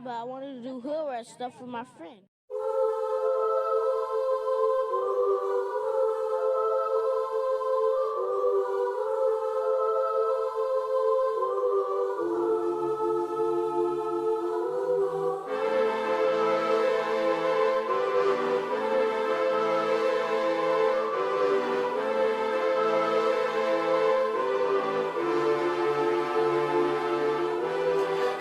but I wanted to do hood rat stuff with my friend.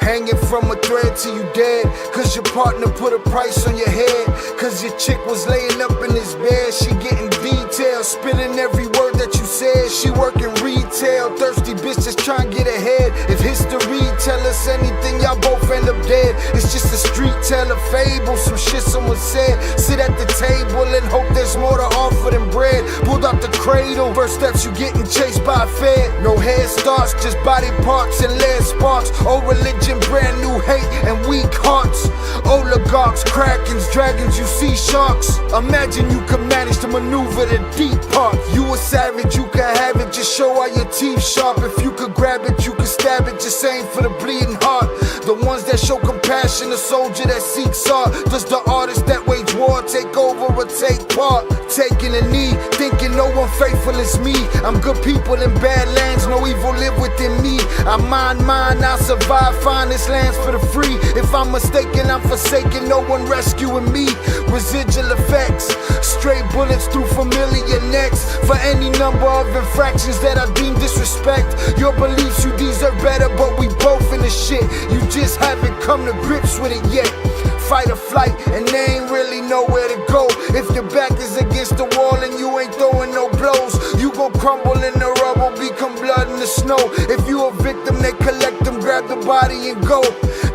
Hanging from a thread till you dead, cause your partner put a price on your head. Cause your chick was laying up in his bed, she getting details, spilling every word that you said. She working retail, thirsty bitch just trying to get ahead. If history tell us anything, y'all both end up dead. It's just a street tale, a fable, some shit someone said. Sit at the table and hope there's more to offer than bread. Pulled out the cradle, first steps you getting chased by a fed. No head starts, just body parts and lead sparks. Old religion, brand new hate and weak hearts. Oligarchs, krakens, dragons, you see sharks. Imagine you could manage to maneuver the deep part. You a savage, you can have it, just show all your teeth sharp. If you could grab it, you could stab it, just aim for the bleeding heart. The ones that show compassion, the soldier that seeks art. Does the artist that wage war take over or take part? Taking a knee, thinking no one faithful is me. I'm good people in bad lands, no evil live within me. I mind mine, I'll survive, find this lands for the free. If I'm mistaken, I'm forsaken, no one rescuing me. Residual effects, straight bullets through familiar necks. For any number of infractions that I deem disrespect. Your beliefs, you deserve better, but we both in the shit. You just haven't come to grips with it yet. Fight or flight, and they ain't really nowhere to go. If your back is against the wall and you ain't throwing no blows, you gon' crumble in the rubble, become blood in the snow. If you a victim, they collect them, grab the body and go.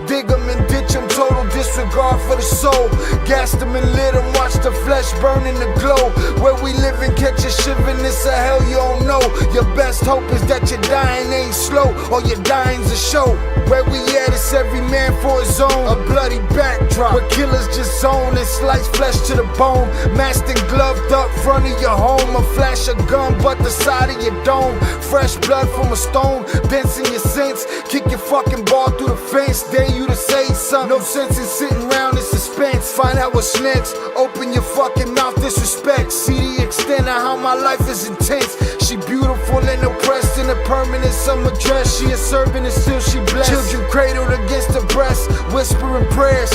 Dig them and ditch them, total disregard for the soul. Gas them and lit them, watch the flesh burn in the glow. Where we live and catch a shivering, it's a hell you don't know. Your best hope is that your dying ain't slow, or your dying's a show. Where we at, it's every man for his own. A bloody backdrop, where killers just zone and slice flesh to the bone. Masked and gloved up front of your home. A flash of gun, but the side of your dome. Fresh blood from a stone, dents in your sense. Kick your fucking ball through the fence, dare you to say something. No sense in sitting around in suspense. Find out what's next, open your fucking mouth, disrespect. See the extent of how my life is intense. She beautiful and oppressed in a permanent summer dress. She a servant and still she blessed. Children cradled against her breast, whispering prayers,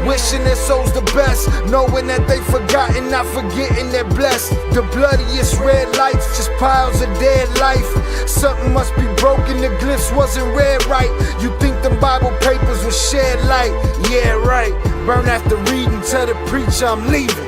wishing their souls the best, knowing that they forgotten, not forgetting they're blessed. The bloodiest red lights, just piles of dead life. Something must be broken, the glyphs wasn't read right. You think them Bible papers will shed light? Yeah, right. Burn after reading, tell the preacher I'm leaving.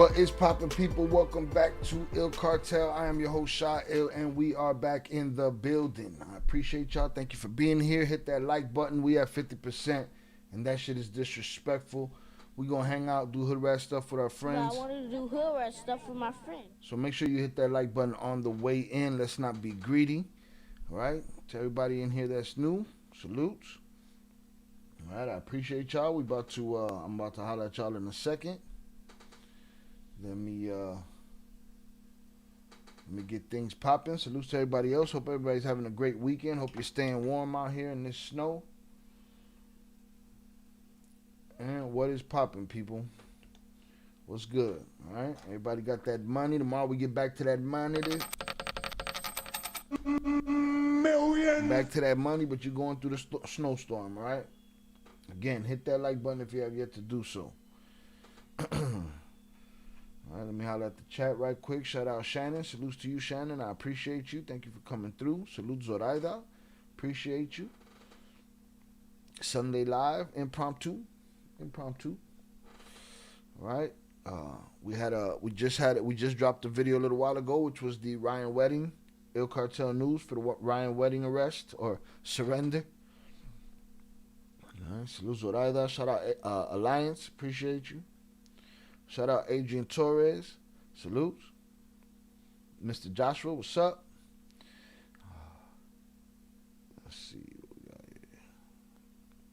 What is poppin', people? Welcome back to Ill Cartel. I am your host, Sha Ill, and we are back in the building. I appreciate y'all. Thank you for being here. Hit that like button. We at 50%, and that shit is disrespectful. We gonna hang out, do hood rat stuff with our friends. But I wanted to do hood rat stuff with my friend. So make sure you hit that like button on the way in. Let's not be greedy. All right? To everybody in here that's new, salutes. All right, I appreciate y'all. I'm about to holler at y'all in a second. Let me get things popping. Salutes to everybody else. Hope everybody's having a great weekend. Hope you're staying warm out here in this snow. And what is popping, people? What's good? All right, everybody got that money. Tomorrow we get back to that money. Million. Back to that money, but you're going through the snowstorm. All right. Again, hit that like button if you have yet to do so. All right, let me holler at the chat right quick. Shout out Shannon. Salutes to you, Shannon. I appreciate you. Thank you for coming through. Salute Zoraida. Appreciate you. Sunday Live. Impromptu. All right. We just dropped a video a little while ago, which was the Ryan wedding. Ill Cartel news for the Ryan wedding arrest or surrender. All right. Salute Zoraida. Shout out Alliance. Appreciate you. Shout out Adrian Torres. Salutes. Mr. Joshua, what's up? Let's see what we got here.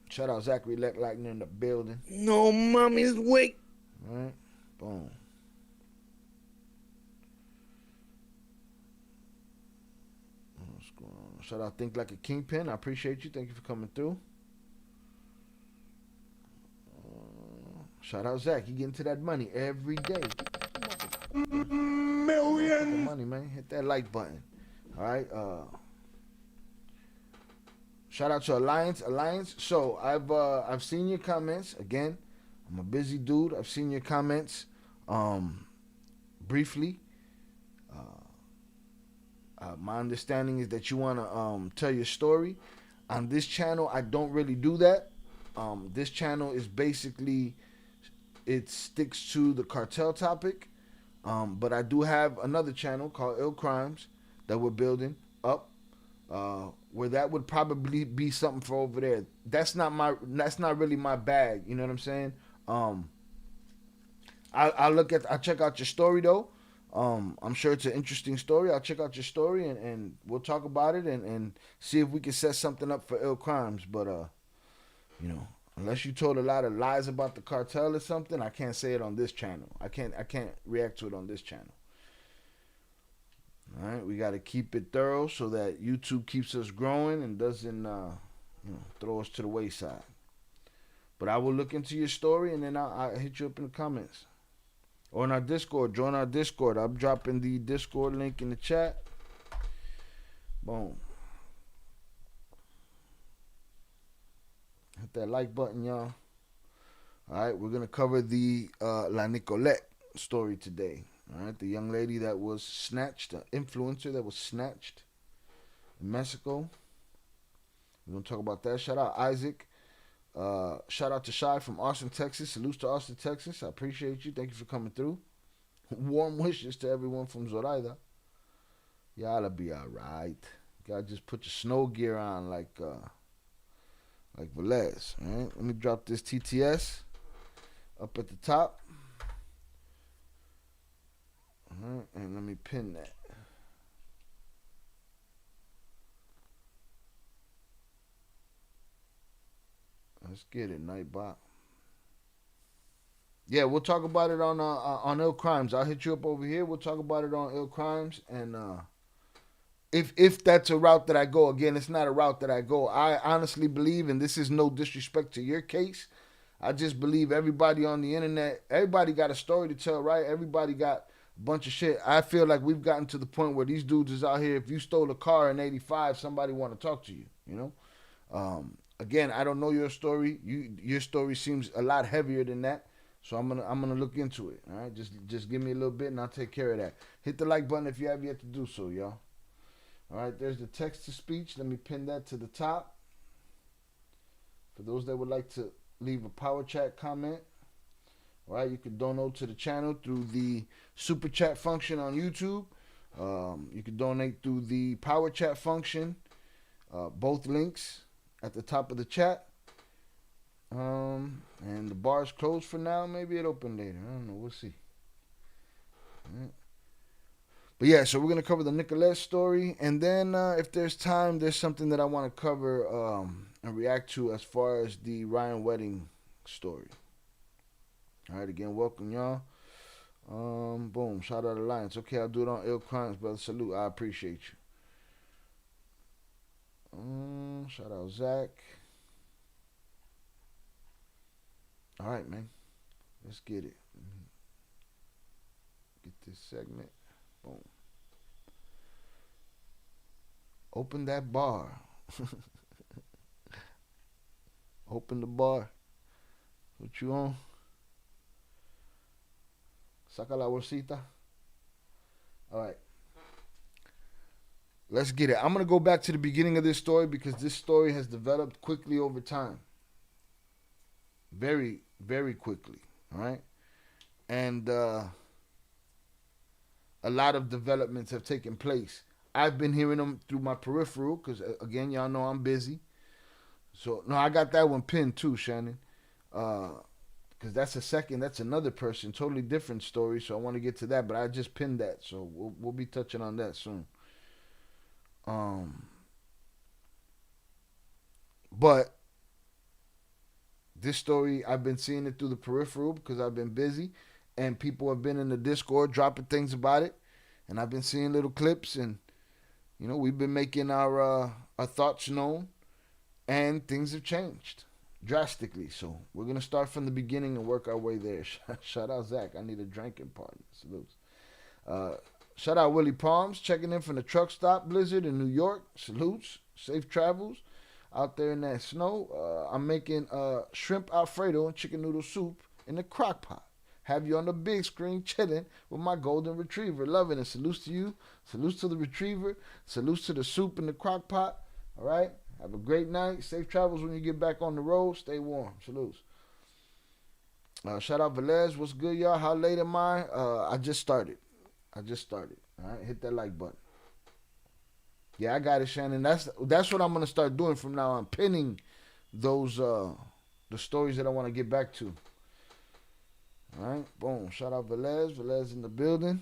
Shout out Zachary Leckleitner in the building. No mommy's wake. All right. Boom. What's going on? Shout out Think Like a Kingpin. I appreciate you. Thank you for coming through. Shout out Zach. He getting to that money every day. Million. Money, man. Hit that like button. All right. Shout out to Alliance. So I've seen your comments. Again, I'm a busy dude. I've seen your comments briefly. My understanding is that you want to tell your story. On this channel, I don't really do that. This channel is basically... It sticks to the cartel topic, but I do have another channel called Ill Crimes that we're building up, where that would probably be something for over there. That's not really my bag. You know what I'm saying? I'll check out your story though. I'm sure it's an interesting story. I'll check out your story and we'll talk about it and see if we can set something up for Ill Crimes. But you know. Unless you told a lot of lies about the cartel or something, I can't say it on this channel. I can't react to it on this channel. All right, we got to keep it thorough so that YouTube keeps us growing and doesn't throw us to the wayside. But I will look into your story and then I'll hit you up in the comments. Or in our Discord. Join our Discord. I'm dropping the Discord link in the chat. Boom. Hit that like button, y'all. All right, we're going to cover the La Nicolette story today. All right, the young lady that was snatched, the influencer that was snatched in Mexico. We're going to talk about that. Shout out Isaac. Shout out to Shy from Austin, Texas. Salutes to Austin, Texas. I appreciate you. Thank you for coming through. Warm wishes to everyone from Zoraida. Y'all'll be all right. You got to just put your snow gear on like Velez, all right? Let me drop this TTS up at the top. All right, and let me pin that. Let's get it, Nightbot. Yeah, we'll talk about it on Ill Crimes. I'll hit you up over here. We'll talk about it on Ill Crimes, and if that's a route that I go, again, it's not a route that I go. I honestly believe, and this is no disrespect to your case, I just believe everybody on the internet, everybody got a story to tell, right? Everybody got a bunch of shit. I feel like we've gotten to the point where these dudes is out here, if you stole a car in 85, somebody want to talk to you, you know? Again, I don't know your story. Your story seems a lot heavier than that. So I'm gonna look into it. All right, just give me a little bit and I'll take care of that. Hit the like button if you have yet to do so, y'all. All right, there's the text to speech. Let me pin that to the top. For those that would like to leave a power chat comment. All right, you can donate to the channel through the super chat function on YouTube. You can donate through the power chat function. Both links at the top of the chat. And the bar is closed for now. Maybe it'll open later. I don't know. We'll see. All right. But yeah, so we're going to cover the Nicolette story. And then if there's time, there's something that I want to cover and react to as far as the Ryan Wedding story. All right, again, welcome, y'all. Boom, shout out Alliance. Okay, I'll do it on Ill Crimes, brother. Salute, I appreciate you. Shout out Zach. All right, man. Let's get it. Get this segment. Boom. Open that bar. Open the bar. What you on? Saca la bolsita. All right. Let's get it. I'm going to go back to the beginning of this story because this story has developed quickly over time. Very, very quickly. All right. And a lot of developments have taken place. I've been hearing them through my peripheral because, again, y'all know I'm busy. So, no, I got that one pinned too, Shannon. Because that's another person, totally different story. So I want to get to that, but I just pinned that. So we'll be touching on that soon. But this story, I've been seeing it through the peripheral because I've been busy. And people have been in the Discord dropping things about it. And I've been seeing little clips. And, you know, we've been making our thoughts known. And things have changed drastically. So we're going to start from the beginning and work our way there. Shout out Zach. I need a drinking partner. Salutes. Shout out Willie Palms. Checking in from the truck stop blizzard in New York. Salutes. Safe travels out there in that snow. I'm making shrimp Alfredo and chicken noodle soup in the crock pot. Have you on the big screen chilling with my golden retriever. Loving it. Salutes to you. Salutes to the retriever. Salutes to the soup in the crock pot. All right. Have a great night. Safe travels when you get back on the road. Stay warm. Salutes. Shout out Velez. What's good, y'all? How late am I? I just started. All right. Hit that like button. Yeah, I got it, Shannon. That's what I'm going to start doing from now on. Pinning those the stories that I want to get back to. All right, boom. Shout out Velez. Velez in the building.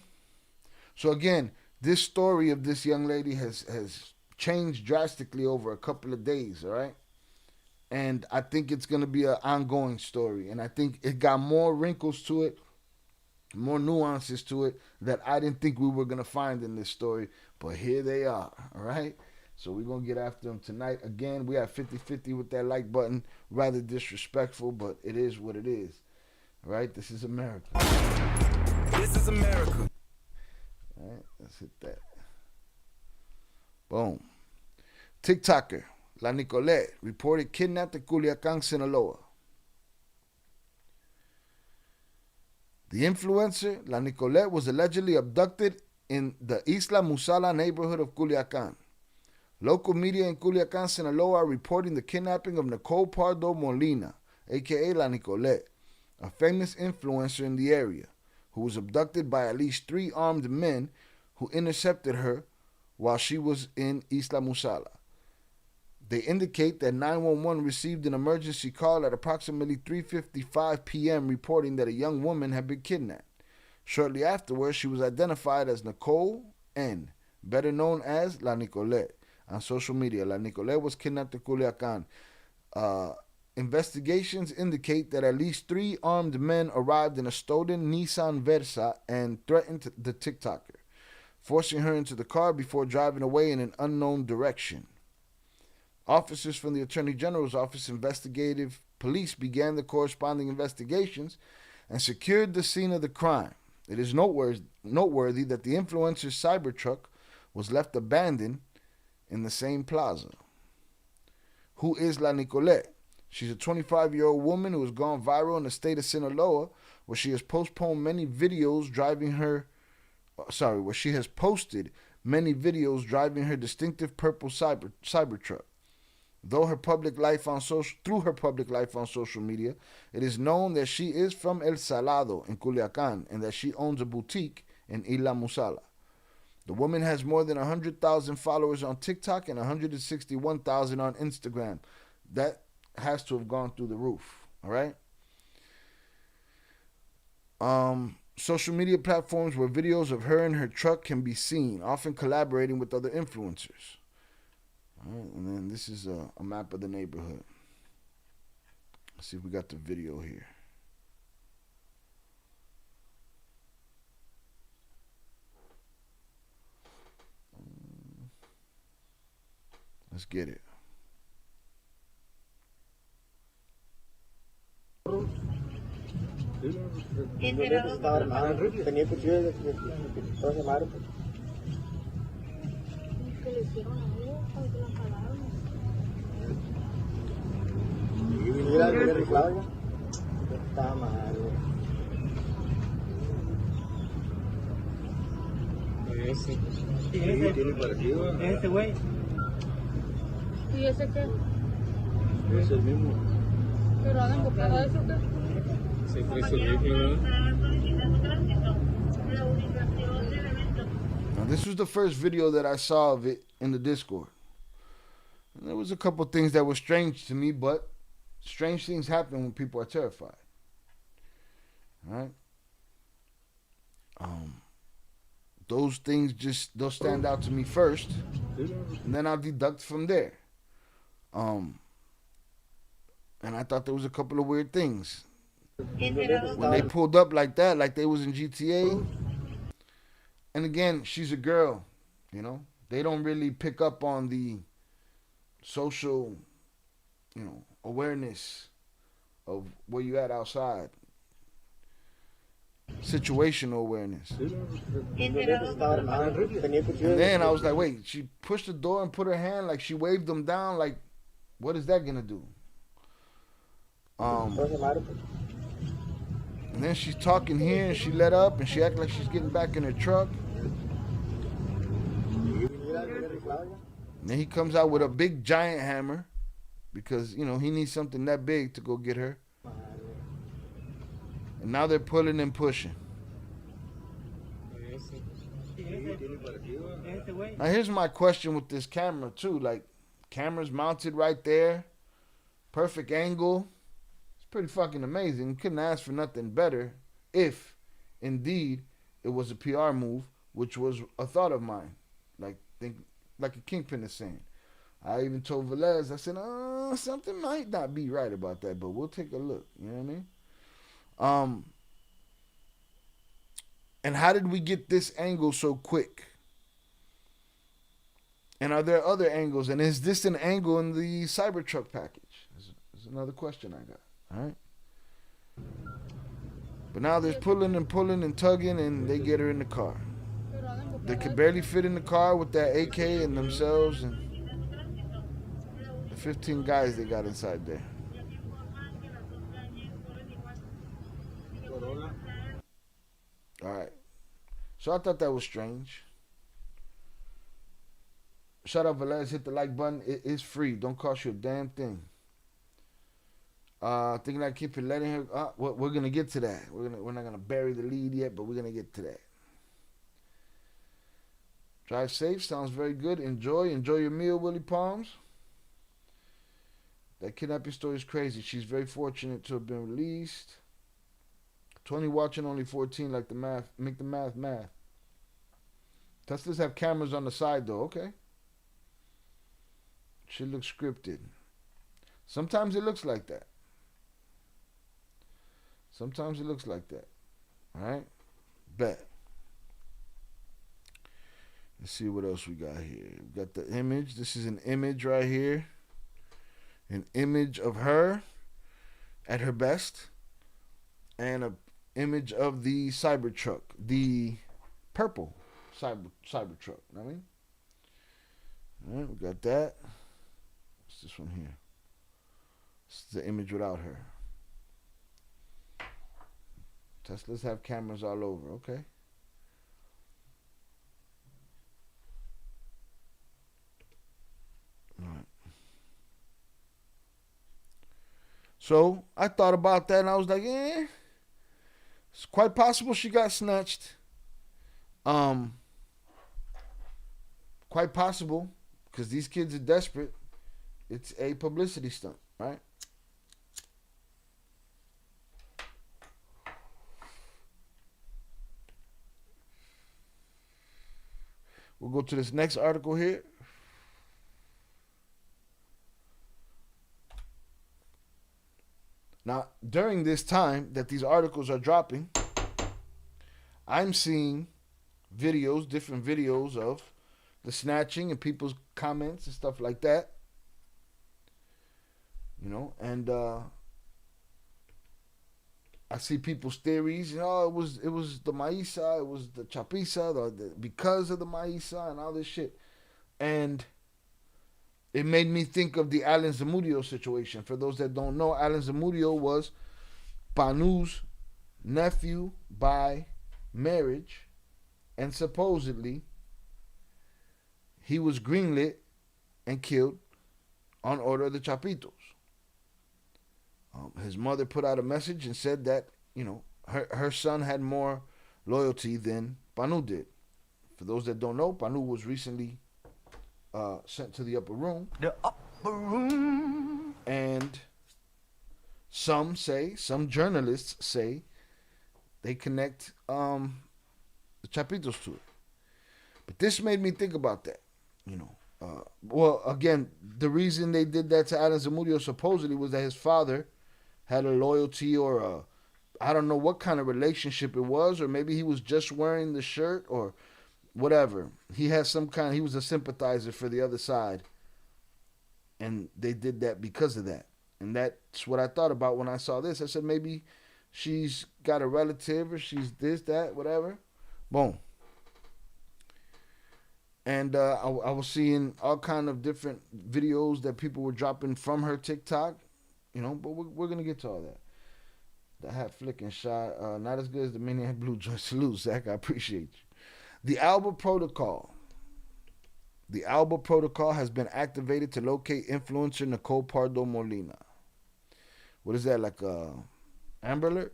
So again, this story of this young lady has changed drastically over a couple of days, all right? And I think it's going to be an ongoing story. And I think it got more wrinkles to it, more nuances to it that I didn't think we were going to find in this story. But here they are, all right? So we're going to get after them tonight. Again, we have 50-50 with that like button. Rather disrespectful, but it is what it is. All right? This is America. This is America. All right, let's hit that. Boom. TikToker La Nicolette reported kidnapped in Culiacan, Sinaloa. The influencer La Nicolette was allegedly abducted in the Isla Musala neighborhood of Culiacan. Local media in Culiacan, Sinaloa are reporting the kidnapping of Nicole Pardo Molina, a.k.a. La Nicolette, a famous influencer in the area, who was abducted by at least 3 armed men who intercepted her while she was in Isla Musala. They indicate that 911 received an emergency call at approximately 3:55 p.m. reporting that a young woman had been kidnapped. Shortly afterwards, she was identified as Nicole N., better known as La Nicolette, on social media. La Nicolette was kidnapped in Culiacan. Investigations indicate that at least 3 armed men arrived in a stolen Nissan Versa and threatened the TikToker, forcing her into the car before driving away in an unknown direction. Officers from the Attorney General's Office Investigative Police began the corresponding investigations and secured the scene of the crime. It is noteworthy that the influencer's Cybertruck was left abandoned in the same plaza. Who is La Nicolette? She's a 25-year-old woman who has gone viral in the state of Sinaloa, where she has posted many videos driving her distinctive purple Cybertruck. Through her public life on social media, it is known that she is from El Salado in Culiacan and that she owns a boutique in Isla Musala. The woman has more than 100,000 followers on TikTok and 161,000 on Instagram. That has to have gone through the roof, all right? Social media platforms where videos of her and her truck can be seen, often collaborating with other influencers. All right, and then this is a map of the neighborhood. Let's see if we got the video here. Let's get it. Este güey. ¿Y ese qué? Es el mismo. Pero hagan copiado eso, ¿qué? Se trae su vehículo, Now, this was the first video that I saw of it in the Discord. And there was a couple things that were strange to me, but strange things happen when people are terrified. All right? Those things they'll stand out to me first, and then I'll deduct from there. And I thought there was a couple of weird things. When they pulled up like that, like they was in GTA, and again, she's a girl, you know, they don't really pick up on the social, awareness of where you at outside. Situational awareness. And then I was like, wait, she pushed the door and put her hand, like she waved them down, like, what is that gonna do? And then she's talking here and she let up and she acted like she's getting back in her truck. And then he comes out with a big giant hammer because, he needs something that big to go get her. And now they're pulling and pushing. Now here's my question with this camera too. Like, camera's mounted right there. Perfect angle. It's pretty fucking amazing. You couldn't ask for nothing better if, indeed, it was a PR move, which was a thought of mine. Like a kingpin is saying. I even told Velez, I said, something might not be right about that, but we'll take a look. You know what I mean? And how did we get this angle so quick? And are there other angles? And is this an angle in the Cybertruck package? Is another question I got. All right. But now there's pulling and tugging, and they get her in the car. They could barely fit in the car with that AK and themselves and the 15 guys they got inside there. All right. So I thought that was strange. Shout out Velez, hit the like button. It is free. Don't cost you a damn thing. Thinking I keep letting her. We're gonna get to that. We're not gonna bury the lead yet, but we're gonna get to that. Drive safe. Sounds very good. Enjoy your meal, Willie Palms. That kidnapping story is crazy. She's very fortunate to have been released. 20 watching, only 14. Like the math. Make the math. Teslas have cameras on the side though. Okay. Shit looks scripted. Sometimes it looks like that. Alright? Bet. Let's see what else we got here. We got the image. This is an image right here. An image of her at her best. And an image of the Cybertruck. The purple Cybertruck. You know what I mean? Alright, we got that. What's this one here? This is the image without her. Teslas have cameras all over. Okay. All right. So I thought about that and I was like, it's quite possible she got snatched. Quite possible, because these kids are desperate. It's a publicity stunt, right? We'll go to this next article here. Now, during this time that these articles are dropping, I'm seeing videos, different videos of the snatching and people's comments and stuff like that. You know, and I see people's theories. You know, it was the Maísa, it was the Chapiza, because of the Maísa and all this shit. And it made me think of the Alan Zamudio situation. For those that don't know, Alan Zamudio was Panu's nephew by marriage, and supposedly he was greenlit and killed on order of the Chapitos. His mother put out a message and said that, you know, her son had more loyalty than Panu did. For those that don't know, Panu was recently sent to the upper room. The upper room. And some journalists say, they connect the Chapitos to it. But this made me think about that, you know. Well, again, the reason they did that to Alan Zamudio supposedly was that his father had a loyalty or I don't know what kind of relationship it was, or maybe he was just wearing the shirt or whatever. He had he was a sympathizer for the other side. And they did that because of that. And that's what I thought about when I saw this. I said maybe she's got a relative or she's this, that, whatever. Boom. And I was seeing all kind of different videos that people were dropping from her TikTok. You know, but we're going to get to all that. The hat flicking shot, not as good as the Maniac Blue Joint. Salute, Zach. I appreciate you. The Alba Protocol. The Alba Protocol has been activated to locate influencer Nicole Pardo Molina. What is that, like a Amber Alert?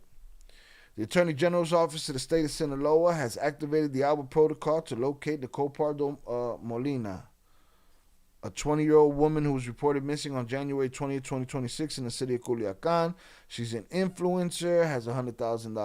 The Attorney General's Office of the State of Sinaloa has activated the Alba Protocol to locate Nicole Pardo Molina, a 20-year-old woman who was reported missing on January 20th, 2026 in the city of Culiacan. She's an influencer, has 100,000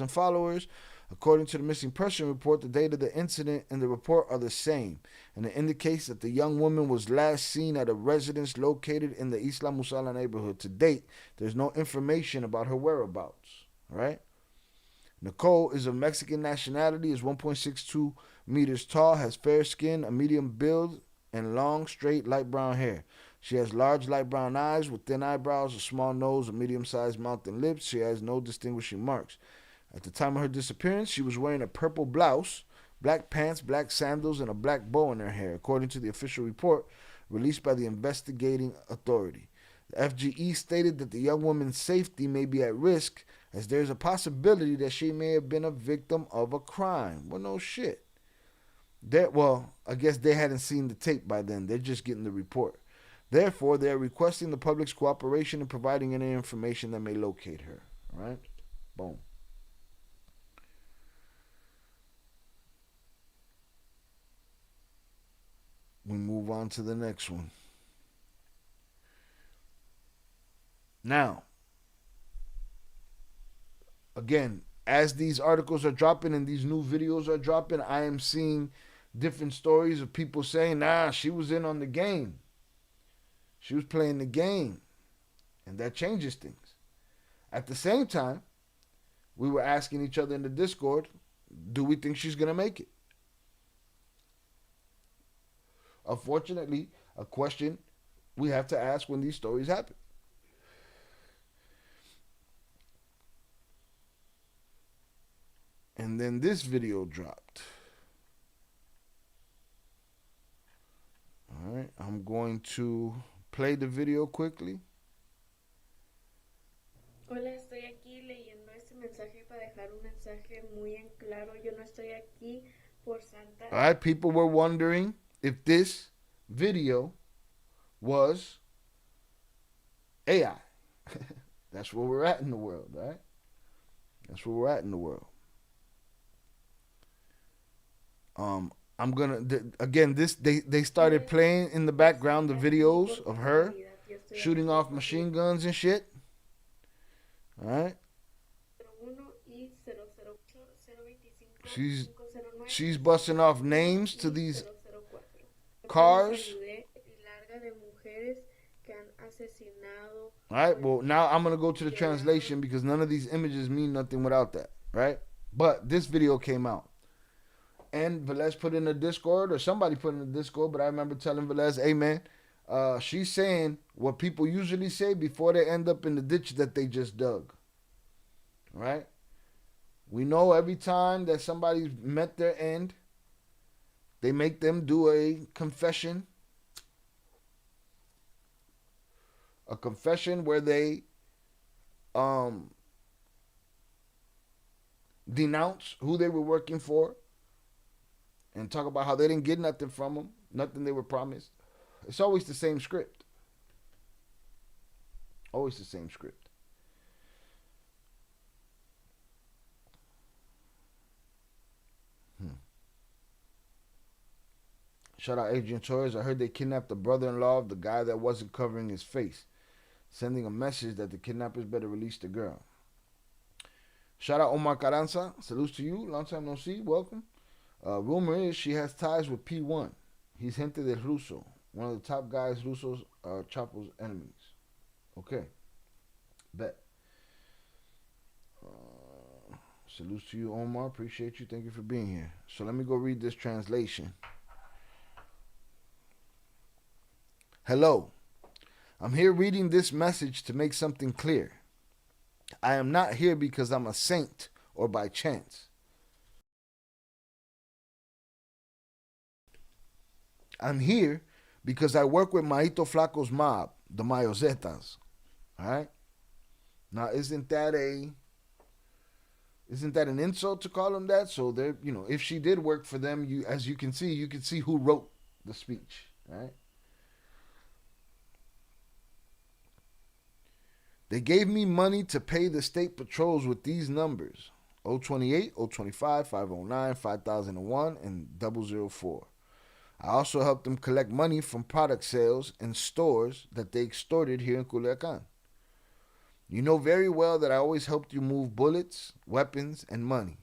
followers. According to the missing person report, the date of the incident and the report are the same, and it indicates that the young woman was last seen at a residence located in the Isla Musala neighborhood. To date, there's no information about her whereabouts. All right? Nicole is of Mexican nationality, is 1.62 meters tall, has fair skin, a medium build, and long, straight, light brown hair. She has large, light brown eyes with thin eyebrows, a small nose, a medium-sized mouth, and lips. She has no distinguishing marks. At the time of her disappearance, she was wearing a purple blouse, black pants, black sandals, and a black bow in her hair, according to the official report released by the investigating authority. The FGE stated that the young woman's safety may be at risk, as there's a possibility that she may have been a victim of a crime. Well, no shit. I guess they hadn't seen the tape by then. They're just getting the report. Therefore, they are requesting the public's cooperation in providing any information that may locate her. All right? Boom. We move on to the next one. Now, again, as these articles are dropping and these new videos are dropping, I am seeing different stories of people saying, nah, she was in on the game. She was playing the game. And that changes things. At the same time, we were asking each other in the Discord, do we think she's going to make it? Unfortunately, a question we have to ask when these stories happen. And then this video dropped. All right, I'm going to play the video quickly. Hola, estoy aquí leyendo este mensaje para dejar un mensaje muy en claro. Yo no estoy aquí por Santa. All right, people were wondering if this video was AI. That's where we're at in the world, right? That's where we're at in the world. I'm gonna again. They started playing in the background the videos of her shooting off machine guns and shit. All right. She's busting off names to these cars. All right. Well, now I'm gonna go to the translation because none of these images mean nothing without that, right? But this video came out. And Velez put in the Discord, or somebody put in the Discord, but I remember telling Velez, hey man, she's saying what people usually say before they end up in the ditch that they just dug. Right? We know every time that somebody's met their end, they make them do a confession. A confession where they denounce who they were working for and talk about how they didn't get nothing from them, nothing they were promised. It's always the same script. Always the same script. Shout out Adrian Torres. I heard they kidnapped the brother-in-law of the guy that wasn't covering his face, sending a message that the kidnappers better release the girl. Shout out Omar Carranza. Salutes to you. Long time no see. Welcome. Rumor is she has ties with P1. He's hinted at Russo, one of the top guys Russo's Chapo's enemies. Okay. Bet. Salutes to you, Omar. Appreciate you. Thank you for being here. So let me go read this translation. Hello. I'm here reading this message to make something clear. I am not here because I'm a saint or by chance. I'm here because I work with Maito Flaco's mob, the Mayozetas. All right? Now, isn't that an insult to call them that? So they're, if she did work for them, as you can see who wrote the speech, right? They gave me money to pay the state patrols with these numbers: 028, 025, 509, 5001, and 004. I also helped them collect money from product sales and stores that they extorted here in Culiacan. You know very well that I always helped you move bullets, weapons, and money.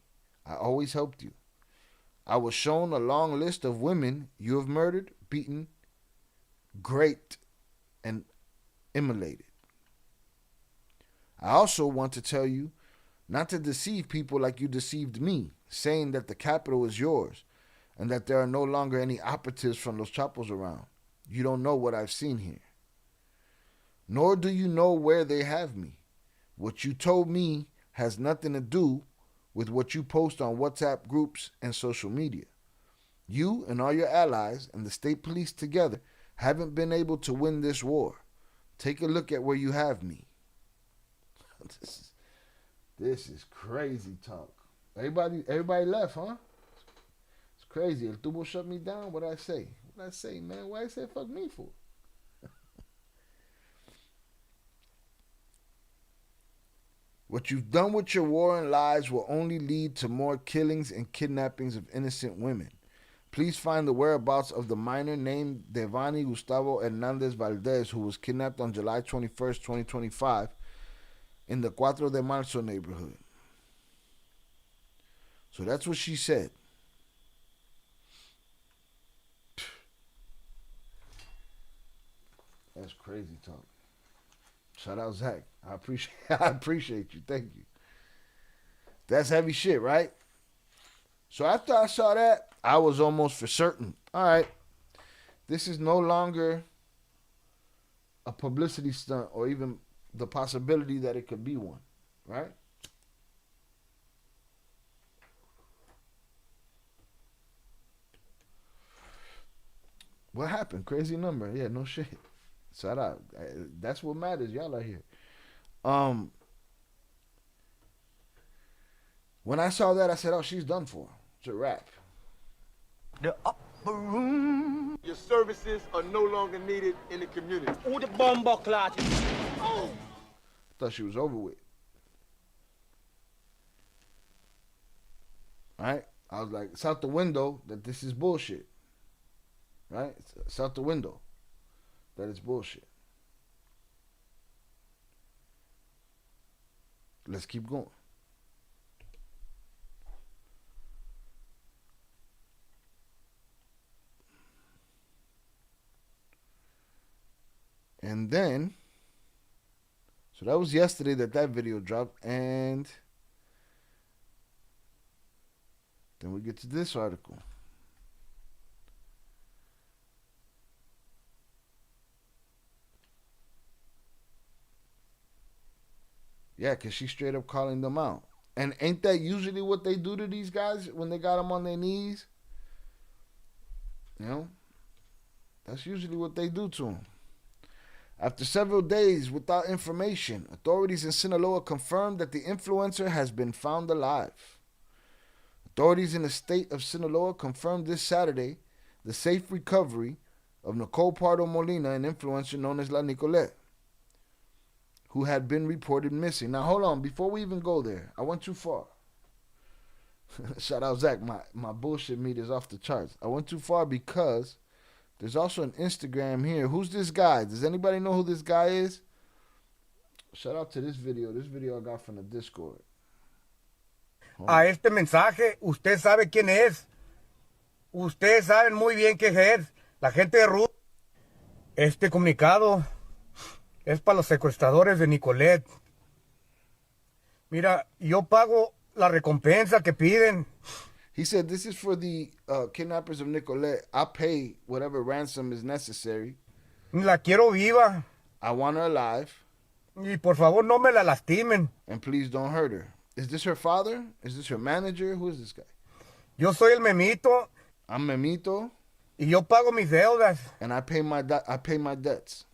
I always helped you. I was shown a long list of women you have murdered, beaten, raped, and immolated. I also want to tell you not to deceive people like you deceived me, saying that the capital is yours and that there are no longer any operatives from Los Chapos around. You don't know what I've seen here. Nor do you know where they have me. What you told me has nothing to do with what you post on WhatsApp groups and social media. You and all your allies and the state police together haven't been able to win this war. Take a look at where you have me. This is crazy talk. Everybody left, huh? It's crazy. El Tubo shut me down. What I say? What I say, man? Why I say fuck me for? What you've done with your war and lies will only lead to more killings and kidnappings of innocent women. Please find the whereabouts of the minor named Devani Gustavo Hernandez Valdez, who was kidnapped on July 21st, 2025, in the Cuatro de Marzo neighborhood. So that's what she said. That's crazy talk. Shout out Zach. I appreciate you. Thank you. That's heavy shit, right? So after I saw that, I was almost for certain. All right, this is no longer a publicity stunt or even the possibility that it could be one, right? What happened? Crazy number. Yeah, no shit. Shout out. That's what matters. Y'all are here. When I saw that, I said, oh, she's done for. It's a wrap. The upper room. Your services are no longer needed in the community. Who the bomb clot? Thought she was over with. Right? I was like, it's out the window that this is bullshit. Right? It's out the window that it's bullshit. Let's keep going. And then, so that was yesterday that video dropped, and then we get to this article. Yeah, because she's straight up calling them out. And ain't that usually what they do to these guys when they got them on their knees? You know? That's usually what they do to them. After several days without information, authorities in Sinaloa confirmed that the influencer has been found alive. Authorities in the state of Sinaloa confirmed this Saturday the safe recovery of Nicole Pardo Molina, an influencer known as La Nicolette, who had been reported missing. Now, hold on. Before we even go there, I went too far. Shout out, Zach. My bullshit meter is off the charts. I went too far because there's also an Instagram here. Who's this guy? Does anybody know who this guy is? Shout out to this video. This video I got from the Discord. A este mensaje, usted sabe quién es. Ustedes saben muy bien qué es. La gente de Ruth. Este comunicado es para los secuestradores de Nicolette. Mira, yo pago la recompensa que piden. He said, this is for the kidnappers of Nicolette. I pay whatever ransom is necessary. La quiero viva. I want her alive. Y por favor no me la lastimen. And please don't hurt her. Is this her father? Is this her manager? Who is this guy? Yo soy el Memito. I'm Memito. Y yo pago mis deudas. And I pay my debts.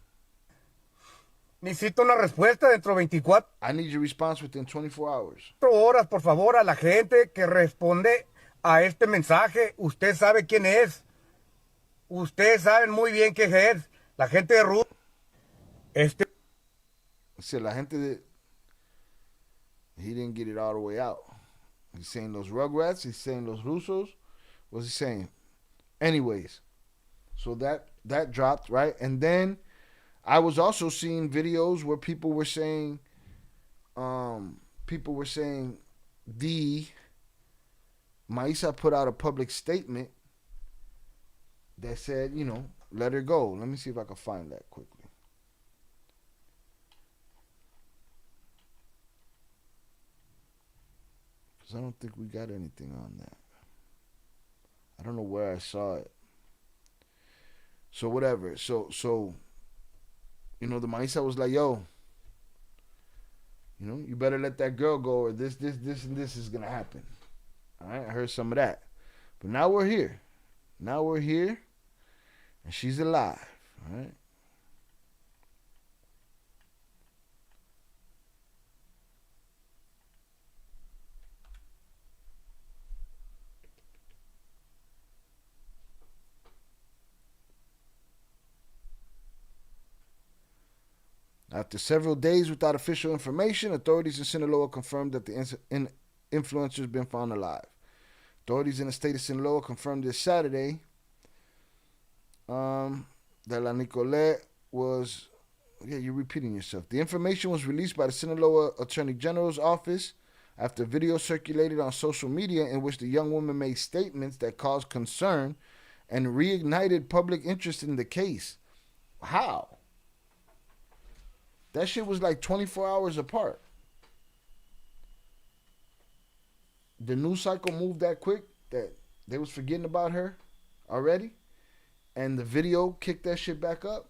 Necesito una respuesta dentro de 24 I need your response within 24 hours. horas, por favor, a la gente que responde a este mensaje. Usted sabe quién es. Ustedes saben muy bien qué es. La gente de Ruth. Sí, la gente de... He didn't get it all the way out. He's saying los Rugrats. He's saying los Rusos. What's he saying? Anyways, so that dropped, right? And then I was also seeing videos where people were saying, Maisa put out a public statement that said, you know, let her go. Let me see if I can find that quickly. Because I don't think we got anything on that. I don't know where I saw it. So whatever. So you know, the Maisa was like, yo, you know, you better let that girl go or this, and this is going to happen. All right, I heard some of that. But now we're here. Now we're here, and she's alive. All right. After several days without official information, authorities in Sinaloa confirmed that the influencer has been found alive. Authorities in the state of Sinaloa confirmed this Saturday that La Nicolette was... Yeah, you're repeating yourself. The information was released by the Sinaloa Attorney General's office after video circulated on social media in which the young woman made statements that caused concern and reignited public interest in the case. How? That shit was like 24 hours apart. The news cycle moved that quick that they was forgetting about her already. And the video kicked that shit back up.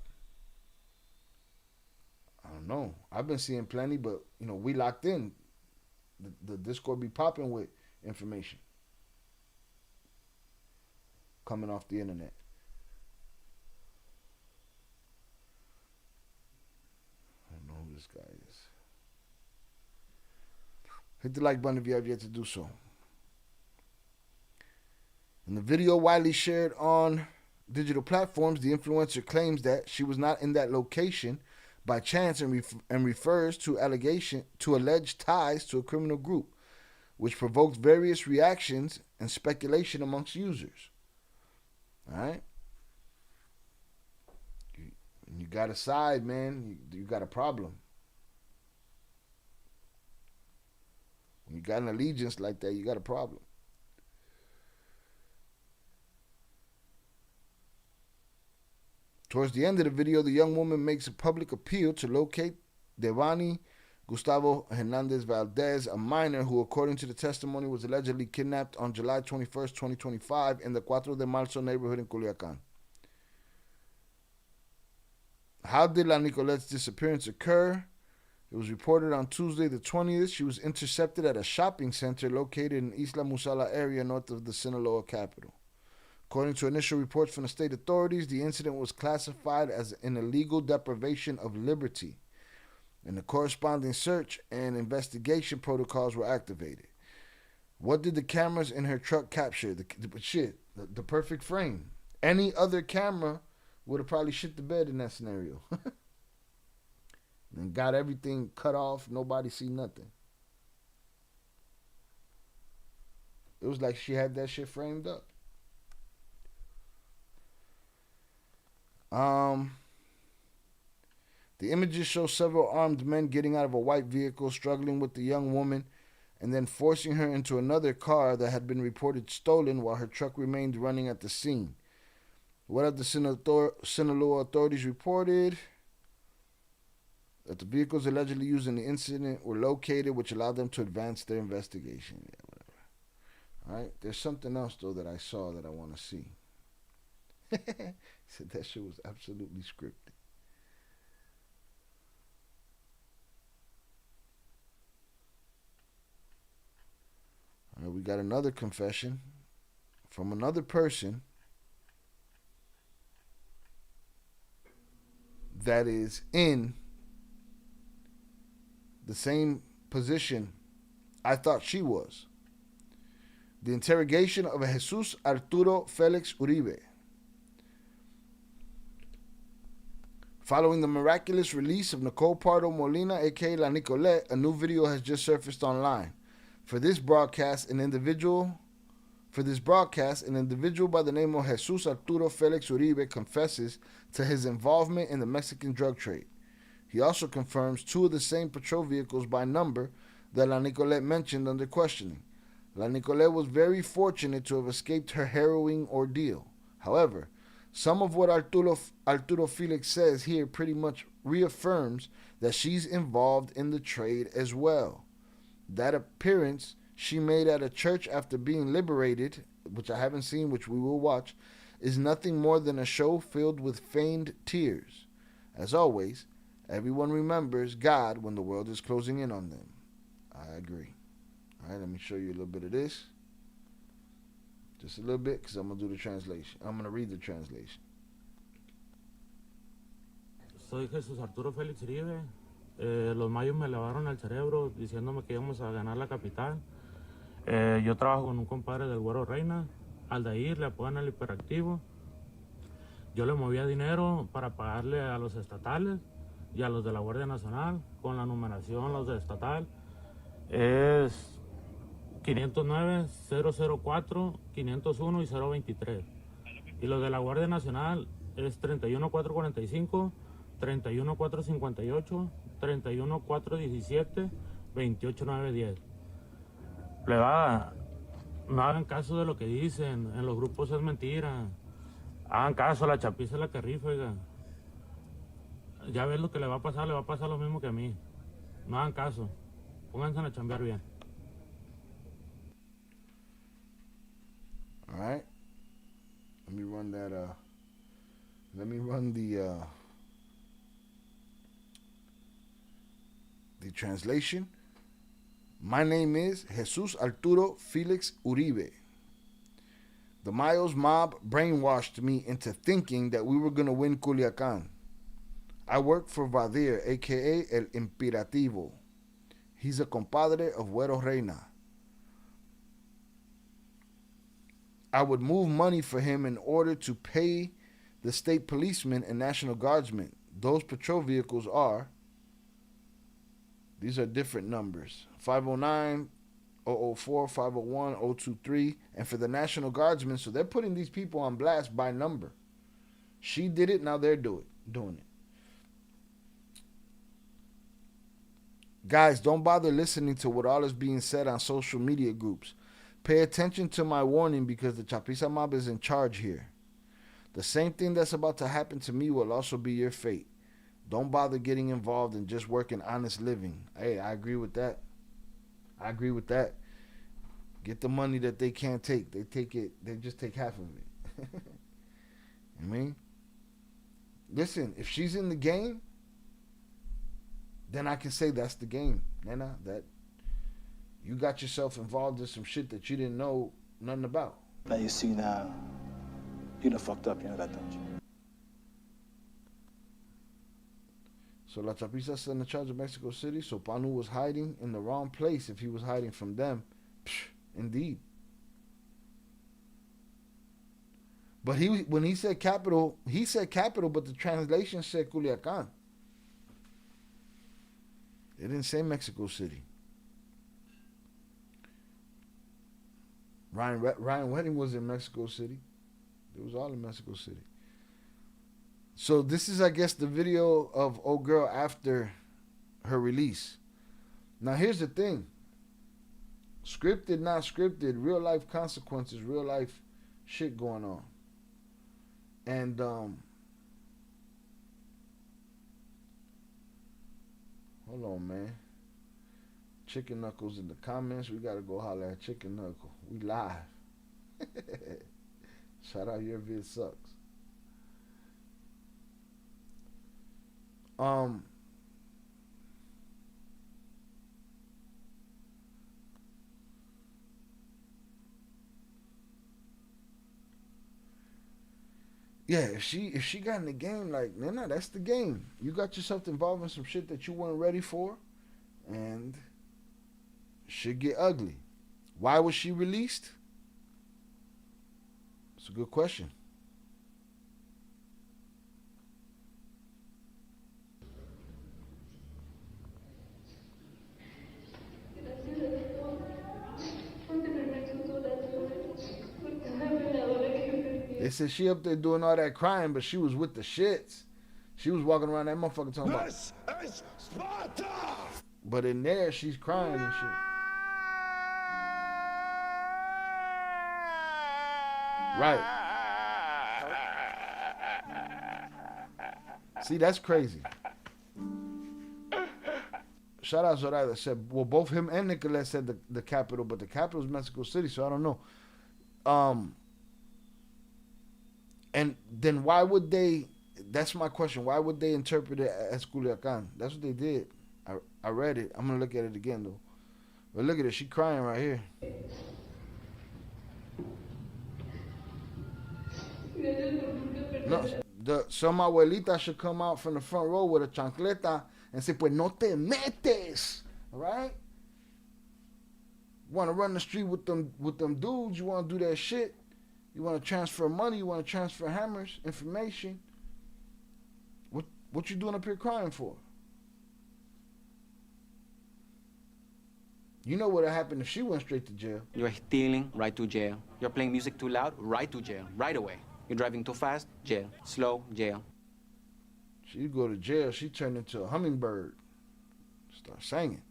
I don't know. I've been seeing plenty, but, you know, we locked in. The Discord be popping with information coming off the internet. This guy is. Hit the like button if you have yet to do so. In the video widely shared on digital platforms, the influencer claims that she was not in that location, by chance and refers to alleged ties to a criminal group, which provoked various reactions and speculation amongst users. All right? You got a side, man. You got a problem. When you got an allegiance like that, you got a problem. Towards the end of the video, the young woman makes a public appeal to locate Devani Gustavo Hernandez Valdez, a minor who, according to the testimony, was allegedly kidnapped on July 21st, 2025 in the Cuatro de Marzo neighborhood in Culiacan. How did La Nicolette's disappearance occur? It was reported on Tuesday the 20th. She was intercepted at a shopping center located in Isla Musala area north of the Sinaloa capital. According to initial reports from the state authorities, the incident was classified as an illegal deprivation of liberty, and the corresponding search and investigation protocols were activated. What did the cameras in her truck capture? The perfect frame. Any other camera would have probably shit the bed in that scenario. And got everything cut off. Nobody see nothing. It was like she had that shit framed up. The images show several armed men getting out of a white vehicle, struggling with the young woman, and then forcing her into another car that had been reported stolen while her truck remained running at the scene. What have the Sinaloa authorities reported? That the vehicles allegedly used in the incident were located, which allowed them to advance their investigation. Yeah, whatever. All right, there's something else, though, that I saw that I want to see. He said that shit was absolutely scripted. All right, we got another confession from another person that is in the same position I thought she was. The interrogation of Jesus Arturo Felix Uribe. Following the miraculous release of Nicole Pardo Molina, aka La Nicolette, a new video has just surfaced online. For this broadcast, an individual by the name of Jesus Arturo Felix Uribe confesses to his involvement in the Mexican drug trade. He also confirms two of the same patrol vehicles by number that La Nicolette mentioned under questioning. La Nicolette was very fortunate to have escaped her harrowing ordeal. However, some of what Arturo Felix says here pretty much reaffirms that she's involved in the trade as well. That appearance she made at a church after being liberated, which I haven't seen, which we will watch, is nothing more than a show filled with feigned tears. As always, everyone remembers God when the world is closing in on them. I agree. All right, let me show you a little bit of this. Just a little bit, because I'm going to do the translation. I'm going to read the translation. Soy Jesús Arturo Félix Uribe. Los mayos me lavaron el cerebro diciéndome que íbamos a ganar la capital. Yo trabajo con un compadre del Güero Reina. Aldair, le apodan el hiperactivo. Yo le movía dinero para pagarle a los estatales y a los de la Guardia Nacional. Con la numeración, los de estatal es 509, 004, 501 y 023. Y los de la Guardia Nacional es 31445, 31458, 31417, 28910. Plebada, no hagan caso de lo que dicen, en los grupos es mentira. Hagan caso, la chapiza es la que rifa, oiga. Ya ves lo que le va a pasar lo mismo que a mí. No hagan caso, pónganse a chambear bien. All right. Let me run that. Let me run the translation. My name is Jesus Arturo Felix Uribe. The Mayos mob brainwashed me into thinking that we were going to win Culiacan. I work for Vadir, a.k.a. El Imperativo. He's a compadre of Güero Reina. I would move money for him in order to pay the state policemen and National Guardsmen. those patrol vehicles are, these are different numbers. 509, 004, 501, 023. And for the National Guardsmen, so they're putting these people on blast by number. She did it, now they're doing it. Guys, don't bother listening to what all is being said on social media groups. Pay attention to my warning because the Chapiza mob is in charge here. The same thing that's about to happen to me will also be your fate. Don't bother getting involved in just working honest living. Hey, I agree with that. Get the money that they can't take. They take it, they just take half of it. I mean, listen, if she's in the game, then I can say that's the game. Nena, that you got yourself involved in some shit that you didn't know nothing about. Now you see now, you done fucked up, you know that, don't you? So La Chapiza's in the charge of Mexico City, so Panu was hiding in the wrong place if he was hiding from them. Indeed. But when he said capital, but the translation said Culiacan. It didn't say Mexico City. Ryan Wedding was in Mexico City. It was all in Mexico City. So this is, I guess, the video of old girl after her release. Now here's the thing. Scripted, not scripted, real life consequences, real life shit going on. And hold on, man. Chicken Knuckles in the comments. We gotta go holler at Chicken Knuckle. We live. Shout out, your vid sucks. Yeah, if she got in the game, like, nah, that's the game. You got yourself involved in some shit that you weren't ready for, and shit get ugly. Why was she released? It's a good question. They said she up there doing all that crying, but she was with the shits. She was walking around that motherfucker talking about, "This is Sparta!" But in there, she's crying and shit. Right. See, that's crazy. Shout out Zoraida said, well, both him and Nicolette said the capital, but the capital is Mexico City, so I don't know. And then why would they, that's my question, why would they interpret it as Culiacan? That's what they did. I read it. I'm going to look at it again, though. But look at it. She crying right here. No, some abuelita should come out from the front row with a chancleta and say, pues no te metes. All right? Want to run the street with them dudes, you want to do that shit. You want to transfer money, you want to transfer hammers, information. What you doing up here crying for? You know what would have happened if she went straight to jail. You're stealing, right to jail. You're playing music too loud, right to jail, right away. You're driving too fast, jail. Slow, jail. She go to jail, she turned into a hummingbird. Start singing.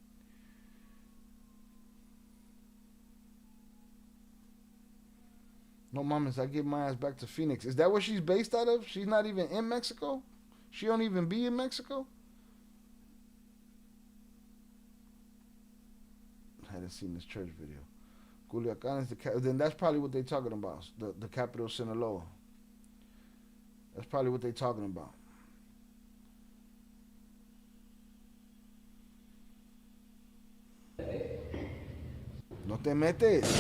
No mamas, I get my ass back to Phoenix. Is that where she's based out of? She's not even in Mexico? She don't even be in Mexico? I hadn't seen this church video. Culiacan is the capital. Then that's probably what they're talking about. The capital of Sinaloa. That's probably what they're talking about. No te metes.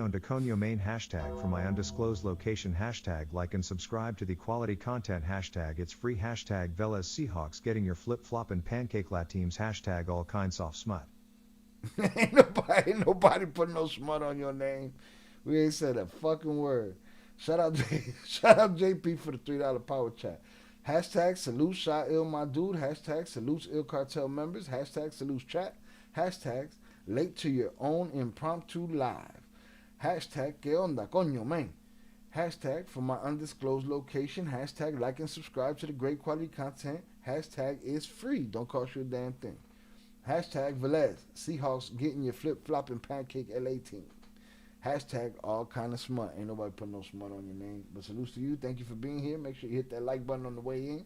On Deconio main hashtag for my undisclosed location hashtag like and subscribe to the quality content hashtag it's free hashtag Velas Seahawks getting your flip-flop and pancake la teams hashtag all kinds soft smut. ain't nobody putting no smut on your name. We ain't said a fucking word. Shout out JP for the $3 power chat. Hashtag salute Sha Il my dude. Hashtag salutes Il Cartel members. Hashtag salutes chat. Hashtags late to your own impromptu live. Hashtag que onda coño man. Hashtag for my undisclosed location. Hashtag like and subscribe to the great quality content. Hashtag is free. Don't cost you a damn thing. Hashtag Velez. Seahawks getting your flip-flopping pancake LA team. Hashtag all kind of smut. Ain't nobody putting no smut on your name. But salutes to you. Thank you for being here. Make sure you hit that like button on the way in.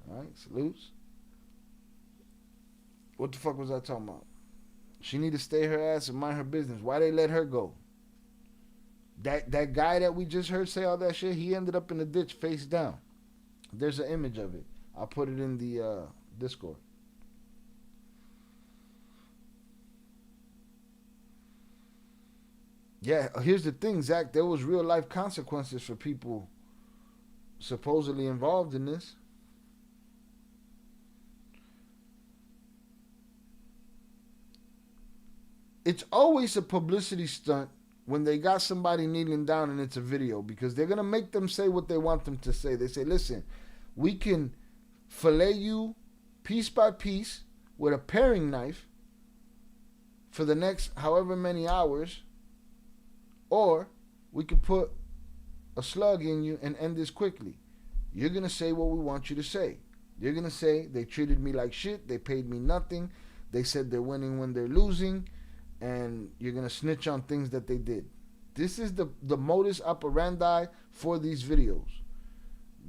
Alright, salutes. What the fuck was I talking about? She need to stay her ass and mind her business. Why they let her go? That guy that we just heard say all that shit, he ended up in the ditch face down. There's an image of it. I'll put it in the Discord. Yeah, here's the thing, Zach. There was real life consequences for people supposedly involved in this. It's always a publicity stunt when they got somebody kneeling down and it's a video, because they're going to make them say what they want them to say. They say, listen, we can fillet you piece by piece with a paring knife for the next however many hours, or we can put a slug in you and end this quickly. You're going to say what we want you to say. You're going to say, they treated me like shit, they paid me nothing, they said they're winning when they're losing, and you're going to snitch on things that they did. This is the modus operandi for these videos.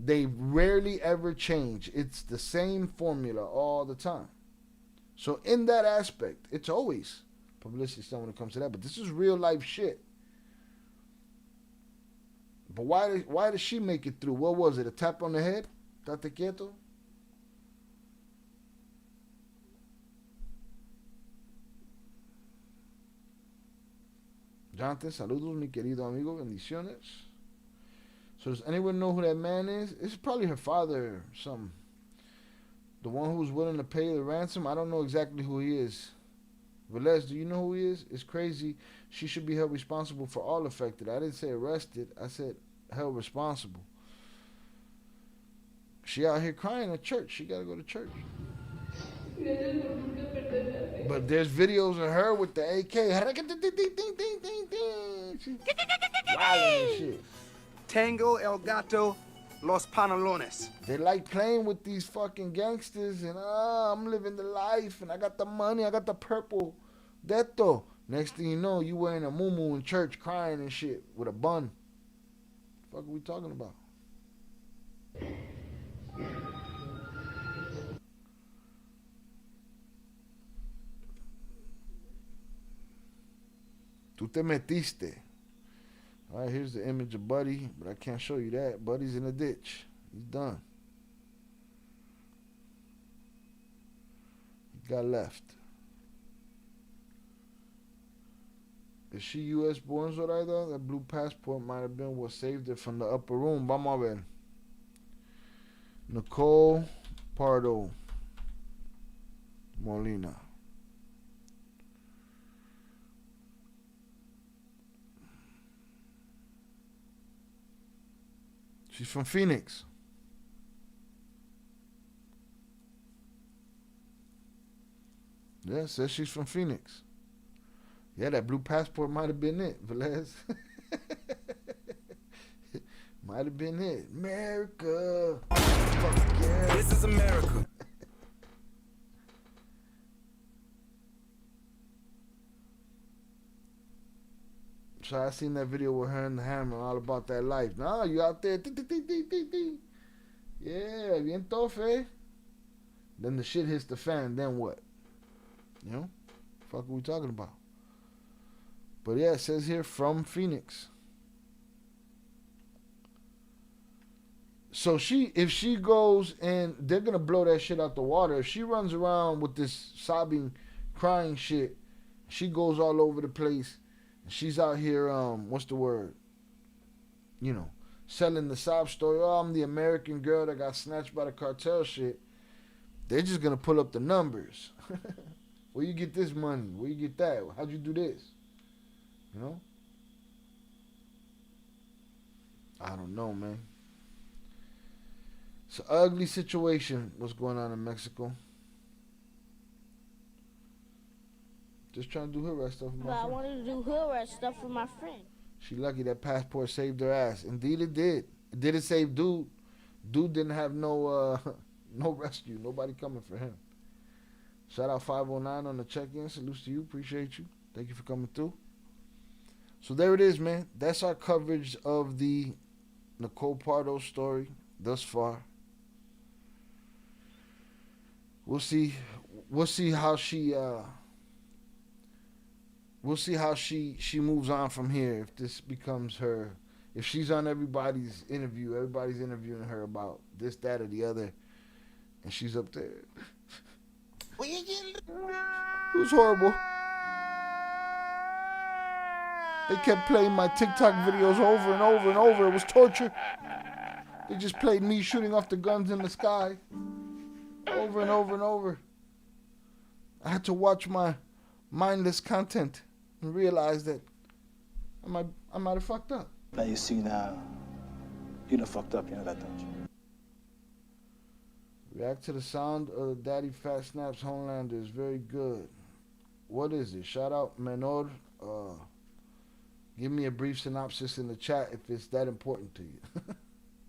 They rarely ever change. It's the same formula all the time. So in that aspect, it's always publicity stuff when it comes to that. But this is real life shit. But why did she make it through? What was it? A tap on the head? Tate quieto? Jonathan, saludos, mi querido amigo, bendiciones. So does anyone know who that man is? It's probably her father or something. The one who was willing to pay the ransom. I don't know exactly who he is. Velez, do you know who he is? It's crazy. She should be held responsible for all affected. I didn't say arrested. I said held responsible. She out here crying at church. She got to go to church. But there's videos of her with the AK. She's wilding and shit. Tango el gato, los pantalones. They like playing with these fucking gangsters and I'm living the life and I got the money, I got the purple. Deto. Next thing you know, you wearing a muumuu in church crying and shit with a bun. What the fuck are we talking about? Tú te metiste. All right, here's the image of Buddy, but I can't show you that. Buddy's in the ditch. He's done. He got left. Is she U.S. born, Zoraida? That blue passport might have been what saved her from the upper room. Vamos a ver. Nicole Pardo Molina. She's from Phoenix. Yeah, it says she's from Phoenix. Yeah, that blue passport might have been it, Velez. Might have been it. America. Fuck yeah. This is America. So I seen that video with her and the hammer, all about that life. Nah, you out there. Yeah, bien tofe. Then the shit hits the fan, then what? You know? Fuck are we talking about? But yeah, it says here from Phoenix. So if she goes and they're gonna blow that shit out the water, if she runs around with this sobbing, crying shit, she goes all over the place. She's out here, what's the word? You know, selling the sob story. Oh, I'm the American girl that got snatched by the cartel shit. They're just gonna pull up the numbers. Where you get this money? Where you get that? How'd you do this? You know? I don't know, man. It's an ugly situation what's going on in Mexico. Just trying to do hood rat stuff with my But I friend. wanted to do hood rat stuff with my friend. She lucky that passport saved her ass. Indeed it did. It didn't save dude. Dude didn't have no no rescue. Nobody coming for him. Shout out 509 on the check-in. Salutes to you. Appreciate you. Thank you for coming through. So there it is, man. That's our coverage of the Nicole Pardo story thus far. We'll see how she moves on from here. If this becomes her, if she's on everybody's interviewing her about this, that, or the other, and she's up there. It was horrible. They kept playing my TikTok videos over and over and over. It was torture. They just played me shooting off the guns in the sky over and over and over. I had to watch my mindless content and realize that I might have fucked up. Now you see now, you done fucked up, you know that, don't you? React to the sound of Daddy Fat Snaps Homelander is very good. What is it? Shout out Menor. Give me a brief synopsis in the chat if it's that important to you.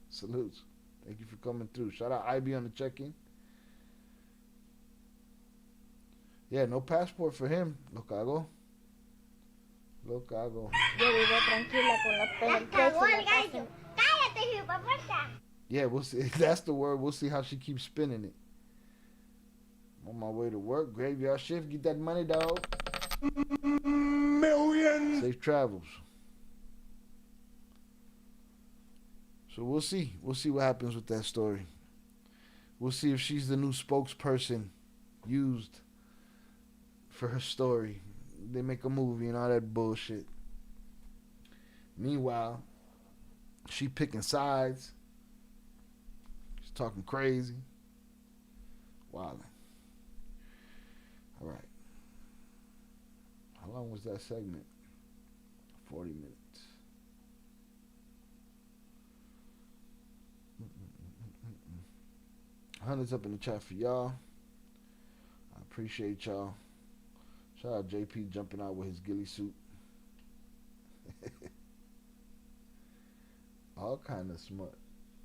Salutes. Thank you for coming through. Shout out IB on the check-in. Yeah, no passport for him. Lo cago. Lo cago. Yo vivo tranquila con los pelos. Cállate, hijueputa. Yeah, we'll see. That's the word. We'll see how she keeps spinning it. On my way to work, graveyard shift. Get that money, dog. Millions. Safe travels. So we'll see. We'll see what happens with that story. We'll see if she's the new spokesperson used for her story. They make a movie and all that bullshit. Meanwhile, she picking sides. She's talking crazy. Wilding. All right. How long was that segment? 40 minutes. Hundreds up in the chat for y'all. I appreciate y'all. Shout out JP jumping out with his ghillie suit. All kind of smart.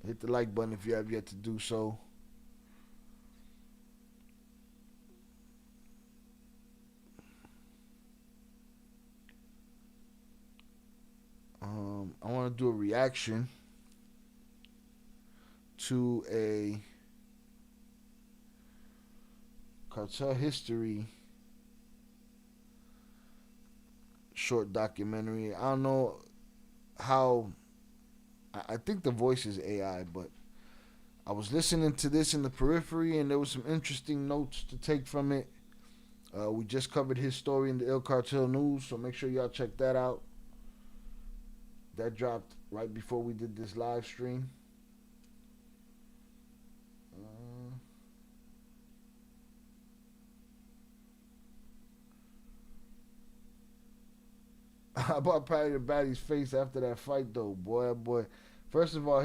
Hit the like button if you have yet to do so. I want to do a reaction to a cartel history short documentary. I don't know how. I think the voice is AI, but I was listening to this in the periphery, and there was some interesting notes to take from it. We just covered his story in the Il Cartel News, so make sure y'all check that out. That dropped right before we did this live stream. How about Patty the Batty's face after that fight, though, boy. First of all,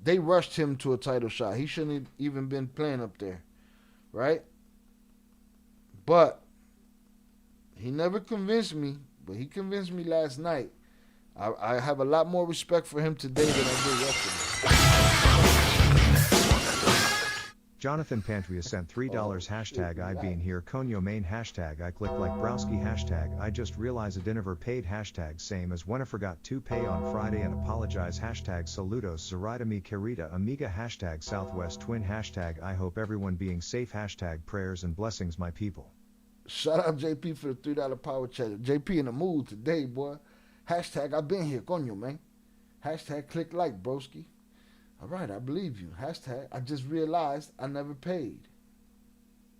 they rushed him to a title shot. He shouldn't have even been playing up there, right? But he never convinced me, but he convinced me last night. I have a lot more respect for him today than I did yesterday. Jonathan Pantria sent $3 hashtag I been here Conyo main hashtag I click like browski hashtag I just realized I never paid hashtag same as when I forgot to pay on Friday and apologize hashtag saludos Zarida mi querida amiga hashtag Southwest twin hashtag I hope everyone being safe hashtag prayers and blessings my people. Shout out JP for the $3 power chat. JP in the mood today, boy. Hashtag I been here Conyo man. Hashtag click like broski. All right, I believe you. Hashtag, I just realized I never paid.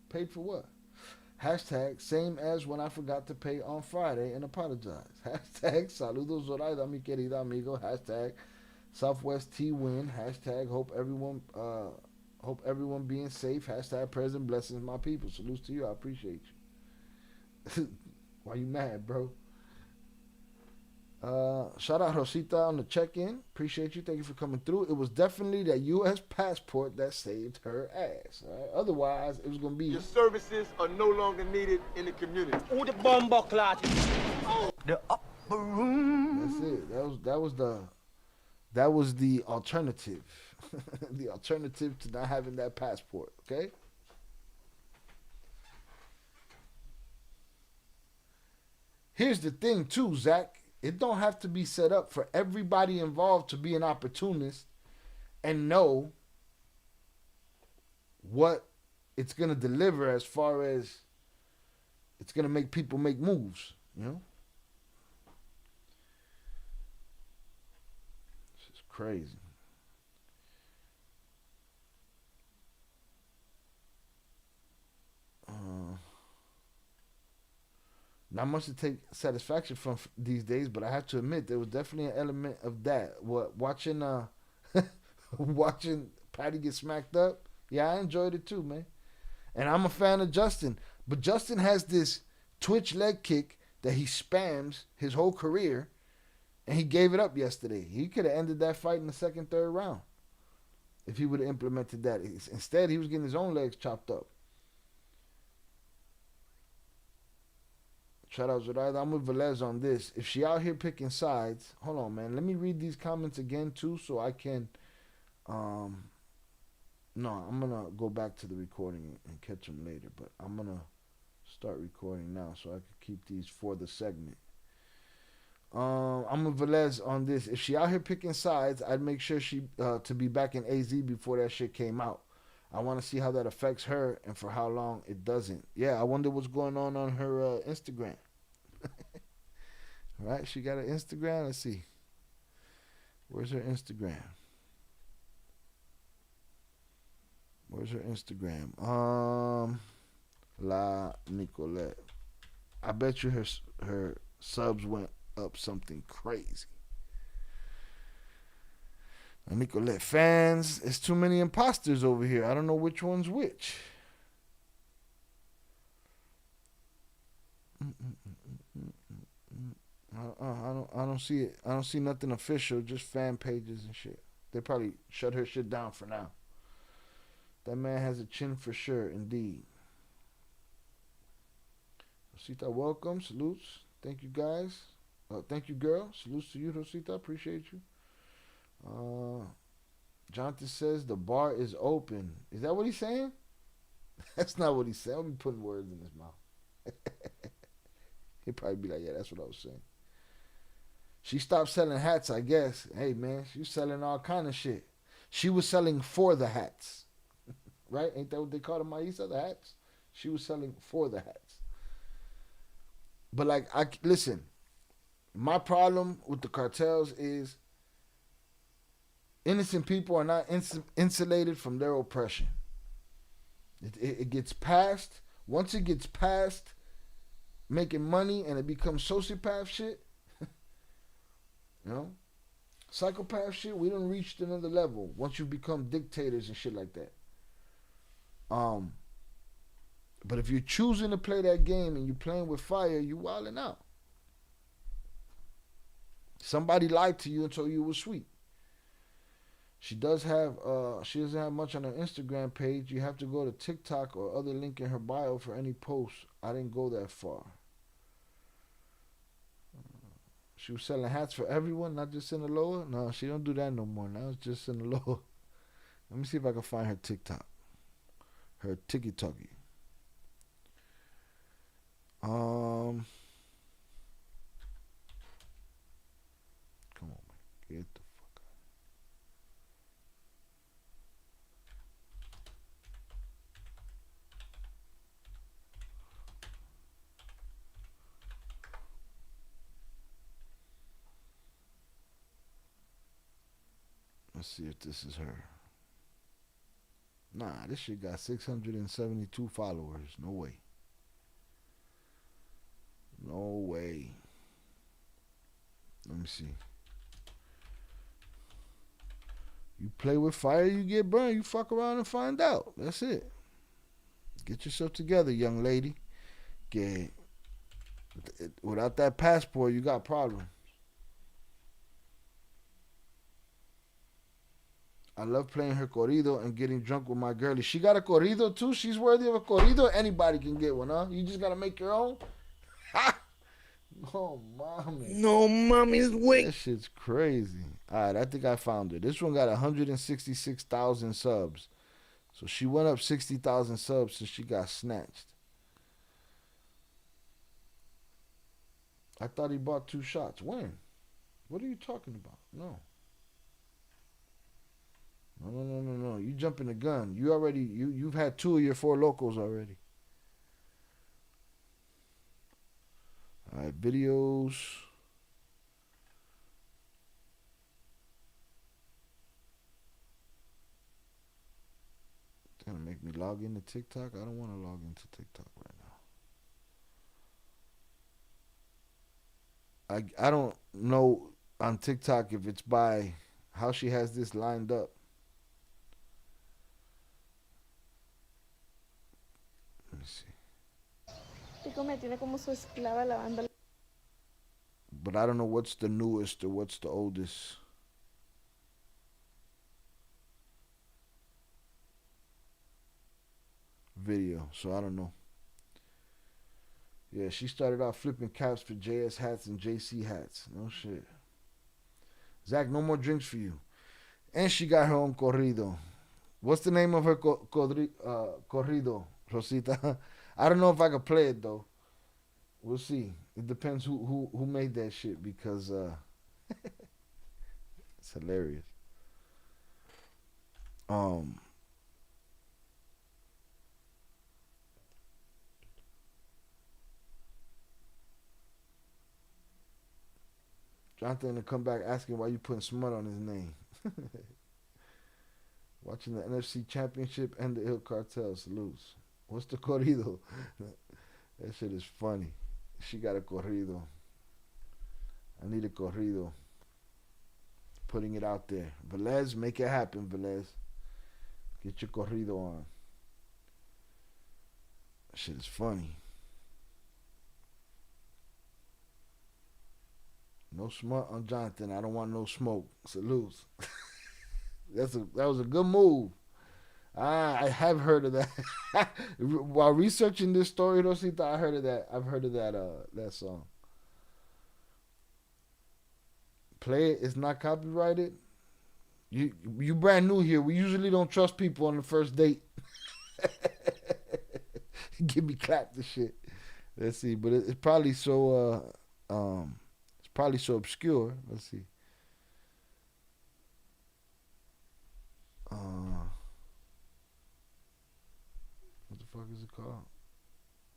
Paid for what? Hashtag, same as when I forgot to pay on Friday and apologize. Hashtag, saludos Zoraida, mi querida amigo. Hashtag, Southwest T-win. Hashtag, hope everyone being safe. Hashtag, prayers and blessings, my people. Salutes to you. I appreciate you. Why you mad, bro? Shout out Rosita on the check-in. Appreciate you. Thank you for coming through. It was definitely that U.S. passport that saved her ass. All right? Otherwise, it was gonna be. Your services are no longer needed in the community. Oh, the bomb clot. The upper room. That's it. That was the alternative. The alternative to not having that passport. Okay. Here's the thing, too, Zach. It don't have to be set up for everybody involved to be an opportunist and know what it's going to deliver as far as it's going to make people make moves, you know? This is crazy. Not much to take satisfaction from these days, but I have to admit there was definitely an element of that. Watching watching Patty get smacked up, yeah, I enjoyed it too, man. And I'm a fan of Justin, but Justin has this Twitch leg kick that he spams his whole career, and he gave it up yesterday. He could have ended that fight in the second, third round if he would have implemented that. Instead, he was getting his own legs chopped up. Shout out Zoraida. I'm with Velez on this. If she out here picking sides, hold on, man. Let me read these comments again too, so I can. No, I'm gonna go back to the recording and catch them later. But I'm gonna start recording now, so I can keep these for the segment. I'm with Velez on this. If she out here picking sides, I'd make sure she to be back in AZ before that shit came out. I want to see how that affects her and for how long it doesn't. Yeah, I wonder what's going on her Instagram. Right? She got an Instagram? Let's see. Where's her Instagram? Where's her Instagram? La Nicolette. I bet you her subs went up something crazy. Nicolette fans, it's too many imposters over here. I don't know which one's which. I don't see it. I don't see nothing official. Just fan pages and shit. They probably shut her shit down for now. That man has a chin for sure, indeed. Rosita, welcome. Salutes. Thank you, guys. Thank you, girl. Salutes to you, Rosita. Appreciate you. Jonathan says the bar is open. Is that what he's saying? That's not what he's saying. I'll be putting words in his mouth. He'd probably be like, yeah, that's what I was saying. She stopped selling hats, I guess. Hey, man, she was selling all kind of shit. She was selling for the hats. Right? Ain't that what they call them, Maisa, the hats? She was selling for the hats. But, like, listen, my problem with the cartels is innocent people are not insulated from their oppression. It gets past. Once it gets past making money and it becomes sociopath shit, you know, psychopath shit, we done reached another level once you become dictators and shit like that. But if you're choosing to play that game and you're playing with fire, you wilding out. Somebody lied to you and told you it was sweet. She doesn't have much on her Instagram page. You have to go to TikTok or other link in her bio for any posts. I didn't go that far. She was selling hats for everyone, not just in the lower. No, she don't do that no more. Now it's just in the lower. Let me see if I can find her TikTok. Her TikTok. Come on, man. Get the fuck out. Let's see if this is her. Nah, this shit got 672 followers. No way. No way. Let me see. You play with fire, you get burned. You fuck around and find out. That's it. Get yourself together, young lady. Without that passport, you got problems. I love playing her corrido and getting drunk with my girlie. She got a corrido too? She's worthy of a corrido? Anybody can get one, huh? You just gotta make your own? Ha! No, mommy. No, mommy's weak. That shit's crazy. Alright, I think I found her. This one got 166,000 subs. So she went up 60,000 subs since she got snatched. I thought he bought 2 shots. When? What are you talking about? No. No. You jumping the gun. You've had 2 of your 4 locals already. Alright, videos. It's gonna make me log into TikTok. I don't want to log into TikTok right now. I don't know on TikTok if it's by how she has this lined up. Let me see. Chico me tiene como su esclava lavando. But I don't know what's the newest or what's the oldest. Video, so I don't know. Yeah, she started out flipping caps for JS hats and JC hats. No shit. Zach, no more drinks for you. And she got her own corrido. What's the name of her corrido, Rosita? I don't know if I could play it though. We'll see. It depends who made that shit because it's hilarious. Jonathan to come back asking why you putting smut on his name. Watching the NFC Championship and the Ill Cartel salutes. What's the corrido? That shit is funny. She got a corrido. I need a corrido. Putting it out there. Velez, make it happen, Velez. Get your corrido on. That shit is funny. No smut on Jonathan. I don't want no smoke. Salutes. That was a good move. I have heard of that. While researching this story, Rosita, I heard of that. I've heard of that song. Play it. It's not copyrighted. You brand new here. We usually don't trust people on the first date. Give me clap the shit. Let's see, but it's probably so obscure. Let's see. What the fuck is it called?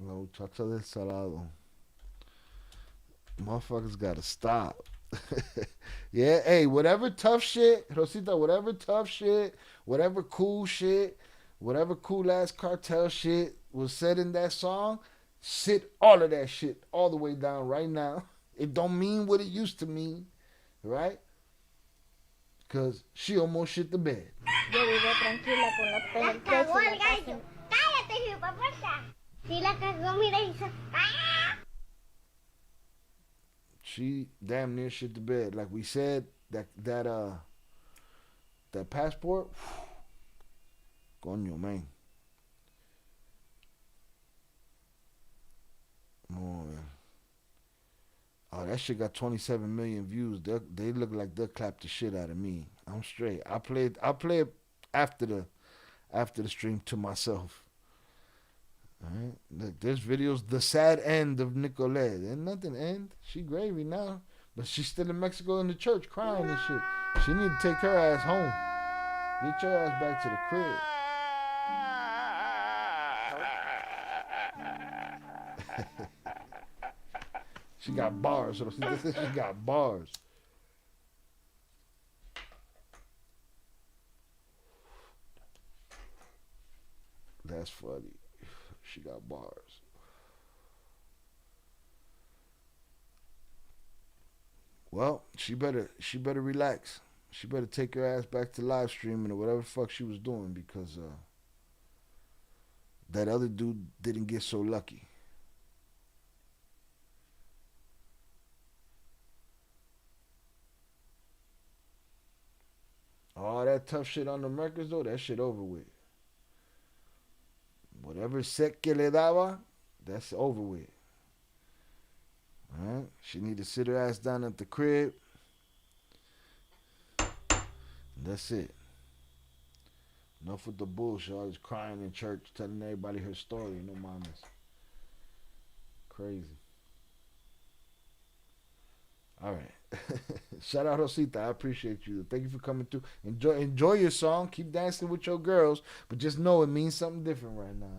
La Muchacha del Salado. Motherfuckers gotta stop. Yeah, hey, whatever tough shit, Rosita, whatever tough shit, whatever cool shit, whatever cool ass cartel shit was said in that song, sit all of that shit all the way down right now. It don't mean what it used to mean, right? Because she almost shit the bed. Yo vivo tranquila con la pena. La cagó el gallo. Cállate, hijueputa. Si la cagó, mira, hizo. She damn near shit the bed. Like we said, that passport, coño, man. Oh, man. Oh, that shit got 27 million views. They look like they'll clap the shit out of me. I'm straight. I'll play it after the stream to myself. All right. Look, there's videos. The sad end of Nicolette. There's nothing end. She gravy now, but she's still in Mexico in the church crying and shit. She need to take her ass home. Get your ass back to the crib. She got bars. So she got bars. That's funny. She got bars. Well, she better relax. She better take her ass back to live streaming or whatever the fuck she was doing because that other dude didn't get so lucky. Oh, that tough shit on the records, though, that shit over with. Whatever set que le daba, that's over with. Alright? She need to sit her ass down at the crib. That's it. Enough with the bullshit. Always crying in church, telling everybody her story. No mamas. Crazy. All right. Shout out Rosita. I appreciate you. Thank you for coming through. Enjoy your song. Keep dancing with your girls, but just know it means something different right now.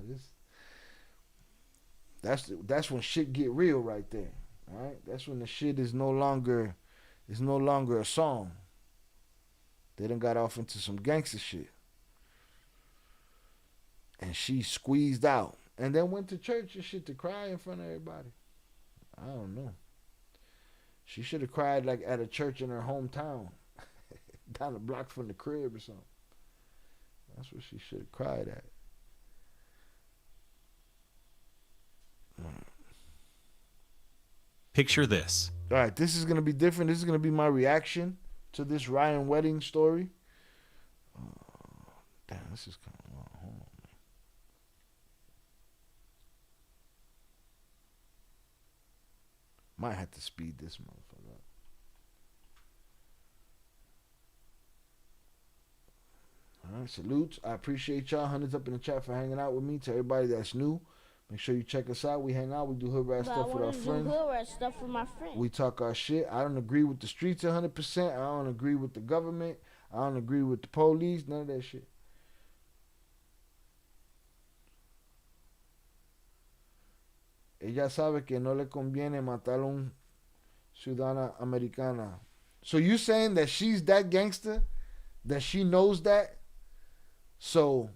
That's when shit get real right there. All right? That's when the shit is no longer a song. They done got off into some gangster shit. And she squeezed out. And then went to church and shit to cry in front of everybody. I don't know. She should have cried like at a church in her hometown. Down the block from the crib or something. That's what she should have cried at. Picture this. All right, this is going to be different. This is going to be my reaction to this Ryan wedding story. Damn, this is kind of long. Hold on, man. Might have to speed this motherfucker up. All right, salutes. I appreciate y'all. Hundreds up in the chat for hanging out with me. To everybody that's new, make sure you check us out. We hang out. We do hood rat stuff with our friends. Hood rat stuff with my friends. We talk our shit. I don't agree with the streets 100%. I don't agree with the government. I don't agree with the police. None of that shit. Ella sabe que no le conviene matar a un ciudadana americana. So you saying that she's that gangster? That she knows that? So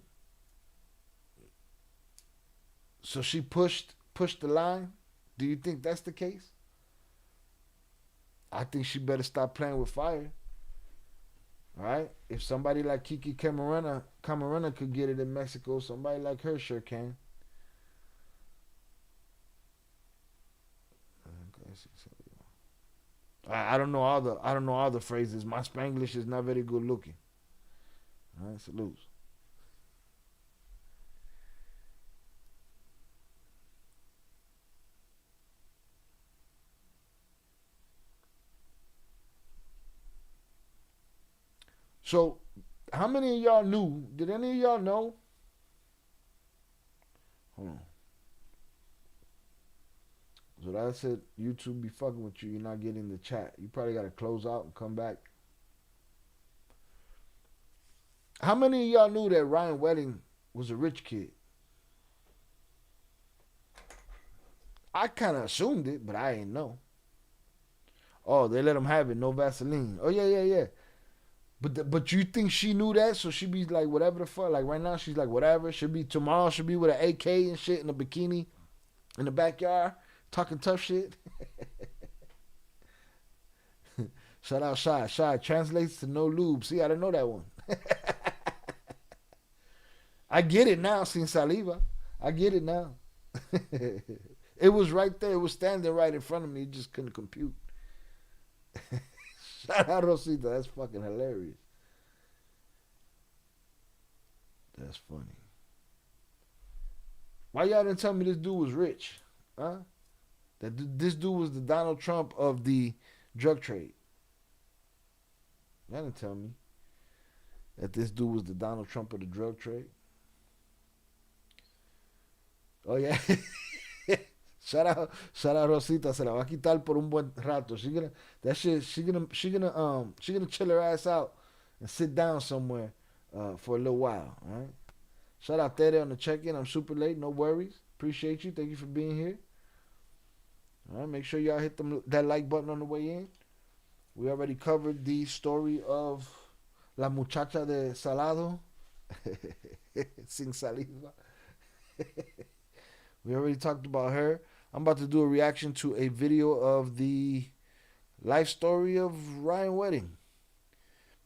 she pushed the line? Do you think that's the case? I think she better stop playing with fire. All right? If somebody like Kiki Camarena could get it in Mexico, somebody like her sure can. I don't know all the phrases. My Spanglish is not very good looking. All right, salutes. So, how many of y'all knew? Did any of y'all know? Hold on. So that said, YouTube be fucking with you. You're not getting the chat. You probably got to close out and come back. How many of y'all knew that Ryan Wedding was a rich kid? I kind of assumed it, but I ain't know. Oh, they let him have it. No Vaseline. Oh, yeah. But you think she knew that? So she be like, whatever the fuck. Like right now, she's like, whatever. Tomorrow she'll be with an AK and shit in a bikini in the backyard. Talking tough shit. Shout out Shy. Shy translates to no lube. See, I didn't know that one. I get it now, sin saliva. I get it now. It was right there. It was standing right in front of me. You just couldn't compute. Shout out Rosita. That's fucking hilarious. That's funny. Why y'all didn't tell me this dude was rich? Huh? That this dude was the Donald Trump of the drug trade. Y'all didn't tell me that this dude was the Donald Trump of the drug trade. Oh yeah. Shout out Rosita. Se la va a quitar por un buen rato. She gonna chill her ass out and sit down somewhere for a little while. All right. Shout out Tere on the check-in. I'm super late. No worries. Appreciate you. Thank you for being here. All right, make sure y'all hit that like button on the way in. We already covered the story of La Muchacha de Salado. Sin saliva. We already talked about her. I'm about to do a reaction to a video of the life story of Ryan Wedding.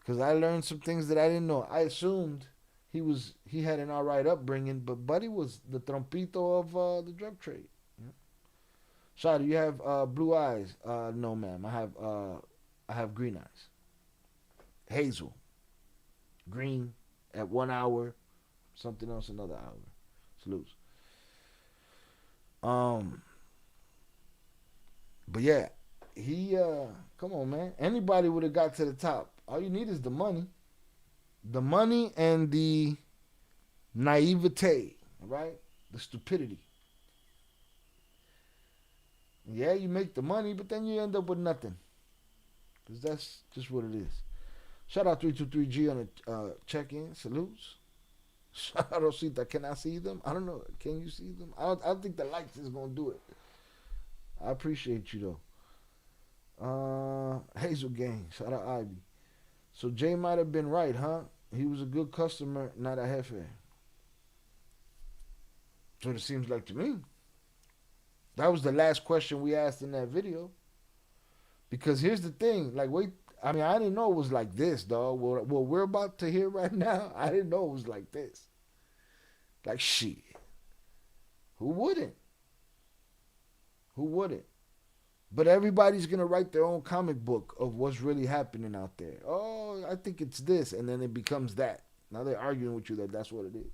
Because I learned some things that I didn't know. I assumed he had an alright upbringing, but Buddy was the trompito of the drug trade. Shadi, you have blue eyes? No, ma'am. I have green eyes. Hazel. green at 1 hour, something else another hour. Salutes. But yeah, he come on, man. Anybody would have got to the top. All you need is the money. The money and the naivete, right? The stupidity. Yeah, you make the money, but then you end up with nothing. Because that's just what it is. Shout out 323G on the check-in. Salutes. Shout out Rosita. Can I see them? I don't know. Can you see them? I don't think the lights is going to do it. I appreciate you, though. Hazel Gang. Shout out Ivy. So Jay might have been right, huh? He was a good customer, not a jefe. So it seems like to me. That was the last question we asked in that video. Because here's the thing. Like, wait. I mean, I didn't know it was like this, dog. What we're about to hear right now, I didn't know it was like this. Like, shit. Who wouldn't? Who wouldn't? But everybody's going to write their own comic book of what's really happening out there. Oh, I think it's this. And then it becomes that. Now they're arguing with you that that's what it is.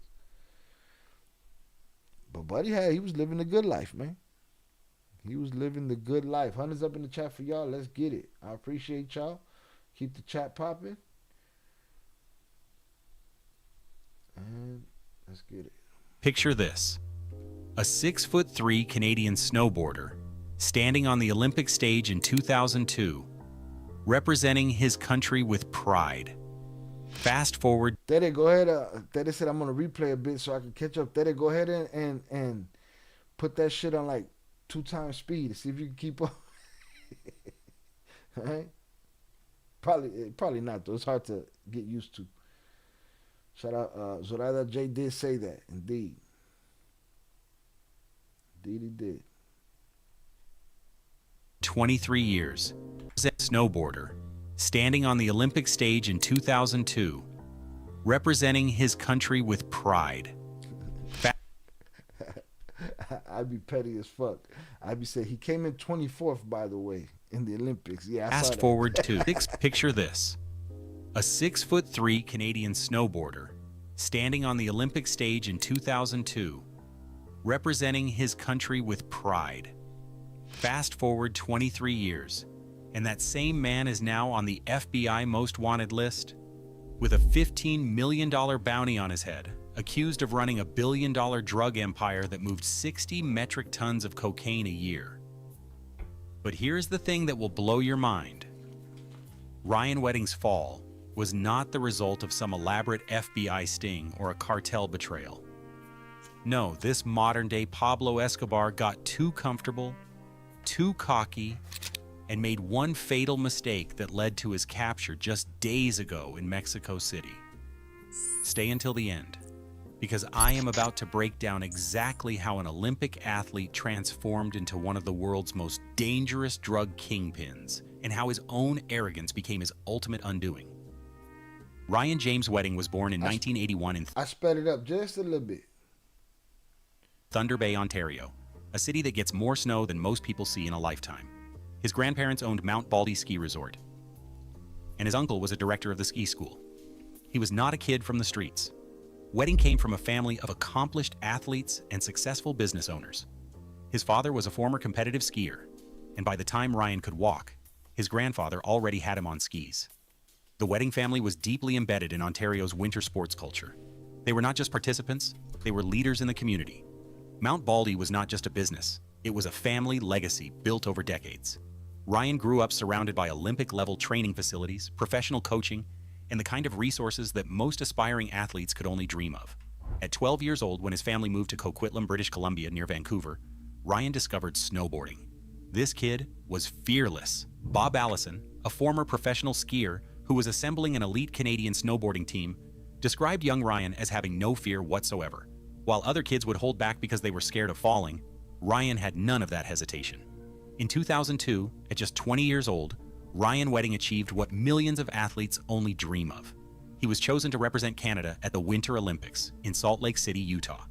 But Buddy, he was living a good life, man. He was living the good life. Hunters up in the chat for y'all. Let's get it. I appreciate y'all. Keep the chat popping. And let's get it. Picture this. A 6'3" Canadian snowboarder standing on the Olympic stage in 2002, representing his country with pride. Fast forward. Tere, go ahead. Tere said I'm going to replay a bit so I can catch up. Tere, go ahead and put that shit on like 2 times speed to see if you can keep up. All right? Probably not, though. It's hard to get used to. Shout out. Zoraida J did say that. Indeed. Indeed he did. 23 years. Snowboarder, standing on the Olympic stage in 2002, representing his country with pride. I'd be petty as fuck. I'd be saying he came in 24th, by the way, in the Olympics. Yeah. Fast forward to picture this. A 6'3" Canadian snowboarder, standing on the Olympic stage in 2002, representing his country with pride. Fast forward 23 years, and that same man is now on the FBI Most Wanted list with a $15 million bounty on his head, accused of running a billion-dollar drug empire that moved 60 metric tons of cocaine a year. But here's the thing that will blow your mind. Ryan Wedding's fall was not the result of some elaborate FBI sting or a cartel betrayal. No, this modern-day Pablo Escobar got too comfortable, too cocky, and made one fatal mistake that led to his capture just days ago in Mexico City. Stay until the end, because I am about to break down exactly how an Olympic athlete transformed into one of the world's most dangerous drug kingpins, and how his own arrogance became his ultimate undoing. Ryan James Wedding was born in 1981 in I sped it up just a little bit. Thunder Bay, Ontario, a city that gets more snow than most people see in a lifetime. His grandparents owned Mount Baldy Ski Resort, and his uncle was a director of the ski school. He was not a kid from the streets. Wedding came from a family of accomplished athletes and successful business owners. His father was a former competitive skier, and by the time Ryan could walk, his grandfather already had him on skis. The Wedding family was deeply embedded in Ontario's winter sports culture. They were not just participants, they were leaders in the community. Mount Baldy was not just a business, it was a family legacy built over decades. Ryan grew up surrounded by Olympic-level training facilities, professional coaching, and the kind of resources that most aspiring athletes could only dream of. At 12 years old, when his family moved to Coquitlam, British Columbia near Vancouver, Ryan discovered snowboarding. This kid was fearless. Bob Allison, a former professional skier who was assembling an elite Canadian snowboarding team, described young Ryan as having no fear whatsoever. While other kids would hold back because they were scared of falling, Ryan had none of that hesitation. In 2002, at just 20 years old, Ryan Wedding achieved what millions of athletes only dream of. He was chosen to represent Canada at the Winter Olympics in Salt Lake City, Utah.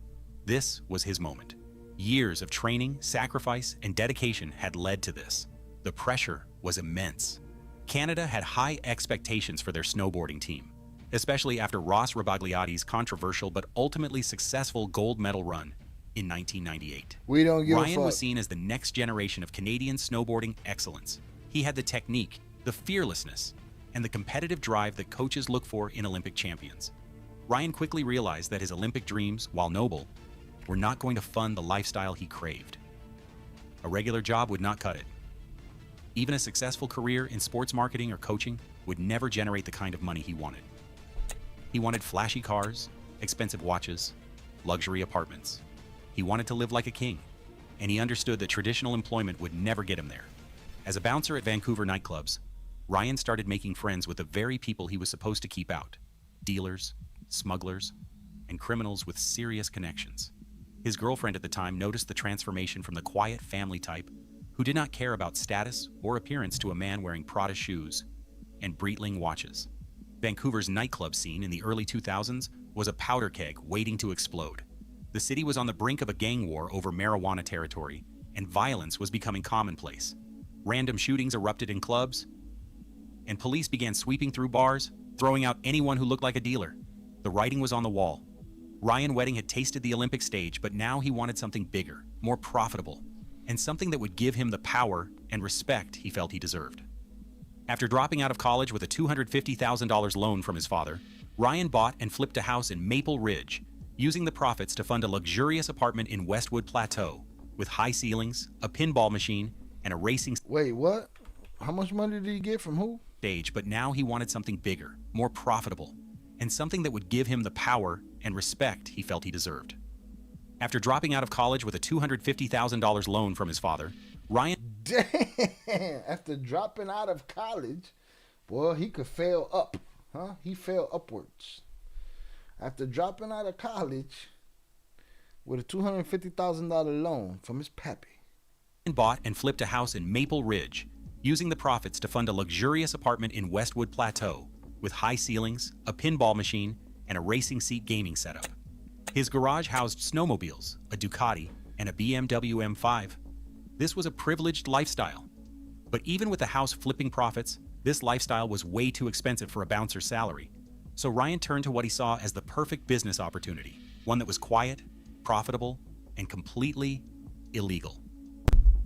This was his moment. Years of training, sacrifice, and dedication had led to this. The pressure was immense. Canada had high expectations for their snowboarding team. especially after Ross Rabagliati's controversial but ultimately successful gold medal run in 1998. We don't give a Ryan fuck. was seen as the next generation of Canadian snowboarding excellence. He had the technique, the fearlessness, and the competitive drive that coaches look for in Olympic champions. Ryan quickly realized that his Olympic dreams, while noble, were not going to fund the lifestyle he craved. A regular job would not cut it. Even a successful career in sports marketing or coaching would never generate the kind of money he wanted. He wanted flashy cars, expensive watches, luxury apartments. He wanted to live like a king, and he understood that traditional employment would never get him there. As a bouncer at Vancouver nightclubs, Ryan started making friends with the very people he was supposed to keep out: dealers, smugglers, and criminals with serious connections. His girlfriend at the time noticed the transformation from the quiet family type who did not care about status or appearance to a man wearing Prada shoes and Breitling watches. Vancouver's nightclub scene in the early 2000s was a powder keg waiting to explode. The city was on the brink of a gang war over marijuana territory, and violence was becoming commonplace. Random shootings erupted in clubs, and police began sweeping through bars, throwing out anyone who looked like a dealer. The writing was on the wall. Ryan Wedding had tasted the Olympic stage, but now he wanted something bigger, more profitable, and something that would give him the power and respect he felt he deserved. After dropping out of college with a $250,000 loan from his father, Ryan bought and flipped a house in Maple Ridge, using the profits to fund a luxurious apartment in Westwood Plateau with high ceilings, a pinball machine, and a racing Wait, what? How much money did he get from who? stage, but now he wanted something bigger, more profitable, and something that would give him the power and respect he felt he deserved. After dropping out of college with a $250,000 loan from his father, Ryan... Damn! After dropping out of college, boy, he could fail up. Huh? He fell upwards. After dropping out of college with a $250,000 loan from his pappy. bought and flipped a house in Maple Ridge, using the profits to fund a luxurious apartment in Westwood Plateau with high ceilings, a pinball machine, and a racing seat gaming setup. His garage housed snowmobiles, a Ducati, and a BMW M5. This was a privileged lifestyle. But even with the house flipping profits, this lifestyle was way too expensive for a bouncer's salary. So Ryan turned to what he saw as the perfect business opportunity, one that was quiet, profitable, and completely illegal.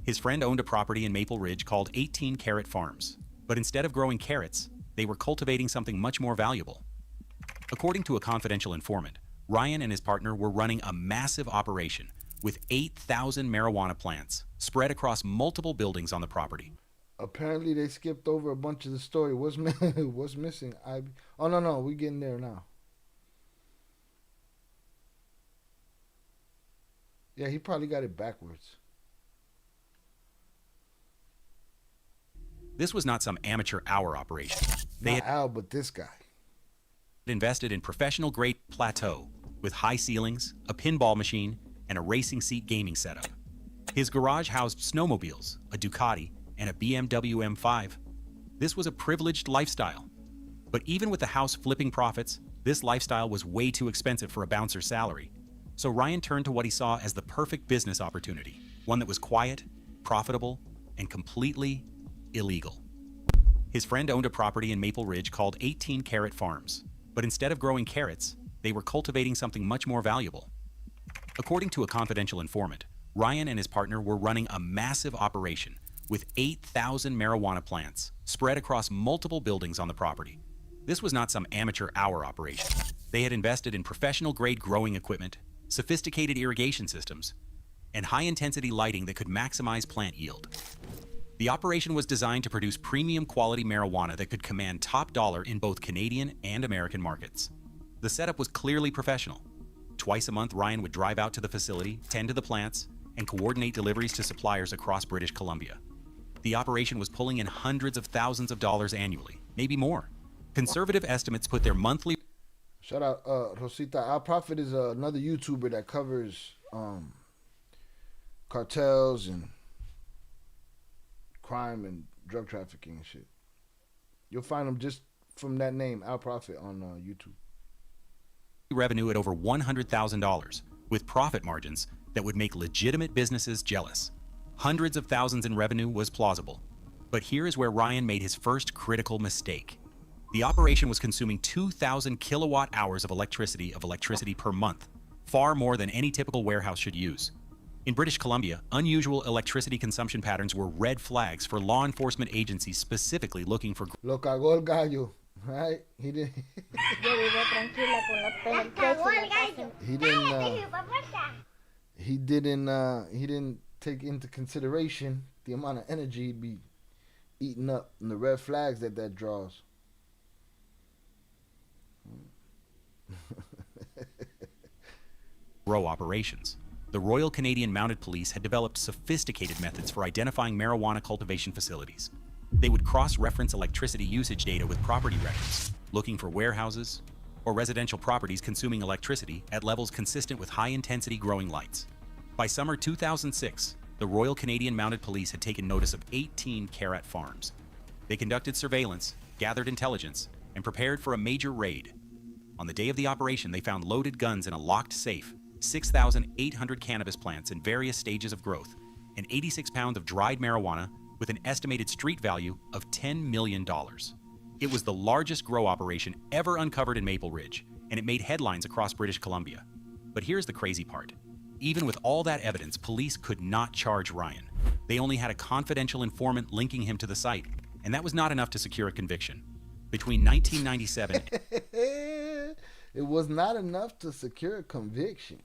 His friend owned a property in Maple Ridge called 18 Carrot Farms, but instead of growing carrots, they were cultivating something much more valuable. According to a confidential informant, Ryan and his partner were running a massive operation with 8,000 marijuana plants spread across multiple buildings on the property. Apparently, they skipped over a bunch of the story. What's missing? Oh, no, we getting there now. Yeah, he probably got it backwards. This was not some amateur hour operation. They Not Al, but this guy. invested in professional-grade plateau with high ceilings, a pinball machine, and a racing seat gaming setup. His garage housed snowmobiles, a Ducati, and a BMW M5. This was a privileged lifestyle. But even with the house flipping profits, this lifestyle was way too expensive for a bouncer's salary. So Ryan turned to what he saw as the perfect business opportunity, one that was quiet, profitable, and completely illegal. His friend owned a property in Maple Ridge called 18 Carrot Farms, but instead of growing carrots, they were cultivating something much more valuable. According to a confidential informant, Ryan and his partner were running a massive operation with 8,000 marijuana plants spread across multiple buildings on the property. This was not some amateur hour operation. They had invested in professional-grade growing equipment, sophisticated irrigation systems, and high-intensity lighting that could maximize plant yield. The operation was designed to produce premium quality marijuana that could command top dollar in both Canadian and American markets. The setup was clearly professional. Twice a month, Ryan would drive out to the facility, tend to the plants, and coordinate deliveries to suppliers across British Columbia. The operation was pulling in hundreds of thousands of dollars annually, maybe more. Conservative estimates put their monthly... Shout out, Rosita. Our Prophet is another YouTuber that covers cartels and crime and drug trafficking and shit. You'll find him just from that name, Al Prophet, on YouTube. revenue at over $100,000, with profit margins that would make legitimate businesses jealous. Hundreds of thousands in revenue was plausible. But here is where Ryan made his first critical mistake. The operation was consuming 2,000 kilowatt hours of electricity per month, far more than any typical warehouse should use. In British Columbia, unusual electricity consumption patterns were red flags for law enforcement agencies specifically looking for. Lo cagó el gallo, right? He didn't. Yo vivo tranquila con la penetration. He didn't take into consideration the amount of energy he'd be eating up and the red flags that draws. Grow operations. The Royal Canadian Mounted Police had developed sophisticated methods for identifying marijuana cultivation facilities. They would cross-reference electricity usage data with property records, looking for warehouses or residential properties consuming electricity at levels consistent with high-intensity growing lights. By summer 2006, the Royal Canadian Mounted Police had taken notice of 18 Carrot farms. They conducted surveillance, gathered intelligence, and prepared for a major raid. On the day of the operation, they found loaded guns in a locked safe, 6,800 cannabis plants in various stages of growth, and 86 pounds of dried marijuana with an estimated street value of $10 million. It was the largest grow operation ever uncovered in Maple Ridge, and it made headlines across British Columbia. But here's the crazy part. Even with all that evidence, police could not charge Ryan. They only had a confidential informant linking him to the site, and that was not enough to secure a conviction. Between 1997... It was not enough to secure a conviction.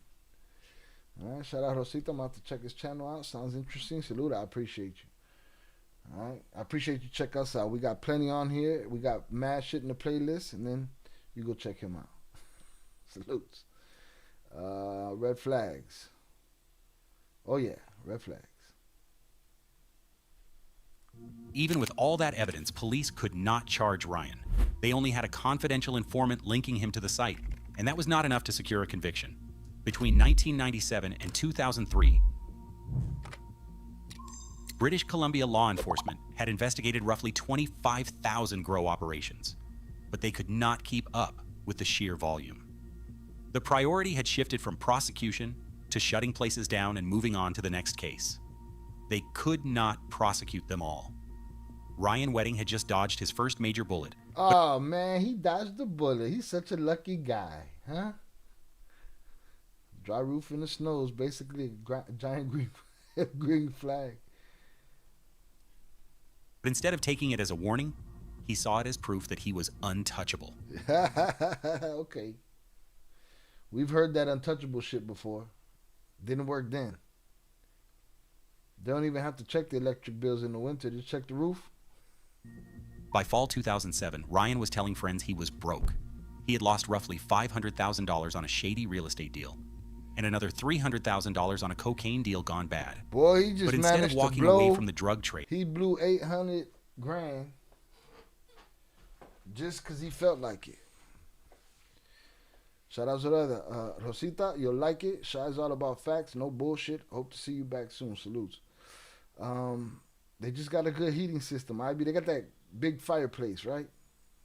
All right, shout out Rosita. I'm about to check his channel out. Sounds interesting. Salute. I appreciate you. All right, I appreciate you. Check us out. We got plenty on here. We got mad shit in the playlist, and then you go check him out. Salutes. Red flags. Oh yeah, red flags. Even with all that evidence, police could not charge Ryan. They only had a confidential informant linking him to the site, and that was not enough to secure a conviction. Between 1997 and 2003, British Columbia law enforcement had investigated roughly 25,000 grow operations, but they could not keep up with the sheer volume. The priority had shifted from prosecution to shutting places down and moving on to the next case. They could not prosecute them all. Ryan Wedding had just dodged his first major bullet. Oh man, he dodged the bullet. He's such a lucky guy, huh? Dry roof in the snow is basically a giant green flag. But instead of taking it as a warning, he saw it as proof that he was untouchable. Okay. We've heard that untouchable shit before. Didn't work then. They don't even have to check the electric bills in the winter. Just check the roof. By fall 2007, Ryan was telling friends he was broke. He had lost roughly $500,000 on a shady real estate deal, and another $300,000 on a cocaine deal gone bad. Boy, he just but instead managed of walking to blow, away from the drug trade, he blew $800 grand just because he felt like it. Shout out to the other. Rosita, you'll like it. Shy's all about facts, no bullshit. Hope to see you back soon. Salutes. They just got a good heating system. They got that big fireplace, right?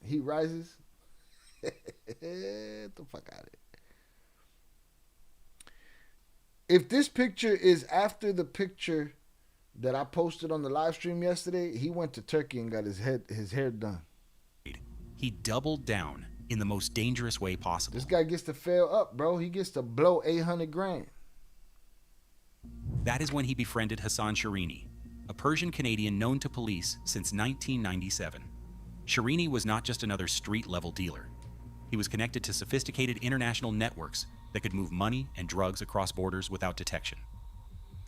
Heat rises. Get the fuck out of it. If this picture is after the picture that I posted on the live stream yesterday, he went to Turkey and got his hair done. he doubled down in the most dangerous way possible. This guy gets to fail up, bro. He gets to blow 800 grand. That is when he befriended Hassan Shirini, a Persian Canadian known to police since 1997. Shirini was not just another street-level dealer. He was connected to sophisticated international networks that could move money and drugs across borders without detection.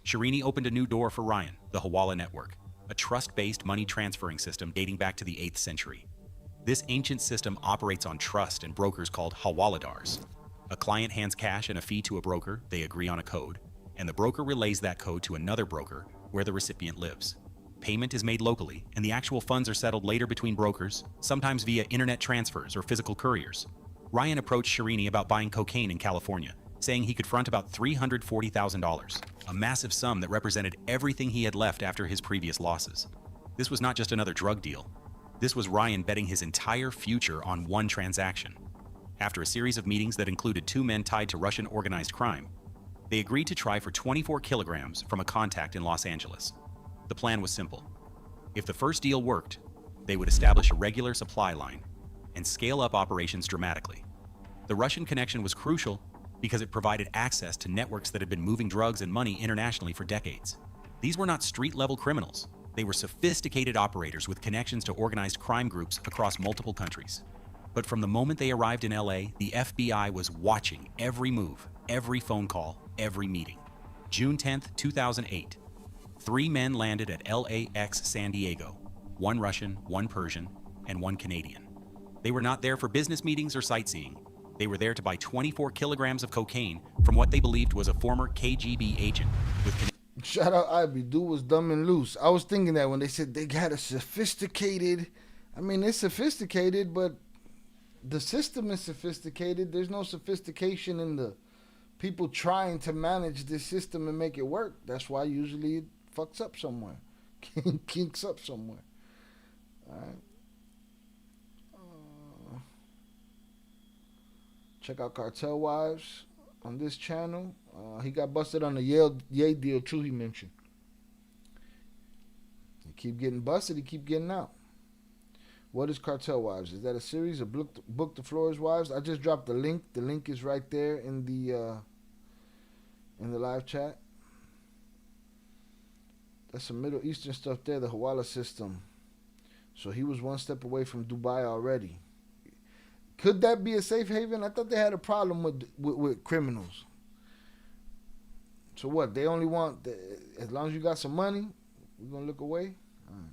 Shirini opened a new door for Ryan, the Hawala Network, a trust-based money transferring system dating back to the 8th century. This ancient system operates on trust and brokers called Hawaladars. A client hands cash and a fee to a broker, they agree on a code, and the broker relays that code to another broker where the recipient lives. Payment is made locally, and the actual funds are settled later between brokers, sometimes via internet transfers or physical couriers. Ryan approached Shirini about buying cocaine in California, saying he could front about $340,000, a massive sum that represented everything he had left after his previous losses. This was not just another drug deal. This was Ryan betting his entire future on one transaction. After a series of meetings that included two men tied to Russian organized crime, they agreed to try for 24 kilograms from a contact in Los Angeles. The plan was simple. If the first deal worked, they would establish a regular supply line. and scale up operations dramatically. The Russian connection was crucial because it provided access to networks that had been moving drugs and money internationally for decades. These were not street-level criminals. They were sophisticated operators with connections to organized crime groups across multiple countries. But from the moment they arrived in LA, the FBI was watching every move, every phone call, every meeting. June 10th, 2008. 3 men landed at LAX San Diego, 1 Russian, 1 Persian, and 1 Canadian. They were not there for business meetings or sightseeing. They were there to buy 24 kilograms of cocaine from what they believed was a former KGB agent with Shout out Ivy. Dude was dumb and loose. I was thinking that when they said they got a sophisticated, I mean, it's sophisticated, but the system is sophisticated. There's no sophistication in the people trying to manage this system and make it work. That's why usually it fucks up somewhere, kinks up somewhere. All right. Check out Cartel Wives on this channel. He got busted on the Ye deal too, he mentioned. He keep getting busted, he keep getting out. What is Cartel Wives? Is that a series of Book the Flores Wives? I just dropped the link. The link is right there in the live chat. That's some Middle Eastern stuff there, the Hawala system. So he was 1 step away from Dubai already. Could that be a safe haven? I thought they had a problem with criminals. So what? They only want, as long as you got some money, we're going to look away? All right.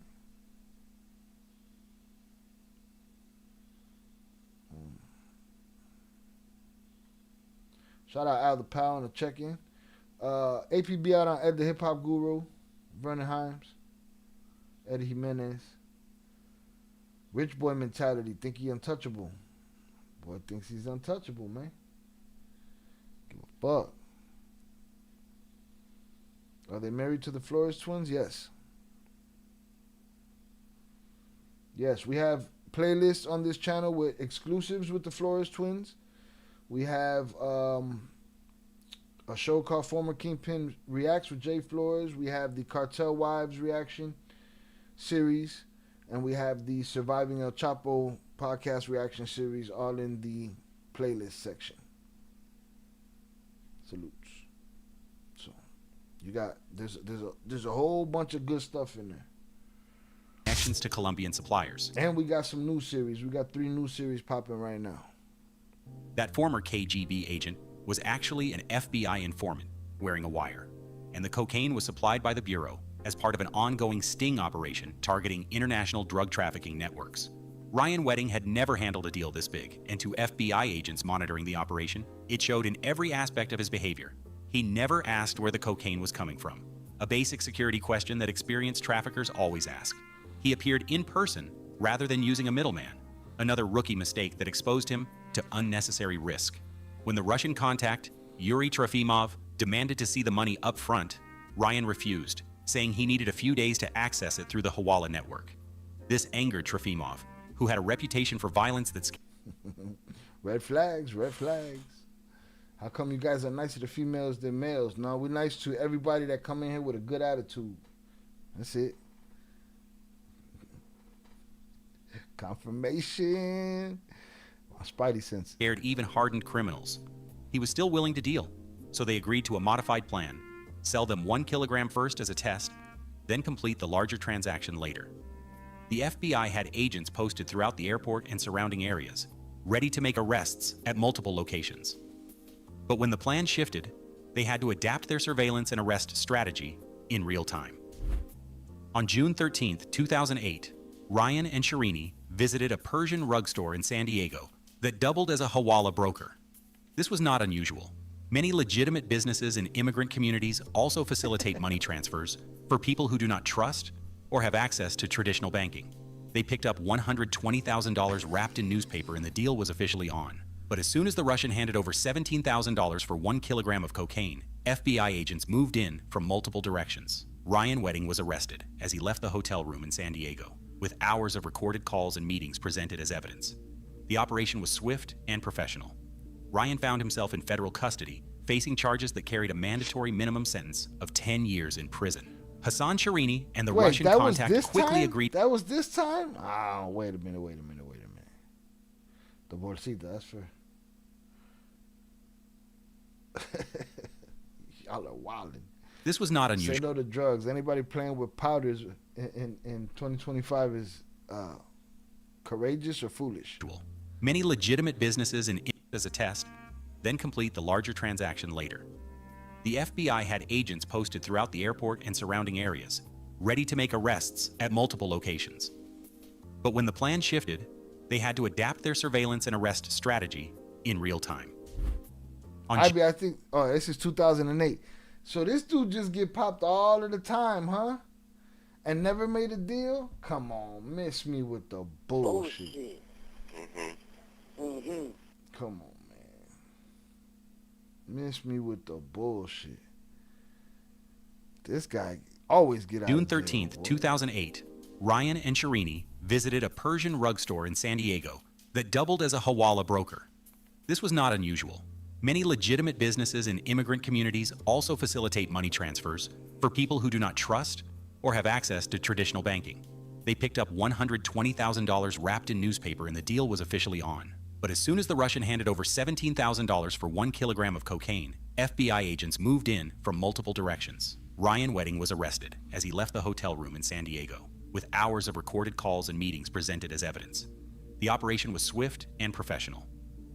Shout out Al the Pal on the check-in. APB out on Ed the Hip Hop Guru, Vernon Himes, Eddie Jimenez. Rich boy mentality, think he untouchable. Boy thinks he's untouchable, man. Give a fuck. Are they married to the Flores twins? Yes. Yes, we have playlists on this channel with exclusives with the Flores twins. We have a show called Former Kingpin Reacts with Jay Flores. We have the Cartel Wives reaction series. And we have the Surviving El Chapo podcast reaction series all in the playlist section. Salutes. So you got there's a whole bunch of good stuff in there. connections to Colombian suppliers. And we got some new series. We got 3 new series popping right now. That former KGB agent was actually an FBI informant wearing a wire, and the cocaine was supplied by the Bureau as part of an ongoing sting operation targeting international drug trafficking networks. Ryan Wedding had never handled a deal this big, and to FBI agents monitoring the operation, it showed in every aspect of his behavior. He never asked where the cocaine was coming from, a basic security question that experienced traffickers always ask. He appeared in person rather than using a middleman, another rookie mistake that exposed him to unnecessary risk. When the Russian contact, Yuri Trofimov, demanded to see the money up front, Ryan refused, saying he needed a few days to access it through the Hawala network. This angered Trofimov, who had a reputation for violence that's... Red flags, red flags. How come you guys are nicer to females than males? No, we're nice to everybody that come in here with a good attitude. That's it. Confirmation. My spidey sense. Scared even hardened criminals. He was still willing to deal, so they agreed to a modified plan. Sell them 1 kilogram first as a test, then complete the larger transaction later. The FBI had agents posted throughout the airport and surrounding areas, ready to make arrests at multiple locations. But when the plan shifted, they had to adapt their surveillance and arrest strategy in real time. On June 13, 2008, Ryan and Shirini visited a Persian rug store in San Diego that doubled as a Hawala broker. This was not unusual. Many legitimate businesses in immigrant communities also facilitate money transfers for people who do not trust or have access to traditional banking. They picked up $120,000 wrapped in newspaper and the deal was officially on. But as soon as the Russian handed over $17,000 for 1 kilogram of cocaine, FBI agents moved in from multiple directions. Ryan Wedding was arrested as he left the hotel room in San Diego, with hours of recorded calls and meetings presented as evidence. The operation was swift and professional. Ryan found himself in federal custody, facing charges that carried a mandatory minimum sentence of 10 years in prison. Hassan Shirini and the Russian contact quickly agreed. That was this time? Oh, wait a minute. The bolsita, that's fair. Y'all are wilding. This was not unusual. Say no to drugs. Anybody playing with powders in 2025 is courageous or foolish. Many legitimate businesses in as a test, then complete the larger transaction later. The FBI had agents posted throughout the airport and surrounding areas, ready to make arrests at multiple locations. But when the plan shifted, they had to adapt their surveillance and arrest strategy in real time. I think, this is 2008. So this dude just get popped all of the time, huh? And never made a deal? Come on, miss me with the bullshit. Come on, man. Miss me with the bullshit. This guy always get out June of jail, 13th, boy. 2008, Ryan and Shirini visited a Persian rug store in San Diego that doubled as a hawala broker. This was not unusual. Many legitimate businesses in immigrant communities also facilitate money transfers for people who do not trust or have access to traditional banking. They picked up $120,000 wrapped in newspaper and the deal was officially on. But as soon as the Russian handed over $17,000 for 1 kilogram of cocaine, FBI agents moved in from multiple directions. Ryan Wedding was arrested as he left the hotel room in San Diego, with hours of recorded calls and meetings presented as evidence. The operation was swift and professional.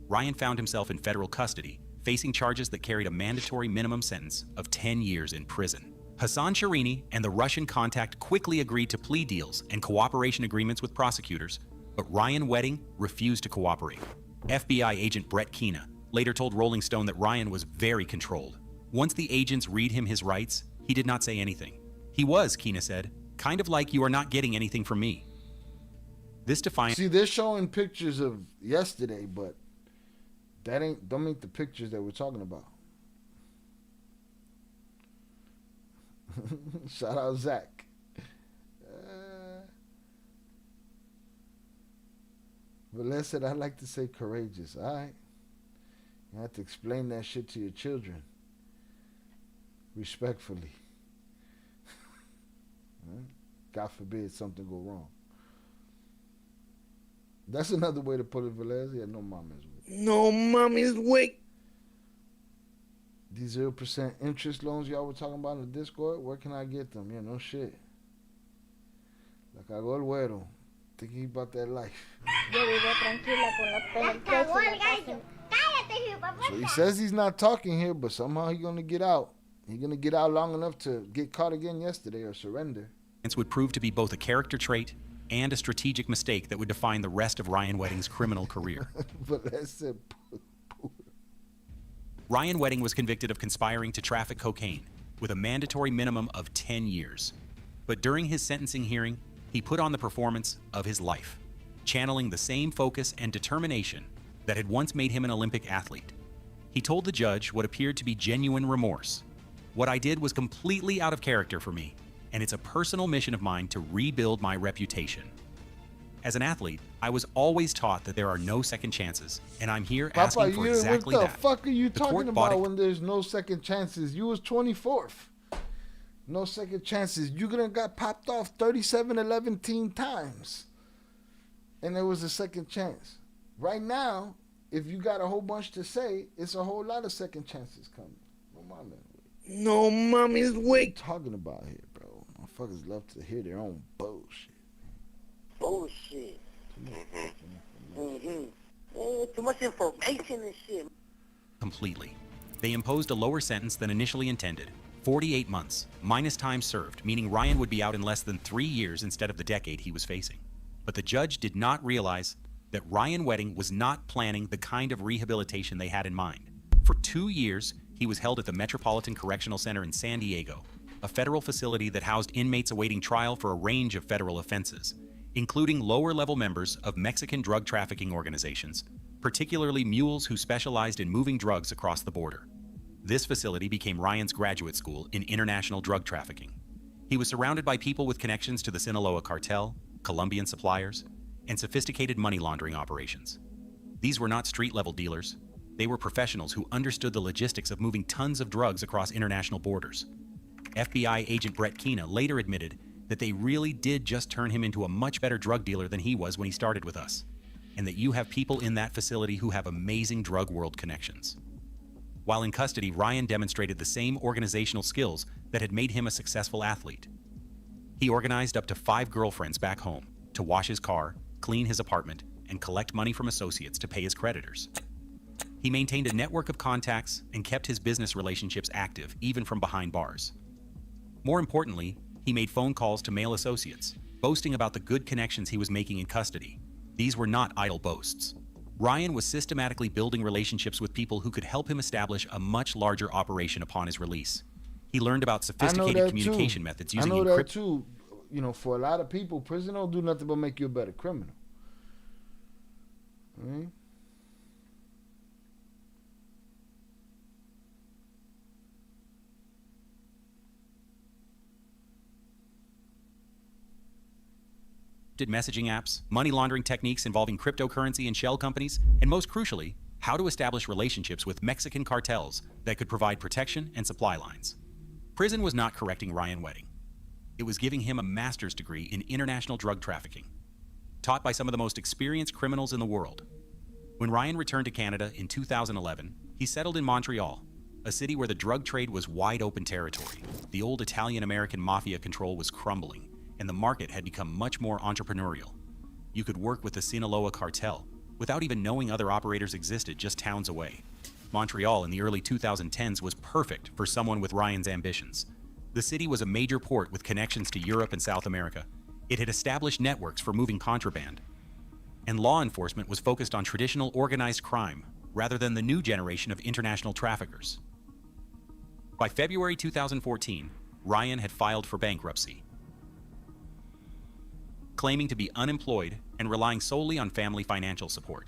Ryan found himself in federal custody, facing charges that carried a mandatory minimum sentence of 10 years in prison. Hassan Shirini and the Russian contact quickly agreed to plea deals and cooperation agreements with prosecutors, but Ryan Wedding refused to cooperate. FBI agent Brett Keena later told Rolling Stone that Ryan was very controlled. Once the agents read him his rights, he did not say anything. He was, Keena said, kind of like you are not getting anything from me. This defiant... See, they're showing pictures of yesterday, but don't make the pictures that we're talking about. Shout out Zach. But Les said, I like to say courageous. All right. You have to explain that shit to your children. Respectfully. God forbid something go wrong. That's another way to put it, Velez. Yeah, no mama's weak. No mommy's weak. These 0% interest loans y'all were talking about in the Discord, where can I get them? Yeah, no shit. La cagó el güero. Thinking about that life. Yo vivo tranquila con los pelos presos en la casa. Cállate, hijo, papá. So he says he's not talking here, but somehow he's going to get out. He's going to get out long enough to get caught again yesterday or surrender. would prove to be both a character trait and a strategic mistake that would define the rest of Ryan Wedding's criminal career. But that's it. Ryan Wedding was convicted of conspiring to traffic cocaine with a mandatory minimum of 10 years. But during his sentencing hearing, he put on the performance of his life, channeling the same focus and determination that had once made him an Olympic athlete. He told the judge what appeared to be genuine remorse. What I did was completely out of character for me, and it's a personal mission of mine to rebuild my reputation. As an athlete, I was always taught that there are no second chances, and I'm here asking for exactly what that. the fuck are you The talking court bought about it- when there's no second chances? You was 24th. No second chances. You could have got popped off 37, 11 times. And there was a second chance. Right now, if you got a whole bunch to say, it's a whole lot of second chances coming. No mommy's weak. What are you talking about here, bro? Motherfuckers love to hear their own bullshit. Bullshit. Too much information and shit. Completely. They imposed a lower sentence than initially intended, 48 months, minus time served, meaning Ryan would be out in less than 3 years instead of the decade he was facing. But the judge did not realize that Ryan Wedding was not planning the kind of rehabilitation they had in mind. For 2 years, he was held at the Metropolitan Correctional Center in San Diego, a federal facility that housed inmates awaiting trial for a range of federal offenses, including lower-level members of Mexican drug trafficking organizations, particularly mules who specialized in moving drugs across the border. This facility became Ryan's graduate school in international drug trafficking. He was surrounded by people with connections to the Sinaloa cartel, Colombian suppliers, and sophisticated money laundering operations. These were not street-level dealers. They were professionals who understood the logistics of moving tons of drugs across international borders. FBI agent Brett Keena later admitted that they really did just turn him into a much better drug dealer than he was when he started with us. and that you have people in that facility who have amazing drug world connections. While in custody, Ryan demonstrated the same organizational skills that had made him a successful athlete. He organized up to 5 girlfriends back home to wash his car, clean his apartment, and collect money from associates to pay his creditors. He maintained a network of contacts and kept his business relationships active, even from behind bars. More importantly, he made phone calls to male associates, boasting about the good connections he was making in custody. These were not idle boasts. Ryan was systematically building relationships with people who could help him establish a much larger operation upon his release. He learned about sophisticated communication methods using I know that encryption. too. You know, for a lot of people, prison don't do nothing but make you a better criminal. Right? Messaging apps, money laundering techniques involving cryptocurrency and shell companies, and most crucially, how to establish relationships with Mexican cartels that could provide protection and supply lines. Prison was not correcting Ryan Wedding. It was giving him a master's degree in international drug trafficking, taught by some of the most experienced criminals in the world. When Ryan returned to Canada in 2011, he settled in Montreal, a city where the drug trade was wide open territory. The old Italian-American mafia control was crumbling, and the market had become much more entrepreneurial. You could work with the Sinaloa cartel without even knowing other operators existed just towns away. Montreal in the early 2010s was perfect for someone with Ryan's ambitions. The city was a major port with connections to Europe and South America. It had established networks for moving contraband, and law enforcement was focused on traditional organized crime rather than the new generation of international traffickers. By February 2014, Ryan had filed for bankruptcy, claiming to be unemployed and relying solely on family financial support.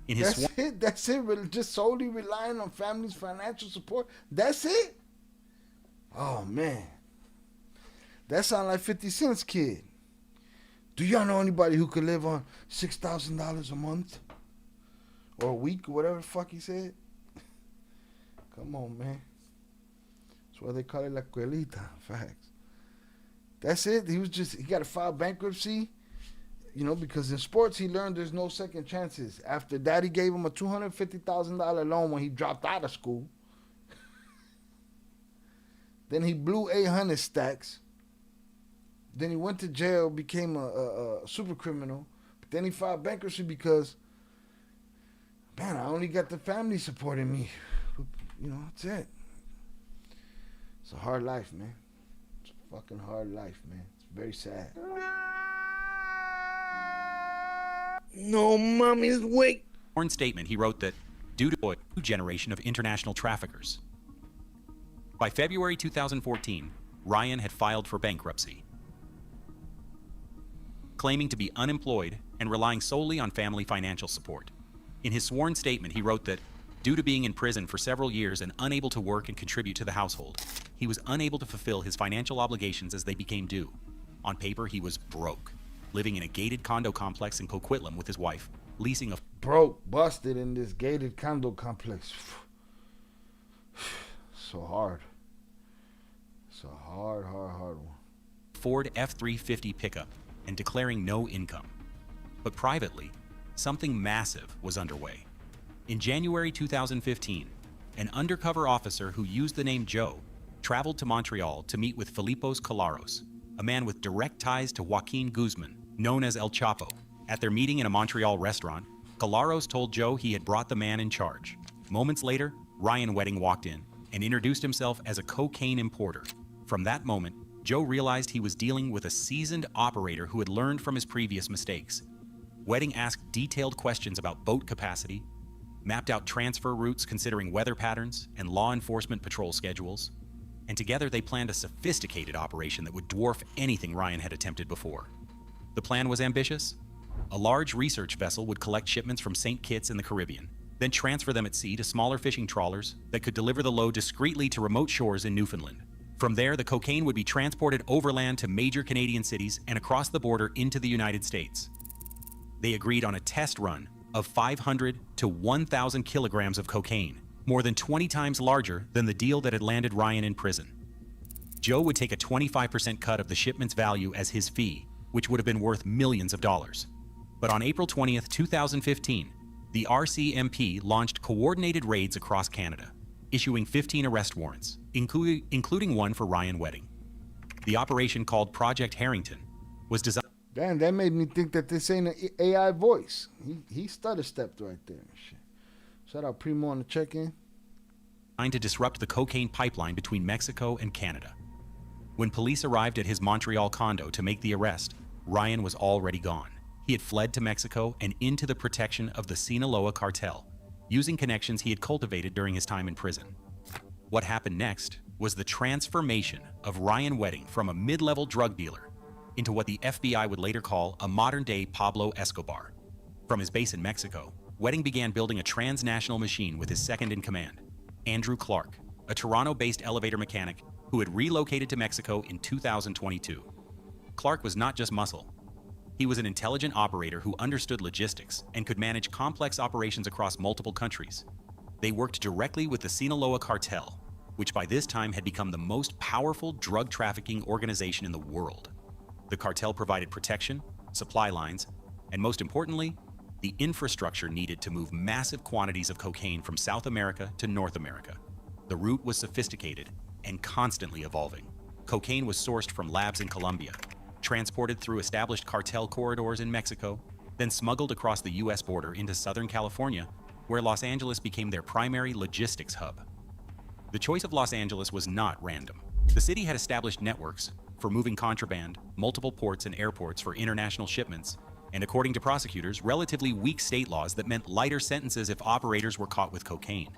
In his That's it. Just solely relying on family's financial support. That's it. Oh man, that sounds like 50 Cent's kid. Do y'all know anybody who could live on $6,000 a month or a week or whatever the fuck he said? Come on, man. That's why they call it la escuelita. Facts. That's it. He got to file bankruptcy, you know, because in sports he learned there's no second chances. After daddy gave him a $250,000 loan when he dropped out of school. Then he blew 800 stacks. Then he went to jail, became a super criminal. But then he filed bankruptcy because, man, I only got the family supporting me. You know, that's it. It's a hard life, man. It's a fucking hard life, man. It's very sad. No mommy's wait. In a statement, he wrote that due to a new generation of international traffickers. By February 2014, Ryan had filed for bankruptcy, claiming to be unemployed and relying solely on family financial support. In his sworn statement, he wrote that due to being in prison for several years and unable to work and contribute to the household, he was unable to fulfill his financial obligations as they became due. On paper, he was broke, living in a gated condo complex in Coquitlam with his wife, leasing a broke, busted in this gated condo complex. So hard. It's a hard one. Ford F-350 pickup and declaring no income. But privately, something massive was underway. In January 2015, an undercover officer who used the name Joe traveled to Montreal to meet with Filipos Colaros, a man with direct ties to Joaquin Guzman, known as El Chapo. At their meeting in a Montreal restaurant, Colaros told Joe he had brought the man in charge. Moments later, Ryan Wedding walked in and introduced himself as a cocaine importer. From that moment, Joe realized he was dealing with a seasoned operator who had learned from his previous mistakes. Wedding asked detailed questions about boat capacity, mapped out transfer routes considering weather patterns and law enforcement patrol schedules, and together they planned a sophisticated operation that would dwarf anything Ryan had attempted before. The plan was ambitious. A large research vessel would collect shipments from St. Kitts in the Caribbean, then transfer them at sea to smaller fishing trawlers that could deliver the load discreetly to remote shores in Newfoundland. From there, the cocaine would be transported overland to major Canadian cities and across the border into the United States. They agreed on a test run of 500 to 1,000 kilograms of cocaine, more than 20 times larger than the deal that had landed Ryan in prison. Joe would take a 25% cut of the shipment's value as his fee, which would have been worth millions of dollars. But on April 20th, 2015, the RCMP launched coordinated raids across Canada, issuing 15 arrest warrants, including one for Ryan Wedding. The operation, called Project Harrington, was designed... Damn, that made me think that this ain't an AI voice. He stutter stepped right there and shit. Shout out Primo on the check-in. ...to disrupt the cocaine pipeline between Mexico and Canada. When police arrived at his Montreal condo to make the arrest, Ryan was already gone. He had fled to Mexico and into the protection of the Sinaloa cartel, using connections he had cultivated during his time in prison. What happened next was the transformation of Ryan Wedding from a mid-level drug dealer into what the FBI would later call a modern-day Pablo Escobar. From his base in Mexico, Wedding began building a transnational machine with his second-in-command, Andrew Clark, a Toronto-based elevator mechanic who had relocated to Mexico in 2022. Clark was not just muscle. He was an intelligent operator who understood logistics and could manage complex operations across multiple countries. They worked directly with the Sinaloa cartel, which by this time had become the most powerful drug trafficking organization in the world. The cartel provided protection, supply lines, and most importantly, the infrastructure needed to move massive quantities of cocaine from South America to North America. The route was sophisticated and constantly evolving. Cocaine was sourced from labs in Colombia, transported through established cartel corridors in Mexico, then smuggled across the US border into Southern California, where Los Angeles became their primary logistics hub. The choice of Los Angeles was not random. The city had established networks for moving contraband, multiple ports and airports for international shipments, and according to prosecutors, relatively weak state laws that meant lighter sentences if operators were caught with cocaine.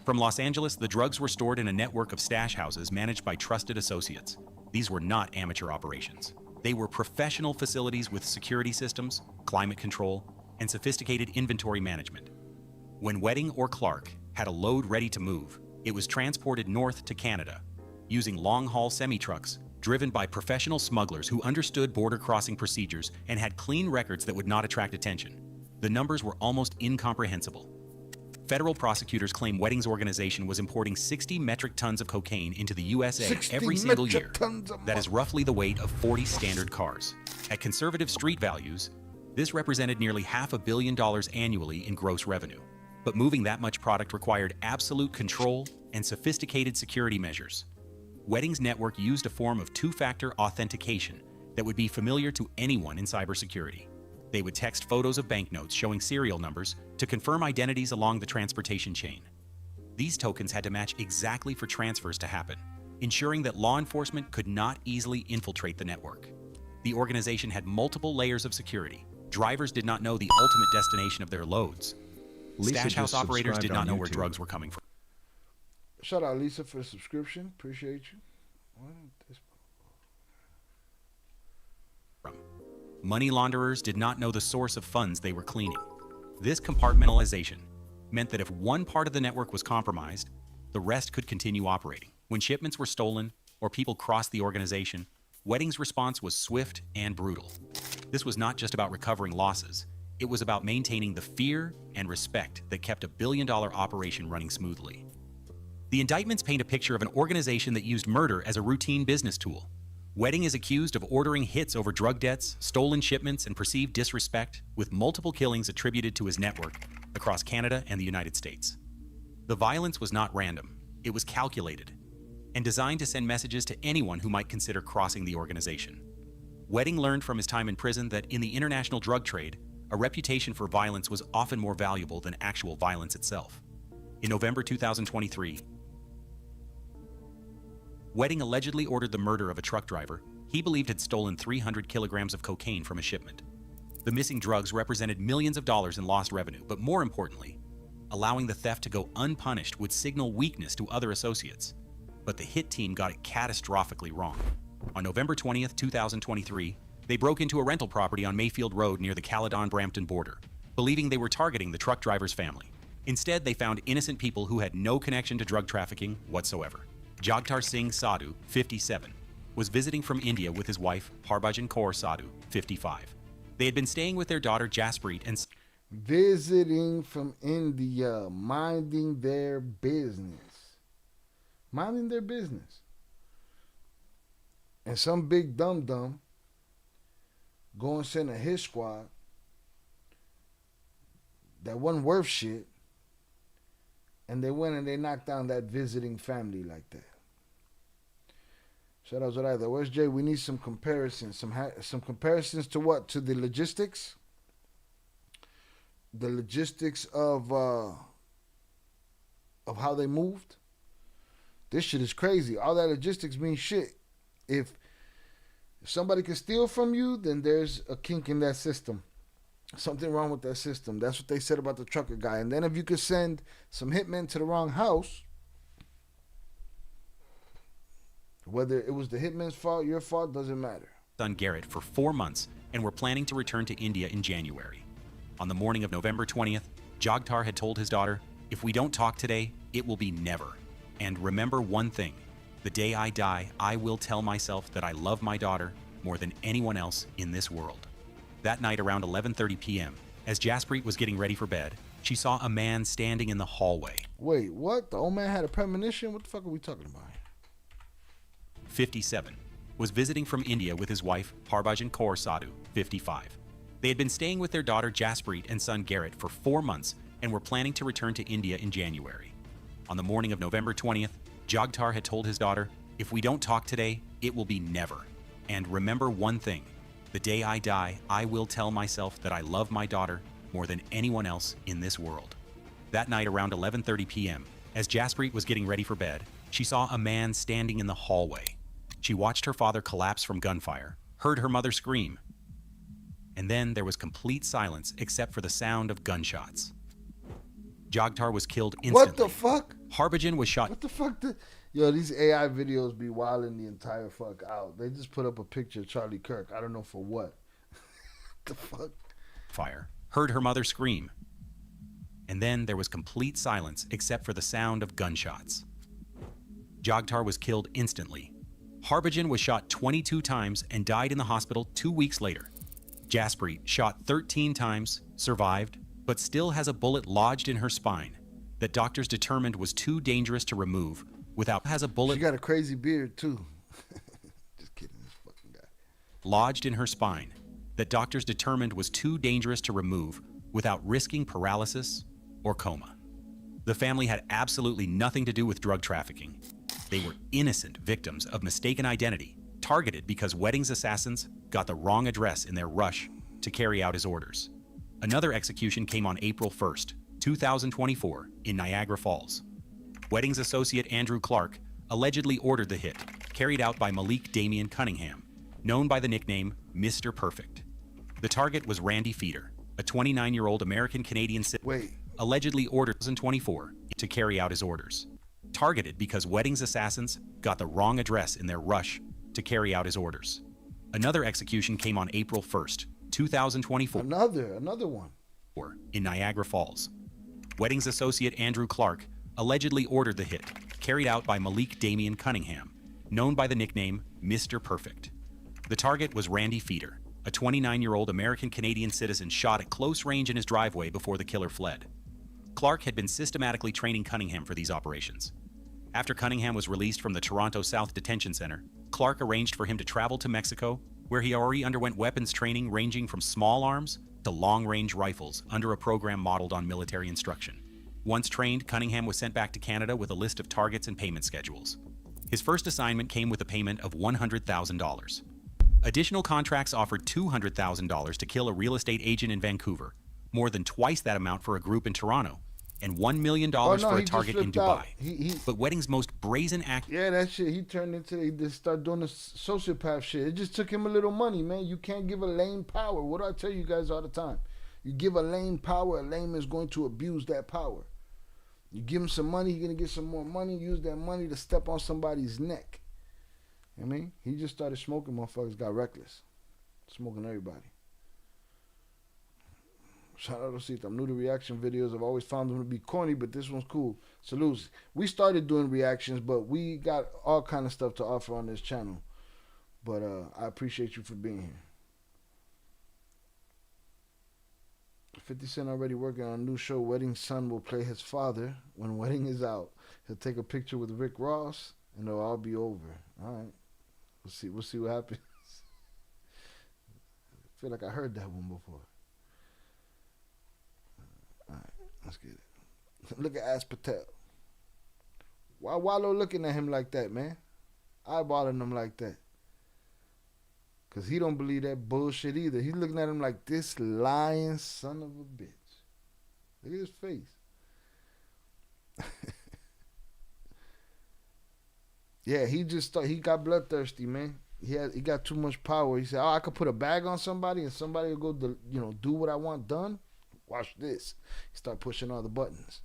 From Los Angeles, the drugs were stored in a network of stash houses managed by trusted associates. These were not amateur operations. They were professional facilities with security systems, climate control, and sophisticated inventory management. When Wedding or Clark had a load ready to move, it was transported north to Canada, using long-haul semi-trucks driven by professional smugglers who understood border crossing procedures and had clean records that would not attract attention. The numbers were almost incomprehensible. Federal prosecutors claim Wedding's organization was importing 60 metric tons of cocaine into the USA every single year. That is roughly the weight of 40 standard cars. At conservative street values, this represented nearly $500 million annually in gross revenue. But moving that much product required absolute control and sophisticated security measures. Wedding's network used a form of two-factor authentication that would be familiar to anyone in cybersecurity. They would text photos of banknotes showing serial numbers to confirm identities along the transportation chain. These tokens had to match exactly for transfers to happen, ensuring that law enforcement could not easily infiltrate the network. The organization had multiple layers of security. Drivers did not know the ultimate destination of their loads. Stash house operators did not know where drugs were coming from. Shout out Lisa for the subscription. Appreciate you. Money launderers did not know the source of funds they were cleaning. This compartmentalization meant that if one part of the network was compromised, the rest could continue operating. When shipments were stolen or people crossed the organization, Wedding's response was swift and brutal. This was not just about recovering losses. It was about maintaining the fear and respect that kept a billion-dollar operation running smoothly. The indictments paint a picture of an organization that used murder as a routine business tool. Wedding is accused of ordering hits over drug debts, stolen shipments, and perceived disrespect, with multiple killings attributed to his network across Canada and the United States. The violence was not random. It was calculated and designed to send messages to anyone who might consider crossing the organization. Wedding learned from his time in prison that in the international drug trade, a reputation for violence was often more valuable than actual violence itself. In November 2023, Wedding allegedly ordered the murder of a truck driver he believed had stolen 300 kilograms of cocaine from a shipment. The missing drugs represented millions of dollars in lost revenue, but more importantly, allowing the theft to go unpunished would signal weakness to other associates. But the hit team got it catastrophically wrong. On November 20th, 2023, they broke into a rental property on Mayfield Road near the Caledon-Brampton border, believing they were targeting the truck driver's family. Instead, they found innocent people who had no connection to drug trafficking whatsoever. Jagtar Singh Sadhu, 57, was visiting from India with his wife, Harbhajan Kaur Sadhu, 55. They had been staying with their daughter, Jaspreet, and visiting from India, minding their business. Minding their business. And some big dum-dum go and send a hit squad that wasn't worth shit, and they went and they knocked down that visiting family like that. Shout out Zoraida. Where's Jay? We need some comparisons. Some comparisons to what? To the logistics? The logistics of how they moved? This shit is crazy. All that logistics means shit. If somebody can steal from you, then there's a kink in that system. Something wrong with that system. That's what they said about the trucker guy. And then if you could send some hitmen to the wrong house, whether it was the hitman's fault, your fault, doesn't matter. Son Garrett for 4 months and were planning to return to India in January. On the morning of November 20th, Jagtar had told his daughter, "If we don't talk today, it will be never. And remember one thing, the day I die, I will tell myself that I love my daughter more than anyone else in this world." That night around 11:30 p.m., as Jaspreet was getting ready for bed, she saw a man standing in the hallway. Wait, what? The old man had a premonition? What the fuck are we talking about? 57, was visiting from India with his wife, Harbhajan Kaur Sadhu, 55. They had been staying with their daughter Jaspreet and son Garrett for 4 months and were planning to return to India in January. On the morning of November 20th, Jagtar had told his daughter, "If we don't talk today, it will be never. And remember one thing, the day I die, I will tell myself that I love my daughter more than anyone else in this world." That night around 11:30 p.m., as Jaspreet was getting ready for bed, she saw a man standing in the hallway. She watched her father collapse from gunfire, heard her mother scream, and then there was complete silence except for the sound of gunshots. Jagtar was killed instantly. What the fuck? Harbhajan was shot. What the fuck? Yo, these AI videos be wilding the entire fuck out. They just put up a picture of Charlie Kirk. I don't know for what. The fuck? Fire. Heard her mother scream. And then there was complete silence except for the sound of gunshots. Jagtar was killed instantly. Harbhajan was shot 22 times and died in the hospital 2 weeks later. Jaspreet, shot 13 times, survived, but still has a bullet lodged in her spine that doctors determined was too dangerous to remove without has a bullet. She got a crazy beard too. Just kidding, this fucking guy. Lodged in her spine that doctors determined was too dangerous to remove without risking paralysis or coma. The family had absolutely nothing to do with drug trafficking. They were innocent victims of mistaken identity, targeted because Wedding's assassins got the wrong address in their rush to carry out his orders. Another execution came on April 1st, 2024, in Niagara Falls. Wedding's associate Andrew Clark allegedly ordered the hit, carried out by Malik Damian Cunningham, known by the nickname Mr. Perfect. The target was Randy Feeder, a 29-year-old American-Canadian citizen, allegedly ordered in 2024 to carry out his orders. Targeted because Wedding's assassins got the wrong address in their rush to carry out his orders. Another execution came on April 1st, 2024. Another one. In Niagara Falls. Wedding's associate Andrew Clark allegedly ordered the hit, carried out by Malik Damian Cunningham, known by the nickname Mr. Perfect. The target was Randy Feeder, a 29-year-old American-Canadian citizen shot at close range in his driveway before the killer fled. Clark had been systematically training Cunningham for these operations. After Cunningham was released from the Toronto South Detention Center, Clark arranged for him to travel to Mexico, where he already underwent weapons training ranging from small arms to long-range rifles under a program modeled on military instruction. Once trained, Cunningham was sent back to Canada with a list of targets and payment schedules. His first assignment came with a payment of $100,000. Additional contracts offered $200,000 to kill a real estate agent in Vancouver, more than twice that amount for a group in Toronto, and $1 million for a target in Dubai. But Wedding's most brazen act. Yeah, that shit. He turned into. He just started doing the sociopath shit. It just took him a little money, man. You can't give a lame power. What do I tell you guys all the time? You give a lame power, a lame is going to abuse that power. You give him some money, he's gonna get some more money. Use that money to step on somebody's neck. You know what I mean, he just started smoking. Motherfuckers got reckless, smoking everybody. Shout out to Sita. I'm new to reaction videos. I've always found them to be corny, but this one's cool. Salutes. We started doing reactions, but we got all kind of stuff to offer on this channel. But I appreciate you for being here. 50 Cent already working on a new show. Wedding's son will play his father when Wedding is out. He'll take a picture with Rick Ross, and it'll all be over. All right. We'll see what happens. I feel like I heard that one before. All Let's get it. Look at Ash Patel. Why Wallow looking at him like that, man? Eyeballing him like that. Because he don't believe that bullshit either. He's looking at him like this lying son of a bitch. Look at his face. Yeah, he just thought he got bloodthirsty, man. He got too much power. He said, "Oh, I could put a bag on somebody and somebody will go, do what I want done. Watch this." He start pushing all the buttons.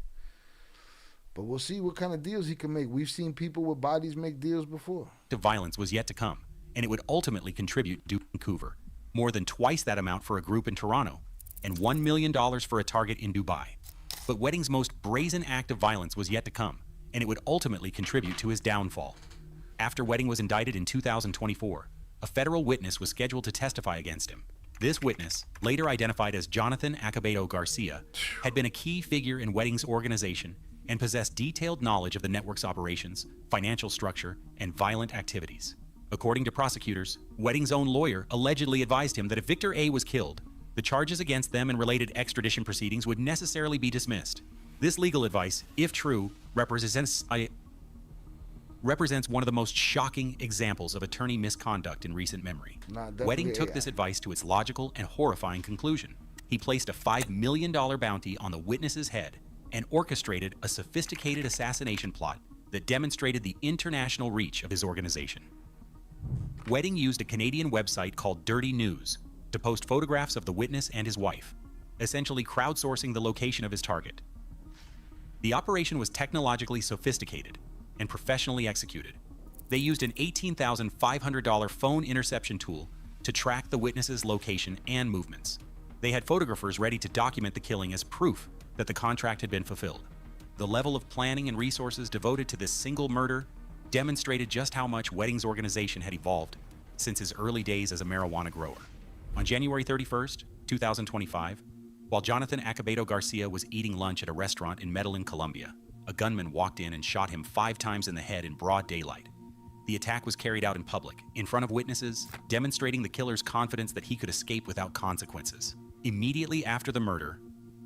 But we'll see what kind of deals he can make. We've seen people with bodies make deals before. The violence was yet to come, and it would ultimately contribute to Vancouver, more than twice that amount for a group in Toronto, and $1 million for a target in Dubai. But Wedding's most brazen act of violence was yet to come, and it would ultimately contribute to his downfall. After Wedding was indicted in 2024, a federal witness was scheduled to testify against him. This witness, later identified as Jonathan Acevedo Garcia, had been a key figure in Wedding's organization and possessed detailed knowledge of the network's operations, financial structure, and violent activities. According to prosecutors, Wedding's own lawyer allegedly advised him that if Victor A. was killed, the charges against them and related extradition proceedings would necessarily be dismissed. This legal advice, if true, represents one of the most shocking examples of attorney misconduct in recent memory. Wedding took this advice to its logical and horrifying conclusion. He placed a $5 million bounty on the witness's head and orchestrated a sophisticated assassination plot that demonstrated the international reach of his organization. Wedding used a Canadian website called Dirty News to post photographs of the witness and his wife, essentially crowdsourcing the location of his target. The operation was technologically sophisticated and professionally executed. They used an $18,500 phone interception tool to track the witness's location and movements. They had photographers ready to document the killing as proof that the contract had been fulfilled. The level of planning and resources devoted to this single murder demonstrated just how much Wedding's organization had evolved since his early days as a marijuana grower. On January 31st, 2025, while Jonathan Acevedo Garcia was eating lunch at a restaurant in Medellin, Colombia, a gunman walked in and shot him 5 times in the head in broad daylight. The attack was carried out in public, in front of witnesses, demonstrating the killer's confidence that he could escape without consequences. Immediately after the murder,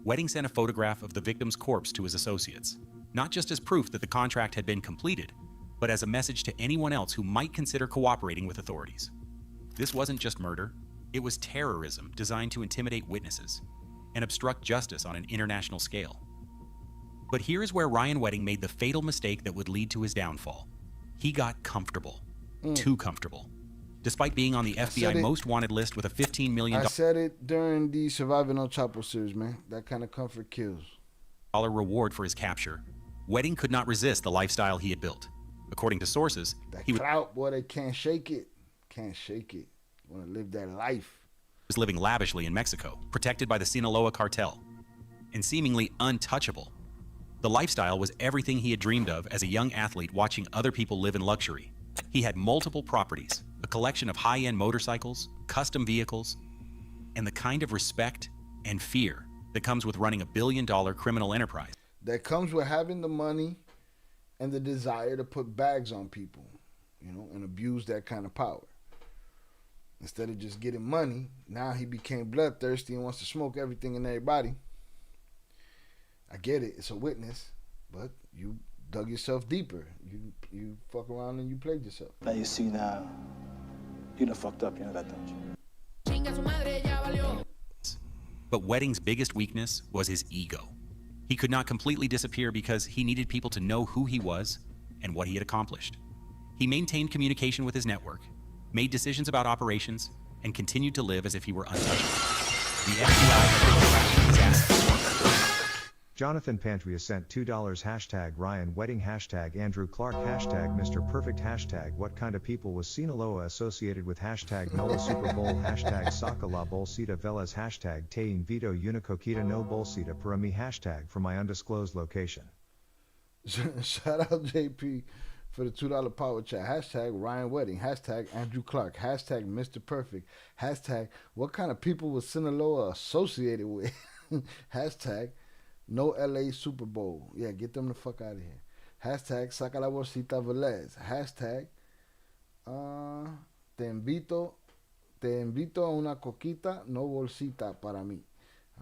Wedding sent a photograph of the victim's corpse to his associates, not just as proof that the contract had been completed, but as a message to anyone else who might consider cooperating with authorities. This wasn't just murder, it was terrorism designed to intimidate witnesses and obstruct justice on an international scale. But here is where Ryan Wedding made the fatal mistake that would lead to his downfall. He got comfortable. Too comfortable. Despite being on the FBI most wanted list with a $15 million... I said it during the Surviving El Chapo series, man. That kind of comfort kills. ...reward for his capture, Wedding could not resist the lifestyle he had built. According to sources, he clout, boy, they can't shake it. Can't shake it. Want to live that life. Was living lavishly in Mexico, protected by the Sinaloa cartel, and seemingly untouchable. The lifestyle was everything he had dreamed of as a young athlete watching other people live in luxury. He had multiple properties, a collection of high-end motorcycles, custom vehicles, and the kind of respect and fear that comes with running a billion-dollar criminal enterprise. That comes with having the money and the desire to put bags on people, and abuse that kind of power. Instead of just getting money, now he became bloodthirsty and wants to smoke everything and everybody. I get it, it's a witness, but you dug yourself deeper. You fuck around and you played yourself. That you see now, you done fucked up, you know that, don't you? But Wedding's biggest weakness was his ego. He could not completely disappear because he needed people to know who he was and what he had accomplished. He maintained communication with his network, made decisions about operations, and continued to live as if he were untouchable. The FBI had been tracking his assets. Jonathan Pantria sent $2 hashtag Ryan Wedding hashtag Andrew Clark hashtag Mr. Perfect hashtag What kind of people was Sinaloa associated with hashtag Nola Super Bowl hashtag Saca la Bolsita Velas hashtag Te Invito Una Coquita No Bolsita para mi hashtag for my undisclosed location. Shout out JP for the $2 power chat. Hashtag Ryan Wedding. Hashtag Andrew Clark. Hashtag Mr. Perfect. Hashtag what kind of people was Sinaloa associated with? Hashtag No LA Super Bowl. Yeah, get them the fuck out of here. Hashtag Saca la Bolsita Velez. Hashtag Te invito a una coquita no bolsita para mí.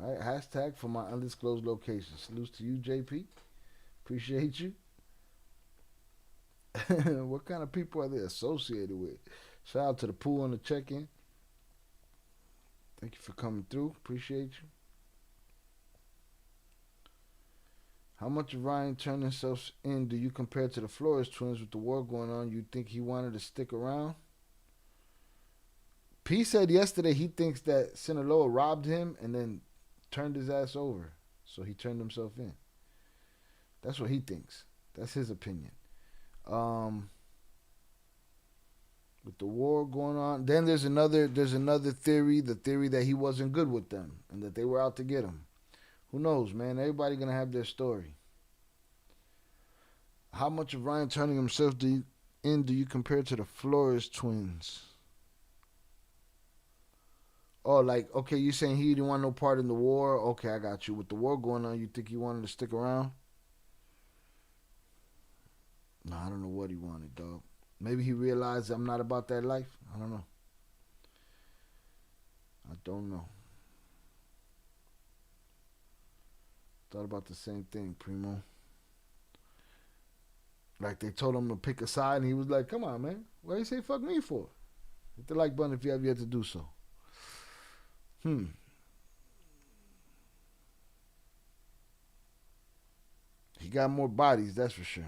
All right, hashtag for my undisclosed location. Salutes to you, JP. Appreciate you. What kind of people are they associated with? Shout out to the pool on the check-in. Thank you for coming through. Appreciate you. How much of Ryan turning himself in do you compare to the Flores twins with the war going on? You think he wanted to stick around? P said yesterday he thinks that Sinaloa robbed him and then turned his ass over. So he turned himself in. That's what he thinks. That's his opinion. With the war going on, then there's another theory, the theory that he wasn't good with them and that they were out to get him. Who knows, man? Everybody gonna have their story. How much of Ryan turning himself in do you compare to the Flores twins? Oh, like, okay, you saying he didn't want no part in the war? Okay, I got you. With the war going on, you think he wanted to stick around? No, I don't know what he wanted, dog. Maybe he realized I'm not about that life. I don't know. I don't know. Thought about the same thing, Primo. Like they told him to pick a side, and he was like, come on, man. Why do you say fuck me for? Hit the like button if you have yet to do so. He got more bodies, that's for sure.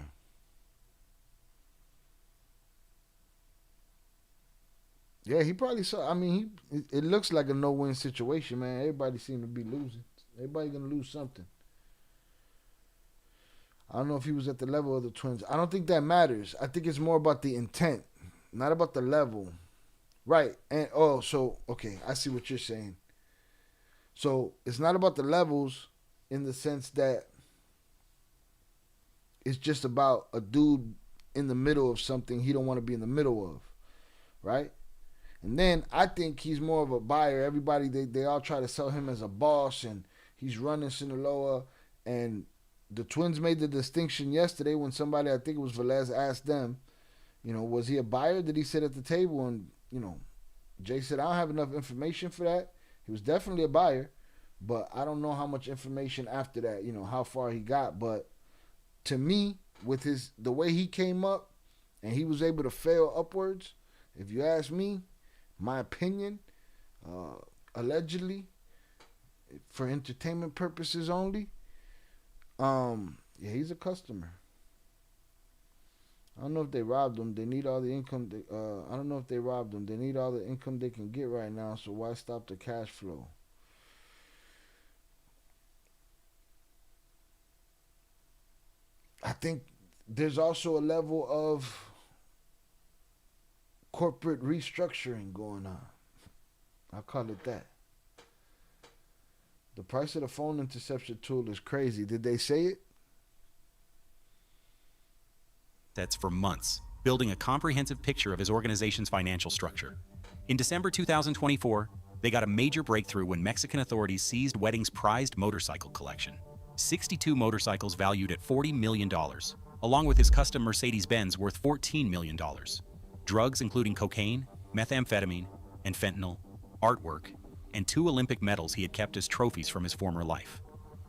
Yeah, he probably saw. I mean, it looks like a no-win situation, man. Everybody seemed to be losing. Everybody gonna lose something. I don't know if he was at the level of the twins. I don't think that matters. I think it's more about the intent, not about the level. Right. And okay, I see what you're saying. So it's not about the levels in the sense that it's just about a dude in the middle of something he don't want to be in the middle of. Right? And then I think he's more of a buyer. Everybody, they all try to sell him as a boss, and he's running Sinaloa. And the twins made the distinction yesterday when somebody, I think it was Velez, asked them, was he a buyer? Did he sit at the table? And, Jay said, I don't have enough information for that. He was definitely a buyer, but I don't know how much information after that, how far he got. But to me, with the way he came up and he was able to fail upwards, if you ask me, my opinion, allegedly, for entertainment purposes only, yeah, he's a customer. I don't know if they robbed him. They need all the income. I don't know if they robbed him. They need all the income they can get right now, so why stop the cash flow? I think there's also a level of corporate restructuring going on. I'll call it that. The price of the phone interception tool is crazy. Did they say it? That's for months, building a comprehensive picture of his organization's financial structure. In December 2024, they got a major breakthrough when Mexican authorities seized Wedding's prized motorcycle collection. 62 motorcycles valued at $40 million, along with his custom Mercedes-Benz worth $14 million. Drugs including cocaine, methamphetamine, and fentanyl, artwork, and 2 Olympic medals he had kept as trophies from his former life.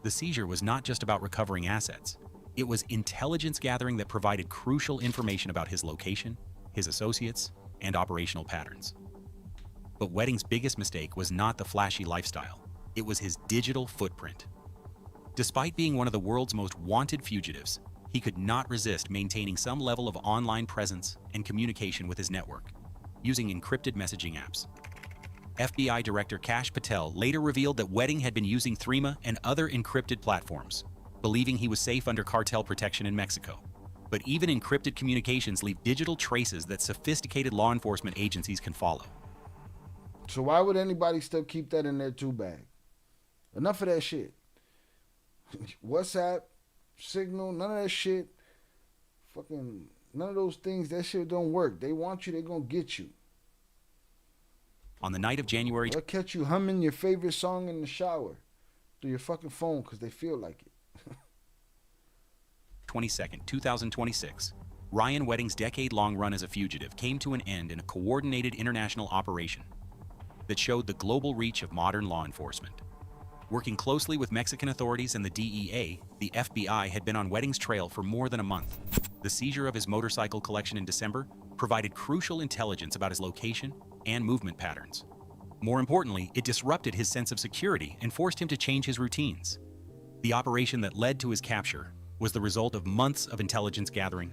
The seizure was not just about recovering assets. It was intelligence gathering that provided crucial information about his location, his associates, and operational patterns. But Wedding's biggest mistake was not the flashy lifestyle. It was his digital footprint. Despite being one of the world's most wanted fugitives, he could not resist maintaining some level of online presence and communication with his network, using encrypted messaging apps. FBI Director Kash Patel later revealed that Wedding had been using Threema and other encrypted platforms, believing he was safe under cartel protection in Mexico. But even encrypted communications leave digital traces that sophisticated law enforcement agencies can follow. So why would anybody still keep that in their tool bag? Enough of that shit. WhatsApp, Signal, none of that shit. Fucking none of those things, that shit don't work. They want you, they're gonna get you. On the night of January... They'll catch you humming your favorite song in the shower through your fucking phone because they feel like it. 22nd, 2026, Ryan Wedding's decade-long run as a fugitive came to an end in a coordinated international operation that showed the global reach of modern law enforcement. Working closely with Mexican authorities and the DEA, the FBI had been on Wedding's trail for more than a month. The seizure of his motorcycle collection in December provided crucial intelligence about his location and movement patterns. More importantly, it disrupted his sense of security and forced him to change his routines. The operation that led to his capture was the result of months of intelligence gathering.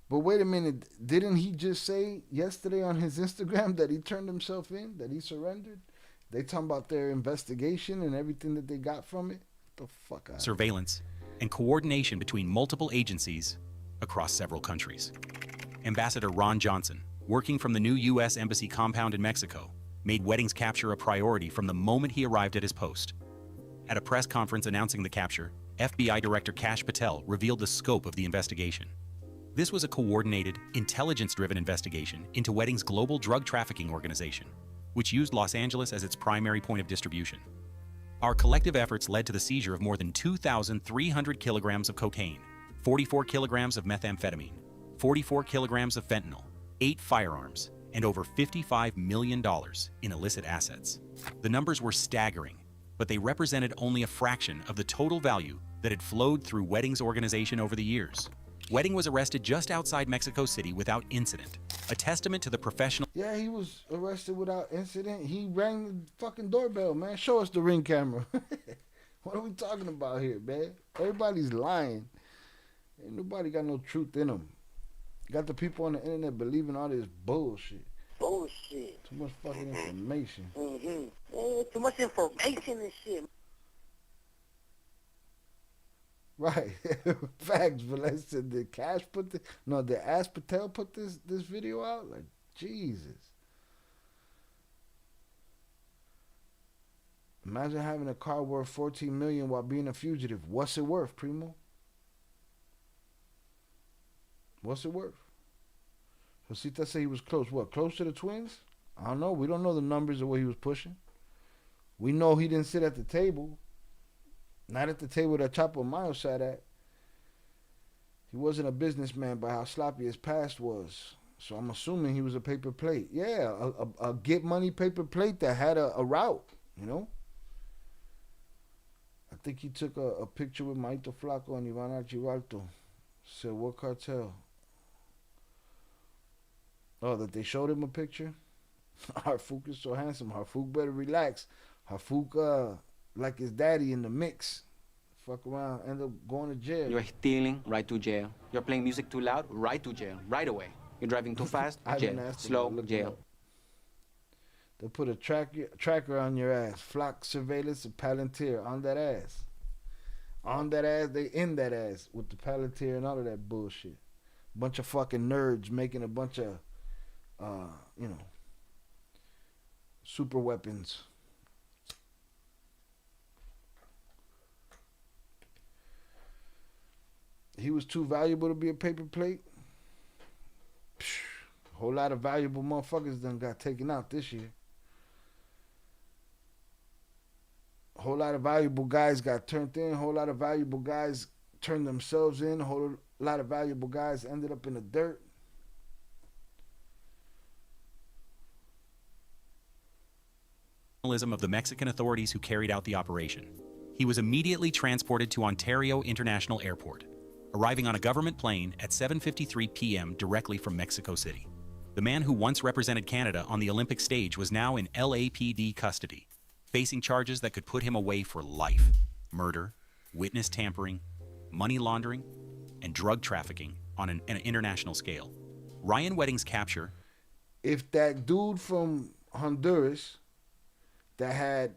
But wait a minute, didn't he just say yesterday on his Instagram that he turned himself in, that he surrendered? They talking about their investigation and everything that they got from it? What the fuck out Surveillance and coordination between multiple agencies across several countries. Ambassador Ron Johnson, working from the new U.S. Embassy compound in Mexico, made Wedding's capture a priority from the moment he arrived at his post. At a press conference announcing the capture, FBI Director Kash Patel revealed the scope of the investigation. This was a coordinated, intelligence-driven investigation into Wedding's global drug trafficking organization, which used Los Angeles as its primary point of distribution. Our collective efforts led to the seizure of more than 2,300 kilograms of cocaine, 44 kilograms of methamphetamine, 44 kilograms of fentanyl, 8 firearms, and over $55 million in illicit assets. The numbers were staggering, but they represented only a fraction of the total value that had flowed through Wedding's organization over the years. Wedding was arrested just outside Mexico City without incident, a testament to the professional. Yeah, he was arrested without incident. He rang the fucking doorbell, man. Show us the Ring camera. What are we talking about here, man? Everybody's lying. Ain't nobody got no truth in them. Got the people on the internet believing all this bullshit. Bullshit. Too much fucking information. Too much information and shit. Right. Facts, but let's say did Cash put the did Ash Patel put this video out? Like, Jesus. Imagine having a car worth $14 million while being a fugitive. What's it worth, Primo? What's it worth? Josita said he was close. What, close to the twins? I don't know. We don't know the numbers of what he was pushing. We know he didn't sit at the table. Not at the table that Chapo Mayo sat at. He wasn't a businessman by how sloppy his past was. So I'm assuming he was a paper plate. Yeah, a get money paper plate that had a route, you know? I think he took a picture with Maito Flaco and Iván Archibalto. Said, what cartel? Oh, that they showed him a picture? Harfouk is so handsome. Harfouk better relax. Harfouk, like his daddy in the mix. Fuck around, end up going to jail. You're stealing, right to jail. You're playing music too loud, right to jail, right away. You're driving too fast, jail. Slow, jail. They'll put a tracker on your ass. Flock surveillance of Palantir on that ass. On that ass, they in that ass with the Palantir and all of that bullshit. Bunch of fucking nerds making a bunch of, super weapons. He was too valuable to be a paper plate. A whole lot of valuable motherfuckers done got taken out this year. A whole lot of valuable guys got turned in. A whole lot of valuable guys turned themselves in. A whole lot of valuable guys ended up in the dirt. Of the Mexican authorities who carried out the operation. He was immediately transported to Ontario International Airport, arriving on a government plane at 7:53 p.m. directly from Mexico City. The man who once represented Canada on the Olympic stage was now in LAPD custody, facing charges that could put him away for life: murder, witness tampering, money laundering, and drug trafficking on an international scale. Ryan Wedding's capture. If that dude from Honduras that had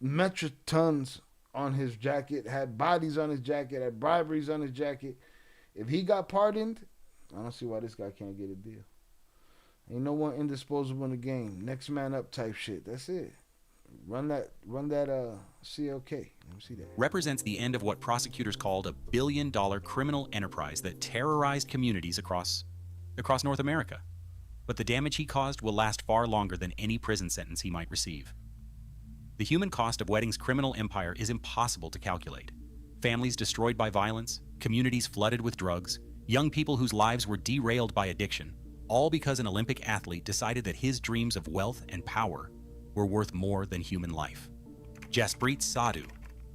metric tons on his jacket, had bodies on his jacket, had briberies on his jacket, if he got pardoned, I don't see why this guy can't get a deal. Ain't no one indisposable in the game. Next man up type shit. That's it. Run that CLK. Let me see that. Represents the end of what prosecutors called a billion-dollar criminal enterprise that terrorized communities across North America. But the damage he caused will last far longer than any prison sentence he might receive. The human cost of Wedding's criminal empire is impossible to calculate. Families destroyed by violence, communities flooded with drugs, young people whose lives were derailed by addiction, all because an Olympic athlete decided that his dreams of wealth and power were worth more than human life. Jasprit Sadhu,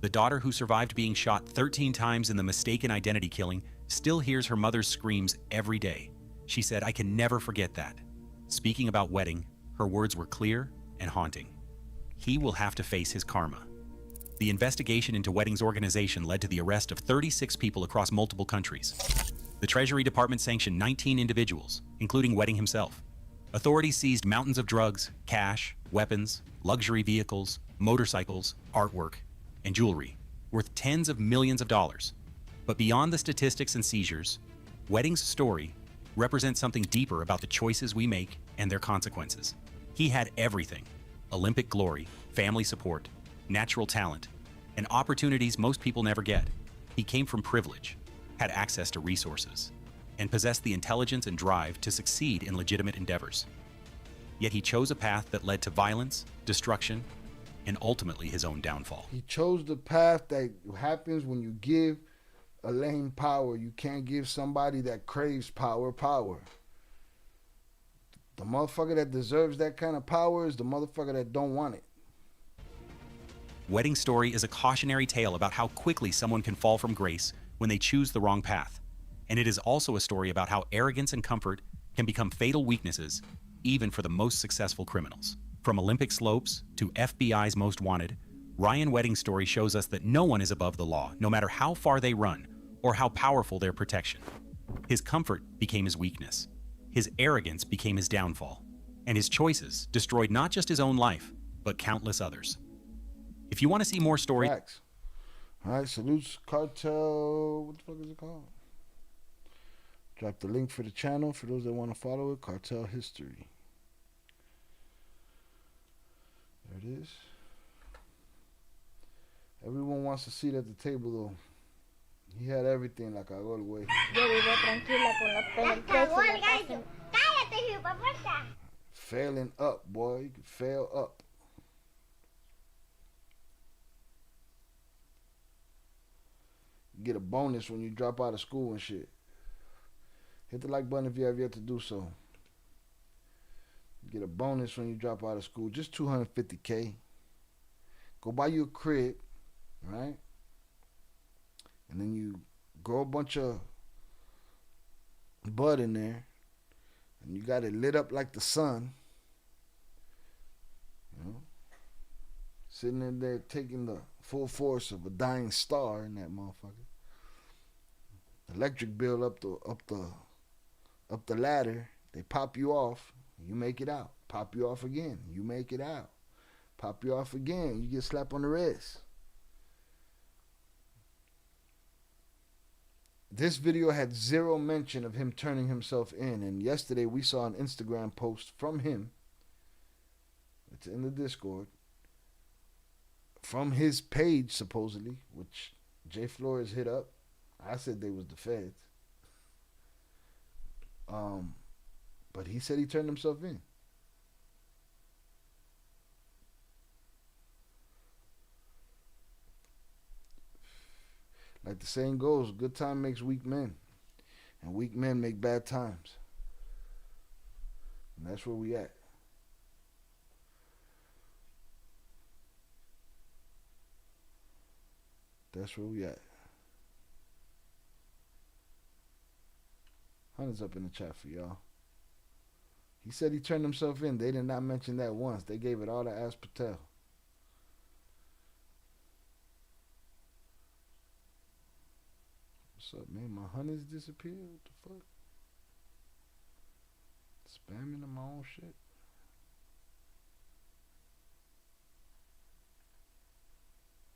the daughter who survived being shot 13 times in the mistaken identity killing, still hears her mother's screams every day. She said, "I can never forget that." Speaking about Wedding, her words were clear and haunting. He will have to face his karma. The investigation into Wedding's organization led to the arrest of 36 people across multiple countries. The Treasury Department sanctioned 19 individuals, including Wedding himself. Authorities seized mountains of drugs, cash, weapons, luxury vehicles, motorcycles, artwork, and jewelry, worth tens of millions of dollars. But beyond the statistics and seizures, Wedding's story represents something deeper about the choices we make and their consequences. He had everything: Olympic glory, family support, natural talent, and opportunities most people never get. He came from privilege, had access to resources, and possessed the intelligence and drive to succeed in legitimate endeavors. Yet he chose a path that led to violence, destruction, and ultimately his own downfall. He chose the path that happens when you give a lame power. You can't give somebody that craves power. The motherfucker that deserves that kind of power is the motherfucker that don't want it. Wedding's story is a cautionary tale about how quickly someone can fall from grace when they choose the wrong path. And it is also a story about how arrogance and comfort can become fatal weaknesses, even for the most successful criminals. From Olympic slopes to FBI's most wanted, Ryan Wedding's story shows us that no one is above the law, no matter how far they run or how powerful their protection. His comfort became his weakness. His arrogance became his downfall. And his choices destroyed not just his own life, but countless others. If you want to see more stories... All right, salutes Cartel. What the fuck is it called? Drop the link for the channel for those that want to follow it. Cartel History. There it is. Everyone wants a seat at the table, though. He had everything, like I go away. Yo vivo tranquila con los pelos el gallo. Cállate, hijueputa. Failing up, boy. You can fail up. You get a bonus when you drop out of school and shit. Hit the like button if you have yet to do so. You get a bonus when you drop out of school. Just $250K. Go buy you a crib, right? And then you grow a bunch of bud in there. And you got it lit up like the sun. You know? Sitting in there taking the full force of a dying star in that motherfucker. Electric bill up the ladder. They pop you off. You make it out. Pop you off again. You make it out. Pop you off again. You get slapped on the wrist. This video had zero mention of him turning himself in. And yesterday we saw an Instagram post from him. It's in the Discord. From his page, supposedly, which Jay Flores hit up. I said they was the feds. But he said he turned himself in. Like the saying goes, good time makes weak men. And weak men make bad times. And that's where we at. That's where we at. Hunter's up in the chat for y'all. He said he turned himself in. They did not mention that once. They gave it all to Ash Patel. What's up, man? My hunters disappeared? What the fuck? Spamming in my own shit.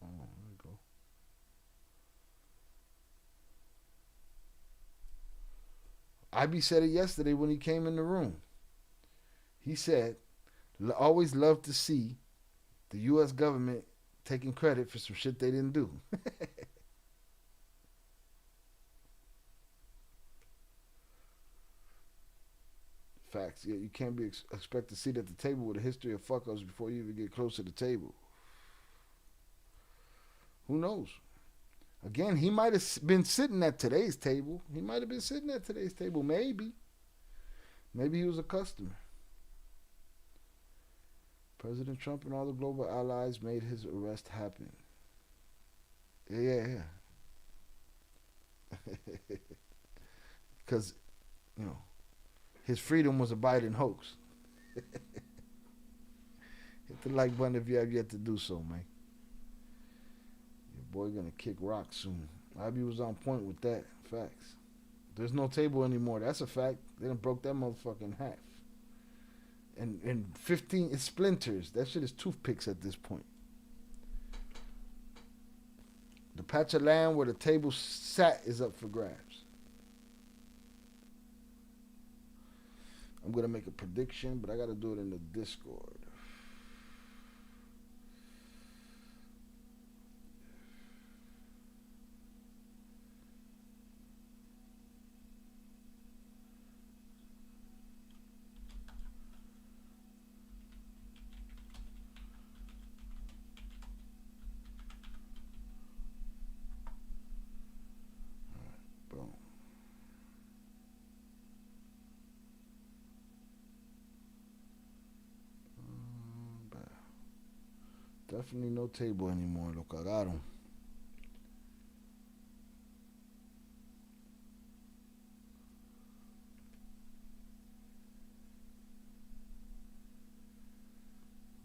Oh, there we go. Ivy said it yesterday when he came in the room. He said, always love to see the U.S. government taking credit for some shit they didn't do. Facts. Yeah, you can't be expect to sit at the table with a history of fuck-ups before you even get close to the table. Who knows? Again, he might have been sitting at today's table. He might have been sitting at today's table. Maybe. Maybe he was a customer. President Trump and all the global allies made his arrest happen. Yeah. Because, you know, his freedom was a Biden hoax. Hit the like button if you have yet to do so, man. Your boy gonna kick rocks soon. Abby was on point with that. Facts. There's no table anymore. That's a fact. They done broke that motherfucker in half. And 15 it's splinters. That shit is toothpicks at this point. The patch of land where the table sat is up for grabs. I'm gonna make a prediction, but I gotta do it in the Discord. Definitely no table anymore. Lo cagaron.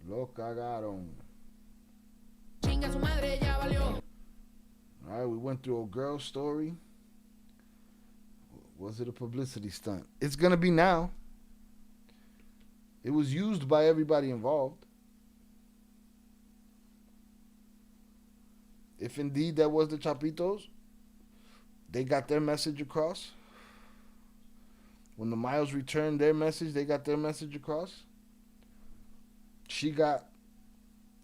Lo cagaron. Chinga su madre, ya valió. Alright, we went through a girl story. Was it a publicity stunt? It's gonna be now. It was used by everybody involved. If indeed that was the Chapitos, they got their message across. When the Miles returned their message, they got their message across. She got,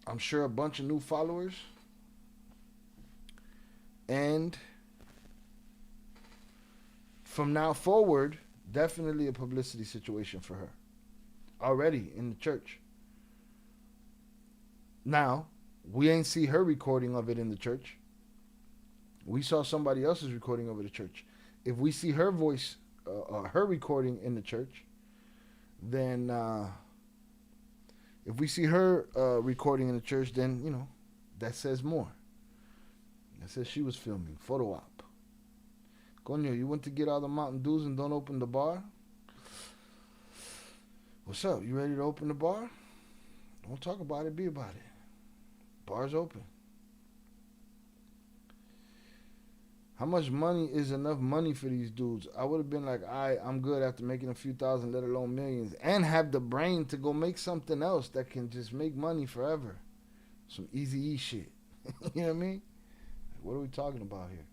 I'm sure, a bunch of new followers. And from now forward, definitely a publicity situation for her. Already in the church. Now, we ain't see her recording of it in the church. We saw somebody else's recording of it in the church. If we see her voice, her recording in the church, then if we see her recording in the church, then, you know, that says more. That says she was filming. Photo op. Coño, you went to get all the Mountain Dews and don't open the bar? What's up? You ready to open the bar? Don't talk about it, be about it. Bar's open. How much money is enough money for these dudes? I would have been like, I'm good after making a few thousand, let alone millions. And have the brain to go make something else that can just make money forever. Some Easy-E shit. You know what I mean? What are we talking about here?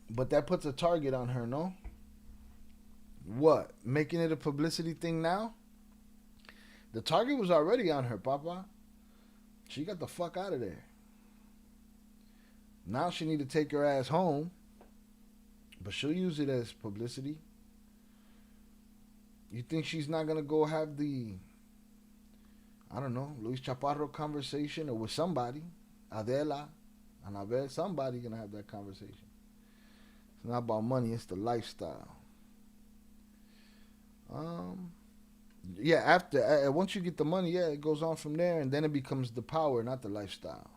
But that puts a target on her, no? What? Making it a publicity thing now? The target was already on her, Papa. She got the fuck out of there. Now she need to take her ass home. But she'll use it as publicity. You think she's not going to go have the, I don't know, Luis Chaparro conversation or with somebody? Adela, Anabel, somebody going to have that conversation. It's not about money, it's the lifestyle. Yeah, after once you get the money, yeah, it goes on from there, and then it becomes the power, not the lifestyle.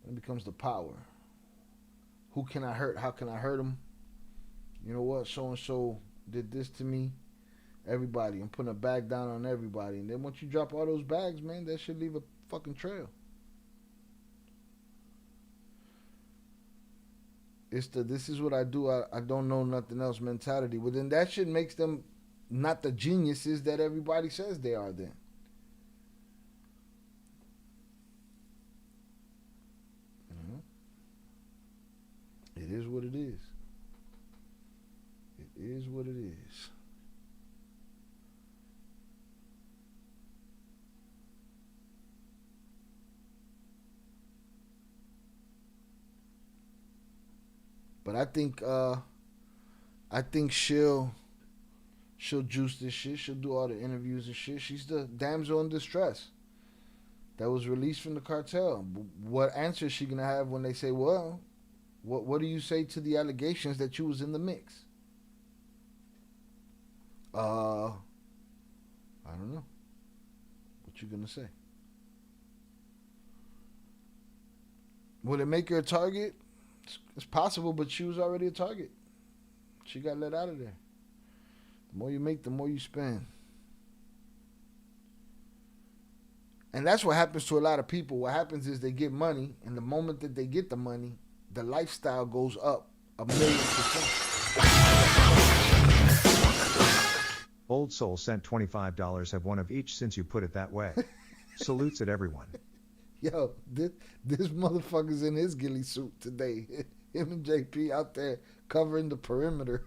It becomes the power. Who can I hurt? How can I hurt them? You know what? So and so did this to me. Everybody, I'm putting a bag down on everybody, and then once you drop all those bags, man, that should leave a fucking trail. It's the this is what I do. I don't know nothing else mentality. Well, then that shit makes them not the geniuses that everybody says they are then. It is what it is. It is what it is. But I think she'll juice this shit. She'll do all the interviews and shit. She's the damsel in distress that was released from the cartel. What answer is she gonna have when they say, well, what do you say to the allegations that you was in the mix? I don't know. What you gonna say? Will it make her a target? It's possible, but she was already a target. She got let out of there. The more you make, the more you spend. And that's what happens to a lot of people. What happens is they get money, and the moment that they get the money, the lifestyle goes up 1,000,000%. Old Soul sent $25. Have one of each since you put it that way. Salutes at everyone. Yo, this motherfucker's in his ghillie suit today. Him and JP out there covering the perimeter.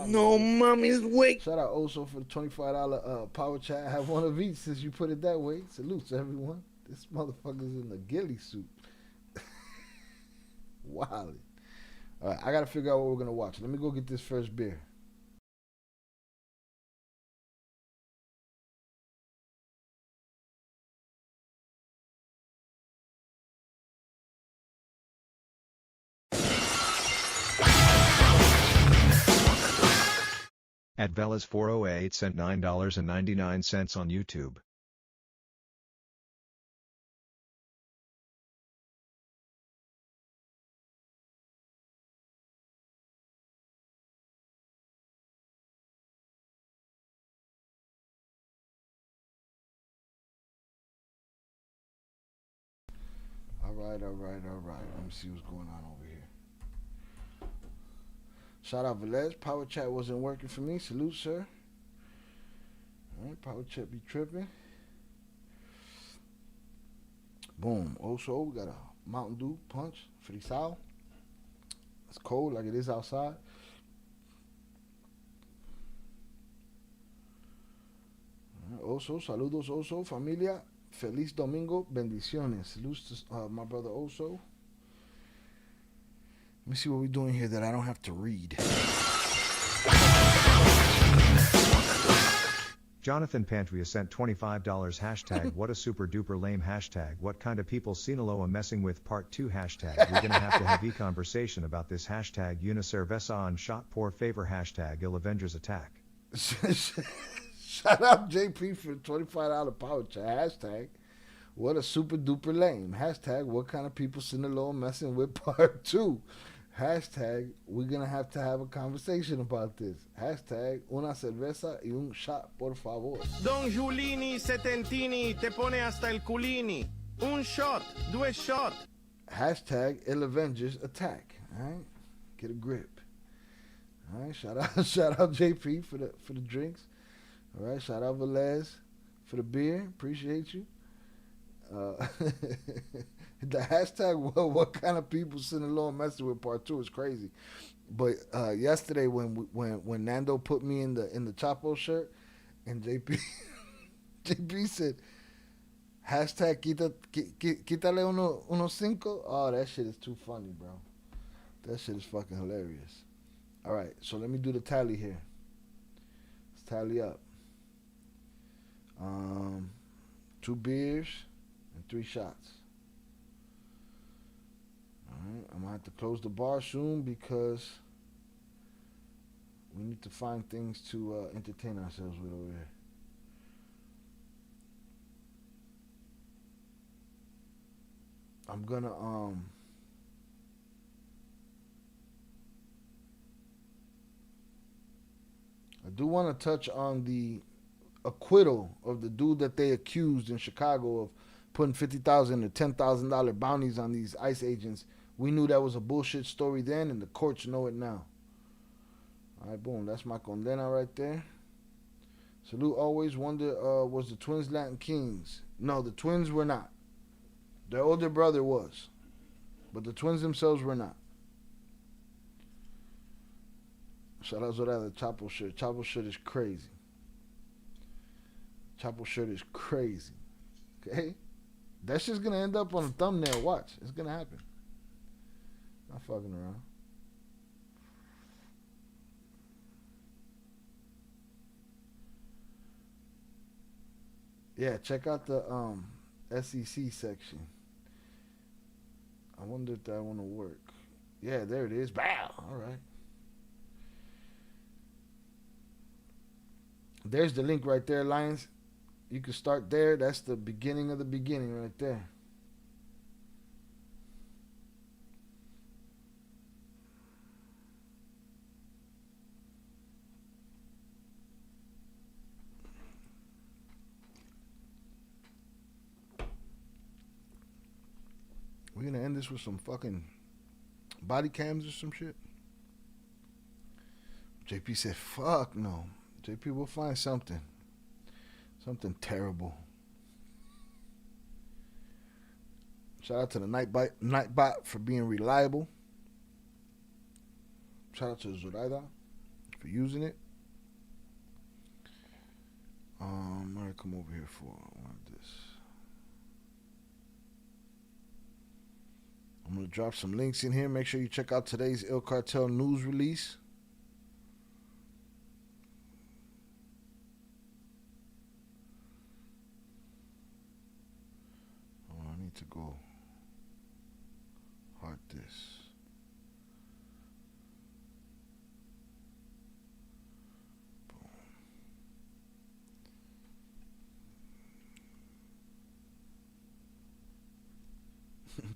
No mommy's wake. Shout out Oso for the $25 power chat. Have one of each since you put it that way. Salutes everyone. This motherfucker's in the ghillie suit. Wild. All right, I gotta figure out what we're gonna watch. Let me go get this first beer. At Velas408 sent $9.99 on YouTube. All right. Let me see what's going on over here. Shout out Velez. Power chat wasn't working for me. Salute, sir. All right, power chat be tripping. Boom. Also, we got a Mountain Dew punch. Frisal. It's cold like it is outside. All right, also, saludos, also, familia. Feliz Domingo. Bendiciones. Salutes to my brother Oso. Let me see what we're doing here that I don't have to read. Jonathan Pantria sent $25 hashtag what a super duper lame hashtag what kind of people Sinaloa messing with part 2 hashtag we're gonna have to have e-conversation about this hashtag una cerveza on shot por favor hashtag ill Avengers attack. Shout out JP for the $25 power chat. Hashtag what a super duper lame. Hashtag what kind of people Sinaloa messing with part 2. Hashtag we're gonna have to have a conversation about this. Hashtag una cerveza y un shot por favor. Don Giulini Setentini te pone hasta el culini. Un shot, due shot. Hashtag ill Avengers attack. Alright? Get a grip. Alright, shout out JP for the drinks. Alright, shout out Velez for the beer. Appreciate you. The hashtag what kind of people Sinaloa messing with part 2 is crazy. But yesterday when Nando put me in the Chapo shirt and JP said hashtag quítale unos cinco. Oh, that shit is too funny, bro. That shit is fucking hilarious. All right, so let me do the tally here. Let's tally up. 2 beers and 3 shots. Alright, I'm gonna have to close the bar soon because we need to find things to entertain ourselves with over here. I'm gonna I do want to touch on the acquittal of the dude that they accused in Chicago of putting $50,000 to $10,000 bounties on these ICE agents. We knew that was a bullshit story then, and the courts know it now. All right, boom. That's my condena right there. Salute always wonder, was the twins Latin Kings? No, the twins were not. Their older brother was. But the twins themselves were not. Shout out to that Chapo shirt. Chapo shirt is crazy. Chapo shirt is crazy. Okay? That shit's gonna end up on a thumbnail. Watch. It's gonna happen. Not fucking around. Yeah, check out the SEC section. I wonder if that one will work. Yeah, there it is. Bow. All right. There's the link right there, Lions. You can start there. That's the beginning of the beginning right there. We're gonna end this with some fucking body cams or some shit. JP said, fuck no. JP will find something. Something terrible. Shout out to the Nightbot for being reliable. Shout out to Zoraida for using it. I'm gonna come over here for one of this. I'm gonna drop some links in here. Make sure you check out today's Il Cartel news release. Oh, I need to go heart this.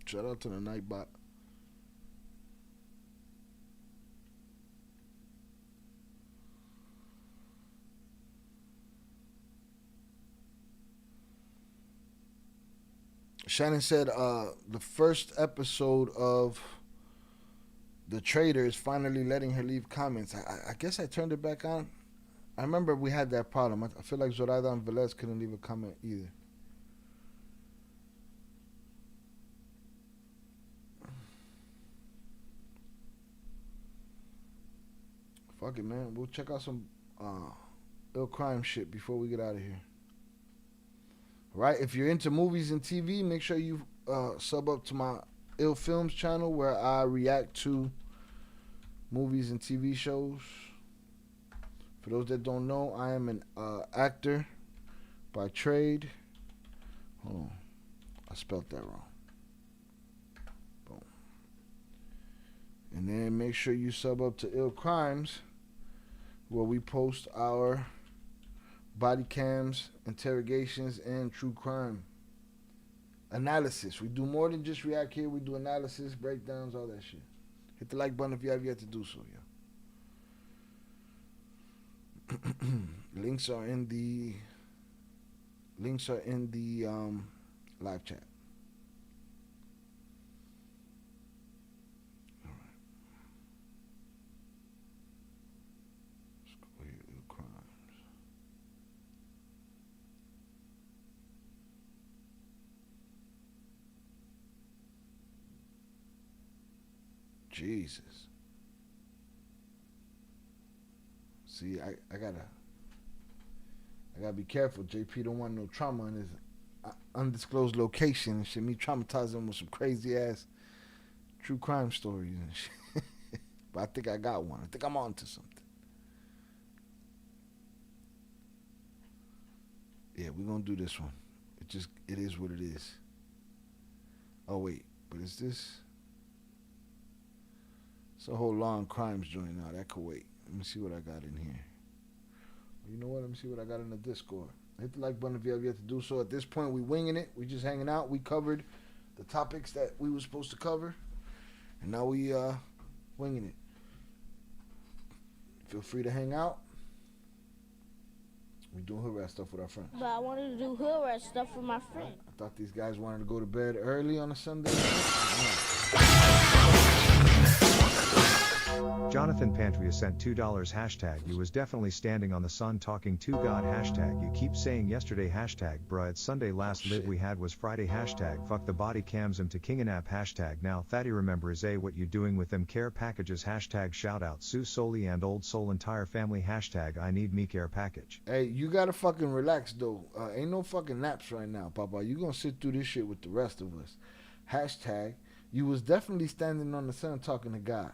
Shout out to the Nightbot. Shannon said the first episode of The Trader is finally letting her leave comments. I guess I turned it back on. I remember we had that problem. I feel like Zoraida and Velez couldn't leave a comment either. Fuck it, man. We'll check out some ill crime shit before we get out of here. Right? If you're into movies and TV, make sure you sub up to my Ill Films channel where I react to movies and TV shows. For those that don't know, I am an actor by trade. Hold on. I spelled that wrong. Boom. And then make sure you sub up to Ill Crimes, where we post our body cams, interrogations, and true crime analysis. We do more than just react here. We do analysis, breakdowns, all that shit. Hit the like button if you have yet to do so, yeah. Links are in the live chat. Jesus. See, I gotta be careful. JP don't want no trauma in his undisclosed location and shit. Me traumatize him with some crazy ass true crime stories and shit. But I think I got one. I think I'm on to something. Yeah, we're gonna do this one. It is what it is. Oh wait, but is this? It's a whole long crimes joint now. That could wait. Let me see what I got in here. You know what? Let me see what I got in the Discord. Hit the like button if you have yet to do so. At this point, we winging it. We just hanging out. We covered the topics that we were supposed to cover. And now we winging it. Feel free to hang out. We doing hood rat stuff with our friends. But I wanted to do hood rat stuff with my friend. I thought these guys wanted to go to bed early on a Sunday. Jonathan Pantria sent $2 hashtag you was definitely standing on the sun talking to God hashtag you keep saying yesterday hashtag bruh it's Sunday last lit we had was Friday hashtag fuck the body cams him to kinganap hashtag now Thaddy remember is a what you doing with them care packages hashtag shout out Sue Soli and old soul entire family hashtag I need me care package. Hey, you gotta fucking relax though. Ain't no fucking naps right now, Papa. You gonna sit through this shit with the rest of us. Hashtag you was definitely standing on the sun talking to God.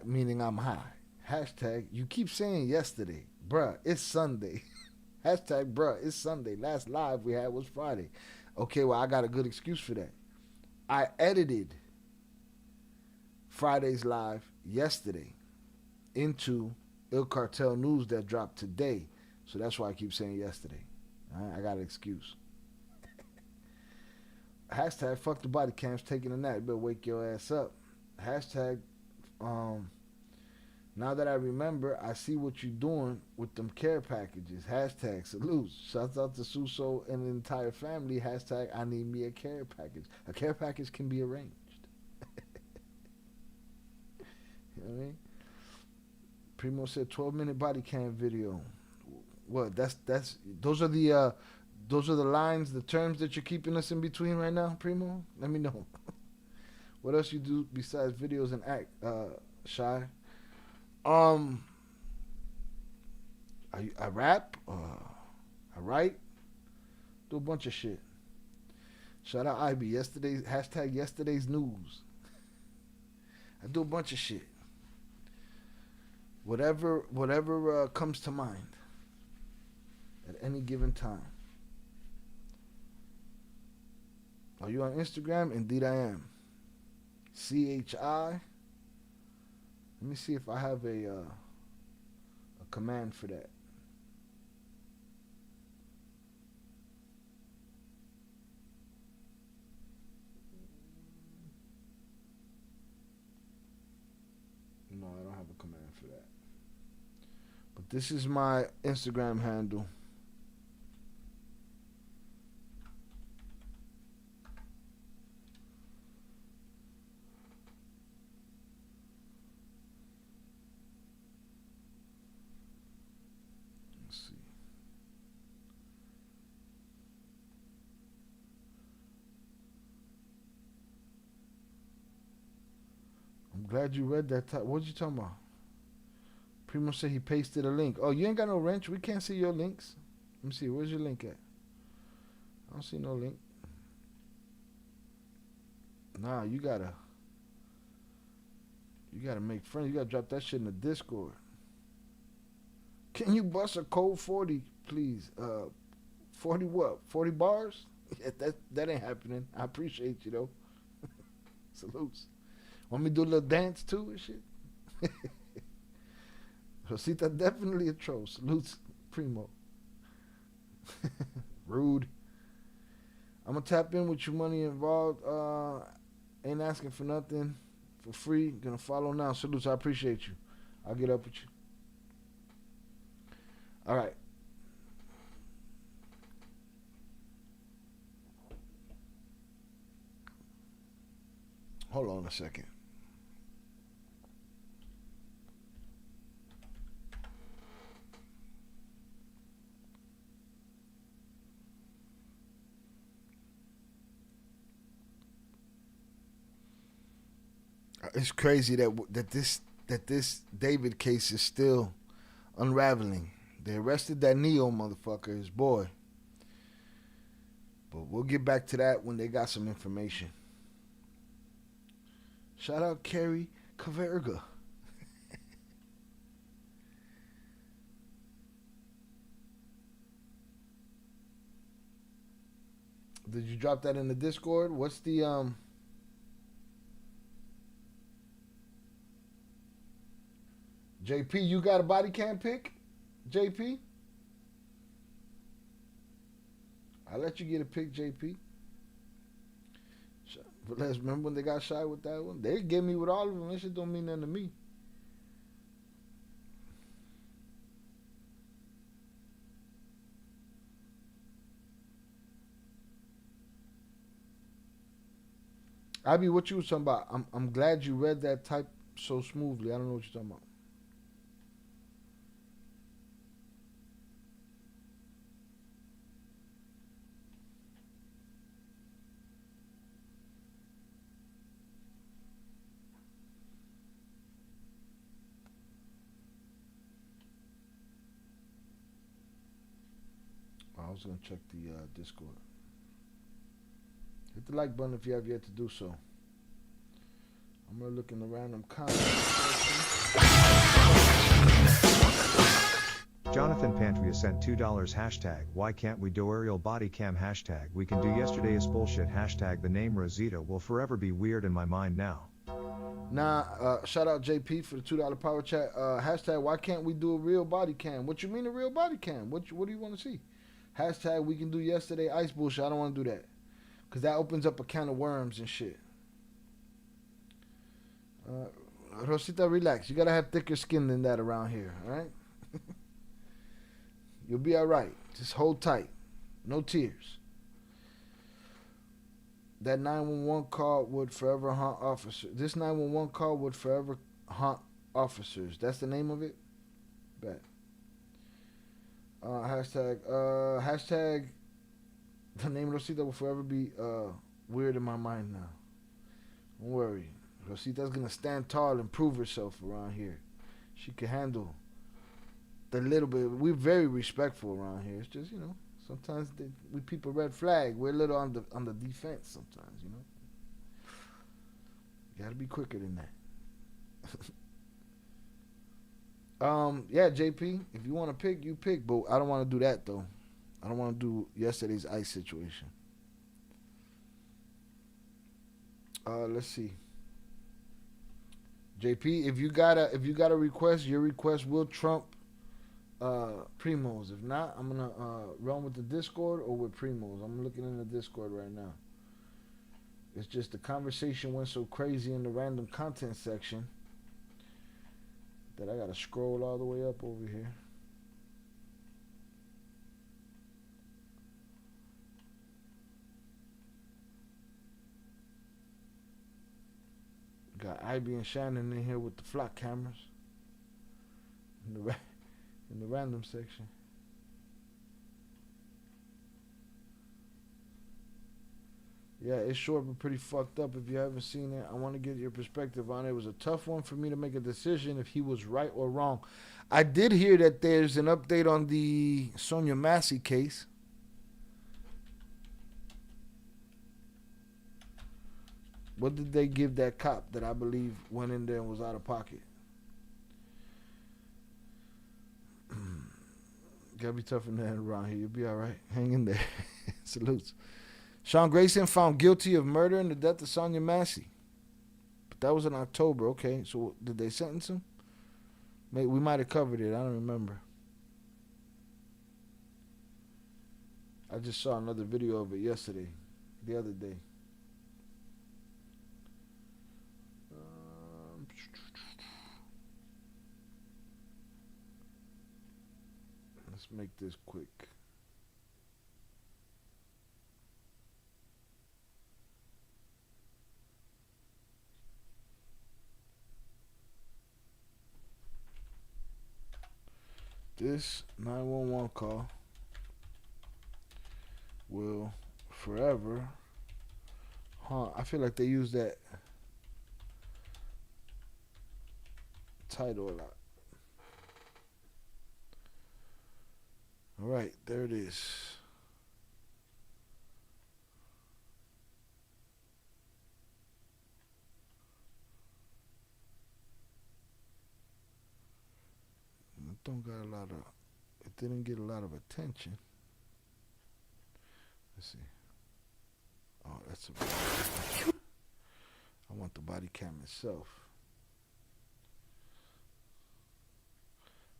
Meaning I'm high. Hashtag, you keep saying yesterday. Bruh, it's Sunday. Hashtag, bruh, it's Sunday. Last live we had was Friday. Okay, well, I got a good excuse for that. I edited Friday's live yesterday into Il Cartel News that dropped today. So that's why I keep saying yesterday. I got an excuse. Hashtag fuck the body cams taking a nap. You better wake your ass up. Hashtag now that I remember, I see what you're doing with them care packages. Hashtag salutes. Shouts out to Suso and the entire family. Hashtag I need me a care package. A care package can be arranged. You know what I mean? Primo said 12-minute body cam video. What? That's those are the lines, the terms that you're keeping us in between right now, Primo? Let me know. What else you do besides videos and act, Shy? I rap, I write, do a bunch of shit. Shout out Ivy. Yesterday's news. I do a bunch of shit. Whatever comes to mind at any given time. Are you on Instagram? Indeed I am. CHI. Let me see if I have a command for that. No, I don't have a command for that. But this is my Instagram handle. Glad you read that. What you talking about? Primo said he pasted a link. Oh, you ain't got no wrench. We can't see your links. Let me see. Where's your link at? I don't see no link. Nah, you gotta make friends. You gotta drop that shit in the Discord. Can you bust a code 40, please? 40 what? 40 bars? Yeah, that ain't happening. I appreciate you though. Salutes. Want me to do a little dance too and shit? Rosita definitely a troll. Salutes, Primo. Rude. I'm going to tap in with your money involved. Ain't asking for nothing. For free. Gonna follow now. Salutes, I appreciate you. I'll get up with you. All right. Hold on a second. It's crazy that this David case is still unraveling. They arrested that Neo motherfucker, his boy. But we'll get back to that when they got some information. Shout out Carrie Caverga. Did you drop that in the Discord? What's the JP, you got a body cam pic? JP? I'll let you get a pic, JP. But let's remember when they got shot with that one? They get me with all of them. That shit don't mean nothing to me. Abby, what you was talking about? I'm glad you read that type so smoothly. I don't know what you're talking about. I was going to check the Discord. Hit the like button if you have yet to do so. I'm going to look in the random comments. Jonathan Pantria sent $2 hashtag why can't we do aerial body cam hashtag we can do yesterday is bullshit hashtag the name Rosita will forever be weird in my mind now. Shout out JP for the $2 power chat. Hashtag, why can't we do a real body cam? What you mean a real body cam? What do you want to see? Hashtag, we can do yesterday ice bullshit. I don't want to do that. Because that opens up a can of worms and shit. Rosita, relax. You got to have thicker skin than that around here, all right? You'll be all right. Just hold tight. No tears. That 911 call would forever haunt officers. This 911 call would forever haunt officers. That's the name of it? Bet. Hashtag, the name of Rosita will forever be weird in my mind now. Don't worry. Rosita's going to stand tall and prove herself around here. She can handle the little bit. We're very respectful around here. It's just, you know, sometimes we people red flag. We're a little on the defense sometimes, you know. You got to be quicker than that. Yeah, JP, if you want to pick, you pick, but I don't want to do that though. I don't want to do yesterday's ice situation. Let's see. JP, if you got a request, your request will trump Primo's. If not, I'm gonna run with the Discord or with Primo's. I'm looking in the Discord right now. It's just the conversation went so crazy in the random content section that I gotta scroll all the way up over here. Got Ivy and Shannon in here with the flock cameras in the random section. Yeah, it's short but pretty fucked up. If you haven't seen it, I want to get your perspective on it. It was a tough one for me to make a decision if he was right or wrong. I did hear that there's an update on the Sonia Massey case. What did they give that cop that I believe went in there and was out of pocket? Gotta be tough in there around here. You'll be all right. Hang in there. Salutes. Sean Grayson found guilty of murder in the death of Sonia Massey. But that was in October. Okay, so did they sentence him? Maybe we might have covered it. I don't remember. I just saw another video of it yesterday, the other day. Let's make this quick. This 911 call will forever haunt. I feel like they use that title a lot. All right, there it is. It didn't get a lot of attention. Let's see. Oh, that's I want the body cam itself.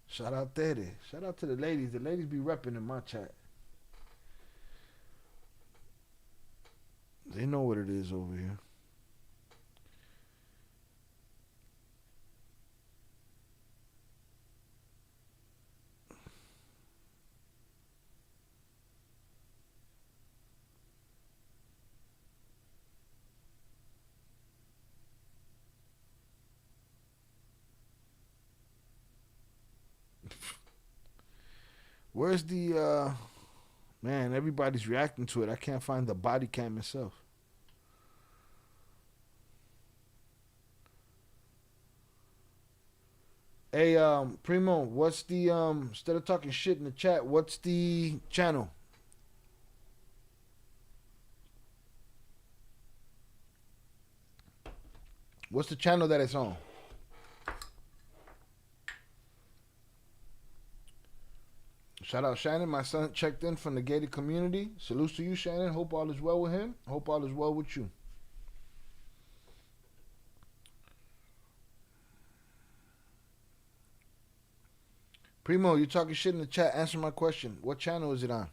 Shout out there. Shout out to the ladies. The ladies be repping in my chat. They know what it is over here. Where's the, man, everybody's reacting to it. I can't find the body cam itself. Hey, Primo, what's the, instead of talking shit in the chat, what's the channel? What's the channel that it's on? Shout out Shannon. My son checked in from the gated community. Salutes to you, Shannon. Hope all is well with him. Hope all is well with you. Primo, you're talking shit in the chat. Answer my question. What channel is it on?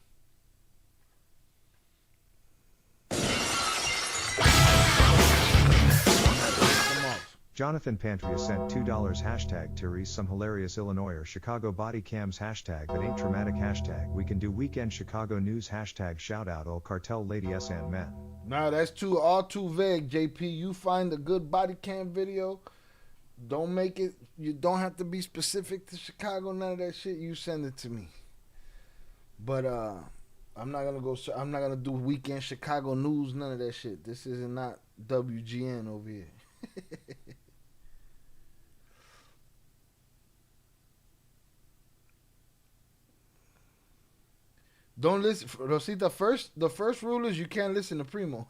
Jonathan Pantria sent $2 hashtag Therese some hilarious Illinois or Chicago body cams hashtag that ain't traumatic hashtag we can do weekend Chicago news hashtag shout out all cartel lady s and men. Nah, that's all too vague, JP. You find a good body cam video. Don't make it. You don't have to be specific to Chicago. None of that shit. You send it to me. But I'm not gonna go. I'm not gonna do weekend Chicago news. None of that shit. This is not WGN over here. Don't listen, Rosita. The first rule is you can't listen to Primo.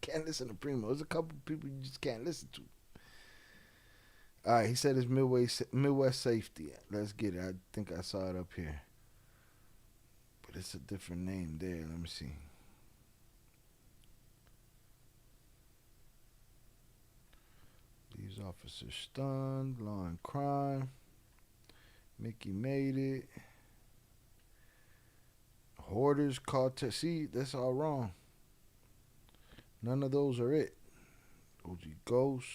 Can't listen to Primo. There's a couple people you just can't listen to. All right, he said it's Midwest Safety. Let's get it. I think I saw it up here, but it's a different name there. Let me see. These officers stunned. Law and crime. Mickey made it. Hoarders caught to see, that's all wrong. None of those are it. OG Ghost.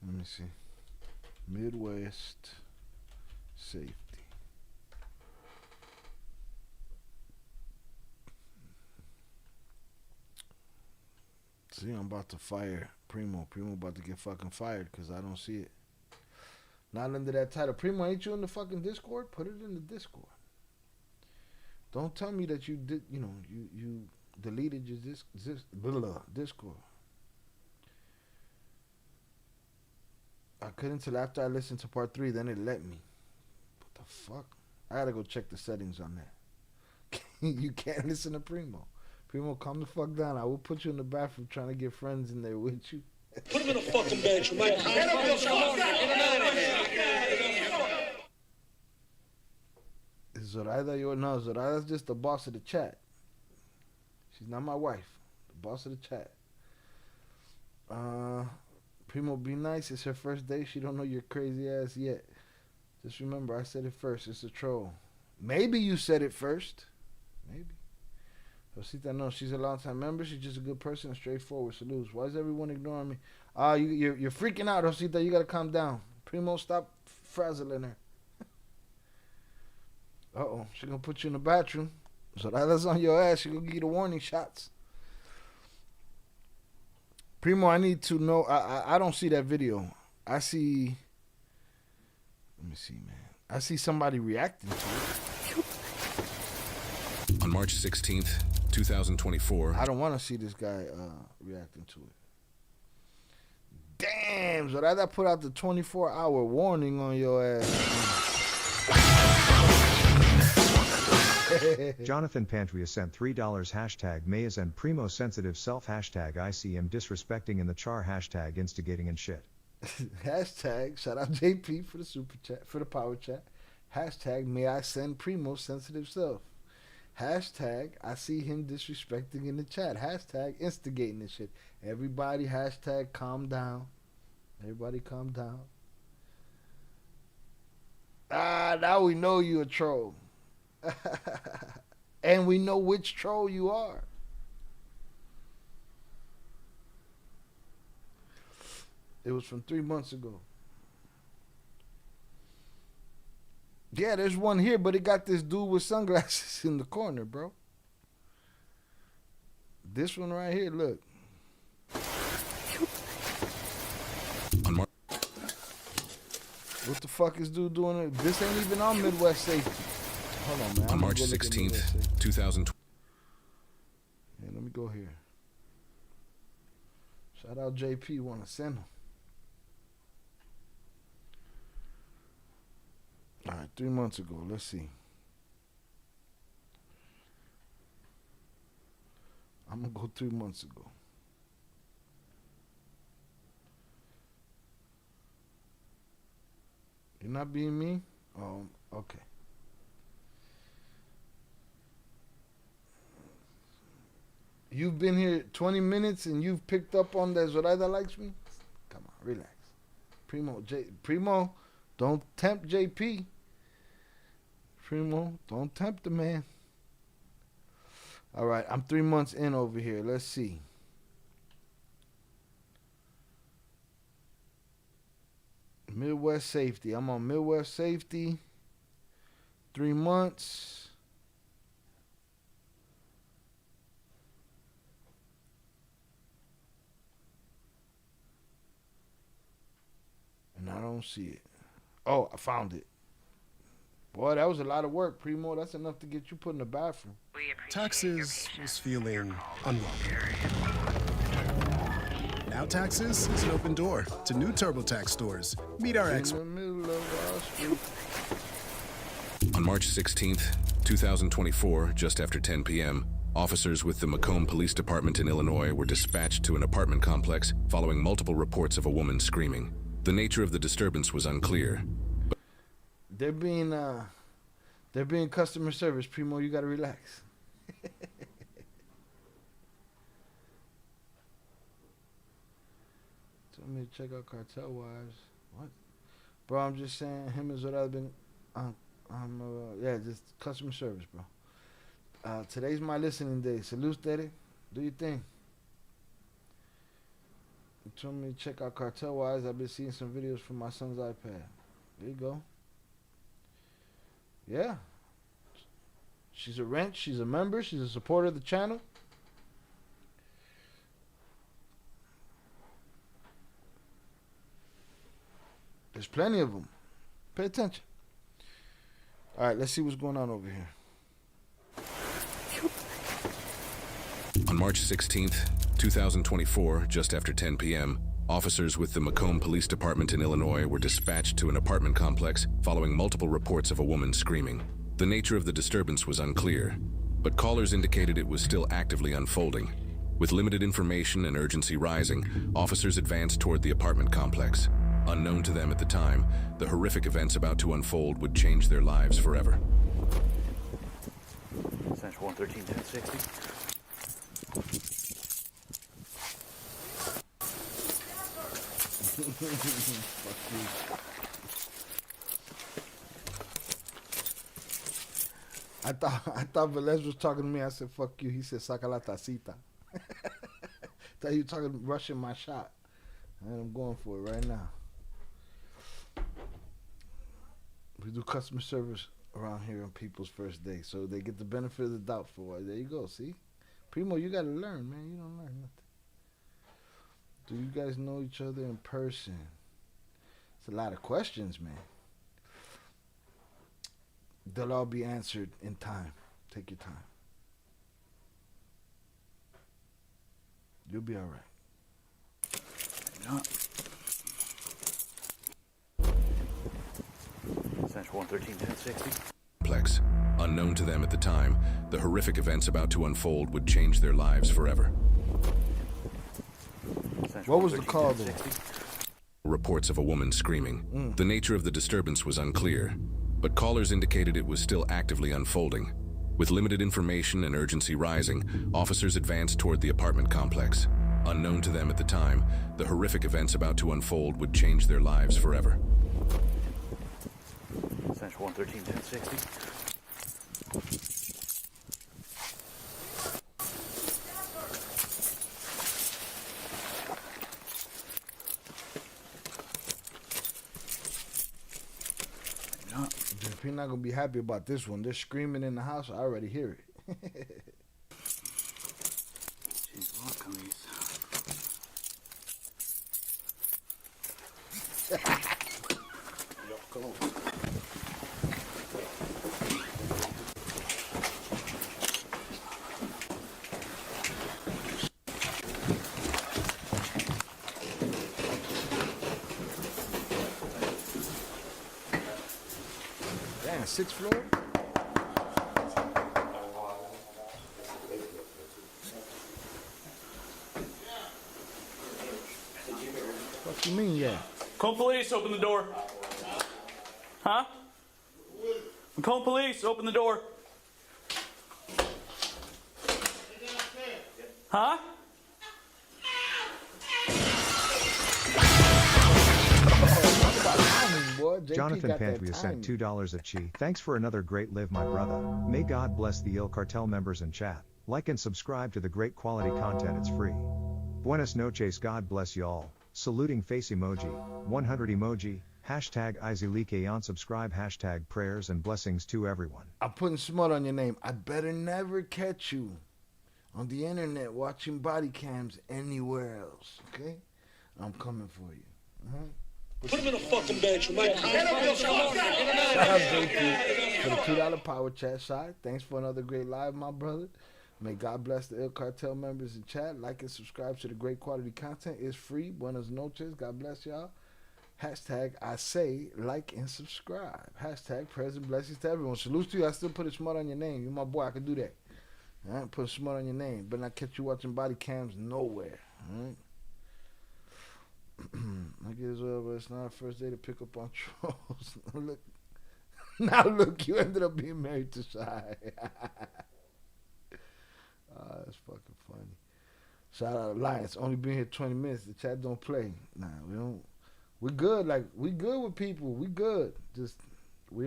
Let me see. Midwest Safety. See, I'm about to fire Primo. Primo about to get fucking fired because I don't see it. Not under that title. Primo, ain't you in the fucking Discord? Put it in the Discord. Don't tell me that you did, you deleted your Discord. I couldn't till after I listened to part 3, then it let me. What the fuck? I gotta go check the settings on that. You can't listen to Primo. Primo, calm the fuck down. I will put you in the bathroom trying to get friends in there with you. Put him in a fucking bench, you might. Is Zoraida your no? Zoraida's just the boss of the chat. She's not my wife. The boss of the chat. Primo, be nice. It's her first day. She don't know your crazy ass yet. Just remember, I said it first. It's a troll. Maybe you said it first. Maybe. Rosita, no, she's a long-time member. She's just a good person and straightforward. Salutes. Why is everyone ignoring me? You're freaking out, Rosita. You got to calm down. Primo, stop frazzling her. Uh-oh. She's going to put you in the bathroom. So that's on your ass. She's going to give you the warning shots. Primo, I need to know. I don't see that video. I see. Let me see, man. I see somebody reacting to it. On March 16th, 2024. I don't want to see this guy reacting to it. Damn, so that put out the 24-hour warning on your ass. Jonathan Pantria sent $3 hashtag Mayas and Primo sensitive self hashtag ICM disrespecting in the char hashtag instigating and shit. Hashtag shout out JP for the super chat, for the power chat. Hashtag may I send Primo sensitive self. Hashtag I see him disrespecting in the chat. Hashtag instigating this shit. Everybody hashtag calm down. Everybody calm down. Now we know you a troll. And we know which troll you are. It was from 3 months ago. Yeah, there's one here, but it got this dude with sunglasses in the corner, bro. This one right here, look. What the fuck is dude doing? This ain't even on Midwest Safety. Hold on, man. On March 16th, 2020. Yeah, let me go here. Shout out JP, want to send him. All right, 3 months ago. Let's see. I'm going to go 3 months ago. You're not being me? Okay. You've been here 20 minutes and you've picked up on that Zoraida likes me? Come on. Relax. Primo, don't tempt JP. Primo, don't tempt the man. All right, I'm 3 months in over here. Let's see. Midwest Safety. I'm on Midwest Safety. 3 months. And I don't see it. Oh, I found it. Boy, that was a lot of work, Primo. That's enough to get you put in the bathroom. Taxes was feeling unwelcome. Now Taxes is an open door to new TurboTax stores. Meet our expert. On March 16th, 2024, just after 10 p.m., officers with the Macomb Police Department in Illinois were dispatched to an apartment complex following multiple reports of a woman screaming. The nature of the disturbance was unclear. They're being customer service, Primo. You gotta relax. Tell me to check out Cartel Wives. What? Bro, I'm just saying him is what I've been. Yeah, just customer service, bro. Today's my listening day. Salute, Daddy. Do your thing. You told me to check out Cartel Wives. I've been seeing some videos from my son's iPad. There you go. Yeah. She's a wrench. She's a member. She's a supporter of the channel. There's plenty of them. Pay attention. All right, let's see what's going on over here. On March 16th, 2024, just after 10 p.m., officers with the Macomb Police Department in Illinois were dispatched to an apartment complex following multiple reports of a woman screaming. The nature of the disturbance was unclear, but callers indicated it was still actively unfolding. With limited information and urgency rising, officers advanced toward the apartment complex. Unknown to them at the time, the horrific events about to unfold would change their lives forever. Central 113, 1060. Fuck you. I thought Velez was talking to me. I said, fuck you. He said, saca la tacita. Thought you talking rushing my shot. And I'm going for it right now. We do customer service around here on people's first day, so they get the benefit of the doubt for a while. There you go, see? Primo, you gotta learn, man. You don't learn nothing. Do you guys know each other in person? It's a lot of questions, man. They'll all be answered in time. Take your time. You'll be all right. Yeah. Central 113, 1060. Complex. Unknown to them at the time, the horrific events about to unfold would change their lives forever. What was the call then? Reports of a woman screaming. The nature of the disturbance was unclear, but callers indicated it was still actively unfolding. With limited information and urgency rising, officers advanced toward the apartment complex. Unknown to them at the time, the horrific events about to unfold would change their lives forever. Central 113, 1060. JP not gonna be happy about this one. They're screaming in the house. I already hear it. Jeez, what can these? Come on. Damn, 6th floor? What you mean, yeah? Macomb Police, open the door. Huh? Macomb Police, open the door. Huh? boy. JP Jonathan got that Pantvia sent timing. $2 at Chi. Thanks for another great live, my brother. May God bless the Il Cartel members in chat. Like and subscribe to the great quality content, it's free. Buenas noches, God bless y'all. Saluting face emoji, 100 emoji, hashtag Izilike unsubscribe, hashtag prayers and blessings to everyone. I'm putting smut on your name. I better never catch you on the internet watching body cams anywhere else, okay? I'm coming for you. Put him in a fucking bench. Shout out JP for the $2 power chat shot. Thanks for another great live, my brother. May God bless the Il Cartel members in chat. Like and subscribe to the great quality content. It's free. Buenas noches. God bless y'all. Hashtag I say like and subscribe. Hashtag prayers and blessings to everyone. Salute to you. I still put a smut on your name. You my boy. I can do that. All right? Put a smut on your name. But not catch you watching body cams nowhere. All right? I get as well, but it's not our first day to pick up on trolls. Look, you ended up being married to Shy. That's fucking funny. Shout out Alliance. Only been here 20 minutes. The chat don't play. Nah, we don't. We good. Like, we good with people. We good. Just, we're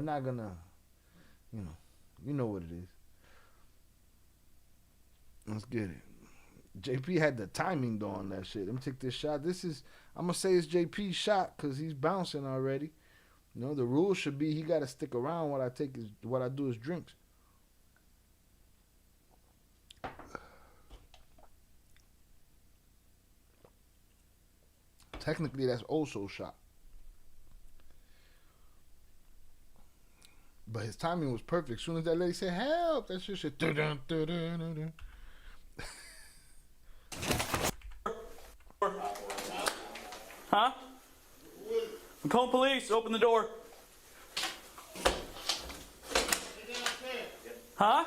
not gonna, you know what it is. Let's get it. JP had the timing though on that shit. Let me take this shot. I'm gonna say it's JP's shot because he's bouncing already. The rule should be he gotta stick around while I do his drinks. Technically, that's also shot. But his timing was perfect. As soon as that lady said, help, that shit said, dun, dun, dun, dun, dun. Huh? I'm calling police. Open the door. Huh?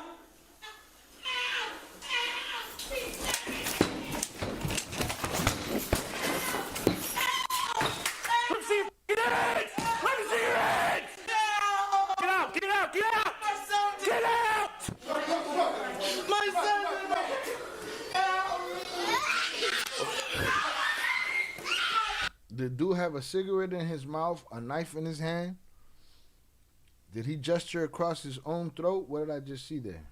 Let me see your hands! Let me see your hands! Get out! Get out! Get out! Get out! My son! Did dude have a cigarette in his mouth, a knife in his hand? Did he gesture across his own throat? What did I just see there?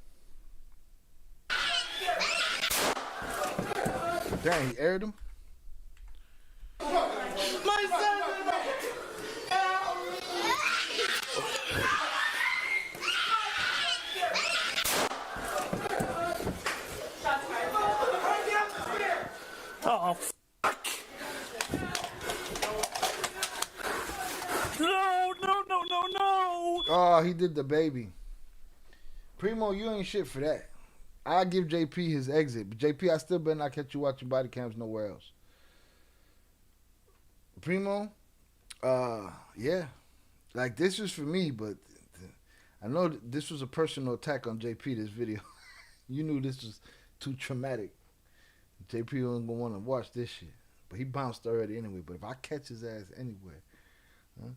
Damn, he aired him? My son! Oh, fuck! No! Oh, he did the baby. Primo, you ain't shit for that. I'll give JP his exit. But JP, I still better not catch you watching body cams nowhere else. Primo, yeah. Like, this was for me, but I know this was a personal attack on JP, this video. You knew this was too traumatic. JP wasn't going to want to watch this shit. But he bounced already anyway. But if I catch his ass anywhere, huh?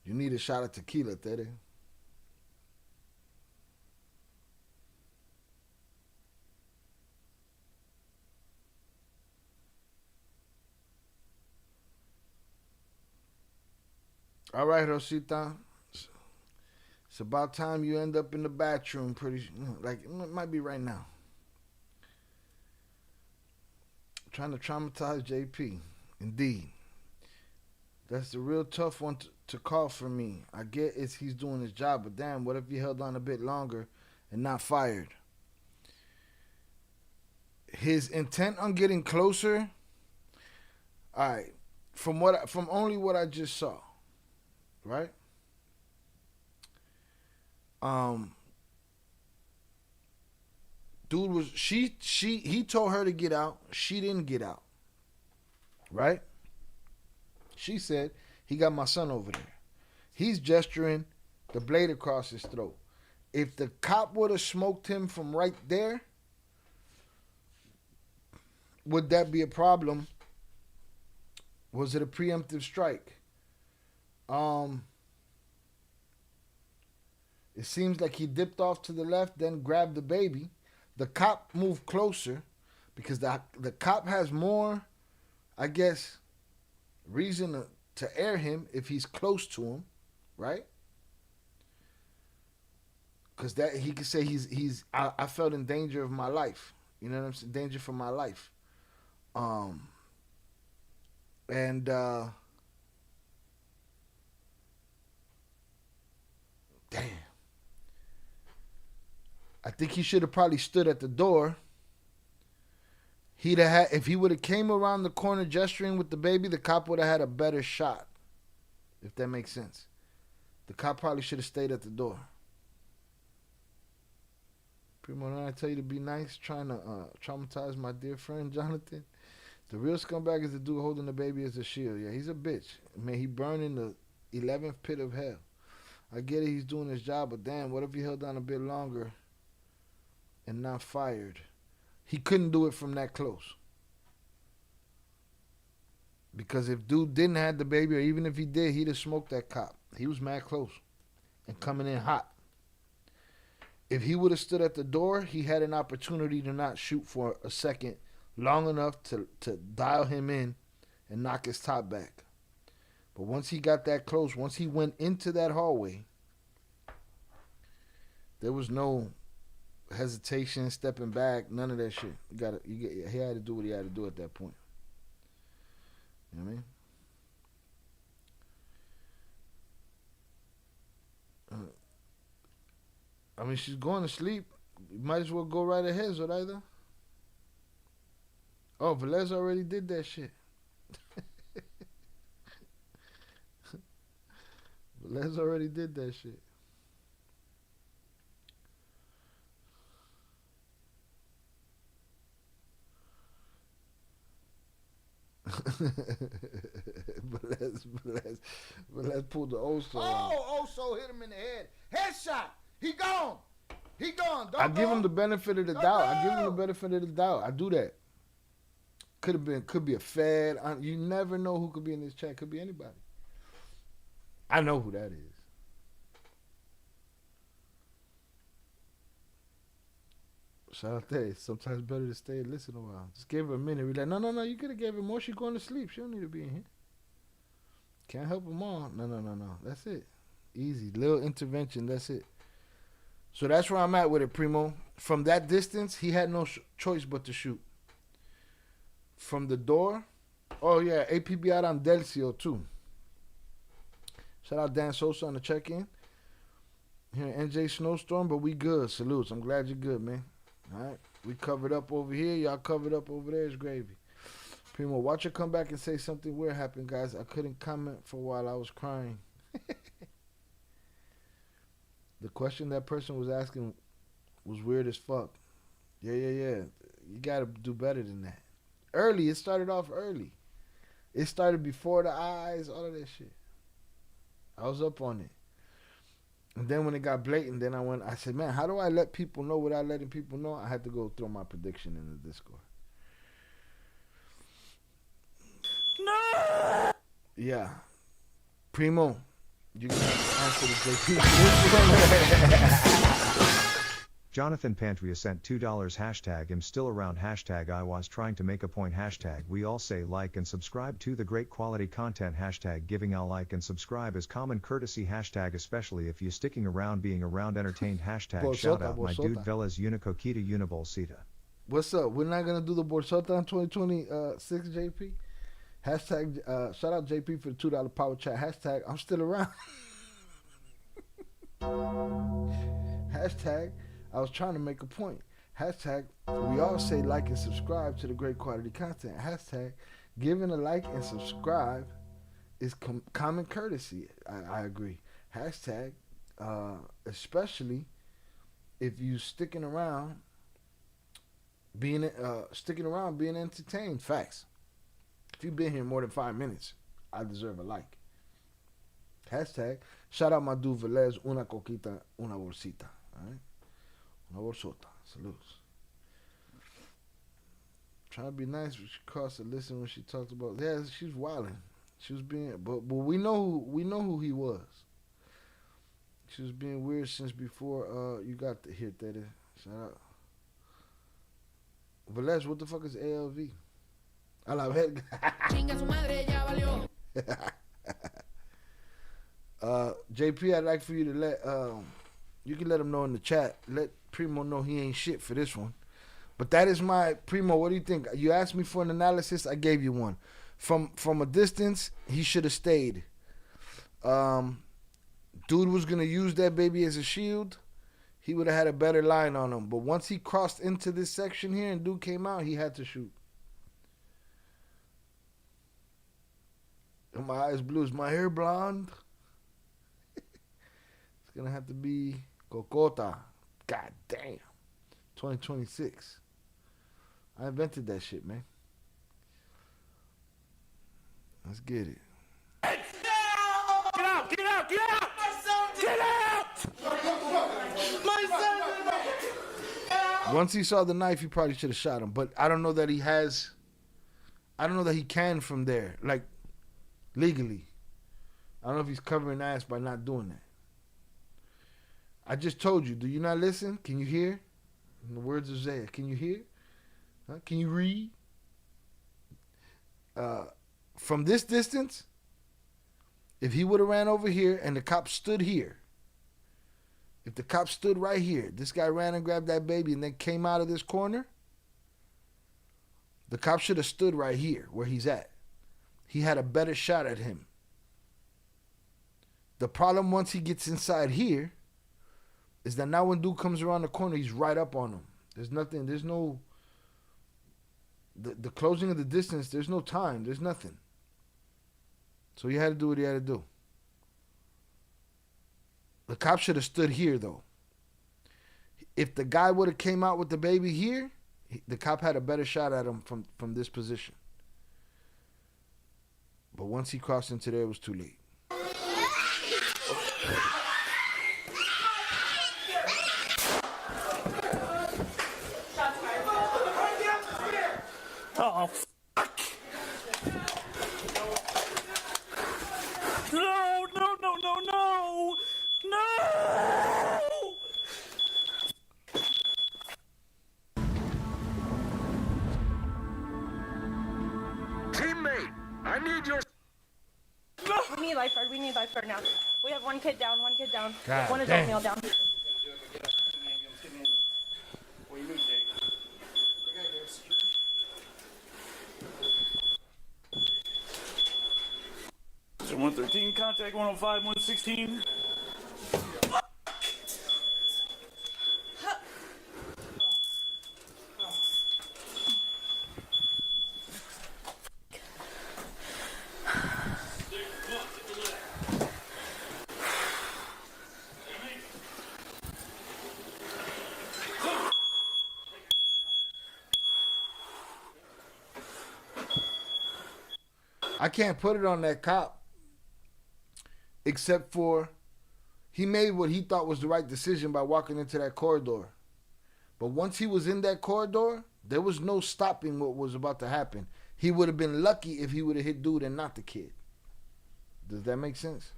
You need a shot of tequila, Teddy. All right, Rosita. It's about time you end up in the bathroom like, it might be right now. Trying to traumatize JP. Indeed. That's the real tough one to call for me. I get he's doing his job, but damn, what if he held on a bit longer and not fired? His intent on getting closer, all right, from only what I just saw, right? Dude was he told her to get out. She didn't get out. Right? She said, he got my son over there. He's gesturing the blade across his throat. If the cop would have smoked him from right there, would that be a problem? Was it a preemptive strike? It seems like he dipped off to the left, then grabbed the baby. The cop moved closer because the cop has more, I guess, reason to air him if he's close to him, right? Because that he could say I felt in danger of my life. You know what I'm saying? Danger for my life. Damn. I think he should have probably stood at the door. He'd have had, if he would have came around the corner gesturing with the baby, the cop would have had a better shot. If that makes sense. The cop probably should have stayed at the door. Primo, when I tell you to be nice, trying to traumatize my dear friend Jonathan. The real scumbag is the dude holding the baby as a shield. Yeah, he's a bitch. Man, he burned in the 11th pit of hell. I get it, he's doing his job, but damn, what if he held on a bit longer and not fired? He couldn't do it from that close. Because if dude didn't have the baby, or even if he did, he'd have smoked that cop. He was mad close and coming in hot. If he would have stood at the door, he had an opportunity to not shoot for a second long enough to dial him in and knock his top back. But once he got that close, once he went into that hallway, there was no hesitation, stepping back, none of that shit. He had to do what he had to do at that point. You know what I mean? She's going to sleep. You might as well go right ahead, Zoraida. Oh, Velez already did that shit. Velez already did that shit. Velez pulled the Oso. Oh, Oso hit him in the head. Headshot. He gone. He gone. I give him the benefit of the doubt. I do that. Could be a Fed. You never know who could be in this chat. Could be anybody. I know who that is. Shout out there. Sometimes better to stay and listen a while. Just gave her a minute. We're like, no. You could have gave her more. She's going to sleep. She don't need to be in here. Can't help them all. No. That's it. Easy. Little intervention. That's it. So that's where I'm at with it, Primo. From that distance, he had no choice but to shoot. From the door. Oh, yeah. APB out on Delcio, too. Shout out Dan Sosa on the check-in. Here in NJ Snowstorm, but we good. Salutes. I'm glad you're good, man. All right. We covered up over here. Y'all covered up over there. It's gravy. Primo, watch her come back and say something weird happened, guys. I couldn't comment for a while. I was crying. The question that person was asking was weird as fuck. Yeah. You got to do better than that. Early. It started off early. It started before the eyes, all of that shit. I was up on it. And then when it got blatant, then I said, man, how do I let people know without letting people know? I had to go throw my prediction in the Discord. No! Yeah. Primo, you can answer the Jonathan Pantria sent $2 hashtag I'm still around hashtag I was trying to make a point hashtag we all say like and subscribe to the great quality content hashtag giving a like and subscribe is common courtesy hashtag especially if you sticking around being around entertained hashtag shout out my dude Velas Unicoquita Unibolsita. What's up? We're not gonna do the Borsota in 2026, JP. Hashtag shout out JP for the $2 power chat. Hashtag I'm still around. Hashtag I was trying to make a point. Hashtag we all say like and subscribe to the great quality content. Hashtag giving a like and subscribe is common courtesy. I agree. Hashtag especially if you sticking around being entertained. Facts. If you've been here more than 5 minutes, I deserve a like. Hashtag shout out my dude Velez, una coquita, una bolsita. All right. Una bolsota. Salutes. Trying to be nice, but she crossed to listen when she talked about. Yeah, she's wilding. She was being, but we know who he was. She was being weird since before. You got to hit that. Shout out. Valesh, what the fuck is ALV? A la verga. JP, I'd like for you to let you can let him know in the chat. Let Primo know he ain't shit for this one. But that is my Primo. What do you think? You asked me for an analysis. I gave you one. From a distance, he should have stayed. Dude was gonna use that baby as a shield. He would have had a better line on him. But once he crossed into this section here and dude came out, he had to shoot. And my eyes blue. Is my hair blonde? It's gonna have to be Cocota. God damn. 2026. I invented that shit, man. Let's get it. Get out! Get out! Get out! Get out! My son! Once he saw the knife, he probably should have shot him. But I don't know that he has. I don't know that he can from there, like legally. I don't know if he's covering ass by not doing that. I just told you. Do you not listen? Can you hear? In the words of Zaya, can you hear? Huh? Can you read? From this distance, if he would have ran over here and the cop stood here, if the cop stood right here, this guy ran and grabbed that baby and then came out of this corner, the cop should have stood right here where he's at. He had a better shot at him. The problem once he gets inside here is that now when dude comes around the corner, he's right up on him. There's nothing, there's no, the closing of the distance, there's no time, there's nothing. So he had to do what he had to do. The cop should have stood here though. If the guy would have came out with the baby here, the cop had a better shot at him from this position. But once he crossed into there, it was too late. Oh, fuck! No, no, no, no, no! No! Teammate, I need your... We need lifeguard. We need lifeguard now. We have one kid down. One kid down. God one adult damn. male down. So 113, contact 105, 116. I can't put it on that cop, except for he made what he thought was the right decision by walking into that corridor. But once he was in that corridor, there was no stopping what was about to happen. He would have been lucky if he would have hit dude and not the kid. Does that make sense?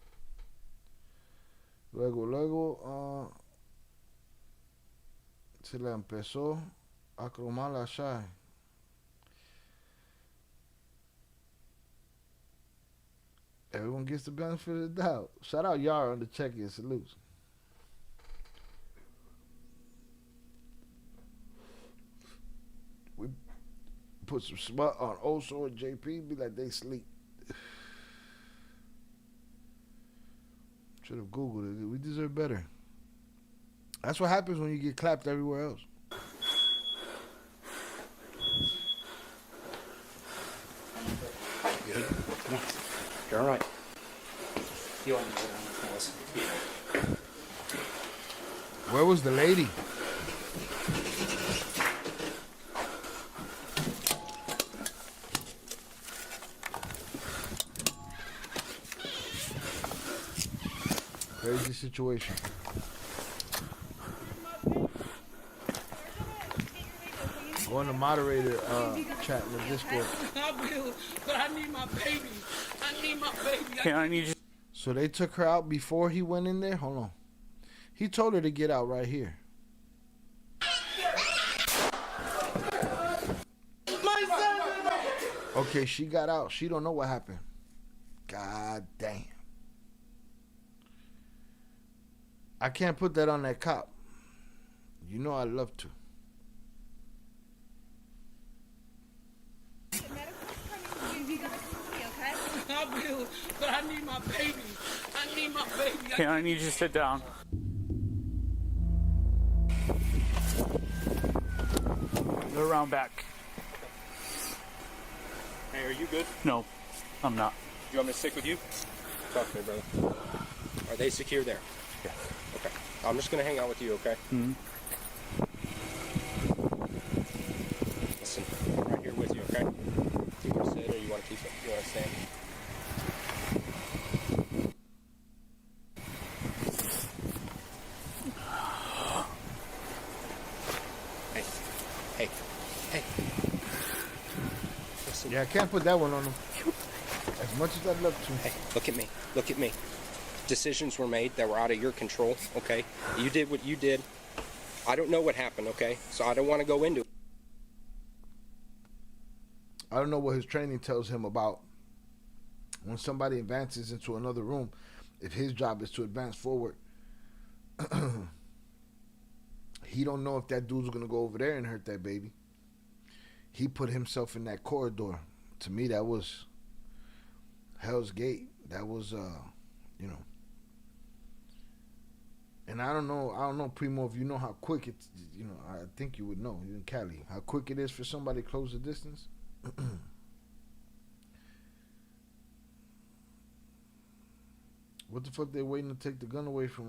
Luego, se le empezó a cromar la shy. Everyone gets the benefit of the doubt. Shout out Yara on the check-in. Salutes. We put some smut on Oso and JP. Be like they sleep. Should have Googled it. We deserve better. That's what happens when you get clapped everywhere else. Good. Come on. You're all right. You want to go down and listen? Where was the lady? Crazy situation. Go in the moderator chat in the Discord. I will, but I need my baby. I need my baby. Okay, I need you. So they took her out before he went in there? Hold on. He told her to get out right here. Okay, she got out. She don't know what happened. God damn. I can't put that on that cop. You know I'd love to. I will, but I need my baby. I need my baby. Okay, I need you to sit down. Go around back. Hey, are you good? No, I'm not. Do you want me to stick with you? Talk to me, brother. Are they secure there? Yeah. Okay. I'm just going to hang out with you, okay? Mm-hmm. Listen, I'm right here with you, okay? You want to sit or you want to keep it? You want to stand? Hey. Hey. Hey. Listen. Yeah, I can't put that one on him. As much as I'd love to. Hey, look at me. Look at me. Decisions were made that were out of your control, okay? You did what you did. I don't know what happened, okay? So I don't want to go into it. I don't know what his training tells him about when somebody advances into another room, if his job is to advance forward. He don't know if that dude's going to go over there and hurt that baby. He put himself in that corridor. To me, that was Hell's Gate. That was, you know. And I don't know, Primo, if you know how quick it's, you know, I think you would know, you're in Cali, how quick it is for somebody to close the distance. What the fuck they waiting to take the gun away from,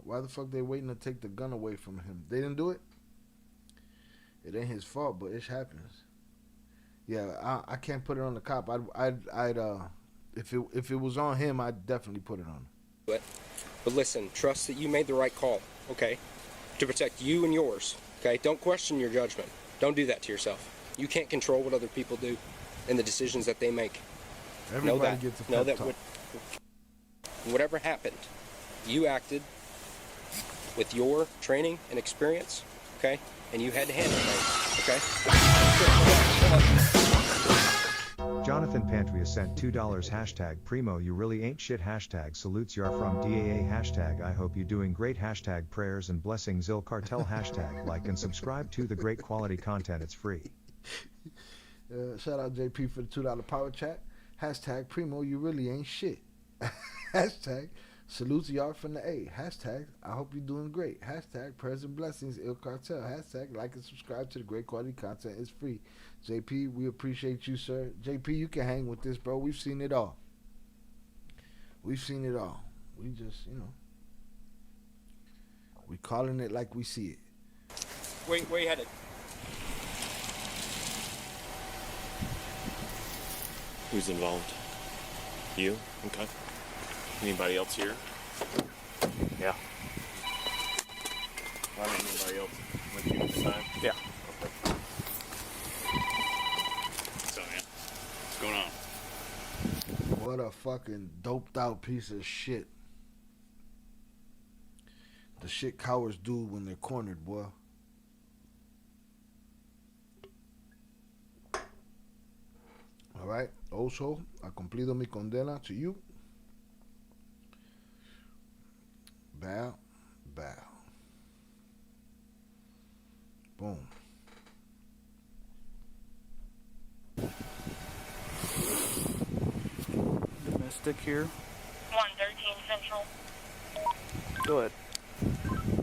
why the fuck they waiting to take the gun away from him? They didn't do it? It ain't his fault, but it happens. Yeah, I can't put it on the cop. I'd if it was on him, I'd definitely put it on him. But listen, trust that you made the right call, okay? To protect you and yours, okay? Don't question your judgment. Don't do that to yourself. You can't control what other people do and the decisions that they make. Everybody gets a pep talk. Whatever happened, you acted with your training and experience, okay? And you had to handle things, okay? Jonathan Pantria sent $2 hashtag Primo you really ain't shit hashtag salutes yar from DAA hashtag I hope you doing great hashtag prayers and blessings Il Cartel hashtag like and subscribe to the great quality content, it's free. Shout out JP for the $2 power chat. Hashtag Primo you really ain't shit. Hashtag salutes y'all from the A. Hashtag I hope you're doing great. Hashtag prayers and blessings Il Cartel. Hashtag like and subscribe to the great quality content, it's free. JP, we appreciate you, sir. JP, you can hang with this, bro. We've seen it all. We've seen it all. We just, you know, we calling it like we see it. Where you headed? Who's involved? You? Okay. Anybody else here? Yeah. I don't know anybody else with you this time? Yeah. Okay. So, yeah. What's going on? What a fucking doped out piece of shit. The shit cowards do when they're cornered, boy. Alright, also, ha cumplido mi condena to you. Bow, bow. Boom. Domestic here. 113 Central. Go ahead.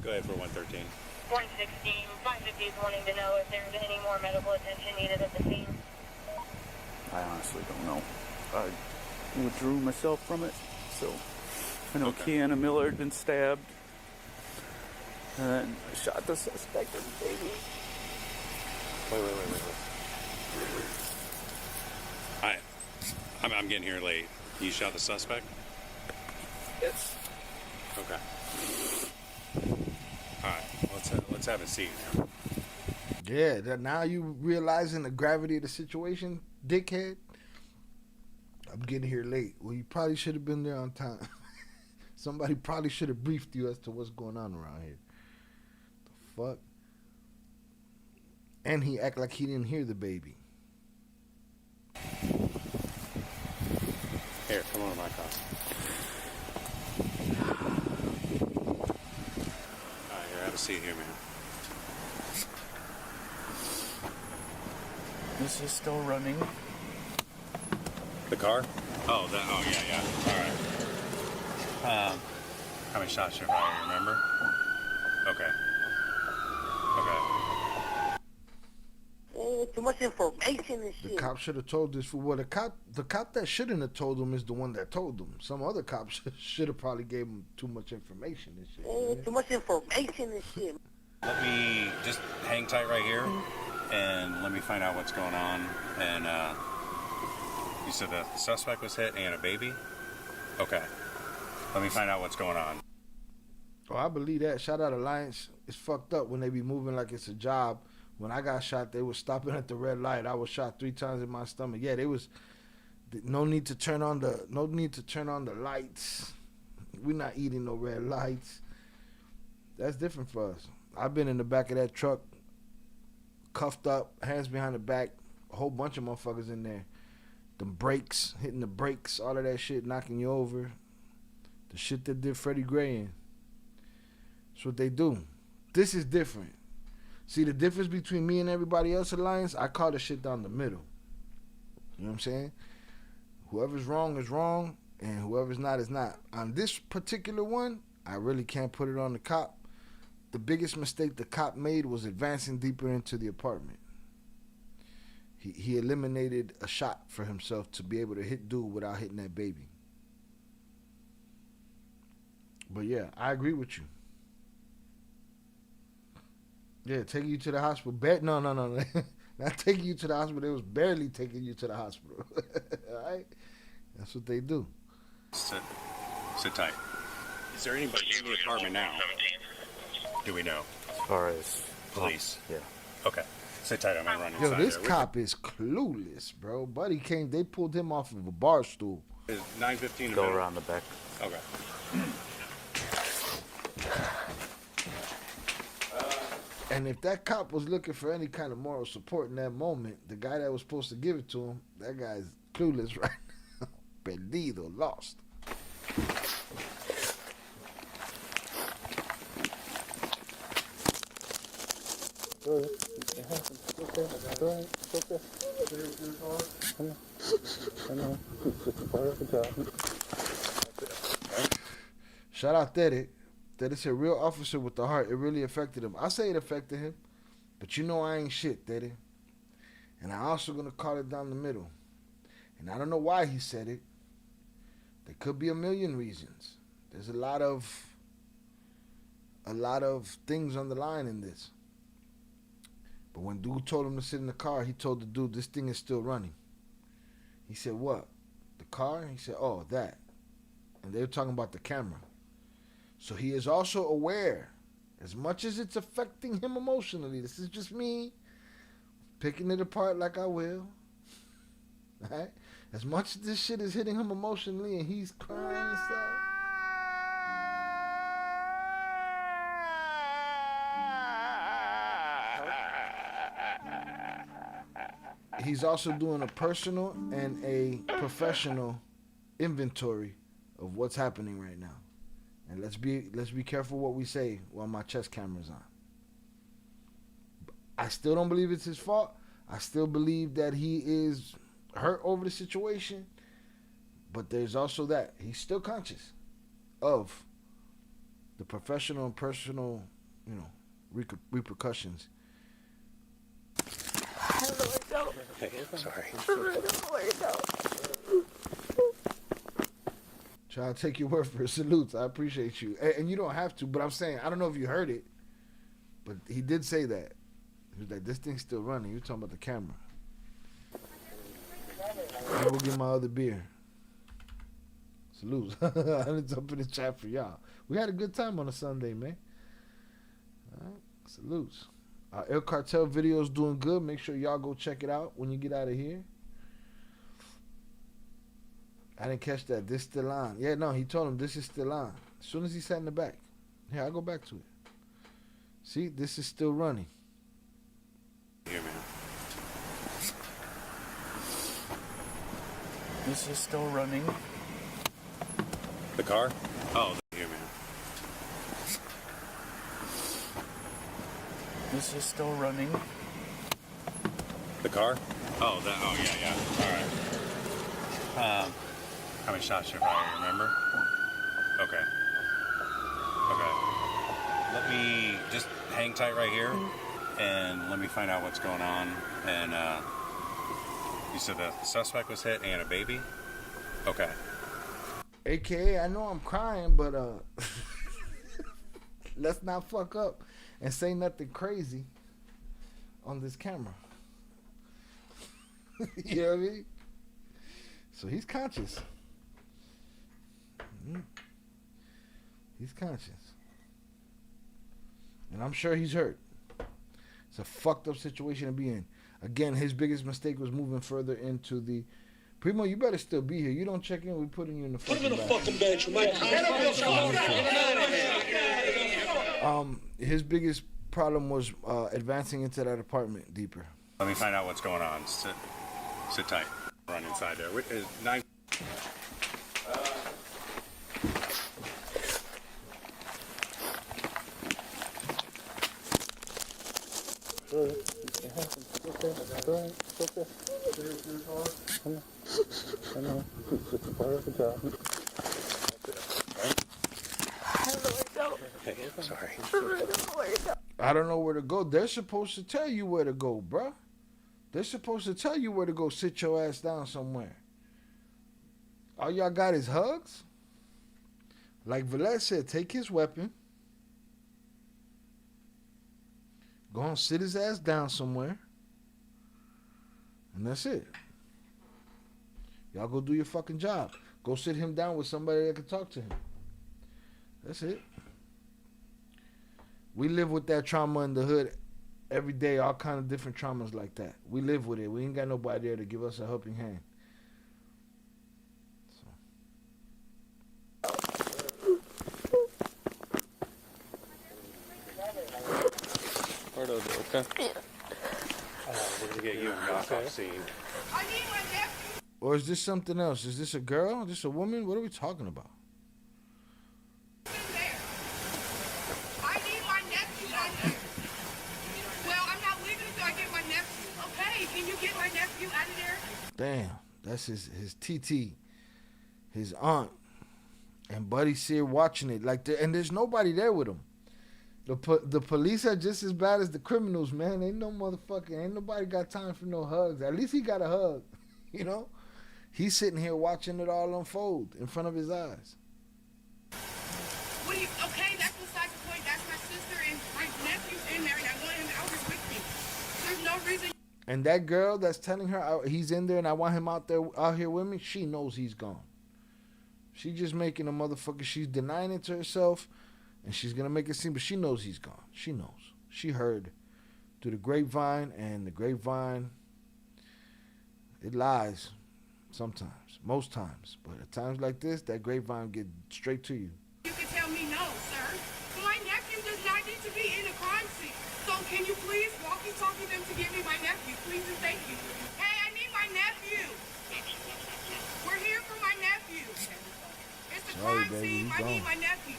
Go ahead for 113. 116. 550 is wanting to know if there's any more medical attention needed at the scene. I honestly don't know. I withdrew myself from it, so I know Kiana Miller had been stabbed, and I shot the suspect in the baby. Wait. I'm getting here late. You shot the suspect? Yes. Okay. All right. Let's have a seat now. Yeah, that now you realizing the gravity of the situation, dickhead. I'm getting here late. Well, you probably should have been there on time. Somebody probably should have briefed you as to what's going on around here. The fuck? And he act like he didn't hear the baby. Here, come on, my car. Alright, here, have a seat here, man. This is still running. The car? Oh, yeah. Alright. How many shots you fired, remember? Okay. Too much information and shit. The cop should have told this fool. Well, the cop that shouldn't have told him is the one that told him. Some other cop should have probably gave him too much information and shit. Too much information and shit. Let me just hang tight right here, and let me find out what's going on. And, you said the suspect was hit and a baby? Okay. Let me find out what's going on. Oh, I believe that. Shout out Alliance. It's fucked up when they be moving like it's a job. When I got shot, they was stopping at the red light. I was shot 3 times in my stomach. Yeah, they was no need to turn on the lights. We're not eating no red lights. That's different for us. I've been in the back of that truck, cuffed up, hands behind the back, a whole bunch of motherfuckers in there. Them brakes, hitting the brakes, all of that shit, knocking you over. The shit that did Freddie Gray in. That's what they do. This is different. See, the difference between me and everybody else Alliance, I call the shit down the middle. You know what I'm saying? Whoever's wrong is wrong, and whoever's not is not. On this particular one, I really can't put it on the cop. The biggest mistake the cop made was advancing deeper into the apartment. He eliminated a shot for himself to be able to hit dude without hitting that baby. But yeah, I agree with you. Yeah, taking you to the hospital. No. Not taking you to the hospital. They was barely taking you to the hospital. All right? That's what they do. Sit tight. Is there anybody in the apartment now? Do we know? As far as police? Yeah. Okay. Sit tight. I'm gonna run inside. Yo, this cop is clueless, bro. Buddy came. They pulled him off of a bar stool. 9:15. Go around the back. Okay. And if that cop was looking for any kind of moral support in that moment, the guy that was supposed to give it to him, that guy's clueless right now. Perdido, lost. Shout out Tere. That it's a real officer with the heart. It really affected him. I say it affected him, but you know I ain't shit, Daddy. And I also gonna call it down the middle. And I don't know why he said it. There could be a million reasons. There's a lot of things on the line in this. But when dude told him to sit in the car, he told the dude this thing is still running. He said, what? The car? He said, oh, that. And they were talking about the camera. So he is also aware, as much as it's affecting him emotionally, this is just me picking it apart like I will. All right? As much as this shit is hitting him emotionally and he's crying inside. He's also doing a personal and a professional inventory of what's happening right now. And let's be careful what we say while my chest camera's on. I still don't believe it's his fault. I still believe that he is hurt over the situation. But there's also that. He's still conscious of the professional and personal, repercussions. Hey, sorry. Try to take your word for it. Salutes. I appreciate you. And you don't have to, but I'm saying, I don't know if you heard it, but he did say that. He was like, this thing's still running. You're talking about the camera. I'm going to get my other beer. Salutes. I didn't jump in the chat for y'all. We had a good time on a Sunday, man. All right. Salutes. El Cartel video is doing good. Make sure y'all go check it out when you get out of here. I didn't catch that. This still on. Yeah, no, he told him this is still on. As soon as he sat in the back. Here, I'll go back to it. See, this is still running. Here, man. This is still running. The car? Oh, here, man. This is still running. The car? Oh, that. Oh, yeah. All right. How many shots you fired? Remember? Okay. Let me just hang tight right here, and let me find out what's going on. And you said the suspect was hit and a baby? Okay. AKA, I know I'm crying, but let's not fuck up and say nothing crazy on this camera. You know what I mean? So he's conscious. He's conscious. And I'm sure he's hurt. It's a fucked up situation to be in. Again, his biggest mistake was moving further into the... Primo, you better still be here. You don't check in, we're putting you in the fucking Put him in the fucking bed, you his biggest problem was advancing into that apartment deeper. Let me find out what's going on. Sit tight. Run inside there. Is 9... Hey, sorry. I don't know where to go. They're supposed to tell you where to go, bruh. They're supposed to tell you where to go sit your ass down somewhere. All y'all got is hugs? Like Velez said, take his weapon. Go and sit his ass down somewhere. And that's it. Y'all go do your fucking job. Go sit him down with somebody that can talk to him. That's it. We live with that trauma in the hood every day, all kind of different traumas like that. We live with it. We ain't got nobody there to give us a helping hand. Okay. We're gonna get you a knockoff scene. Or is this something else? Is this a girl? Is this a woman? What are we talking about? I need my nephew out there. Well, I'm not leaving until I get my nephew. Okay, can you get my nephew out of there? Damn, that's his TT, his aunt, and Buddy Sear watching it. Like, and there's nobody there with him. The police are just as bad as the criminals, man. Ain't nobody got time for no hugs. At least he got a hug, you know? He's sitting here watching it all unfold in front of his eyes. What do you, okay, that's besides the point. That's my sister and my nephew's in there and I want him out here with me. There's no reason. And that girl that's telling her he's in there and I want him out here with me, she knows he's gone. She just making a motherfucker, she's denying it to herself. And she's going to make it seem, but she knows he's gone. She knows. She heard through the grapevine, and the grapevine, it lies sometimes, most times. But at times like this, that grapevine get straight to you. You can tell me no, sir. My nephew does not need to be in a crime scene. So can you please walkie-talkie them to get me my nephew? Please and thank you. Hey, I need my nephew. We're here for my nephew. It's a crime scene. I need my nephew.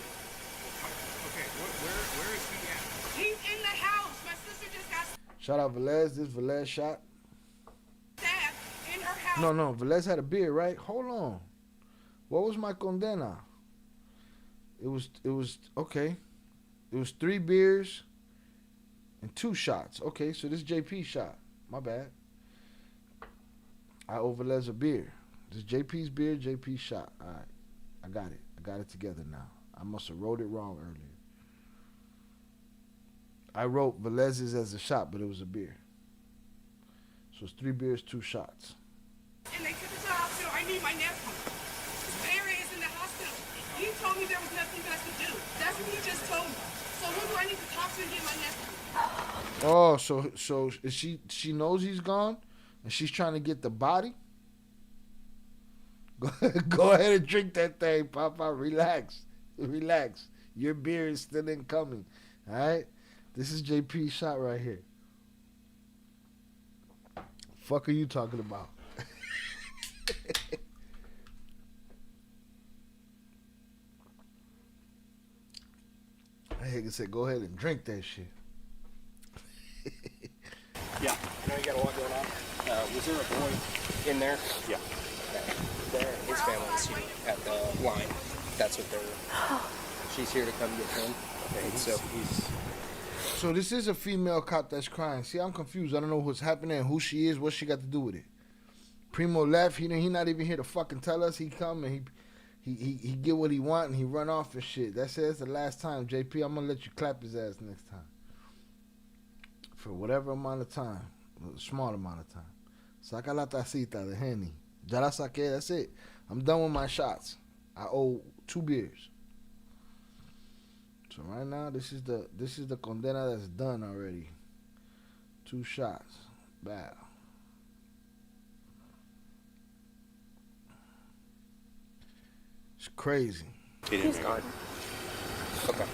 Okay, where is he at? He's in the house. My sister just got Shout out Velez. This Velez shot. stabbed in her house. No. Velez had a beer, right? Hold on. What was my condena? It was okay. It was 3 beers and 2 shots. Okay, so this JP shot. My bad. I owe Velez a beer. This JP's beer, JP shot. All right. I got it. I got it together now. I must have wrote it wrong earlier. I wrote Velez's as a shot, but it was a beer. So it's 3 beers, 2 shots. And they took him to the hospital. I need my nephew. Barry is in the hospital. He told me there was nothing best to do. That's what he just told me. So who do I need to talk to and get my nephew? Oh, so is she knows he's gone, and she's trying to get the body. Go ahead and drink that thing, Papa. Relax. Your beer is still incoming. All right. This is JP's shot right here. Fuck are you talking about? I said, go ahead and drink that shit. Yeah. I know you got a lot going on. Was there a boy in there? Yeah. There, his family's here at the line. That's what they're. She's here to come get him. Okay, So this is a female cop that's crying. See, I'm confused. I don't know what's happening, who she is, what she got to do with it. Primo left. He not even here to fucking tell us. He come and he get what he want and he run off and shit. That's it. That's the last time, JP. I'm gonna let you clap his ass next time. For whatever amount of time, a small amount of time. Saca la tacita de Henny. Ya la saqué. That's it. I'm done with my shots. I owe 2 beers. So right now, this is the condena that's done already. 2 shots. Bad. It's crazy. He's gone. Okay.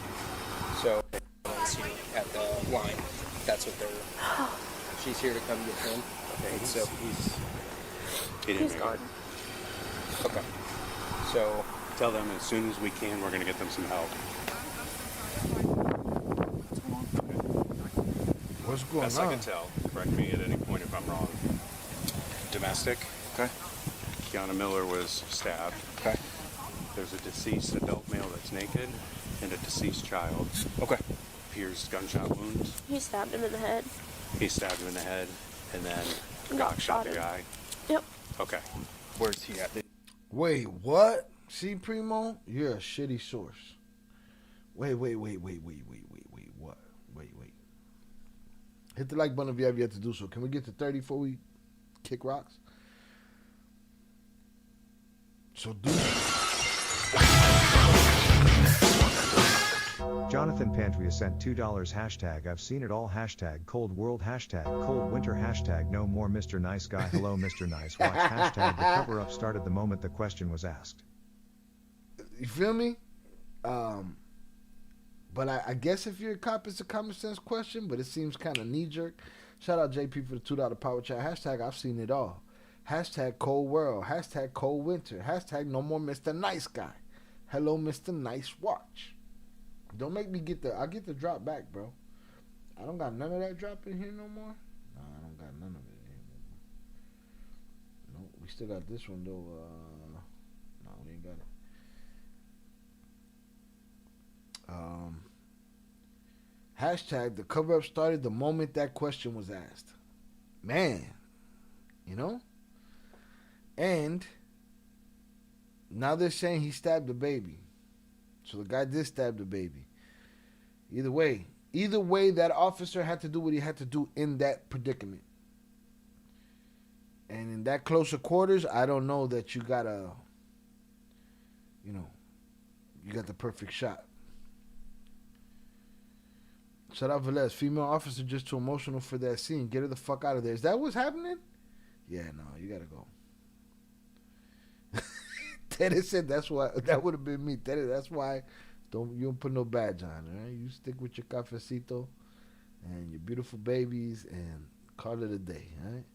So at the line, that's what they're. She's here to come get him. Okay. He's gone. Okay. So tell them as soon as we can, we're gonna get them some help. What's going Best on? I can tell. Correct me at any point if I'm wrong. Domestic. Okay. Kiana Miller was stabbed. Okay. There's a deceased adult male that's naked and a deceased child. Okay. Pierced gunshot wounds. He stabbed him in the head. He stabbed him in the head and then Got shot the him. guy. Yep. Okay. Where's he at? Wait, what? See, Primo? You're a shitty source. Wait, what? Wait. Hit the like button if you have yet to do so. Can we get to 30 before we kick rocks? So do Jonathan Pantria sent $2 hashtag I've seen it all hashtag cold world hashtag cold winter hashtag no more Mr. Nice Guy hello Mr. Nice Watch hashtag the cover up started the moment the question was asked. You feel me? But I guess if you're a cop, it's a common sense question, but it seems kind of knee-jerk. Shout out JP for the $2 power chat. Hashtag I've seen it all. Hashtag cold world. Hashtag cold winter. Hashtag no more Mr. Nice Guy. Hello, Mr. Nice Watch. Don't make me I'll get the drop back, bro. I don't got none of that drop in here no more. No, I don't got none of it in here no more. No, we still got this one, though. No, we ain't got it. Hashtag the cover-up started the moment that question was asked. Man, you know? And now they're saying he stabbed the baby. So the guy did stab the baby. Either way, that officer had to do what he had to do in that predicament. And in that closer quarters, I don't know that you got you got the perfect shot. Shout out Velez. Female officer just too emotional for that scene. Get her the fuck out of there. Is that what's happening? Yeah, no, you gotta go. Teddy said that's why that would have been me. Teddy, that's why you don't put no badge on, right? You stick with your cafecito and your beautiful babies and call it a day, right?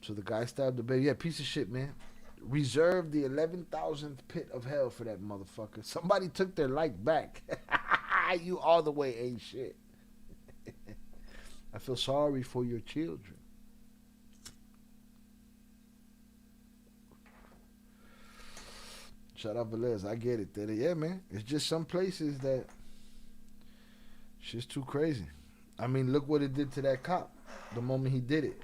So the guy stabbed the baby. Yeah, piece of shit, man. Reserve the 11,000th pit of hell for that motherfucker. Somebody took their like back. You all the way ain't shit. I feel sorry for your children. Shout out Velez. I get it. Yeah, man. It's just some places that shit's too crazy. I mean, look what it did to that cop the moment he did it.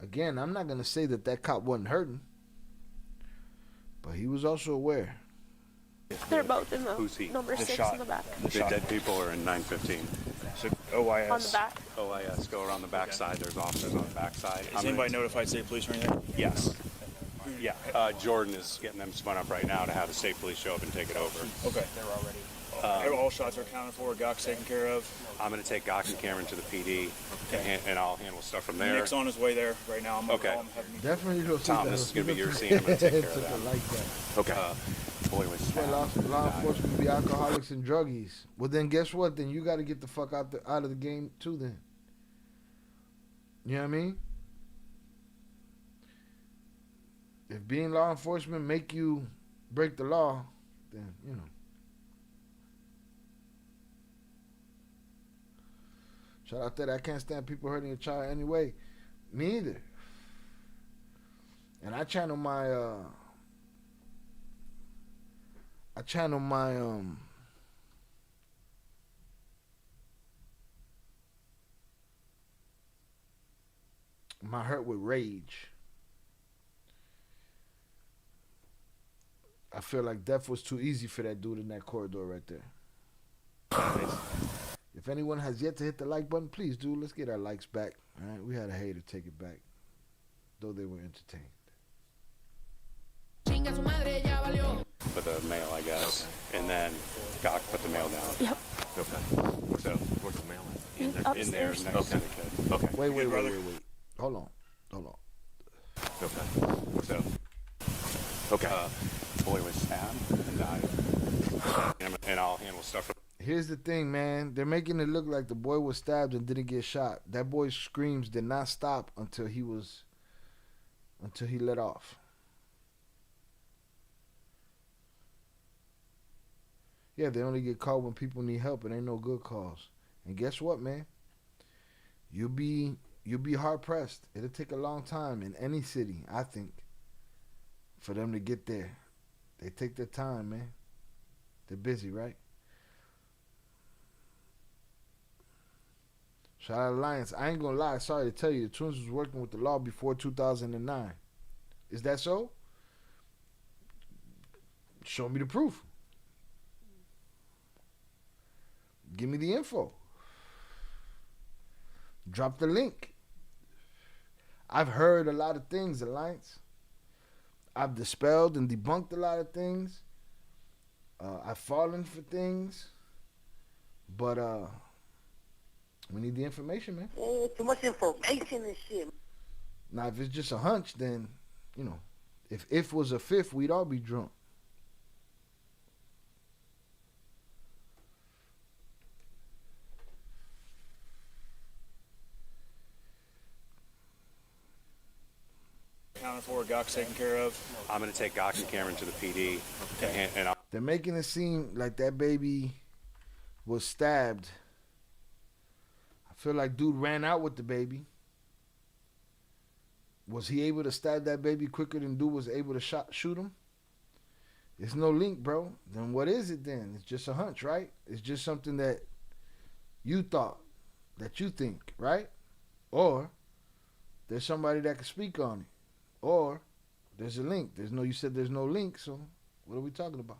Again, I'm not going to say that cop wasn't hurting. But he was also aware. They're both in the Who's he? number The 6 shot. in the back. The dead people are in 915. So OIS. On the back. OIS, go around the back side. There's officers on the back side. Is anybody notified state police or anything? Yes. Yeah. Jordan is getting them spun up right now to have the state police show up and take it over. Okay. They're already. All shots are accounted for. Gok's taken care of. I'm going to take Gok and Cameron to the PD, and I'll handle stuff from there. Nick's on his way there right now. I'm gonna call him, have him. Definitely go see Tom, that. this is going to be your scene. I'm going to take care of Took it that. like that. Okay. Boy was stabbed. Law enforcement be alcoholics and druggies. Well, then guess what? Then you got to get the fuck out of the game too. Then, you know what I mean? If being law enforcement make you break the law, then you know. Shout out that I can't stand people hurting a child anyway. Me either. And I channel my my hurt with rage. I feel like death was too easy for that dude in that corridor right there. If anyone has yet to hit the like button, please do. Let's get our likes back. All right, we had a hater take it back, though they were entertained. For the mail, I guess. And then Gok put the mail down. Yep. Okay. So, where's the mail at? In there, next to the kid. Okay. Wait. Hold on. Okay. So, okay. Boy was stabbed and died. And I'll handle stuff from Here's the thing, man. They're making it look like the boy was stabbed and didn't get shot. That boy's screams did not stop until he let off. Yeah, they only get called when people need help and ain't no good calls. And guess what, man? You'll be hard pressed. It'll take a long time in any city, I think, for them to get there. They take their time, man. They're busy, right? Shout out Alliance. I ain't gonna lie, sorry to tell you, the Twins was working with the law before 2009. Is that so? Show me the proof. Give me the info. Drop the link. I've heard a lot of things, Alliance. I've dispelled and debunked a lot of things. I've fallen for things. But we need the information, man. Too much information and shit. Now, if it's just a hunch, then, you know, if was a fifth, we'd all be drunk. Accounted for. Gok's taken care of. I'm going to take Gok and Cameron to the PD. Okay. And I'll They're making it seem like that baby was stabbed. I feel like dude ran out with the baby. Was he able to stab that baby quicker than dude was able to shoot him? There's no link, bro. Then what is it then? It's just a hunch, right? It's just something that you thought, that you think, right? Or there's somebody that can speak on it. Or there's a link. You said there's no link, so what are we talking about?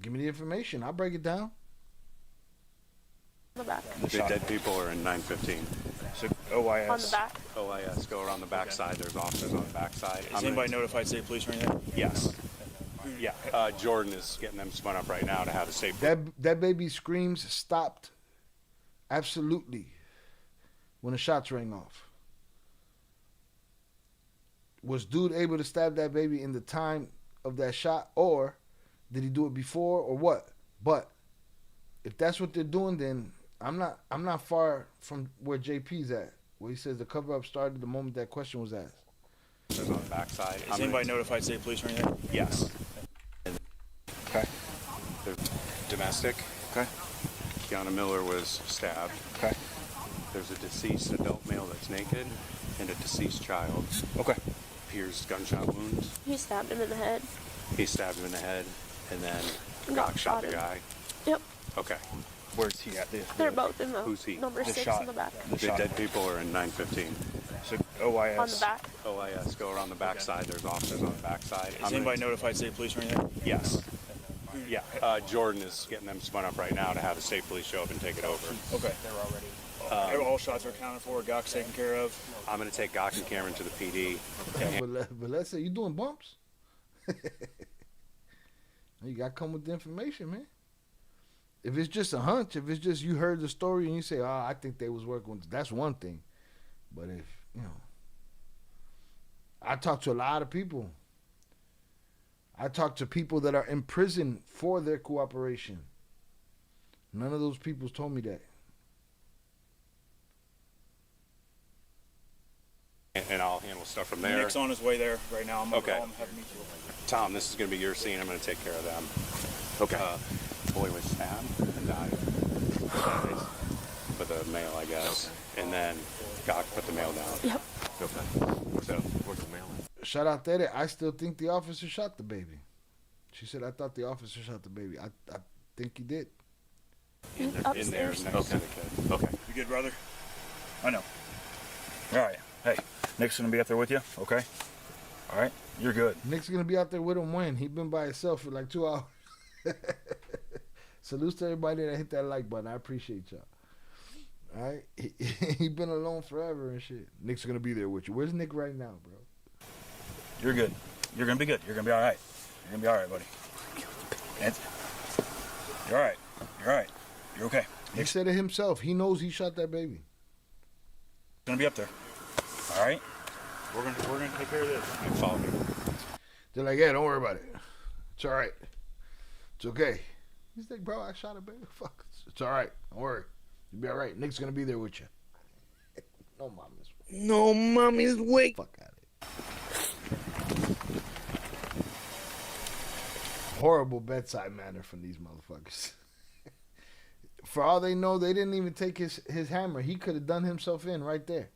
Give me the information. I'll break it down. On the back. The dead people are in 915. So, OIS. On the back. OIS. Go around the back side. There's officers on the back side. Is anybody notified state police or anything? Yes. Yeah. Jordan is getting them spun up right now to have a safe. That baby's screams stopped absolutely when the shots rang off. Was dude able to stab that baby in the time of that shot, or did he do it before, or what? But if that's what they're doing, then I'm not far from where JP's at, where he says the cover up started the moment that question was asked. There's on the back side. Is anybody notified state police or anything? Yes. Okay. There's domestic. Okay. Kiana Miller was stabbed. Okay. There's a deceased adult male that's naked and a deceased child. Okay. Pierced gunshot wounds. He stabbed him in the head. He stabbed him in the head and then Got shot the him. guy. Yep. Okay. Where's he at? They're both in the Who's he? number The 6 shot. in the back. The dead people are in 915. So, OIS. On the back. OIS. Go around the back side. There's officers on the back side. Is anybody notified state police or anything? Yes. Yeah. Jordan is getting them spun up right now to have the state police show up and take it over. Okay. They're already. All shots are accounted for. Gawk's taken care of. I'm going to take Gawk and Cameron to the PD. But let's say you doing bumps. You got to come with the information, man. If it's just a hunch, if it's just you heard the story and you say, I think they was working with, that's one thing. But if, I talk to a lot of people. I talk to people that are in prison for their cooperation. None of those people told me that. And I'll handle stuff from there. Nick's on his way there right now. I'm Okay. gonna have him meet you. Tom, this is going to be your scene. I'm going to take care of them. Okay. Boy was stabbed and died with a mail, I guess. And then Gawk put the mail down. Yep. Okay. So, where's the mail? Shout out Tere. I still think the officer shot the baby. She said, I thought the officer shot the baby. I think he did. In there next to the kid. Okay. You good, brother? I know. All right. Hey, Nick's gonna be up there with you, okay? All right, you're good. Nick's going to be out there with him when? He been by himself for like 2 hours. Salutes to everybody that hit that like button. I appreciate y'all. All right? He been alone forever and shit. Nick's going to be there with you. Where's Nick right now, bro? You're good. You're gonna be good. You're gonna be all right. You're gonna be all right, buddy. You're all right. You're all right. You're okay. He said it himself. He knows he shot that baby. Gonna be up there. All right. We're gonna take care of this. You follow me. They're like, yeah, don't worry about it. It's all right. It's okay. He's like, bro, I shot a baby. Fuck. It's all right. Don't worry. You'll be all right. Nick's gonna be there with you. No mommy's wait. No mommy's wait. Fuck out of it. Horrible bedside manner from these motherfuckers. For all they know, they didn't even take his hammer. He could have done himself in right there.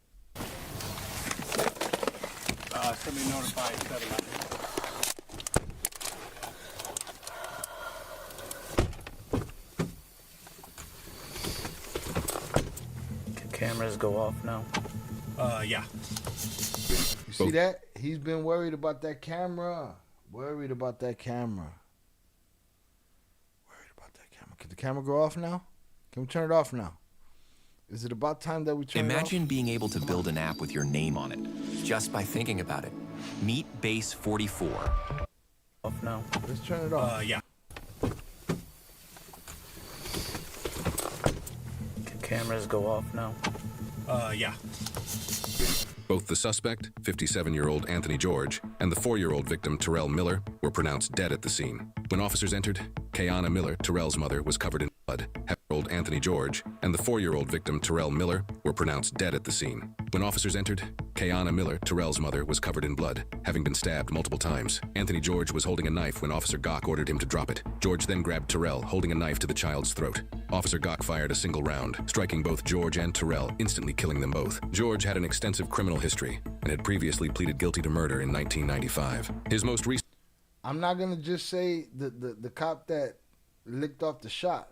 Somebody notified 700. Can cameras go off now? Yeah. You see that? He's been worried about that camera. Worried about that camera. Can the camera go off now? Can we turn it off now? Is it about time that we turn Imagine it off? being able to build an app with your name on it, just by thinking about it. Meet Base 44. Off now. Let's turn it off. Yeah. Can cameras go off now? Yeah. Both the suspect, 57-year-old Anthony George, and the 4-year-old victim, Terrell Miller, were pronounced dead at the scene. When officers entered, Kayana Miller, Terrell's mother, was covered in blood. 7-year-old Anthony George and the 4-year-old victim, Terrell Miller, were pronounced dead at the scene. When officers entered, Kayana Miller, Terrell's mother, was covered in blood, having been stabbed multiple times. Anthony George was holding a knife when Officer Gawk ordered him to drop it. George then grabbed Terrell, holding a knife to the child's throat. Officer Gawk fired a single round, striking both George and Terrell, instantly killing them both. George had an extensive criminal history and had previously pleaded guilty to murder in 1995. His most recent... I'm not going to just say the cop that licked off the shot.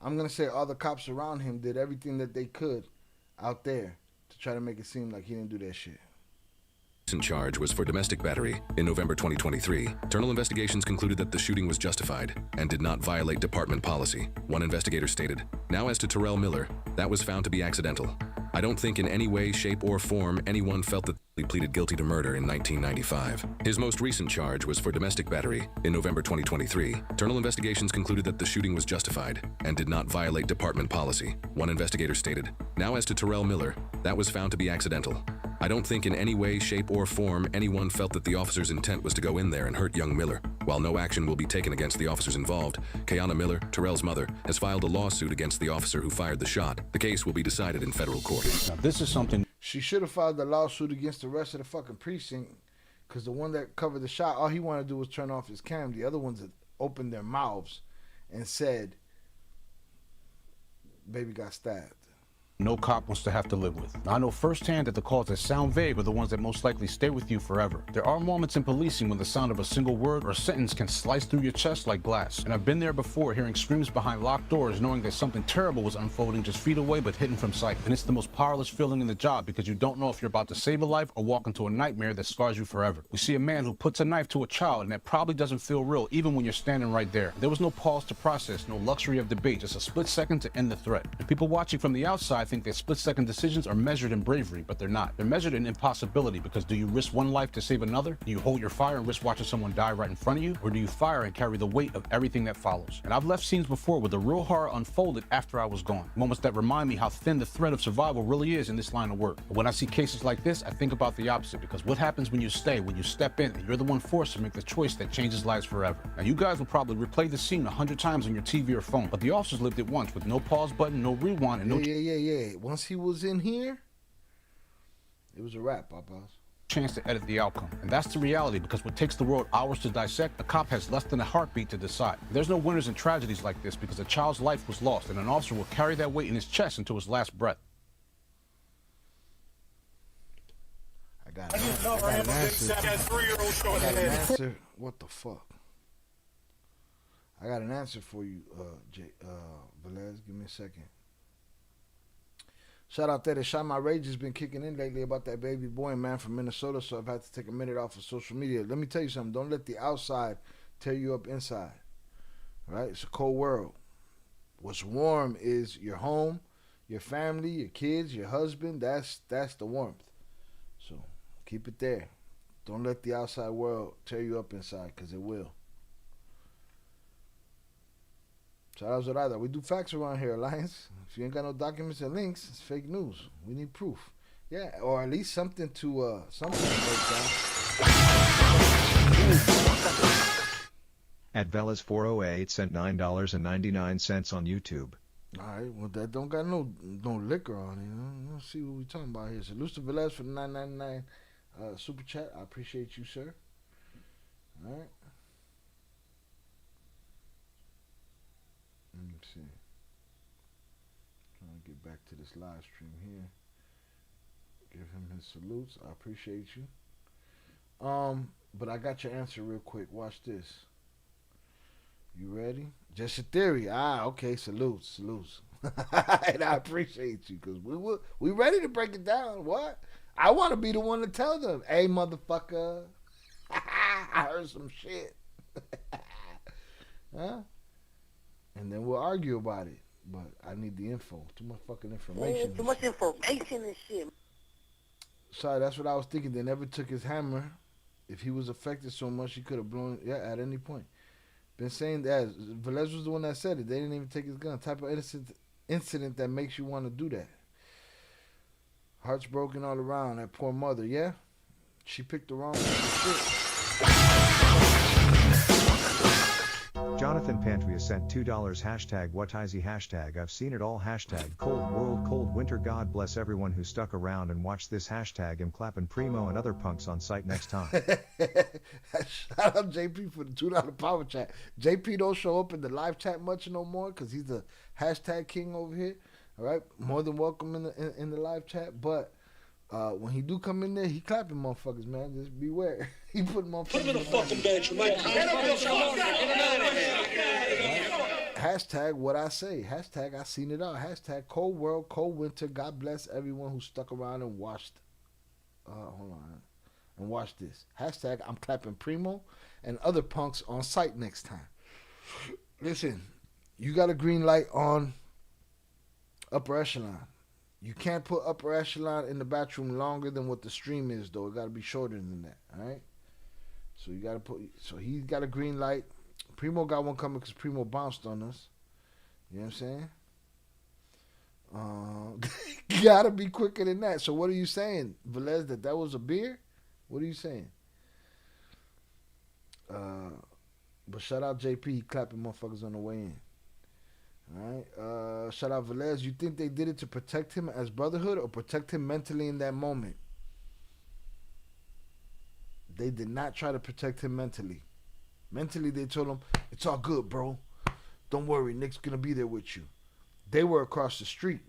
I'm going to say all the cops around him did everything that they could out there to try to make it seem like he didn't do that shit. charge was for domestic battery. In November 2023, internal investigations concluded that the shooting was justified and did not violate department policy. One investigator stated, "Now as to Terrell Miller, that was found to be accidental. I don't think in any way, shape, or form anyone felt that he pleaded guilty to murder in 1995. His most recent charge was for domestic battery. In November 2023, internal investigations concluded that the shooting was justified and did not violate department policy. One investigator stated, "Now as to Terrell Miller, that was found to be accidental. I don't think in any way, shape, or form anyone felt that the officer's intent was to go in there and hurt young Miller. While no action will be taken against the officers involved, Kayana Miller, Terrell's mother, has filed a lawsuit against the officer who fired the shot. The case will be decided in federal court." Now, this is something... She should have filed the lawsuit against the rest of the fucking precinct, because the one that covered the shot, all he wanted to do was turn off his cam. The other ones that opened their mouths and said, "Baby got stabbed." No cop wants to have to live with. Now, I know firsthand that the calls that sound vague are the ones that most likely stay with you forever. There are moments in policing when the sound of a single word or sentence can slice through your chest like glass. And I've been there before, hearing screams behind locked doors, knowing that something terrible was unfolding just feet away but hidden from sight. And it's the most powerless feeling in the job, because you don't know if you're about to save a life or walk into a nightmare that scars you forever. We see a man who puts a knife to a child, and that probably doesn't feel real even when you're standing right there. There was no pause to process, no luxury of debate, just a split second to end the threat. And people watching from the outside think that split-second decisions are measured in bravery, but they're not. They're measured in impossibility, because do you risk one life to save another? Do you hold your fire and risk watching someone die right in front of you? Or do you fire and carry the weight of everything that follows? And I've left scenes before where the real horror unfolded after I was gone. Moments that remind me how thin the thread of survival really is in this line of work. But when I see cases like this, I think about the opposite, because what happens when you stay, when you step in, and you're the one forced to make the choice that changes lives forever? Now, you guys will probably replay the scene 100 times on your TV or phone, but the officers lived it once with no pause button, no rewind, and no Yeah. Once he was in here, it was a wrap, Papas. Chance to edit the outcome. And that's the reality, because what takes the world hours to dissect, a cop has less than a heartbeat to decide. There's no winners in tragedies like this, because a child's life was lost, and an officer will carry that weight in his chest until his last breath. I got an answer. What the fuck? I got an answer for you, Velez. Give me a second. Shout out there to Shot My Rage has been kicking in lately about that baby boy, man, from Minnesota, so I've had to take a minute off of social media. Let me tell you something. Don't let the outside tear you up inside. All right? It's a cold world. What's warm is your home, your family, your kids, your husband. That's the warmth. So keep it there. Don't let the outside world tear you up inside, because it will. Shout out Zorada. We do facts around here, Alliance. If you ain't got no documents and links, it's fake news. We need proof. Yeah, or at least something to break down. At Velas408 sent $9.99 on YouTube. All right, well, that don't got no liquor on it. Let's see what we talking about here. Salute to Velez for the $9.99 super chat. I appreciate you, sir. All right. Let me see. Trying to get back to this live stream here. Give him his salutes. I appreciate you. But I got your answer real quick. Watch this. You ready? Just your theory. Okay. Salutes. And I appreciate you, because we ready to break it down. What? I want to be the one to tell them, hey, motherfucker, I heard some shit. Huh? And then we'll argue about it. But I need the info. Too much fucking information. Too much information and shit. Sorry, that's what I was thinking. They never took his hammer. If he was affected so much, he could have blown it, at any point. Been saying that. Velez was the one that said it. They didn't even take his gun. Type of incident that makes you want to do that. Hearts broken all around. That poor mother, yeah? She picked the wrong shit. Jonathan Pantria sent $2 hashtag whatizy hashtag I've seen it all hashtag cold world cold winter. God bless everyone who stuck around and watched this hashtag. I'm clapping Primo and other punks on site next time. Shout out JP for the $2 power chat. JP don't show up in the live chat much no more, because he's the hashtag king over here. All right, more than welcome in the live chat, but when he do come in there, he clapping motherfuckers, man. Just beware. He putting motherfuckers. Put him in a fucking bench, Hashtag what I say. Hashtag I seen it all. Hashtag cold world, cold winter. God bless everyone who stuck around and watched. Hold on, and watch this. Hashtag I'm clapping Primo and other punks on site next time. Listen, you got a green light on upper echelon. You can't put upper echelon in the bathroom longer than what the stream is, though. It got to be shorter than that, all right? So you got to put. So he's got a green light. Primo got one coming because Primo bounced on us. You know what I'm saying? Got to be quicker than that. So what are you saying, Velez? That was a beer? What are you saying? But shout out JP, he clapping motherfuckers on the way in. All right. Shout out Velez. You think they did it to protect him as brotherhood or protect him mentally in that moment? They did not try to protect him mentally. Mentally, they told him, it's all good, bro. Don't worry, Nick's going to be there with you. They were across the street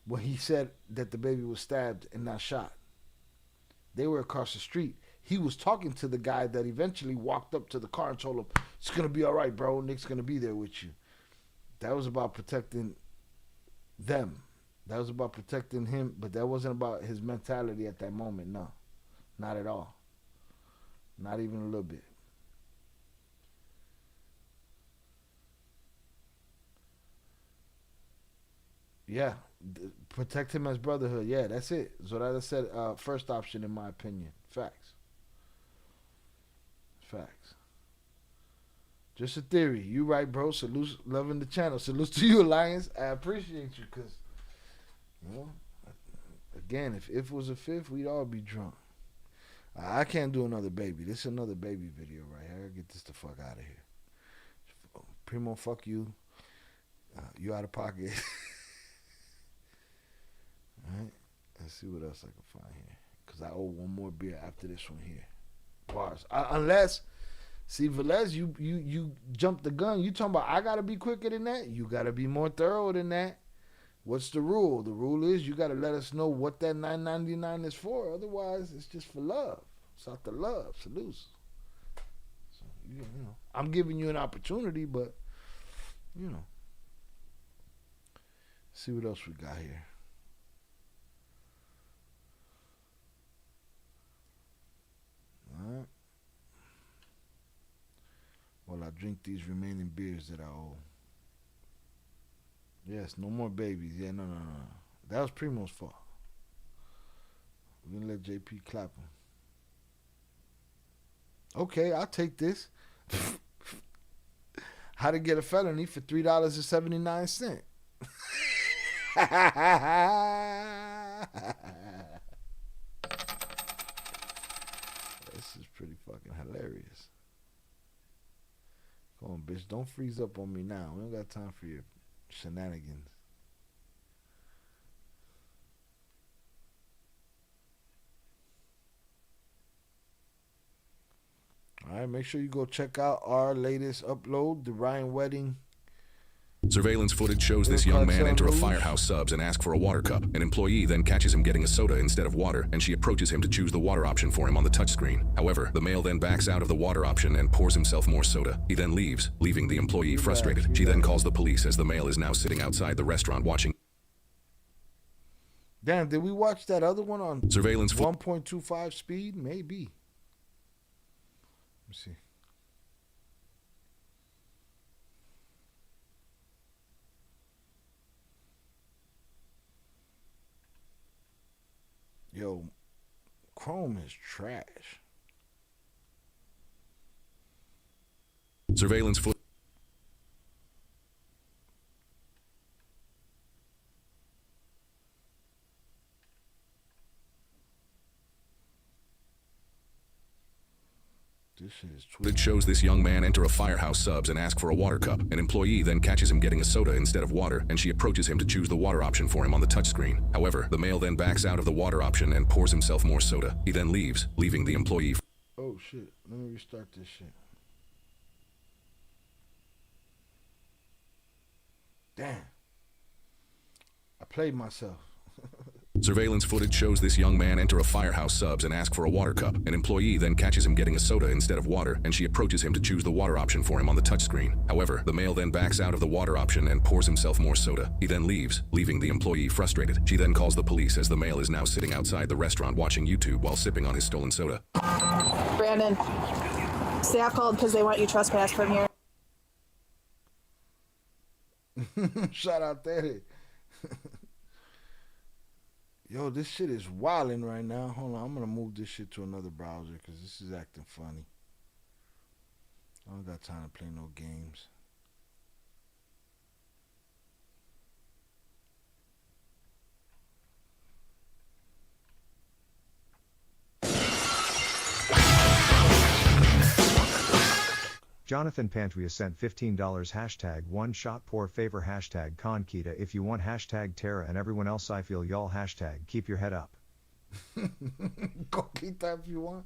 when he said that the baby was stabbed and not shot. They were across the street. He was talking to the guy that eventually walked up to the car and told him, it's going to be all right, bro. Nick's going to be there with you. That was about protecting them. That was about protecting him, but that wasn't about his mentality at that moment. No, not at all. Not even a little bit. Yeah, protect him as brotherhood. Yeah, that's it. So that I said, first option in my opinion. Facts. Facts. Just a theory. You right, bro. Salute, loving the channel. Salute to you, Alliance. I appreciate you, cause you know, again, if it was a fifth, we'd all be drunk. I can't do another baby. This is another baby video right here. I gotta get this the fuck out of here. Primo, fuck you. You out of pocket. Alright. Let's see what else I can find here. Because I owe one more beer after this one here. Bars. Unless, see, Velez, you jumped the gun. You talking about I got to be quicker than that? You got to be more thorough than that. What's the rule? The rule is you got to let us know what that $9.99 is for. Otherwise, it's just for love. It's out the love. Salutes. So, you know, I'm giving you an opportunity, but, you know. See what else we got here. All right. While I drink these remaining beers that I owe. Yes, no more babies. Yeah, no. That was Primo's fault. We're going to let JP clap him. Okay, I'll take this. How to get a felony for $3.79. This is pretty fucking hilarious. Come on, bitch. Don't freeze up on me now. We don't got time for your shenanigans. All right, make sure you go check out our latest upload, the Ryan Wedding. Surveillance footage shows this young man enter a Firehouse Subs and ask for a water cup. An employee then catches him getting a soda instead of water, and she approaches him to choose the water option for him on the touchscreen. However, the male then backs out of the water option and pours himself more soda. He then leaves, leaving the employee frustrated. She then calls the police as the male is now sitting outside the restaurant watching. Damn, did we watch that other one on surveillance 1.25 speed? Maybe. Let me see. Yo, Chrome is trash. Surveillance footage. This shit is Footage shows this young man enter a Firehouse Subs and ask for a water cup. An employee then catches him getting a soda instead of water, and she approaches him to choose the water option for him on the touchscreen. However, the male then backs out of the water option and pours himself more soda. He then leaves, leaving the employee. Oh shit, let me restart this shit. Damn. I played myself. Surveillance footage shows this young man enter a Firehouse Subs and ask for a water cup. An employee then catches him getting a soda instead of water, and she approaches him to choose the water option for him on the touchscreen. However, the male then backs out of the water option and pours himself more soda. He then leaves, leaving the employee frustrated. She then calls the police as the male is now sitting outside the restaurant watching YouTube while sipping on his stolen soda. Brandon, staff called because they want you trespassed from here. Shout out there. Yo, this shit is wilding right now. Hold on, I'm gonna move this shit to another browser because this is acting funny. I don't got time to play no games. Jonathan Pantria sent $15 hashtag one shot pour favor hashtag Conquita if you want hashtag Terra and everyone else I feel y'all hashtag keep your head up. Conquita if you want.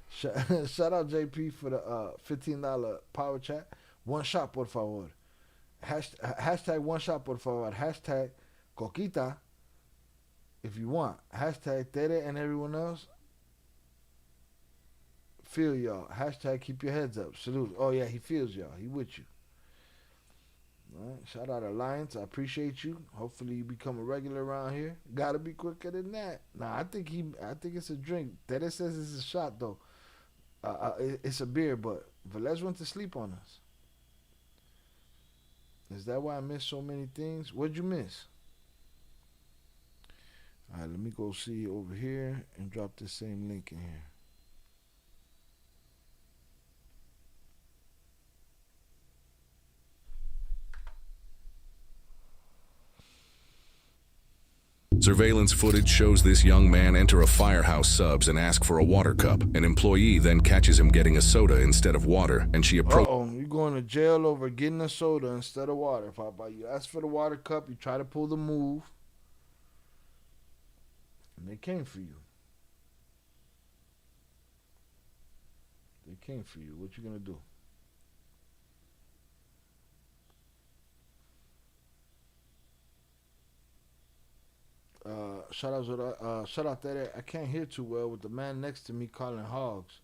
Shout out JP for the $15 power chat. One shot por favor. Hashtag one shot por favor. Hashtag Coquita if you want. Hashtag Tere and everyone else. Feel y'all. Hashtag keep your heads up. Salute. Oh yeah, he feels y'all. He with you. All right. Shout out Alliance. I appreciate you. Hopefully you become a regular around here. Gotta be quicker than that. Nah, I think it's a drink. Tere says it's a shot though. It's a beer, but Velez went to sleep on us. Is that why I missed so many things? What'd you miss? All right, let me go see over here and drop this same link in here. Surveillance footage shows this young man enter a Firehouse Subs and ask for a water cup. An employee then catches him getting a soda instead of water, and she approaches. Uh-oh, you going to jail over getting a soda instead of water. Papa, you ask for the water cup, you try to pull the move, and they came for you. They came for you. What you gonna do? Shout out that I can't hear too well with the man next to me calling hogs.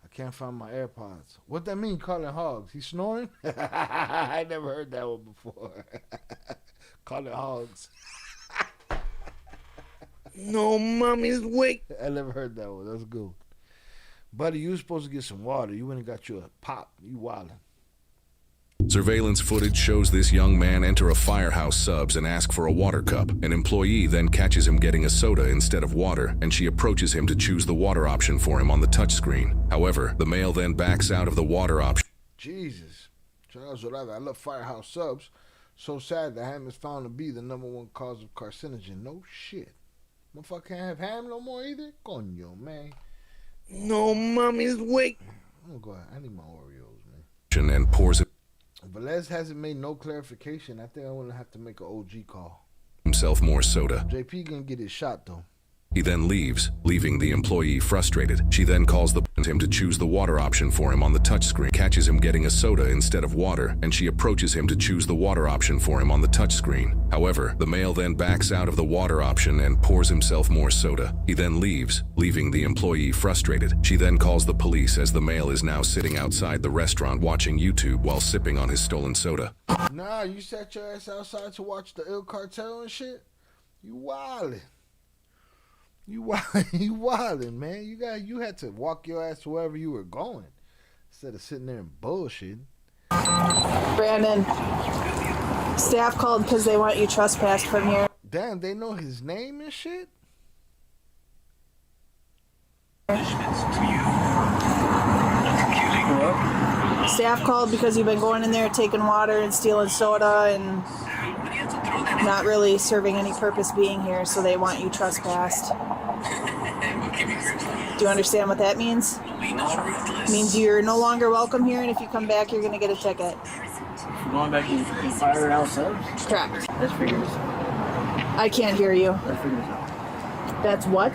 I can't find my AirPods. What that mean, calling hogs? He snoring? I never heard that one before. Calling hogs. No, mommy's wake. I never heard that one. That's good. Buddy, you were supposed to get some water. You went and got you a pop. You wildin'. Surveillance footage shows this young man enter a Firehouse Subs and ask for a water cup. An employee then catches him getting a soda instead of water, and she approaches him to choose the water option for him on the touchscreen. However, the male then backs out of the water option. Jesus. Shout out Zorada. I love Firehouse Subs. So sad the ham is found to be the #1 cause of carcinogen. No shit. Motherfucker can't have ham no more either? Coño, man. No, mommy's wake. Oh, go ahead. I need my Oreos, man. And pours Velez hasn't made no clarification. I think I'm going to have to make an OG call. himself more soda. JP going to get his shot, though. He then leaves, leaving the employee frustrated. She then calls him to choose the water option for him on the touchscreen, catches him getting a soda instead of water, and she approaches him to choose the water option for him on the touchscreen. However, the male then backs out of the water option and pours himself more soda. He then leaves, leaving the employee frustrated. She then calls the police as the male is now sitting outside the restaurant watching YouTube while sipping on his stolen soda. Nah, you sat your ass outside to watch the Il Cartel and shit? You wildin'. You wildin', man. You had to walk your ass to wherever you were going instead of sitting there and bullshitting. Brandon, staff called because they want you trespassed from here. Damn, they know his name and shit? Staff called because you've been going in there taking water and stealing soda and not really serving any purpose being here, so they want you trespassed. Do you understand what that means? It means you're no longer welcome here, and if you come back, you're going to get a ticket. Going back in Firehouse Subs? Correct. Let's figure this out. I can't hear you. Let's figure this out. That's what?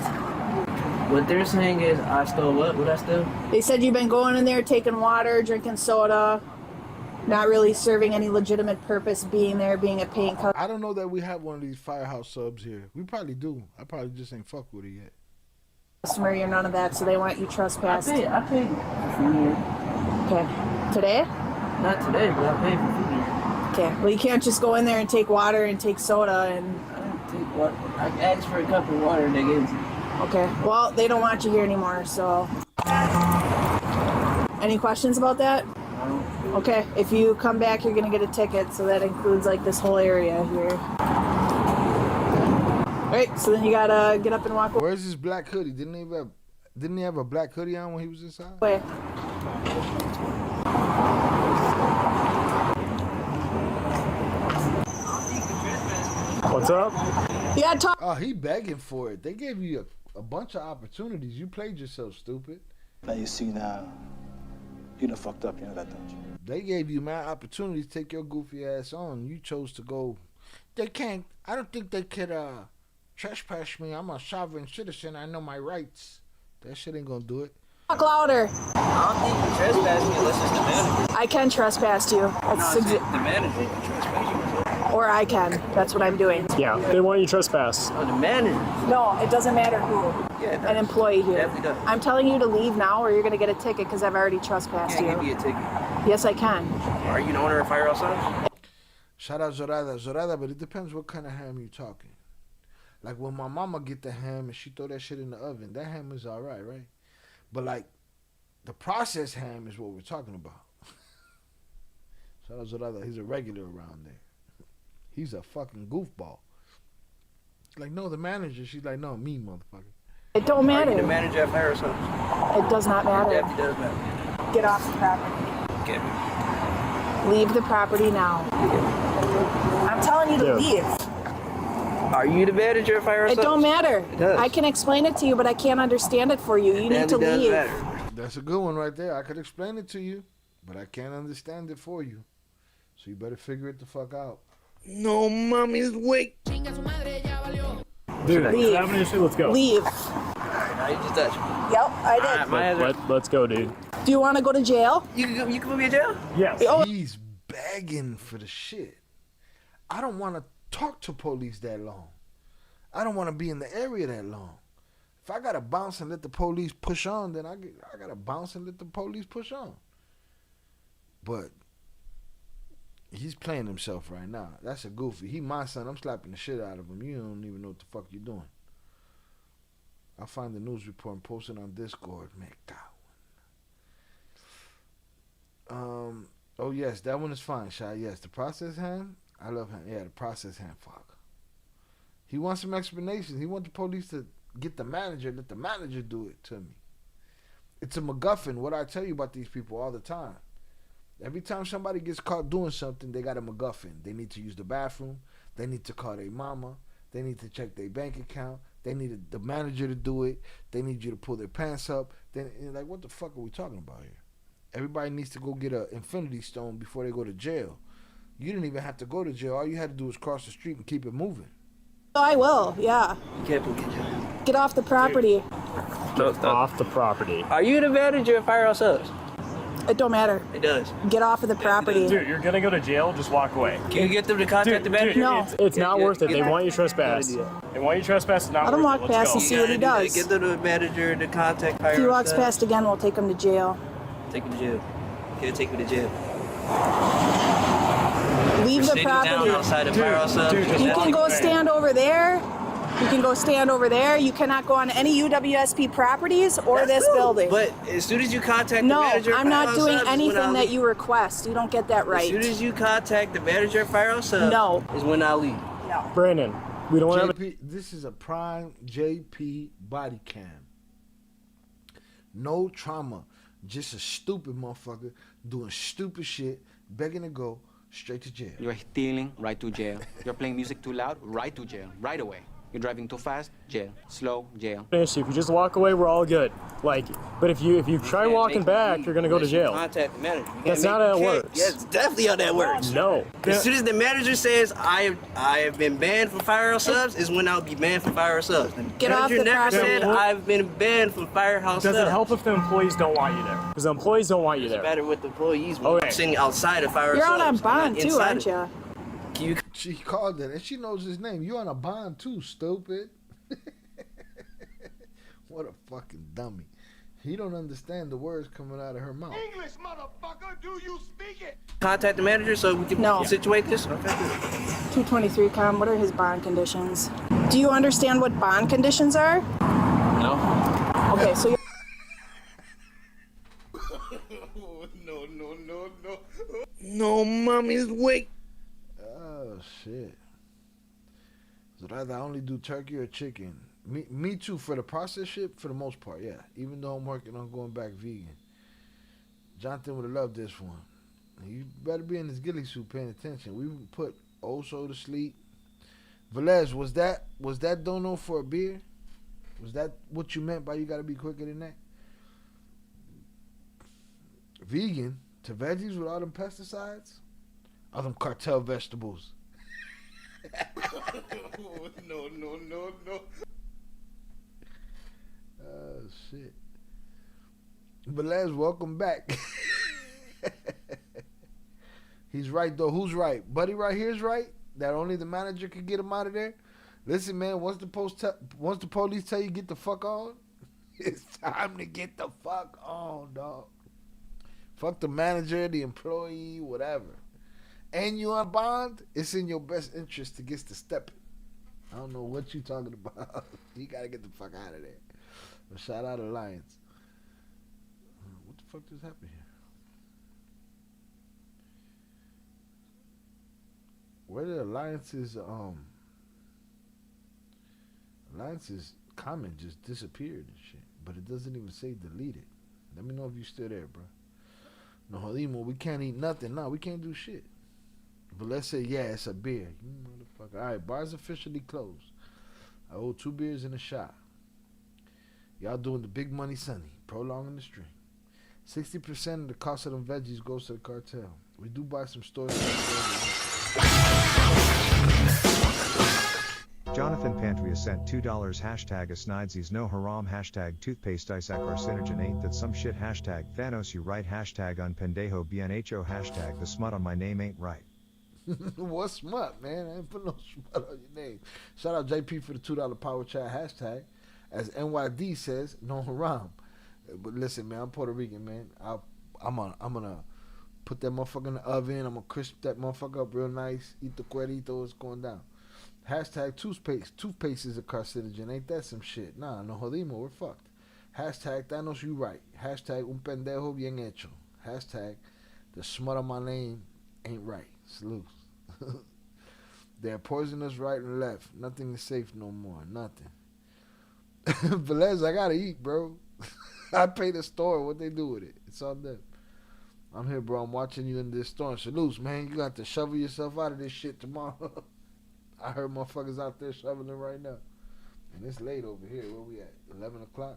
What they're saying is I stole what? What I stole? They said you've been going in there taking water, drinking soda, not really serving any legitimate purpose being there, being a paying customer. I don't know that we have one of these Firehouse Subs here. We probably do. I probably just ain't fuck with it yet. You're none of that, so they want you trespassed. I paid for food here. Okay. Today? Not today, but I paid for food here. Okay. Well, you can't just go in there and take water and take soda and... I didn't take what? I asked for a cup of water and they gave it to me. Okay. Well, they don't want you here anymore, so... Any questions about that? No. Okay. If you come back, you're going to get a ticket, so that includes, like, this whole area here. Alright, so then you gotta get up and walk away. Where's his black hoodie? Didn't he have a black hoodie on when he was inside? Wait. What's up? Yeah, talk. Oh, he begging for it. They gave you a bunch of opportunities. You played yourself stupid. Now you see now, you done fucked up, you know that, don't you? They gave you mad opportunities to take your goofy ass on. You chose to go. They can't. I don't think they could trespass me. I'm a sovereign citizen. I know my rights. That shit ain't gonna do it. Talk louder. I don't think you can trespass me unless it's the manager. I can trespass you. That's No, the manager can trespass you. or I can. That's what I'm doing. Yeah, they want you trespass. Oh, the manager. No, it doesn't matter who. Yeah, an employee here. Definitely does. I'm telling you to leave now or you're going to get a ticket because I've already trespassed You you. can't give me a ticket. Yes, I can. Are you the owner of Firehouse Subs? Shout out Zorada, but it depends what kind of ham you talking. Like when my mama get the ham and she throw that shit in the oven, that ham is all right? But like the processed ham is what we're talking about. Shout out Zorada, he's a regular around there. He's a fucking goofball. like, no, the manager. She's like, no, me, motherfucker. It don't matter. Are you the manager at Fire Service? It does not matter. It does matter. Get off the property. Okay. Leave the property now. I'm telling you to leave. Are you the manager at Fire Service? It don't matter. It does. I can explain it to you, but I can't understand it for you. You need to leave. That's a good one right there. I could explain it to you, but I can't understand it for you. So you better figure it the fuck out. No mommy's wake. Dude, Leave. have an issue. Let's go. Leave. Now you just touched me. Yep, I did. Let's go, dude. Do you want to go to jail? You can put me in jail? Yes. He's begging for the shit. I don't want to talk to police that long. I don't want to be in the area that long. If I got to bounce and let the police push on, then I got to bounce and let the police push on. But he's playing himself right now. That's a goofy. He my son. I'm slapping the shit out of him. You don't even know what the fuck you're doing. I'll find the news report and post it on Discord. Make that one. Oh yes, that one is fine, Shy. Yes, the process hand. I love him. Yeah, the process hand. Fuck. He wants some explanations. He wants the police to get the manager. Let the manager do it to me. It's a MacGuffin. What I tell you about these people all the time. Every time somebody gets caught doing something, they got a MacGuffin. They need to use the bathroom. They need to call their mama. They need to check their bank account. They need the manager to do it. They need you to pull their pants up. Then, like, what the fuck are we talking about here? Everybody needs to go get an infinity stone before they go to jail. You didn't even have to go to jail. All you had to do was cross the street and keep it moving. I will, yeah. You can't put me in jail. Get off the property. Off the property. Are you the manager at Fire Service? It don't matter. It does. Get off of the property. Dude, you're gonna go to jail. Just walk away. Can you get them to contact the manager? No. It's not worth it. They want you trespass. They want you trespass. It's not Let him worth walk it. Let's past go. and see what he does. Get the manager to contact Fire If he walks Service. past again, we'll take him to jail. Take him to jail. He'll take me to jail. Leave the Sitting down property. outside of Fire Service. You can go stand over there. You can go stand over there. You cannot go on any UWSP properties or this building. But as soon as you contact the manager, I'm not doing anything that you request. You don't get that right. As soon as you contact the manager at Fire Service, is when I leave. No. Brandon, we don't want JP, this is a prime JP body cam. No trauma. Just a stupid motherfucker doing stupid shit, begging to go straight to jail. You're stealing, right to jail. You're playing music too loud, right to jail, right away. You're driving too fast, jail. Slow, jail. If you just walk away, we're all good. Like, but if you try walking back, you're gonna go to jail. Contact the manager. That's not how it works. Yeah, it's definitely how that works. No. As soon as the manager says I have been banned from Firehouse Subs, is when I'll be banned from Firehouse Subs. The manager never said I've been banned from Firehouse Subs. Does it help if the employees don't want you there? Because the employees don't want you there. It's better with the employees. Okay. I'm sitting outside of Firehouse You're Subs. out on bond too, aren't you? She called it, and she knows his name. You on a bond too, stupid. What a fucking dummy. He don't understand the words coming out of her mouth. English, motherfucker, do you speak it? Contact the manager so we can situate this? Okay. 223 com, what are his bond conditions? Do you understand what bond conditions are? No. Okay, so you're No. No mommy's wake. Oh shit. So either I only do turkey or chicken. Me too, for the processed shit, for the most part, yeah. Even though I'm working on going back vegan. Jonathan would have loved this one. You better be in his ghillie suit paying attention. We put Oso to sleep. Velez, was that dono for a beer? Was that what you meant by you gotta be quicker than that? Vegan to veggies with all them pesticides? All them cartel vegetables. No. Oh shit. But Les, welcome back. He's right though. Who's right? Buddy right here is right. That only the manager could get him out of there. Listen, man. Once the police tell you get the fuck on, it's time to get the fuck on, dog. Fuck the manager, the employee, whatever. And you on bond, it's in your best interest to get to step it. I don't know what you talking about. You gotta get the fuck out of there. But shout out Alliance. What the fuck just happened here? Where did Alliance's Lance's comment just disappeared and shit. But it doesn't even say deleted. Let me know if you're still there, bro. No jodimos, we can't eat nothing. No, we can't do shit. But let's say, yeah, it's a beer. You motherfucker. All right, bar's officially closed. I owe 2 beers and a shot. Y'all doing the big money Sunny, prolonging the string. 60% of the cost of them veggies goes to the cartel. We do buy some stores. Jonathan Pantria sent $2 hashtag Asnidesies no haram hashtag toothpaste Isaac carcinogen ain't that some shit hashtag Thanos you right hashtag unpendejo BNHO hashtag the smut on my name ain't right. What smut, man? I ain't put no smut on your name. Shout out JP for the $2 power chat hashtag. As NYD says, no haram. But listen, man, I'm Puerto Rican, man. I'm gonna put that motherfucker in the oven. I'm gonna crisp that motherfucker up real nice. Eat the cuerito, it's going down. Hashtag toothpaste. Toothpaste is a carcinogen. Ain't that some shit? Nah, no jodimos, we're fucked. Hashtag Thanos you right. Hashtag un pendejo bien hecho. Hashtag the smut on my name ain't right. Salute. They're poisoning us right and left. Nothing is safe no more. Nothing. Velez, I gotta eat, bro. I pay the store. What they do with it? It's on them. I'm here, bro. I'm watching you in this storm. Salute, man. You got to shovel yourself out of this shit tomorrow. I heard motherfuckers out there shoveling right now. And it's late over here. Where we at? 11 o'clock?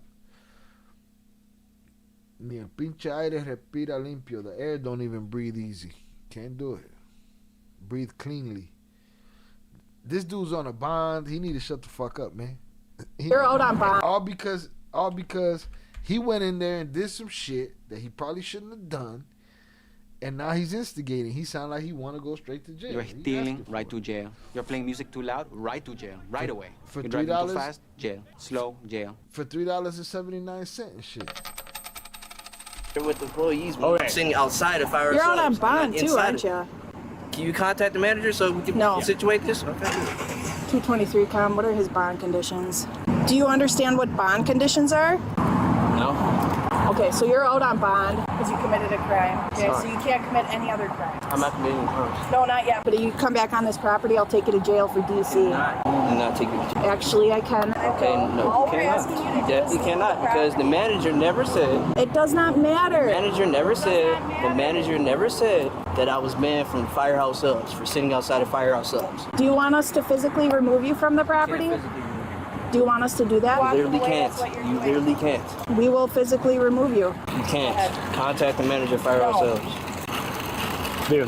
Ni el pinche aire respira limpio. The air don't even breathe easy. Can't do it. Breathe cleanly. This dude's on a bond. He need to shut the fuck up, man. You're out on bond. All because he went in there and did some shit that he probably shouldn't have done. And now he's instigating. He sounds like he want to go straight to jail. You're stealing, right to jail. You're playing music too loud, right to jail, right away. For You're driving $3? too fast, jail. Slow, jail. For $3.79 and shit. With employees, Oh, I'm sitting outside of fire. You're out on subs, bond not too, inside aren't of- you? Can you contact the manager so we can situate this? Okay. 223 com. What are his bond conditions? Do you understand what bond conditions are? No. Okay, so you're out on bond because you committed a crime. Okay, so you can't commit any other crime. I'm not committing crimes. No, not yet. But if you come back on this property, I'll take you to jail for DC. I'm not taking it. Actually, I can. Okay, no, you cannot. You definitely cannot because the manager never said. It does not matter. The manager never said that I was banned from firehouse subs for sitting outside of firehouse subs. Do you want us to physically remove you from the property? Do you want us to do that? You literally can't. You literally can't. We will physically remove you. You can't. Contact the manager of firehouse subs. Dude.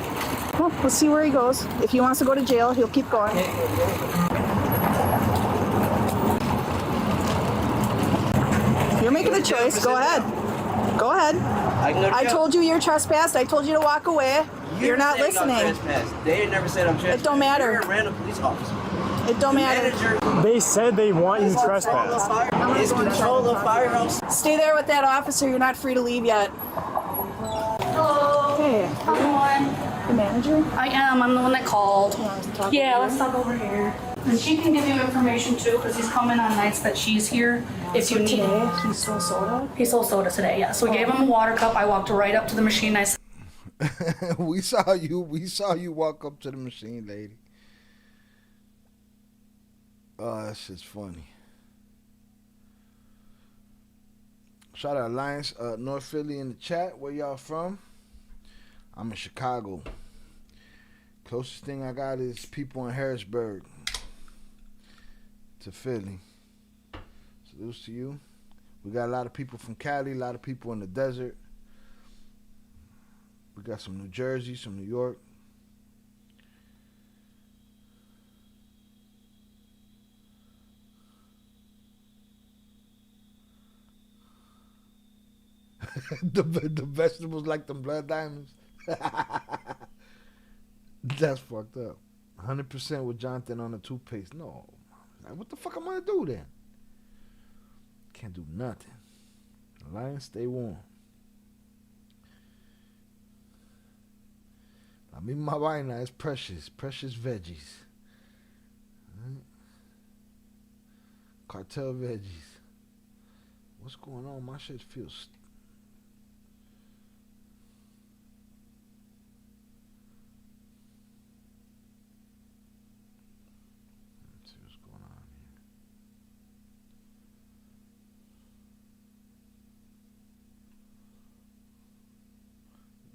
Well, let's see where he goes. If he wants to go to jail, he'll keep going. You're making the choice. Go ahead. Go ahead. I told you you're trespassed. I told you to walk away. You're not listening. They never said I'm trespassed. It don't matter. You're a random police officer. It don't matter. They said they want you trespassed. It's control of firehouse. Stay there with that officer. You're not free to leave yet. Hello. Hey. The manager? I am. I'm the one that called. Yeah, let's talk over here. And she can give you information too, because he's coming on nights that she's here. If you need. Today, he stole soda? He stole soda today, yeah. So we gave him a water cup. I walked right up to the machine. I said, We saw you walk up to the machine, lady. Oh, that shit's funny. Shout out Alliance, North Philly in the chat. Where y'all from? I'm in Chicago. Closest thing I got is people in Harrisburg to Philly. Salutes to you. We got a lot of people from Cali, a lot of people in the desert. We got some New Jersey, some New York. the vegetables like them blood diamonds. That's fucked up. 100% with Jonathan on the toothpaste. No. Like, what the fuck am I gonna do then? Can't do nothing. Alliance, stay warm. La misma vaina es precious. Precious veggies. Right? Cartel veggies. What's going on? My shit feels... Let's see what's going on here.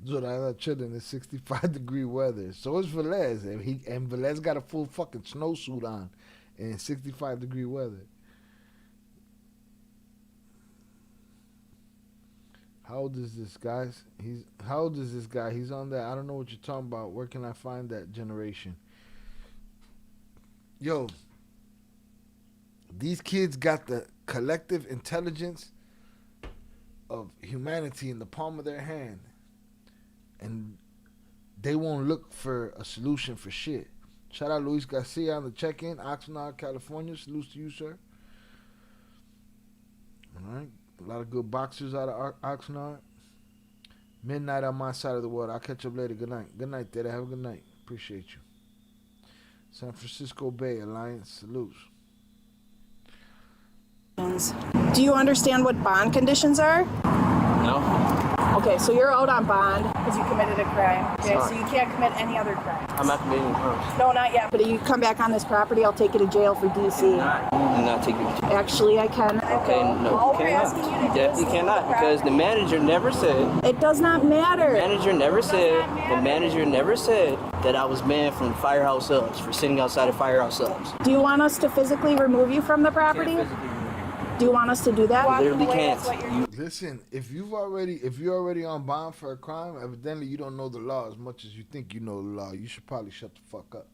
Zorada chilling in 65-degree weather. So is Velez. And Velez got a full fucking snowsuit on in 65-degree weather. How old is this guy? How old is this guy? He's on that. I don't know what you're talking about. Where can I find that generation? Yo, these kids got the collective intelligence of humanity in the palm of their hand, and they won't look for a solution for shit. Shout out Luis Garcia on the check-in, Oxnard, California. Salutes to you, sir. All right, a lot of good boxers out of Oxnard. Midnight on my side of the world. I'll catch up later. Good night. Good night, Daddy. Have a good night. Appreciate you. San Francisco Bay Alliance. Salutes. Do you understand what bond conditions are? No. Okay, so you're out on bond because you committed a crime. Okay, Sorry. so you can't commit any other crime. I'm not committing crimes. No, not yet. But if you come back on this property, I'll take you to jail for DC. I'm not taking it. Actually, I can. Okay, no, you cannot. You definitely cannot, because the manager never said. It does not matter. The manager never said that I was banned from firehouse subs for sitting outside of firehouse subs. Do you want us to physically remove you from the property? Do you want us to do that? You literally can't. Listen, if you're already on bond for a crime, evidently you don't know the law as much as you think you know the law. You should probably shut the fuck up.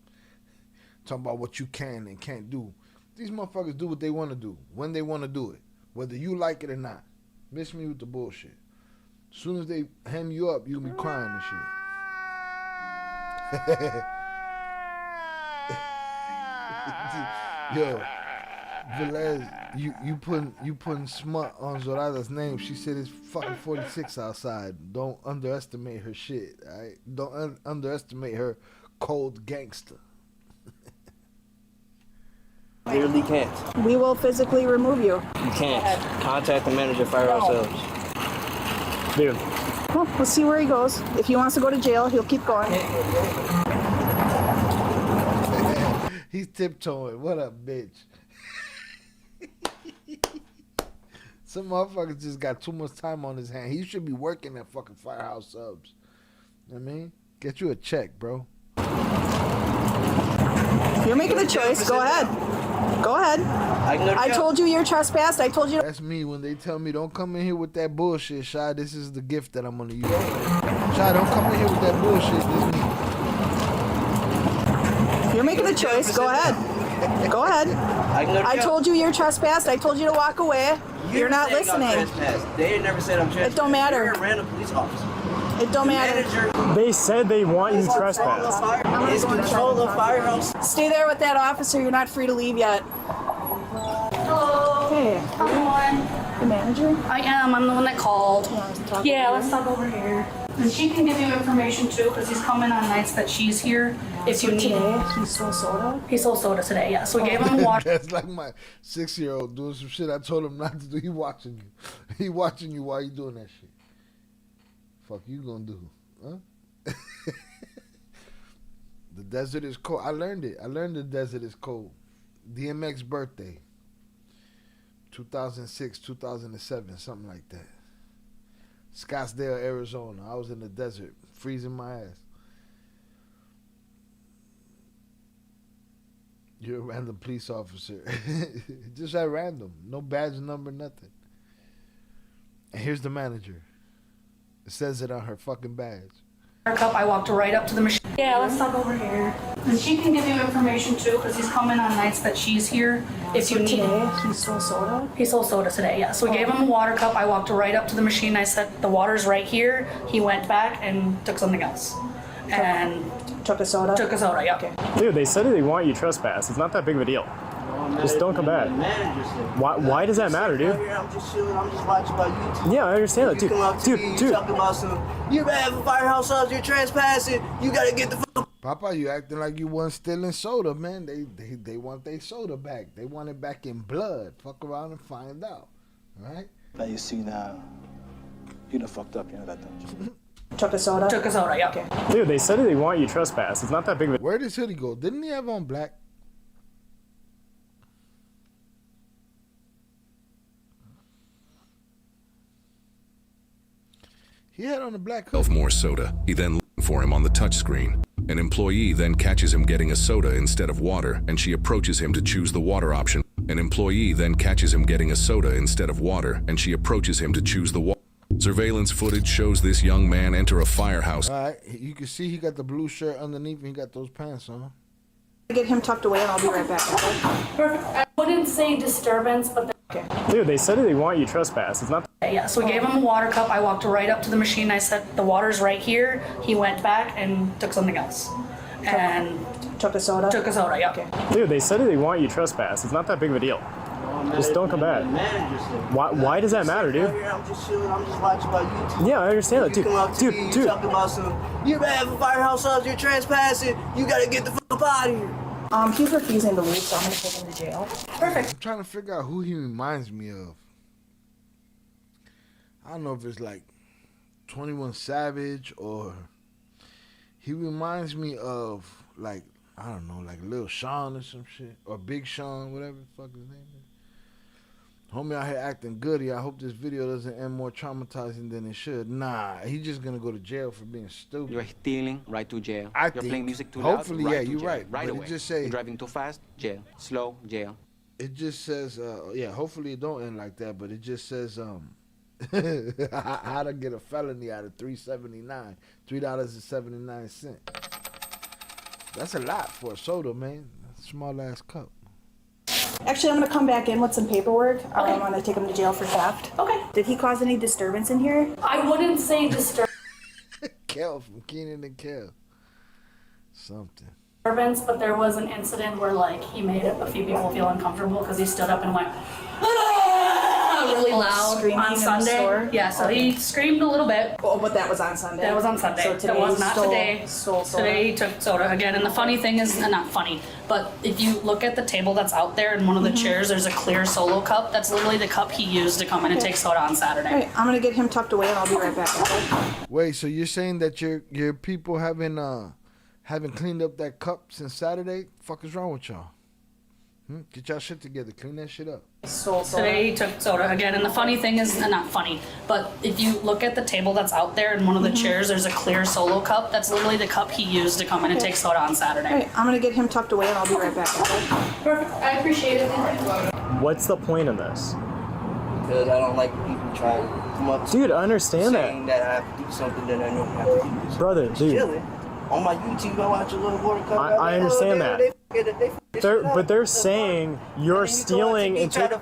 Talking about what you can and can't do. These motherfuckers do what they want to do when they want to do it, whether you like it or not. Miss me with the bullshit. As soon as they hem you up, you'll be crying and shit. Yo, Velez, you putting smut on Zorada's name. She said it's fucking 46 outside. Don't underestimate her shit, alright? Don't underestimate her cold gangster. Literally can't. We will physically remove you. You can't. Contact the manager of firehouse subs. Dude. Well, let's see where he goes. If he wants to go to jail, he'll keep going. He's tiptoeing. What a bitch. Some motherfuckers just got too much time on his hand. He should be working at fucking firehouse subs. You know what I mean? Get you a check, bro. You're making a choice. Go ahead. Go ahead. I told you you're trespassed. I told you. That's me when they tell me don't come in here with that bullshit, Shy. This is the gift that I'm gonna use. Shy, don't come in here with that bullshit. This is me. You're making a choice. Go ahead. Go ahead. I told you you're trespassed. I told you to walk away. You're not listening. They never said I'm trespassed. It don't matter. You're a random police officer. It don't matter. They said they want you trespassed. It's control of firehouse. Stay there with that officer. You're not free to leave yet. Hello. Hey. The manager? I am. I'm the one that called. Yeah, let's talk over here. And she can give you information too, because he's coming on nights that she's here. If you need. Today, he stole soda? He stole soda today, yeah. So we gave him water. That's like my 6-year-old doing some shit I told him not to do. He watching you. He watching you while you doing that shit. Fuck you gonna do, huh? The desert is cold. I learned it. I learned the desert is cold. DMX birthday. 2006, 2007, something like that. Scottsdale, Arizona. I was in the desert, freezing my ass. You're a random police officer. Just at random. No badge number, nothing. And here's the manager. It says it on her fucking badge. Cup, I walked right up to the machine. Yeah, let's talk over here. And she can give you information too, because he's coming on nights that she's here. If you need. Today, he stole soda? He stole soda today, yeah. So we gave him a water cup. I walked right up to the machine. I said, the water's right here. He went back and took something else. And took a soda? Took a soda, yeah. Okay. Dude, they said they want you trespassed. It's not that big of a deal. Just don't come back. Why does that matter, dude? I'm just chilling. I'm just watching my YouTube. Yeah, I understand that, dude. You come up to me, you talking about some, you're bad for firehouse subs, you're trespassing, you gotta get the fuck. Papa, you acting like you wasn't stealing soda, man. They want their soda back. They want it back in blood. Fuck around and find out. All right? That you see now, you done fucked up, you know that, don't you? Took a soda? Took a soda, yeah. Okay. Dude, they said they want you trespassed. It's not that big of a... Where did his hoodie go? Didn't he have on black? He had on the black hood. 12 more soda. He then looking for him on the touchscreen. An employee then catches him getting a soda instead of water, and she approaches him to choose the water option. An employee then catches him getting a soda instead of water, and she approaches him to choose the water. Surveillance footage shows this young man enter a firehouse. All right, you can see he got the blue shirt underneath and he got those pants on. Get him tucked away and I'll be right back. Perfect. I wouldn't say disturbance, but Dude, they said they want you trespass. It's not. yeah, so we gave him a water cup. I walked right up to the machine. I said, the water's right here. He went back and took something else. And took a soda? Took a soda, yeah. Okay. Dude, they said they want you trespass. It's not that big of a deal. Just don't come back. Why does that matter, dude? I'm just chilling. I'm just watching my YouTube. Yeah, I understand that, You come up to me, you talking about you're bad for firehouse subs, you're trespassing, you gotta get the fuck out of here. He's refusing to leave, so I'm gonna take him to jail. Perfect. I'm trying to figure out who he reminds me of. I don't know if it's like 21 Savage or he reminds me of like, I don't know, like Lil Sean or some shit. Or Big Sean, whatever the fuck his name is. Homie out here acting goody. I hope this video doesn't end more traumatizing than it should. Nah, he's just gonna go to jail for being stupid. You're stealing, right to jail. I You're think, playing music too loud, hopefully, right yeah, to you're jail. right. Right But away. it just say, You're driving too fast, jail. Slow, jail. it just says, yeah, hopefully it don't end like that, but it just says, how to get a felony out of $3.79, $3.79. That's a lot for a soda, man. Small ass cup. Actually, I'm gonna come back in with some paperwork. I want to take him to jail for theft. Okay. Did he cause any disturbance in here? I wouldn't say disturbance, Kel from Keenan and Kel. Something. but there was an incident where like he made a few people feel uncomfortable because he stood up and went really loud Screaming on in the Sunday. store? Yeah, so he screamed a little bit. Oh, but that was on Sunday. That was on Sunday. So today that was he not stole- today. stole soda. Today he took soda again. And the funny thing is, not funny, but if you look at the table that's out there in one of the chairs, there's a clear Solo cup. That's literally the cup he used to come in and take soda on Saturday. All right, I'm gonna get him tucked away and I'll be right back. Wait, so you're saying that your people haven't cleaned up that cup since Saturday? Fuck is wrong with y'all? Get y'all shit together. Clean that shit up. Today he took soda again. And the funny thing is, not funny, but if you look at the table that's out there in one of the chairs, there's a clear Solo cup. That's literally the cup he used to come in and take soda on Saturday. All right, I'm gonna get him tucked away and I'll be right back. Perfect. I appreciate it. What's the point of this? Because I don't like people trying to come up to Dude, I understand that. saying that I have to do something that I don't have to do. Brother, Just dude. chilling. On my YouTube, I watch a little water cup. I understand that. But they're saying you're And then you go on stealing TV and try to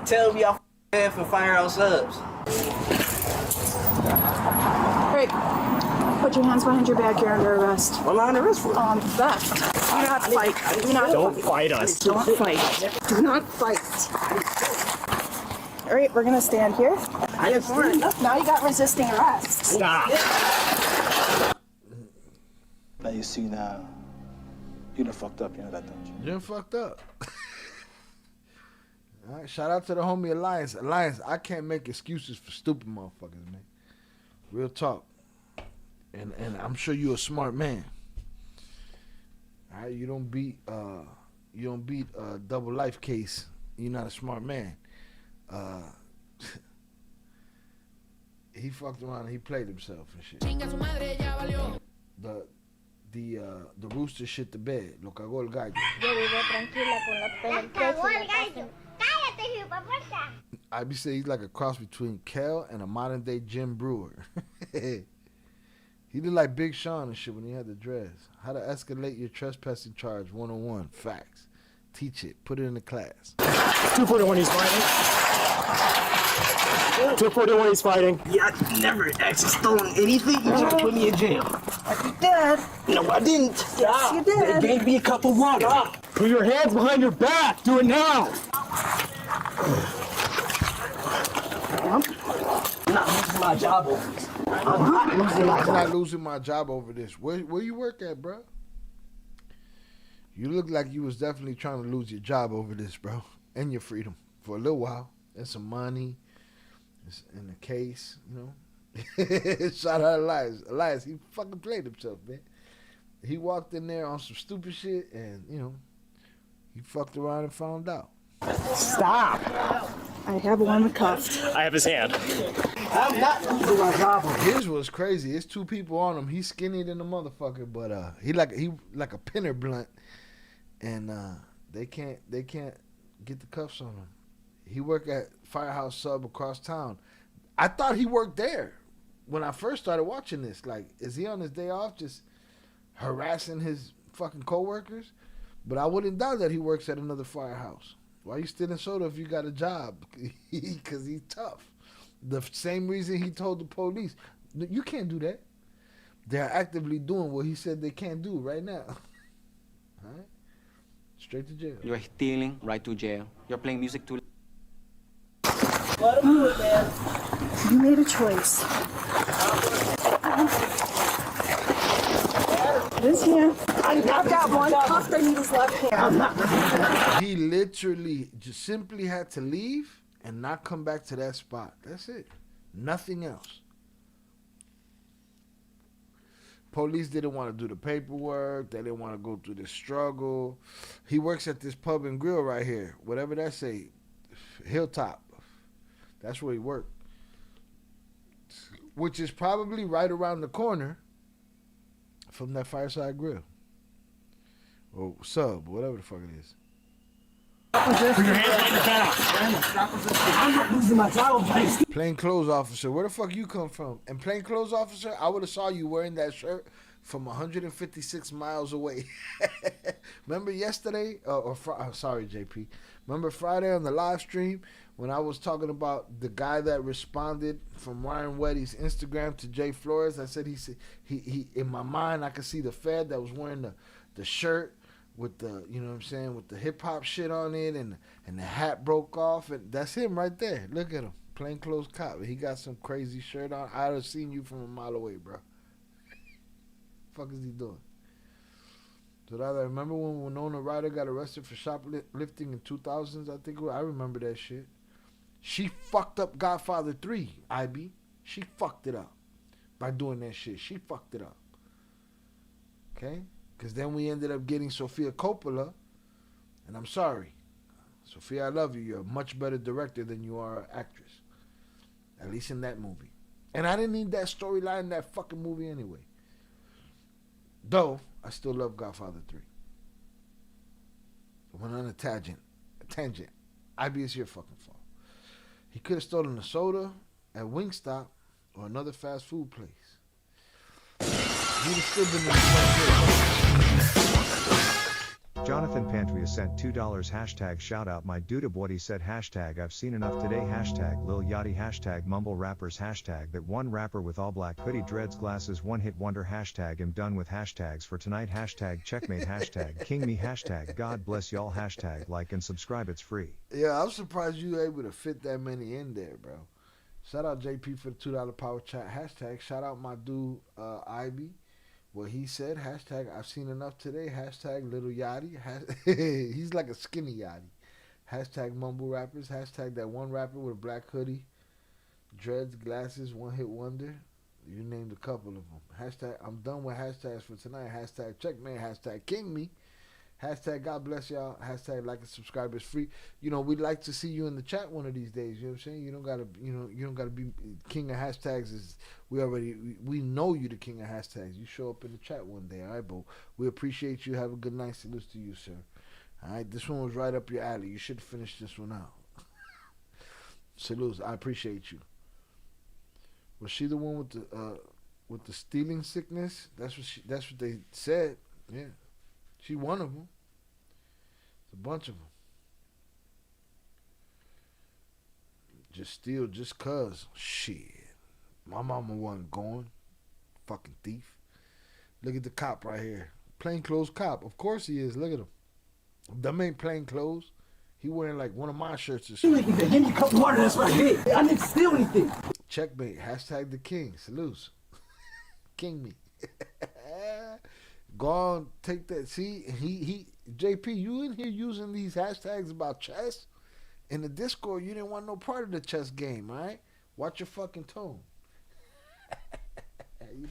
tell me I'm bad for firehouse subs. All right, put your hands behind your back. You're under arrest. What am I under arrest for? Theft. Do not fight. Do not Don't fight us. Don't fight. Do not fight. All right, we're gonna stand here. Now you got resisting arrest. Stop. Now you see now, you done fucked up, you know that, don't you? You done fucked up. All right, shout out to the homie Alliance. Alliance, I can't make excuses for stupid motherfuckers, man. Real talk. And I'm sure you're a smart man. All right, you don't beat Double Life Case. You're not a smart man. He fucked around and he played himself and shit. The rooster shit the bed. Lo cagó el gallo. Yo vivo tranquila con los pelos. Cagó el gallo. Cállate, hijuepuerta. I be saying he's like a cross between Kel and a modern day Jim Brewer. He did like Big Sean and shit when he had the dreads. How to escalate your trespassing charge 101. Facts. Teach it. Put it in the class. 241, he's fighting. 241, he's fighting. Yeah, I never actually stolen anything. You trying to put me in jail. You did. No, I didn't. Yes, you did. They gave me a cup of water. Put your hands behind your back. Do it now. I'm not losing my job over this. I'm not losing my I'm job. not losing my job over this. Where you work at, bro? You look like you was definitely trying to lose your job over this, bro. And your freedom. For a little while. And some money. In the case, you know. Shout out Elias. Elias, he fucking played himself, man. He walked in there on some stupid shit and, you know, he fucked around and found out. Stop. I have one cuffed. I have his hand. I'm not losing my job. His was crazy. It's two people on him. He's skinny than a motherfucker, but he like a pinner blunt, and they can't get the cuffs on him. He worked at Firehouse Sub across town. I thought he worked there when I first started watching this. Like, is he on his day off just harassing his fucking coworkers? But I wouldn't doubt that he works at another firehouse. Why you stealing soda if you got a job? Because he's tough. The same reason he told the police, you can't do that. They're actively doing what he said they can't do right now. All right? Straight to jail. You're stealing, right to jail. You're playing music too loud. Let him do it, man. You made a choice. This hand. I've got one cuffed. I need his left hand. He literally just simply had to leave and not come back to that spot. That's it. Nothing else. Police didn't want to do the paperwork. They didn't want to go through the struggle. He works at this pub and grill right here. Whatever that say. Hilltop. That's where he worked. Which is probably right around the corner from that Fireside Grill. Or Sub, whatever the fuck it is. Put your hands down. I'm not losing my job. Plainclothes officer, where the fuck you come from? And plainclothes officer, I would have saw you wearing that shirt from 156 miles away. Remember yesterday? Sorry, JP. Remember Friday on the live stream when I was talking about the guy that responded from Ryan Weddy's Instagram to Jay Flores? I said he in my mind I could see the Fed that was wearing the shirt with the, you know what I'm saying, with the hip hop shit on it, and the hat broke off, and that's him right there. Look at him, plainclothes cop. He got some crazy shirt on. I'd have seen you from a mile away, bro. Fuck is he doing? So I remember when Winona Ryder got arrested for shoplifting in 2000s, I think. I remember that shit. She fucked up Godfather 3, IB. She fucked it up by doing that shit. She fucked it up. Okay? Because then we ended up getting Sofia Coppola, and I'm sorry. Sofia, I love you. You're a much better director than you are an actress. At least in that movie. And I didn't need that storyline in that fucking movie anyway. Though, I still love Godfather 3. I went on a tangent. IB, it's your fucking fault. He could have stolen a soda at Wingstop or another fast food place. He'd have still been in the Jonathan Pantria sent $2 hashtag shout out my dude of what he said hashtag I've seen enough today hashtag Lil Yachty hashtag mumble rappers hashtag that one rapper with all black hoodie dreads glasses one hit wonder hashtag am done with hashtags for tonight hashtag checkmate hashtag king me hashtag God bless y'all hashtag like and subscribe it's free. Yeah, I'm surprised you were able to fit that many in there, bro. Shout out JP for the $2 power chat hashtag. Shout out my dude IB. What he said, hashtag I've seen enough today, hashtag Little Yachty, he's like a skinny Yachty, hashtag mumble rappers, hashtag that one rapper with a black hoodie, dreads, glasses, one hit wonder, you named a couple of them, hashtag I'm done with hashtags for tonight, hashtag checkmate, hashtag king me, hashtag God bless y'all, hashtag like and subscribe is free. You know, we'd like to see you in the chat one of these days, you know what I'm saying? You don't gotta be king of hashtags. We know you the king of hashtags. You show up in the chat one day, all right, but we appreciate you. Have a good night. Salutes to you, sir. All right, this one was right up your alley. You should finish this one out. Salutes. I appreciate you. Was she the one with the stealing sickness? That's what they said. Yeah. She one of them. It's a bunch of them. Just steal just cuz. Shit. My mama wasn't going. Fucking thief. Look at the cop right here. Plainclothes cop. Of course he is. Look at him. Them ain't plain clothes. He wearing like one of my shirts or something. Give me a cup of water, that's right here. I didn't steal anything. Checkmate. Hashtag the king. Salutes. King me. Go on, take that. See, he JP, you in here using these hashtags about chess? In the Discord, you didn't want no part of the chess game, all right? Watch your fucking tone. You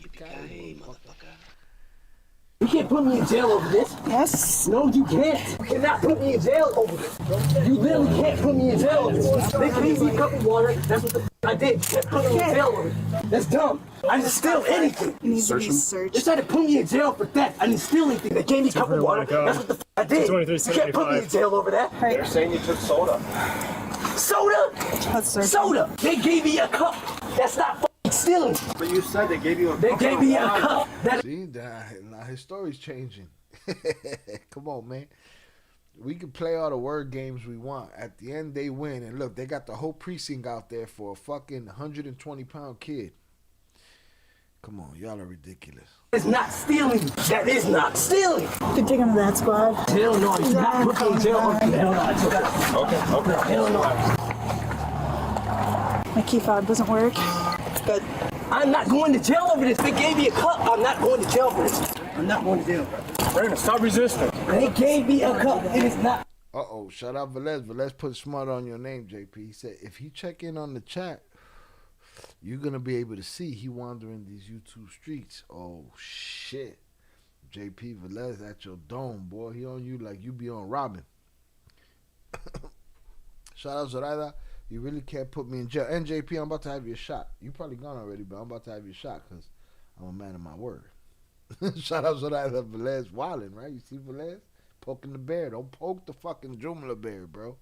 can't can't put me in jail over this. Yes. No, you can't. You cannot put me in jail over this. You literally can't put me in jail over this. They gave me a cup of water. That's what the I did. You can't put me in jail over it. That's dumb. I didn't steal anything. He needs to be searched. They tried to put me in jail for theft. I didn't steal anything. They gave me a cup of water. That's what the I did. You can't put me in jail over that. They're saying you took soda. Soda? Soda. They gave me a cup. That's not fucking stealing. But you said they gave you a cup. They gave me a cup. See, now his story's changing. Come on, man. We can play all the word games we want. At the end, they win. And look, they got the whole precinct out there for a fucking 120-pound kid. Come on, y'all are ridiculous. It's not stealing. That is not stealing. Could take him to that squad. Hell no, he's not putting in jail. Hell no. Okay. Hell no. My key fob doesn't work. But I'm not going to jail over this. They gave me a cup. I'm not going to jail for this. I'm not going to jail. Brandon, stop resisting. They gave me a cup. It is not. Uh-oh, shout out Velez. Velez put smart on your name, JP. He said, if he check in on the chat, you're going to be able to see he wandering these YouTube streets. Oh, shit. JP Velez at your dome, boy. He on you like you be on Robin. Shout out Zoraida. You really can't put me in jail. And JP, I'm about to have your shot. You probably gone already, but I'm about to have your shot because I'm a man of my word. Shout out Zoraida Velez wildin', right? You see Velez? Poking the bear. Don't poke the fucking Jumla bear, bro.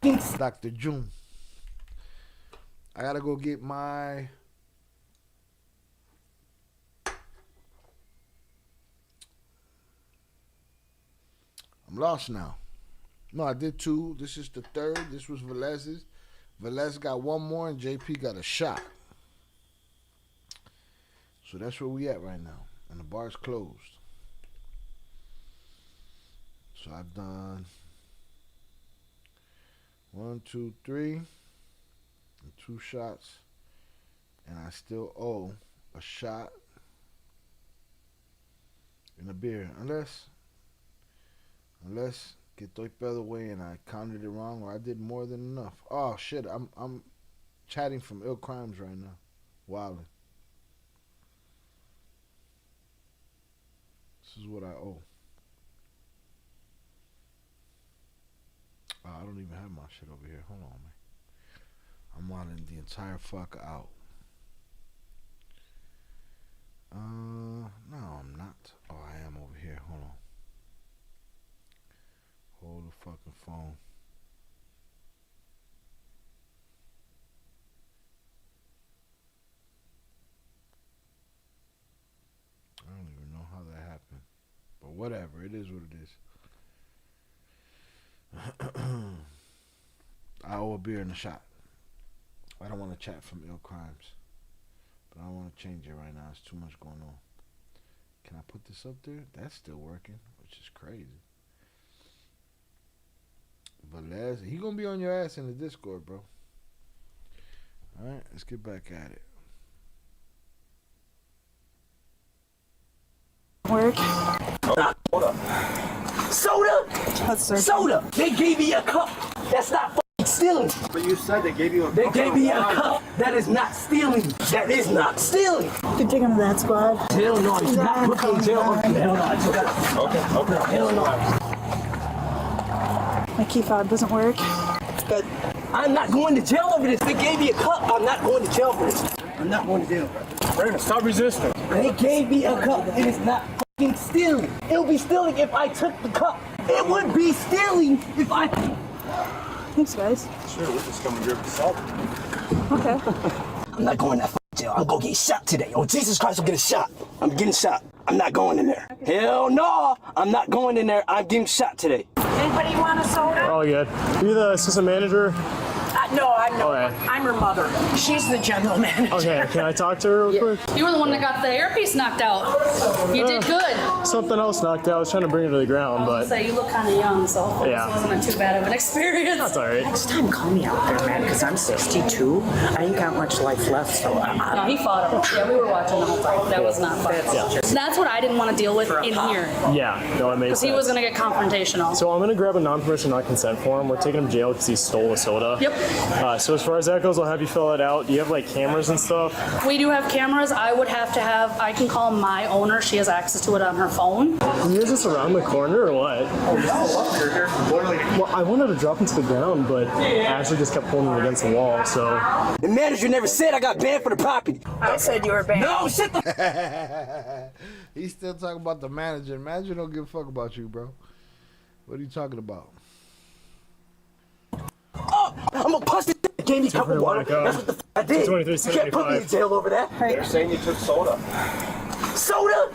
Dr. June. I gotta go get my... I'm lost now. No, I did two. This is the third. This was Velez's. Velez got one more and JP got a shot. So that's where we at right now. And the bar's closed. So I've done 1, 2, 3, and 2 shots. And I still owe a shot and a beer. Unless que estoy pedo way and I counted it wrong or I did more than enough. Oh shit, I'm chatting from Ill Crimes right now. Wildin'. This is what I owe. Oh, I don't even have my shit over here. Hold on, man. I'm wilding the entire fuck out. No, I'm not. Oh, I am over here. Hold on. Hold the fucking phone. I don't even know how that happened. But whatever, it is what it is. I owe a beer and a shot. I don't want to chat from Ill Crimes. But I don't want to change it right now. It's too much going on. Can I put this up there? That's still working, which is crazy. Velez, he gonna be on your ass in the Discord, bro. Alright, let's get back at it. Work. Soda? Soda. They gave me a cup. That's not fucking stealing. But you said they gave you a They cup. gave me a cup. That is not stealing. That is not stealing. Could take him to that squad. Hell no, he's not putting in jail. Hell no. Okay. Hell no. My key fob doesn't work. But I'm not going to jail over this. They gave me a cup. I'm not going to jail for this. I'm not going to jail. Brandon, stop resisting. They gave me a cup. It is not fucking stealing. It would be stealing if I took the cup. It would be stealing if I... Thanks, guys. Sure, we're just coming here for salt. Okay. I'm not going to jail. I'm going to get shot today. Oh, Jesus Christ, I'm getting shot. I'm getting shot. I'm not going in there. Hell no. I'm not going in there. I'm getting shot today. Anybody want a soda? Oh, good. Are you the assistant manager? No, I'm not. Okay. I'm her mother. She's the general manager. Okay, can I talk to her real quick? You were the one that got the earpiece knocked out. You did good. Something else knocked out. I was trying to bring it to the ground, but... So you look kind of young, so hopefully Yeah. this wasn't too bad of an experience. That's all right. Next time, call me out there, man, because I'm 62. I ain't got much life left, so No, he fought him. Yeah, we were watching the whole time. That was not fun. That's what I didn't want to deal with in here. Yeah, no, it makes Because sense. he was going to get confrontational. So I'm going to grab a non-permission non-consent form. We're taking him to jail because he stole a soda. Yep. So as far as that goes, I'll have you fill it out. Do you have like cameras and stuff? We do have cameras. I can call my owner. She has access to it on her phone. Is this around the corner or what? Well, I wanted to drop into the ground, but Ashley just kept pulling me against the wall, so. The manager never said I got banned for the property. I said you were banned. No, shut the. He's still talking about the manager. The manager don't give a fuck about you, bro. What are you talking about? Oh, I'm gonna punch this. Gave me a cup of water. That's what the I did. You can't put me in jail over that. They're saying you took soda. Soda?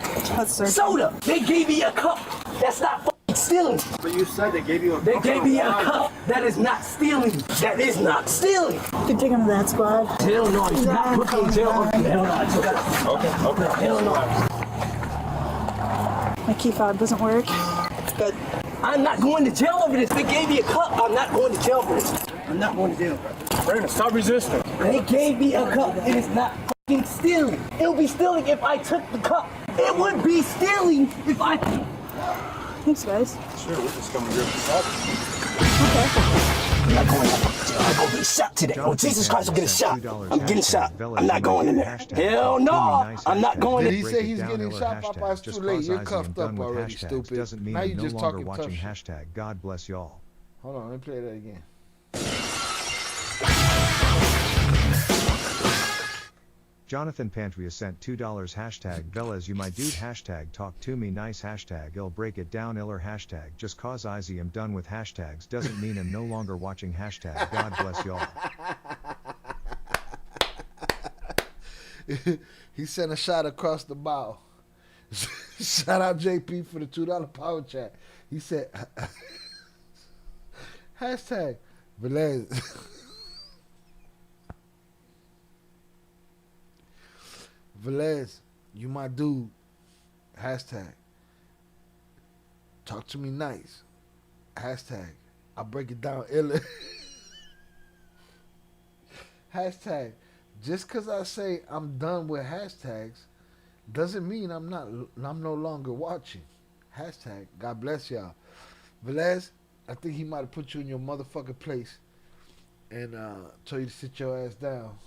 Soda. They gave me a cup. That's not fucking stealing. But you said they gave you a They cup. gave me a cup. That is not stealing. That is not stealing. You can take him to that squad. Hell no. You not put me in jail. Hell no. I took it. Okay. Hell no. My key fob doesn't work. Good. I'm not going to jail over this. They gave me a cup. I'm not going to jail for this. I'm not going to jail. Brandon, stop resisting. They gave me a cup. It is not fucking stealing. It would be stealing if I took the cup. It would be stealing if I. Thanks, guys. Sure, we're just coming here for help. I'm not going to jail. I'm going to get shot today. Oh, Jesus Christ, I'm getting shot. I'm getting shot. I'm not going in there. Hell no. I'm not going in there. Did he say he's getting shot? Papa, it's too Just late. cause You're Izzy cuffed am up done with already, hashtags stupid. doesn't mean Now I'm you no just longer talking tough watching shit. hashtag. God bless y'all. Hold on, let me play that again. Jonathan Pantria sent $2 hashtag Velez you my dude hashtag talk to me nice hashtag ill break it down iller hashtag just cause Izzy am done with hashtags doesn't mean I'm no longer watching hashtag. God bless y'all. He sent a shot across the bow. Shout out JP for the $2 power chat. He said hashtag Velez. Velez, you my dude. Hashtag. Talk to me nice. Hashtag. I break it down illa. Hashtag. Just cause I say I'm done with hashtags doesn't mean I'm no longer watching. Hashtag. God bless y'all. Velez, I think he might have put you in your motherfucking place and told you to sit your ass down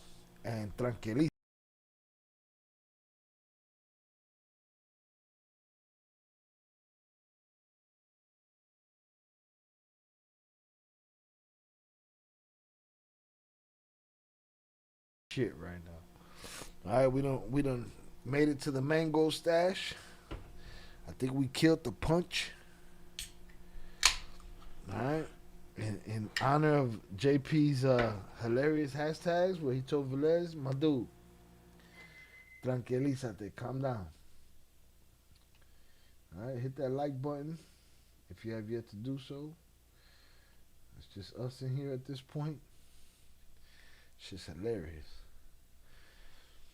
and tranquiliza. Shit right now. All right, we done made it to the mango stash. I think we killed the punch. All right, in honor of JP's hilarious hashtags, where he told Velez, my dude, tranquilízate, calm down. All right, hit that like button if you have yet to do so. It's just us in here at this point. It's just hilarious.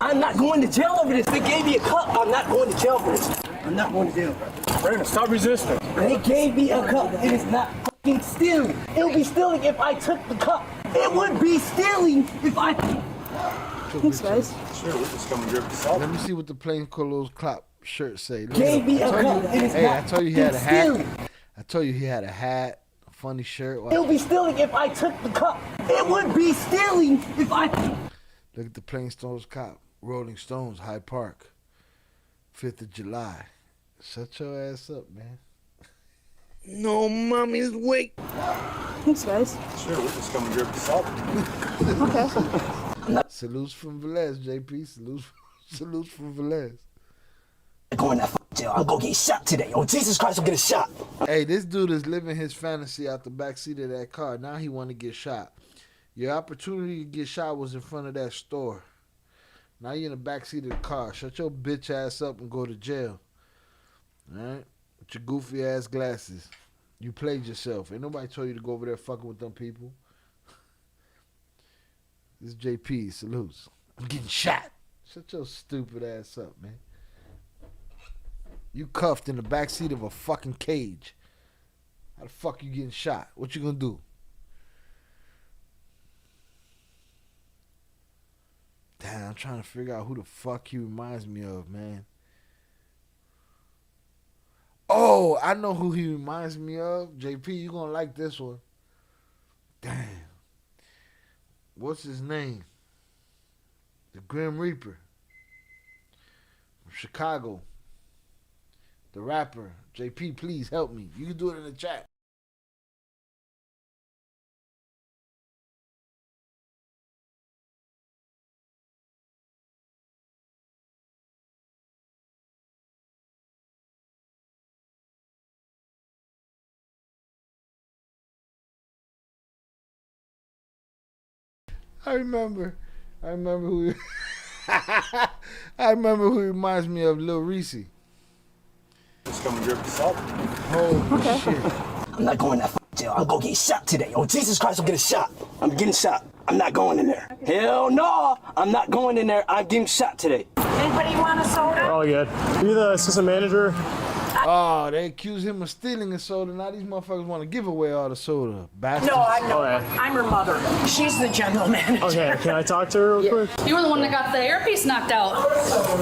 I'm not going to jail over this. They gave me a cup. I'm not going to jail for this. I'm not going to jail. Brandon, stop resisting. They gave me a cup. It is not fucking stealing. It would be stealing if I took the cup. It would be stealing if I. Thanks, guys. Sure, we're just coming here for help. Let me see what the plain clothes clop shirt say. Gave me a cup. It is Hey, I not told you he had a hat. stealing. I told you he had a hat, a funny shirt. It would be stealing if I took the cup. It would be stealing if I. Look at the plain clothes cop. Rolling Stones, Hyde Park, 5th of July. Shut your ass up, man. No, mommy's wake. Thanks, guys. Sure, we're just coming here for help. Okay. Salutes from Velez, JP. Salutes from Velez. I'm going to jail. I'm going to get shot today. Oh, Jesus Christ, I'm getting shot. Hey, this dude is living his fantasy out the backseat of that car. Now he want to get shot. Your opportunity to get shot was in front of that store. Now you're in the backseat of the car. Shut your bitch ass up and go to jail. Alright? With your goofy ass glasses. You played yourself. Ain't nobody told you to go over there fucking with them people. This is JP. Salutes. I'm getting shot. Shut your stupid ass up, man. You cuffed in the backseat of a fucking cage. How the fuck you getting shot? What you gonna do? Damn, I'm trying to figure out who the fuck he reminds me of, man. Oh, I know who he reminds me of. JP, you gonna like this one. Damn. what's his name? The Grim Reaper from Chicago. The rapper. JP, please help me. You can do it in the chat. I remember who I remember who reminds me of Lil Reese. Just come and grab the salt. Oh shit. I'm not going to that jail. I'll go get shot today. Oh, Jesus Christ, I'm getting shot. I'm getting shot. I'm not going in there. Hell no, I'm not going in there. I'm getting shot today. Anybody want a soda? Oh, good. Are you the assistant manager? Oh, they accuse him of stealing a soda. Now these motherfuckers want to give away all the soda. Bastards. No, I'm her mother. She's the general manager. Okay, can I talk to her real quick? You were the one that got the earpiece knocked out.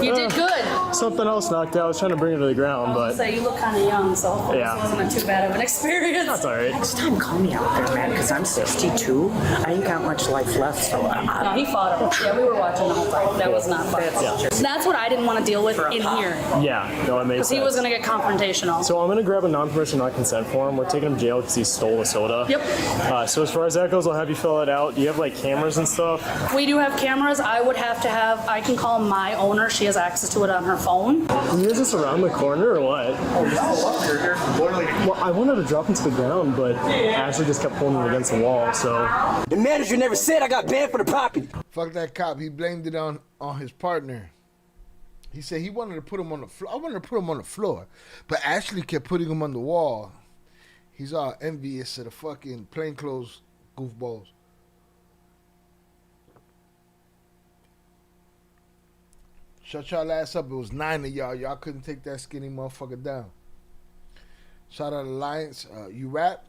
You did good. Something else knocked out. I was trying to bring her to the ground, but... So you look kind of young, so Yeah. this wasn't too bad of an experience. That's all right. Next time, call me out there, man, because I'm 62. I ain't got much life left, so No, he fought him. Yeah, we were watching the whole time. That was not fun. That's what I didn't want to deal with in here. Yeah, no, it makes Because sense. he was going to get confrontational. So I'm going to grab a non-permission, non-consent form. We're taking him to jail because he stole a soda. Yep. So as far as that goes, I'll have you fill it out. Do you have, like, cameras and stuff? We do have cameras. I would have to have, I can call my owner. She has access to it on her phone. You guys just around the corner or what? Well, I wanted to drop him to the ground, but Ashley just kept pulling him against the wall, so... The manager never said I got banned for the property. Fuck that cop. He blamed it on his partner. He said he wanted to put him on the floor. I wanted to put him on the floor, but Ashley kept putting him on the wall. He's all envious of the fucking plainclothes goofballs. Shut y'all ass up. It was 9 of y'all. Y'all couldn't take that skinny motherfucker down. Shout out Alliance. You rap?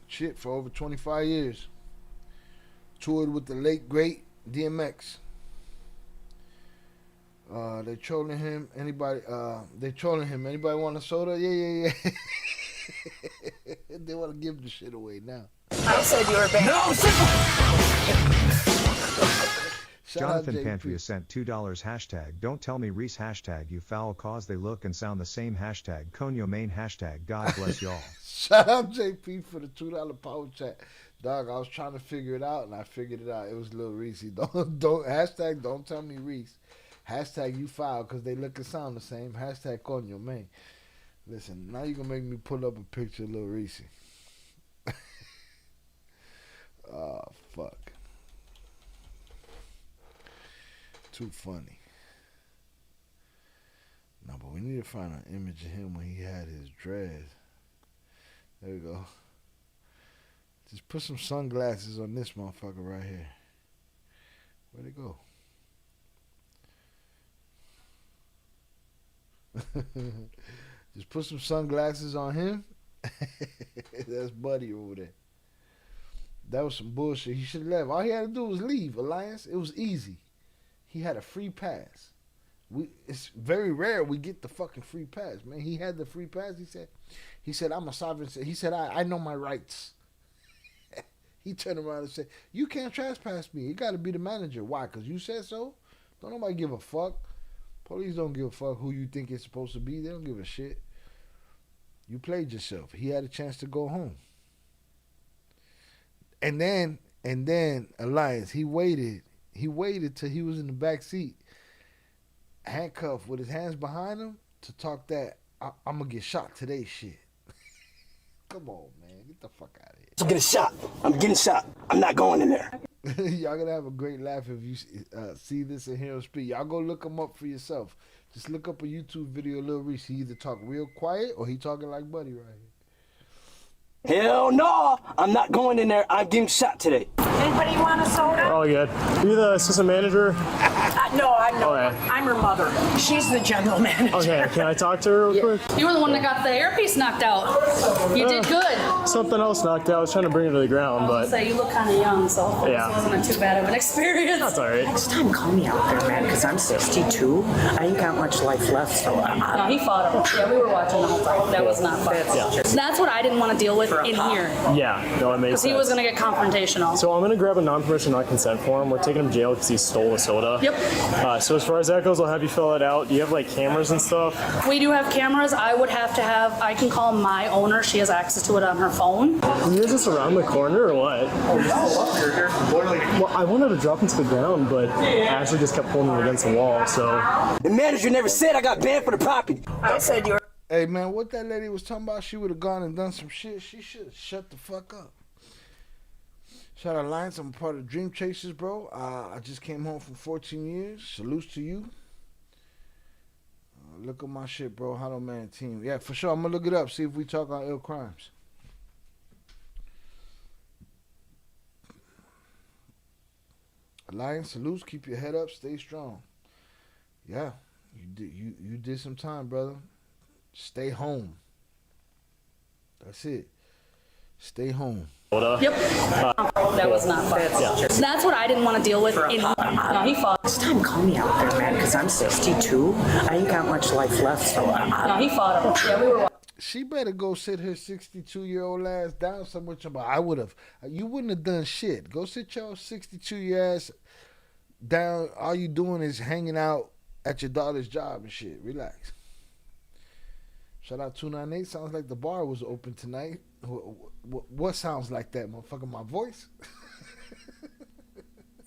Shit, for over 25 years. Toured with the late, great DMX. They trolling him. Anybody? They trolling him. Anybody want a soda? Yeah. They want to give the shit away now. I said you were bad. No, Jonathan Pantria sent $2 hashtag don't tell me Reese hashtag you foul cause they look and sound the same hashtag Conyo main hashtag God bless y'all. Shout out JP for the $2 power chat. Dog, I was trying to figure it out and I figured it out. It was Lil Reese. Don't hashtag don't tell me Reese. Hashtag you foul because they look and sound the same. Hashtag Conyo main. Listen, now you're going to make me pull up a picture of Lil Reese. Oh, fuck. Too funny. No, but we need to find an image of him when he had his dreads. There we go. Just put some sunglasses on this motherfucker right here. Where'd it go? Just put some sunglasses on him. That's Buddy over there. That was some bullshit. He should have left. All he had to do was leave, Alliance. It was easy. He had a free pass. It's very rare we get the fucking free pass, man. He had the free pass. He said, I'm a sovereign. He said, I know my rights. He turned around and said, you can't trespass me. You got to be the manager. Why? Because you said so? Don't nobody give a fuck. Police don't give a fuck who you think it's supposed to be. They don't give a shit. You played yourself. He had a chance to go home. And then Alliance, he waited. He waited till he was in the back seat, handcuffed with his hands behind him to talk that I'm going to get shot today shit. Come on, man. Get the fuck out of here. I'm getting shot. I'm getting shot. I'm not going in there. Y'all going to have a great laugh if you see this and hear him speak. Y'all go look him up for yourself. Just look up a YouTube video of Lil Reese. He either talk real quiet or he talking like Buddy right here. Hell no, I'm not going in there. I'm getting shot today. Anybody want a soda? Oh, good. Are you the assistant manager? No, I'm not. Okay. I'm her mother. She's the general manager. Okay, can I talk to her real quick? You were the one that got the earpiece knocked out. You did good. Something else knocked out. I was trying to bring her to the ground, but So you look kind of young, so hopefully Yeah. this wasn't too bad of an experience. that's all right. Next time, call me out there, man, because I'm 62. I ain't got much life left, so No, he fought him. Yeah, we were watching the whole time. That was not fun. That's what I didn't want to deal with in here. Yeah, no, it makes Because sense. he was going to get confrontational. So I'm gonna grab a non-permission, non-consent form. We're taking him to jail because he stole a soda. Yep. So as far as that goes, I'll have you fill it out. Do you have like cameras and stuff? We do have cameras. I would have to have, I can call my owner. She has access to it on her phone. Is this around the corner or what? Well, I wanted to drop him to the ground, but Ashley just kept pulling him against the wall, so. The manager never said I got banned for the property. I said you're. Hey man, what that lady was talking about, she would have gone and done some shit. She should have shut the fuck up. Shout out Alliance, I'm a part of Dream Chasers, bro. I just came home from 14 years. Salutes to you. Look at my shit, bro. Hello Man team. Yeah, for sure. I'm gonna look it up. See if we talk on ill crimes. Alliance, salutes. Keep your head up. Stay strong. Yeah, you did some time, brother. Stay home. That's it. Stay home. Yep. That was not fun. That's what I didn't want to deal with in here. No, he fought. Next time, call me out there, man, because I'm 62. I ain't got much life left, so No, he fought him. Yeah, we were watching. She better go sit her 62-year-old ass down somewhere. I would have. You wouldn't have done shit. Go sit your 62-year ass down. All you doing is hanging out at your daughter's job and shit. Relax. Shout out 298. Sounds like the bar was open tonight. What sounds like that, motherfucker? My voice?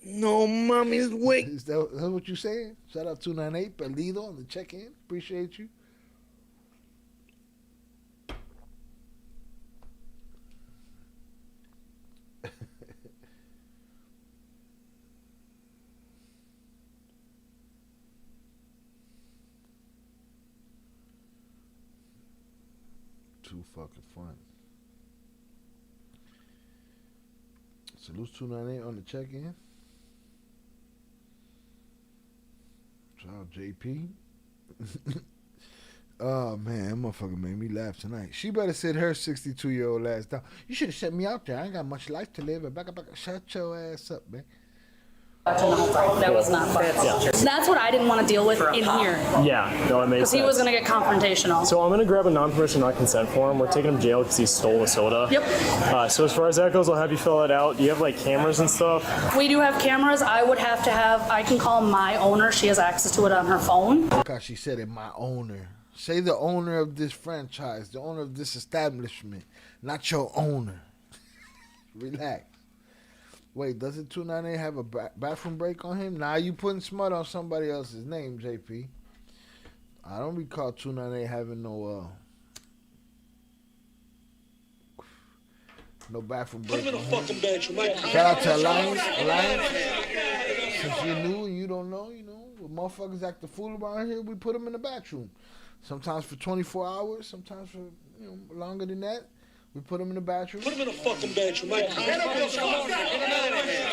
No, mommy's wake. Is that what you saying? Shout out 298. Perdido on the check-in. Appreciate you. Too fucking fun. Salute 298 on the check-in. Shout out JP. Oh man, that motherfucker made me laugh tonight. She better sit her 62-year-old ass down. You should have set me out there. I ain't got much life to live. Back. Shut your ass up, man. That was not fun. That's what I didn't want to deal with in here. Yeah, no, it makes Because sense. he was going to get confrontational. So I'm gonna grab a non-permission, non-consent form. We're taking him to jail because he stole a soda. Yep. So as far as that goes, I'll have you fill it out. Do you have like cameras and stuff? We do have cameras. I would have to have, I can call my owner. She has access to it on her phone. Because she said it, my owner. Say the owner of this franchise, the owner of this establishment, not your owner. Relax. Wait, doesn't 298 have a bathroom break on him? Now you putting smut on somebody else's name, JP. I don't recall 298 having no bathroom break. Put him in a fucking bedroom. Shout out to Alliance. Since you're new and you don't know, when motherfuckers act the fool around here, we put them in the bathroom. Sometimes for 24 hours, sometimes for longer than that. We put them in the bathroom. Put them in a fucking bedroom.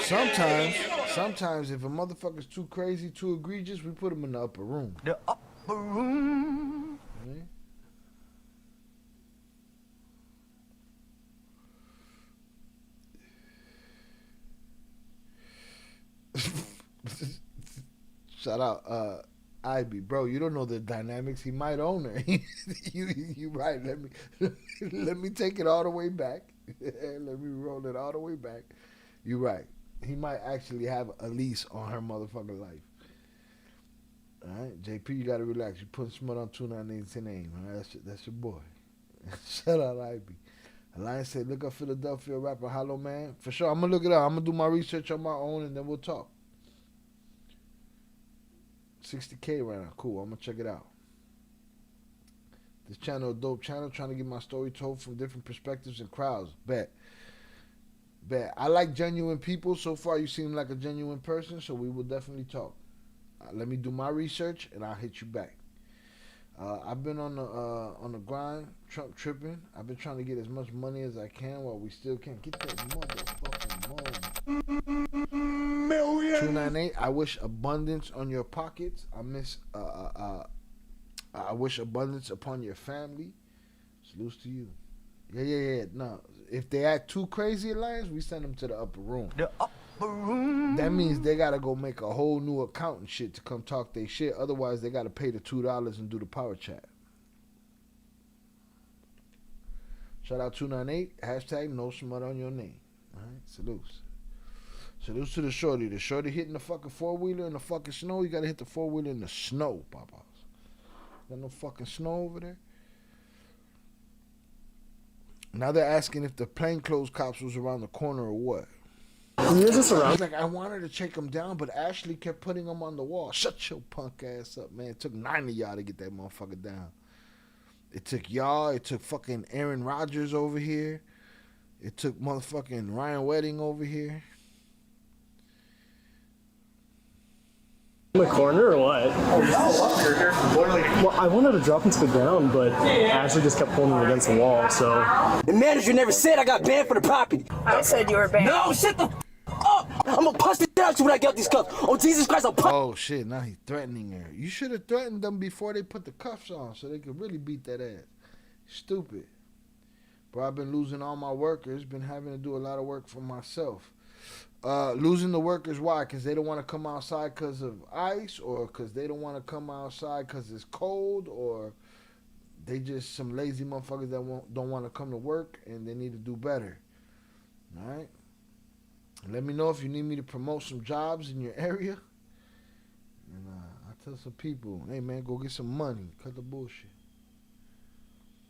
Sometimes if a motherfucker's too crazy, too egregious, we put him in the upper room. The upper room. Shout out Ivy, bro. You don't know the dynamics. He might own her. You right. Let me take it all the way back. Let me roll it all the way back. You right. He might actually have a lease on her motherfucking life. All right, JP, you gotta relax. You putting smut on 298's name. All right, that's your boy. Shout out Ivy. Alliance said, look up Philadelphia rapper Hollow Man. For sure, I'm gonna look it up. I'm gonna do my research on my own, and then we'll talk. 60K right now. Cool. I'm gonna check it out. This channel a dope channel, trying to get my story told from different perspectives and crowds. Bet. I like genuine people. So far, you seem like a genuine person, so we will definitely talk. Let me do my research, and I'll hit you back. I've been on the grind, Trump tripping. I've been trying to get as much money as I can while we still can't get that motherfucking money. 298. I wish abundance on your pockets. I wish abundance upon your family. Salute to you. Yeah. No, if they act too crazy in lines, we send them to the upper room. The upper room. That means they gotta go make a whole new account and shit to come talk their shit. Otherwise, they gotta pay the $2 and do the power chat. Shout out 298. Hashtag no smut on your name. All right, salutes. Salutes to the shorty. The shorty hitting the fucking 4-wheeler in the fucking snow. You gotta hit the 4-wheeler in the snow, papas. Got no fucking snow over there. Now they're asking if the plainclothes cops was around the corner or what. You're just around. Like, I wanted to take him down, but Ashley kept putting him on the wall. Shut your punk ass up, man. It took 9 of y'all to get that motherfucker down. It took y'all. It took fucking Aaron Rodgers over here. It took motherfucking Ryan Wedding over here. In the corner or what? Well, I wanted to drop him to the ground, but Ashley just kept pulling him against the wall, so. The manager never said I got banned for the property. I said you were banned. No, shut the up! I'm gonna punch the shit out you when I get out these cuffs. Oh, Jesus Christ, I'll punch. Oh, shit, now he's threatening her. You should have threatened them before they put the cuffs on so they could really beat that ass. Stupid. Bro, I've been losing all my workers, been having to do a lot of work for myself. Losing the workers, why? Because they don't want to come outside because of ice, or because they don't want to come outside because it's cold, or they just some lazy motherfuckers that don't want to come to work and they need to do better. All right? Let me know if you need me to promote some jobs in your area. And I tell some people, hey, man, go get some money. Cut the bullshit.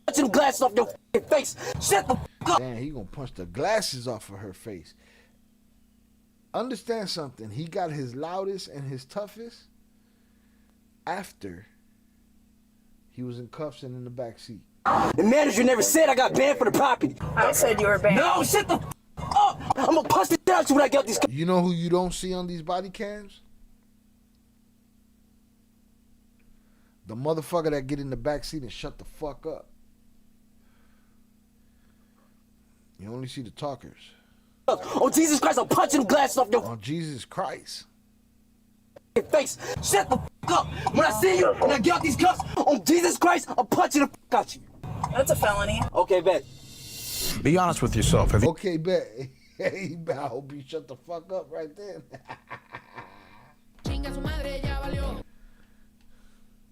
Punch them glasses off your face. Shut the up. Damn, he gonna punch the glasses off of her face. Understand something. He got his loudest and his toughest after he was in cuffs and in the back seat. The manager never said I got banned for the property. I said you were banned. No, shut the up! I'm gonna punch the shit out you when I get out these cuffs. You know who you don't see on these body cams? The motherfucker that get in the back seat and shut the fuck up. You only see the talkers. Oh, Jesus Christ, I'll punch them glasses off your Jesus Christ. face. Shut the up! When I see you, when I get out these cuffs, on Jesus Christ, I'll punch the out you. That's a felony. Okay, bet. Be honest with yourself. Have you Okay, bet. Hey, I hope you shut the fuck up right then.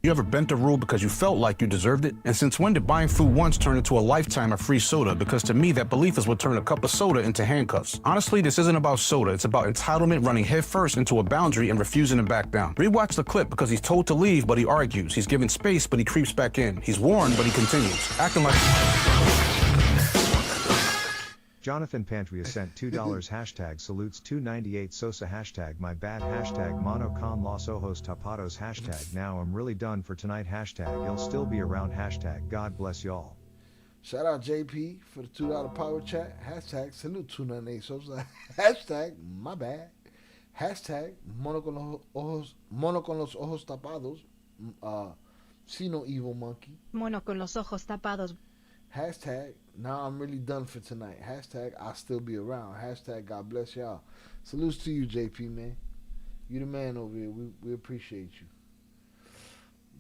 You ever bent a rule because you felt like you deserved it? And since when did buying food once turn into a lifetime of free soda? Because to me, that belief is what turned a cup of soda into handcuffs. Honestly, this isn't about soda. It's about entitlement running headfirst into a boundary and refusing to back down. Rewatch the clip because he's told to leave, but he argues. He's given space, but he creeps back in. He's warned, but he continues. Acting like... Jonathan Pantria sent $2 hashtag salutes 298 Sosa hashtag my bad hashtag mono con los ojos tapados hashtag now I'm really done for tonight hashtag you'll still be around hashtag God bless y'all. Shout out JP for the $2 power chat. Hashtag salute 298 Sosa. Hashtag my bad. Hashtag mono con los ojos tapados. See no evil monkey. Mono con los ojos tapados. Hashtag now I'm really done for tonight. Hashtag I'll still be around. Hashtag God bless y'all. Salutes to you, JP, man. You the man over here. We appreciate you.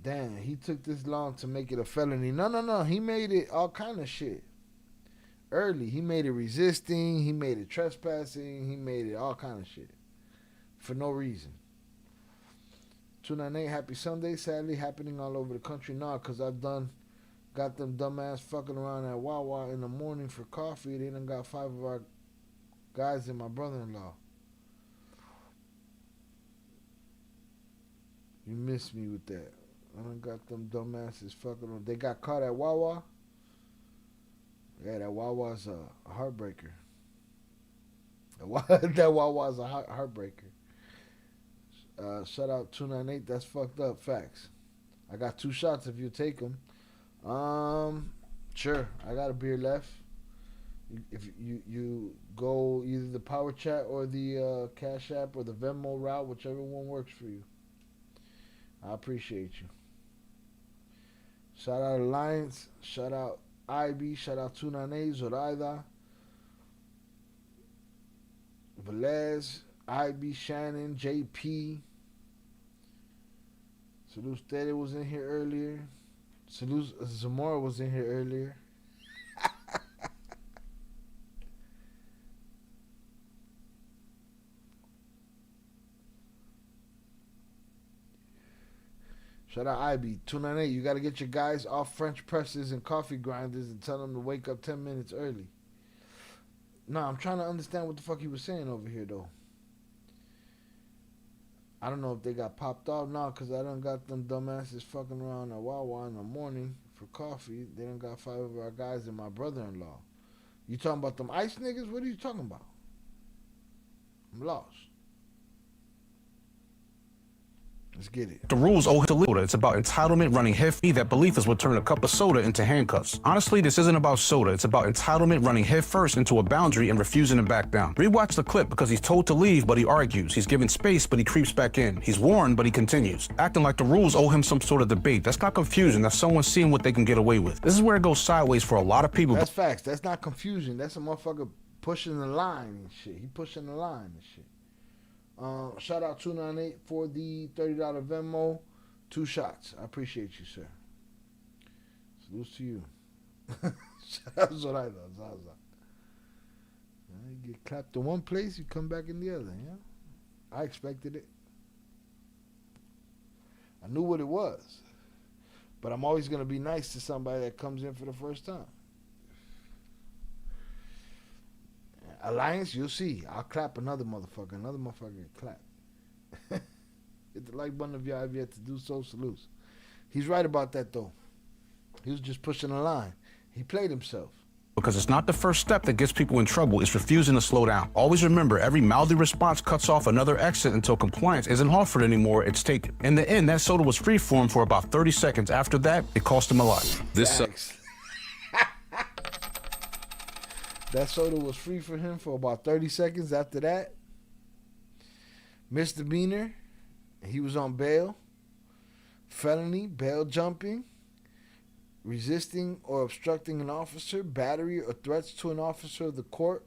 Damn, he took this long to make it a felony. No. He made it all kind of shit. Early. He made it resisting. He made it trespassing. He made it all kind of shit. For no reason. 298 Happy Sunday. Sadly happening all over the country now because I've got them dumbass fucking around at Wawa in the morning for coffee. They done got 5 of our guys and my brother-in-law. You missed me with that. I done got them dumbasses fucking around. They got caught at Wawa. Yeah, that Wawa's a heartbreaker. That Wawa's a heartbreaker. Shout out 298. That's fucked up. Facts. I got 2 shots if you take them. Sure. I got a beer left. If you go either the power chat or the Cash App or the Venmo route, whichever one works for you. I appreciate you. Shout out Alliance. Shout out IB. Shout out 298 Zoraida. Velez. IB, Shannon, JP. Salute Steady was in here earlier. Salute Zamora was in here earlier. Shout out IB. 298. You got to get your guys off French presses and coffee grinders and tell them to wake up 10 minutes early. No, I'm trying to understand what the fuck he was saying over here, though. I don't know if they got popped off now because I done got them dumbasses fucking around at Wawa in the morning for coffee. They done got 5 of our guys and my brother-in-law. You talking about them ICE niggas? What are you talking about? I'm lost. Let's get it. The rules owe to soda. It's about entitlement running headfirst. That belief is what turned a cup of soda into handcuffs. Honestly, this isn't about soda. It's about entitlement running headfirst into a boundary and refusing to back down. Rewatch the clip because he's told to leave, but he argues. He's given space, but he creeps back in. He's warned, but he continues. Acting like the rules owe him some sort of debate. That's not confusion. That's someone seeing what they can get away with. This is where it goes sideways for a lot of people. That's facts. That's not confusion. That's a motherfucker pushing the line and shit. He pushing the line and shit. Shout out 298 for the $30 Venmo. 2 shots. I appreciate you, sir. Salute to you. Shout out Zoraida. Zaza. You get clapped in one place, you come back in the other. Yeah, I expected it. I knew what it was. But I'm always going to be nice to somebody that comes in for the first time. Alliance, you'll see. I'll clap another motherfucker. Another motherfucker get clap. Hit the like button if y'all have yet to do so. Salutes. He's right about that, though. He was just pushing the line. He played himself. Because it's not the first step that gets people in trouble. It's refusing to slow down. Always remember, every mouthy response cuts off another exit until compliance isn't offered anymore. It's taken. In the end, that soda was free for him for about 30 seconds. After that, it cost him a life. That soda was free for him for about 30 seconds. After that, misdemeanor, he was on bail. Felony, bail jumping, resisting or obstructing an officer, battery or threats to an officer of the court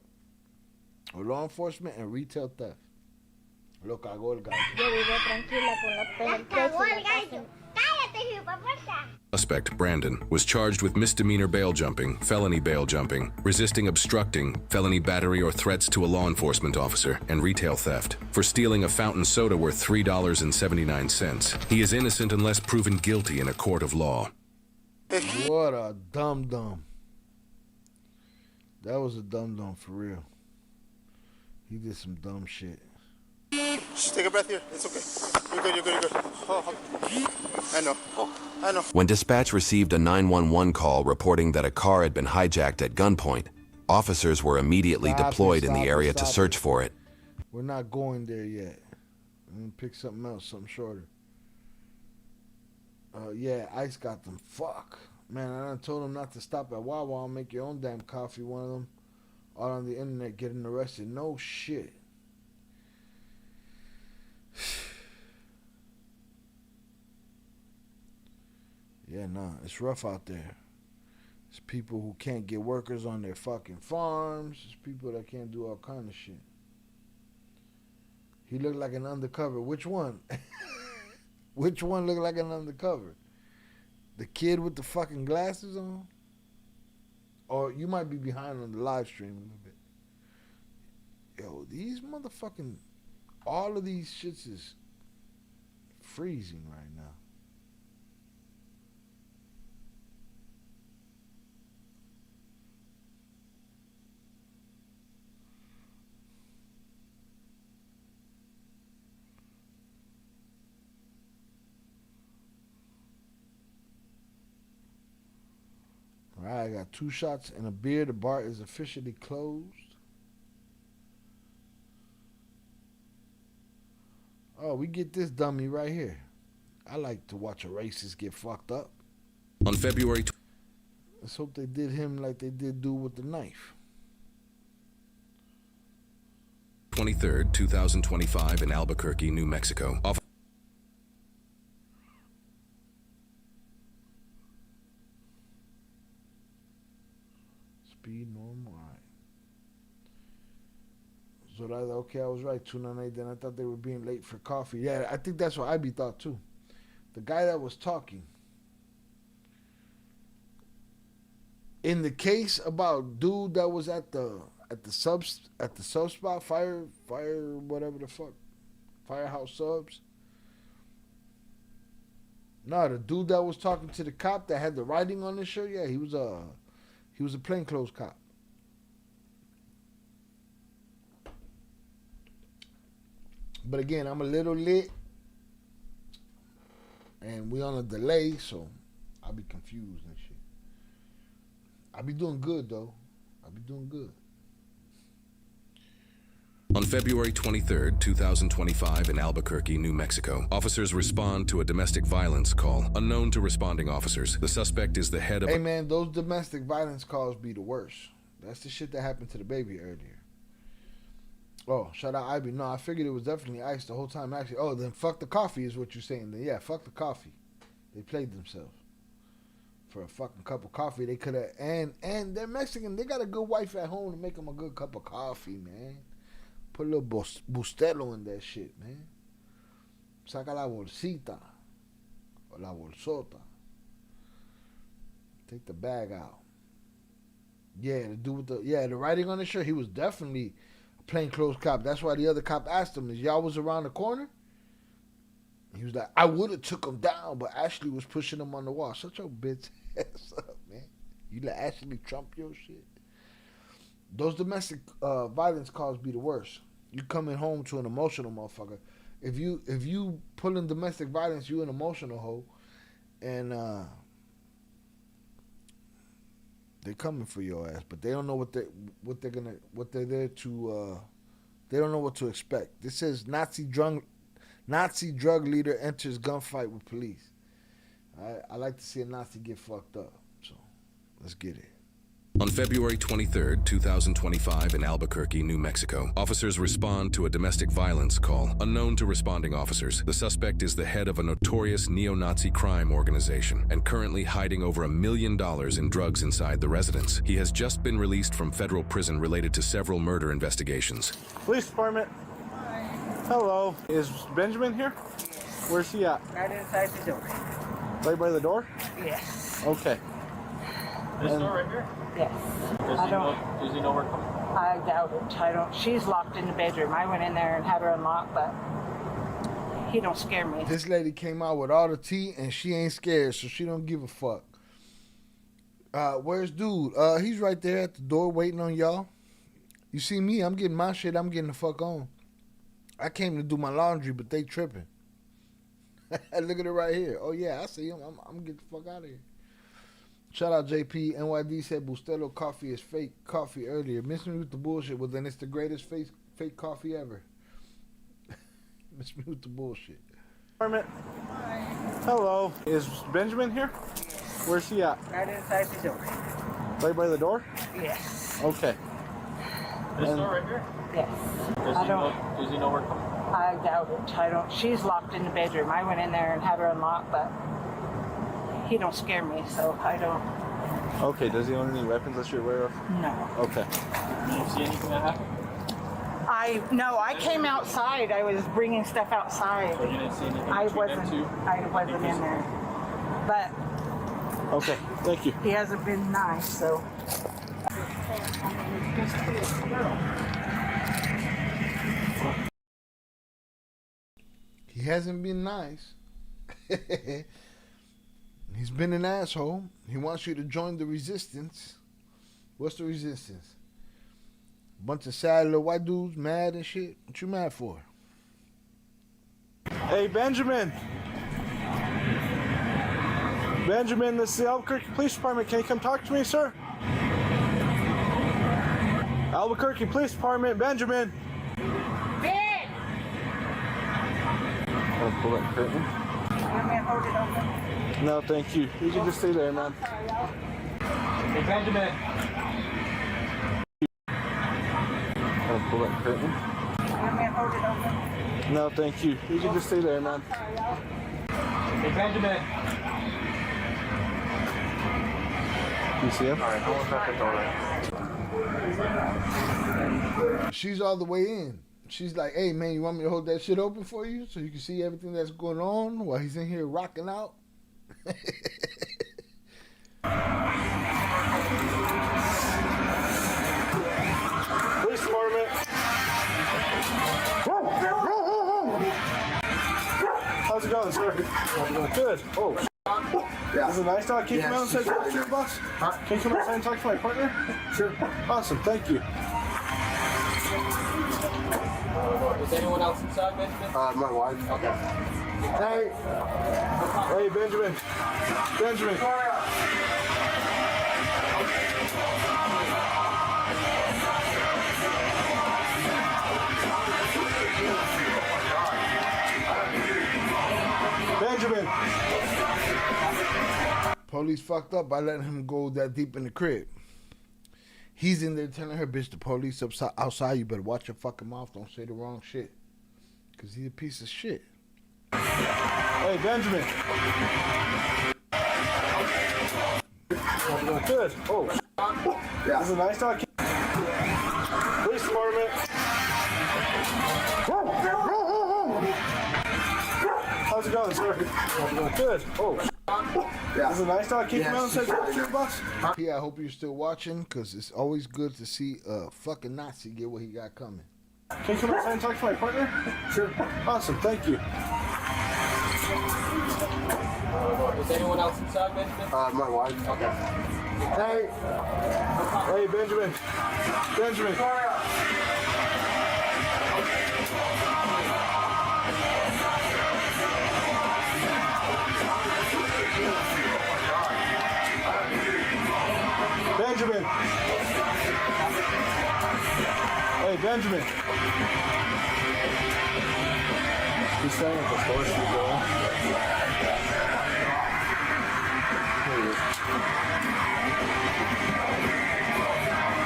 or law enforcement, and retail theft. Lo cagó el gallo. Yo vivo tranquila con los pelos. Cagó el gallo. Cállate, hijo, puerta. Suspect Brandon was charged with misdemeanor bail jumping, felony bail jumping, resisting obstructing, felony battery or threats to a law enforcement officer, and retail theft for stealing a fountain soda worth $3.79. He is innocent unless proven guilty in a court of law. What a dum-dum. That was a dum-dum for real. He did some dumb shit. Just take a breath here. It's okay. You're good. Oh, I know. When dispatch received a 911 call reporting that a car had been hijacked at gunpoint, officers were immediately deployed in the area to search for it. We're not going there yet. I'm going to pick something else, something shorter. Yeah, ICE got them. Fuck. Man, I done told them not to stop at Wawa and make your own damn coffee. One of them out on the internet getting arrested. No shit. Yeah, nah, it's rough out there. It's people who can't get workers on their fucking farms. It's people that can't do all kind of shit. He looked like an undercover. Which one? Which one looked like an undercover? The kid with the fucking glasses on? Or you might be behind on the live stream a little bit. Yo, these motherfucking... all of these shits is freezing right now. All right, I got 2 shots and a beer. The bar is officially closed. Oh, we get this dummy right here. I like to watch a racist get fucked up. On February... Let's hope they did him like they did dude with the knife. 23rd, 2025 in Albuquerque, New Mexico. Speed normal. All right. brother. Okay, I was right. 298. Then I thought they were being late for coffee. Yeah, I think that's what I be thought too. The guy that was talking in the case about dude that was at the sub spot fire whatever the fuck firehouse subs. No, the dude that was talking to the cop that had the writing on his shirt. Yeah, he was a plainclothes cop. But again, I'm a little lit, and we on a delay, so I'll be confused and shit. I'll be doing good though. I'll be doing good. On February 23rd, 2025 in Albuquerque, New Mexico, officers respond to a domestic violence call unknown to responding officers. The suspect is the head of... Hey man, those domestic violence calls be the worst. That's the shit that happened to the baby earlier. Oh, shout out Ivy. No, I figured it was definitely ice the whole time. Actually, oh, then fuck the coffee is what you're saying. Then yeah, fuck the coffee. They played themselves. For a fucking cup of coffee, they could have... And they're Mexican. They got a good wife at home to make them a good cup of coffee, man. Put a little bustelo in that shit, man. Saca la bolsita. Or la bolsota. Take the bag out. Yeah, the dude with the writing on the shirt, he was definitely a plainclothes cop. That's why the other cop asked him, is y'all was around the corner? He was like, I would have took him down, but Ashley was pushing him on the wall. Shut your bitch ass up, man. You let Ashley trump your shit? Those domestic violence calls be the worst. You coming home to an emotional motherfucker. If you pulling domestic violence, you an emotional hoe, and they coming for your ass, but they don't know what they're there to. They don't know what to expect. This says Nazi drug leader enters gunfight with police. I like to see a Nazi get fucked up. So let's get it. On February 23rd, 2025 in Albuquerque, New Mexico, officers respond to a domestic violence call unknown to responding officers. The suspect is the head of a notorious neo-Nazi crime organization and currently hiding over $1 million in drugs inside the residence. He has just been released from federal prison related to several murder investigations. Police department. Hello. Is Benjamin here? Where's he at? Right inside the door. Right by the door? Yes. Okay. This door right here? Yes. Does he know we're coming? I doubt it. I don't. She's locked in the bedroom. I went in there and had her unlocked, but he don't scare me. This lady came out with all the tea and she ain't scared, so she don't give a fuck. Where's dude? He's right there at the door waiting on y'all. You see me? I'm getting my shit. I'm getting the fuck on. I came to do my laundry, but they tripping. Look at it right here. Oh yeah, I see him. I'm getting the fuck out of here. Shout out JP. NYD said Bustelo coffee is fake coffee earlier. Miss me with the bullshit. Well, then it's the greatest fake coffee ever. Miss me with the bullshit. Department. Hello. Is Benjamin here? Where's he at? Right inside the door. Right by the door? Yes. Okay. This door right here? Yes. Does he know we're coming? I doubt it. I don't. She's locked in the bedroom. I went in there and had her unlocked, but he don't scare me, so I don't. Okay, does he own any weapons that you're aware of? No. Okay. Did you see anything that happened? I came outside. I was bringing stuff outside. So you didn't see anything I between them two? wasn't in there. But okay, thank you. He hasn't been nice, so. He hasn't been nice. He's been an asshole. He wants you to join the resistance. What's the resistance? Bunch of sad little white dudes mad and shit. What you mad for? Hey, Benjamin. Benjamin, this is the Albuquerque Police Department. Can you come talk to me, sir? Albuquerque Police Department, Benjamin. Ben! I'll pull that curtain. Hold it open. No, thank you. You can just stay there, man. Hey, Benjamin. I'll pull that curtain. Hold it open. No, thank you. You can just stay there, man. Hey, Benjamin. You see him? Alright, I'll look at the door. She's all the way in. She's like, hey, man, you want me to hold that shit open for you so you can see everything that's going on while he's in here rocking out? Police department. How's it going, sir? How's it going? Good. Oh, yeah. Is it a nice dog? Can you come out and say talk to your boss? Can you come outside and talk to my partner? Sure. Awesome. Thank you. Is anyone else inside, Benjamin? My wife. Okay. Hey. Hey, Benjamin. Benjamin. Benjamin. Police fucked up by letting him go that deep in the crib. He's in there telling her, bitch, the police outside. You better watch your fucking mouth. Don't say the wrong shit. Because he's a piece of shit. Hey, Benjamin. How's it going? Good. Oh, yeah. Is it a nice dog? Police department. How's it going, sir? How's it going? Good. Oh, yeah. Is it a nice dog? Can you come out and say talk to your boss? Yeah, I hope you're still watching because it's always good to see a fucking Nazi get what he got coming. Can you come outside and talk to my partner? Sure. Awesome. Thank you. Is anyone else inside, Benjamin? My wife. Okay. Hey. Hey, Benjamin. Benjamin. Benjamin. Hey, Benjamin. He's saying at the store she's going.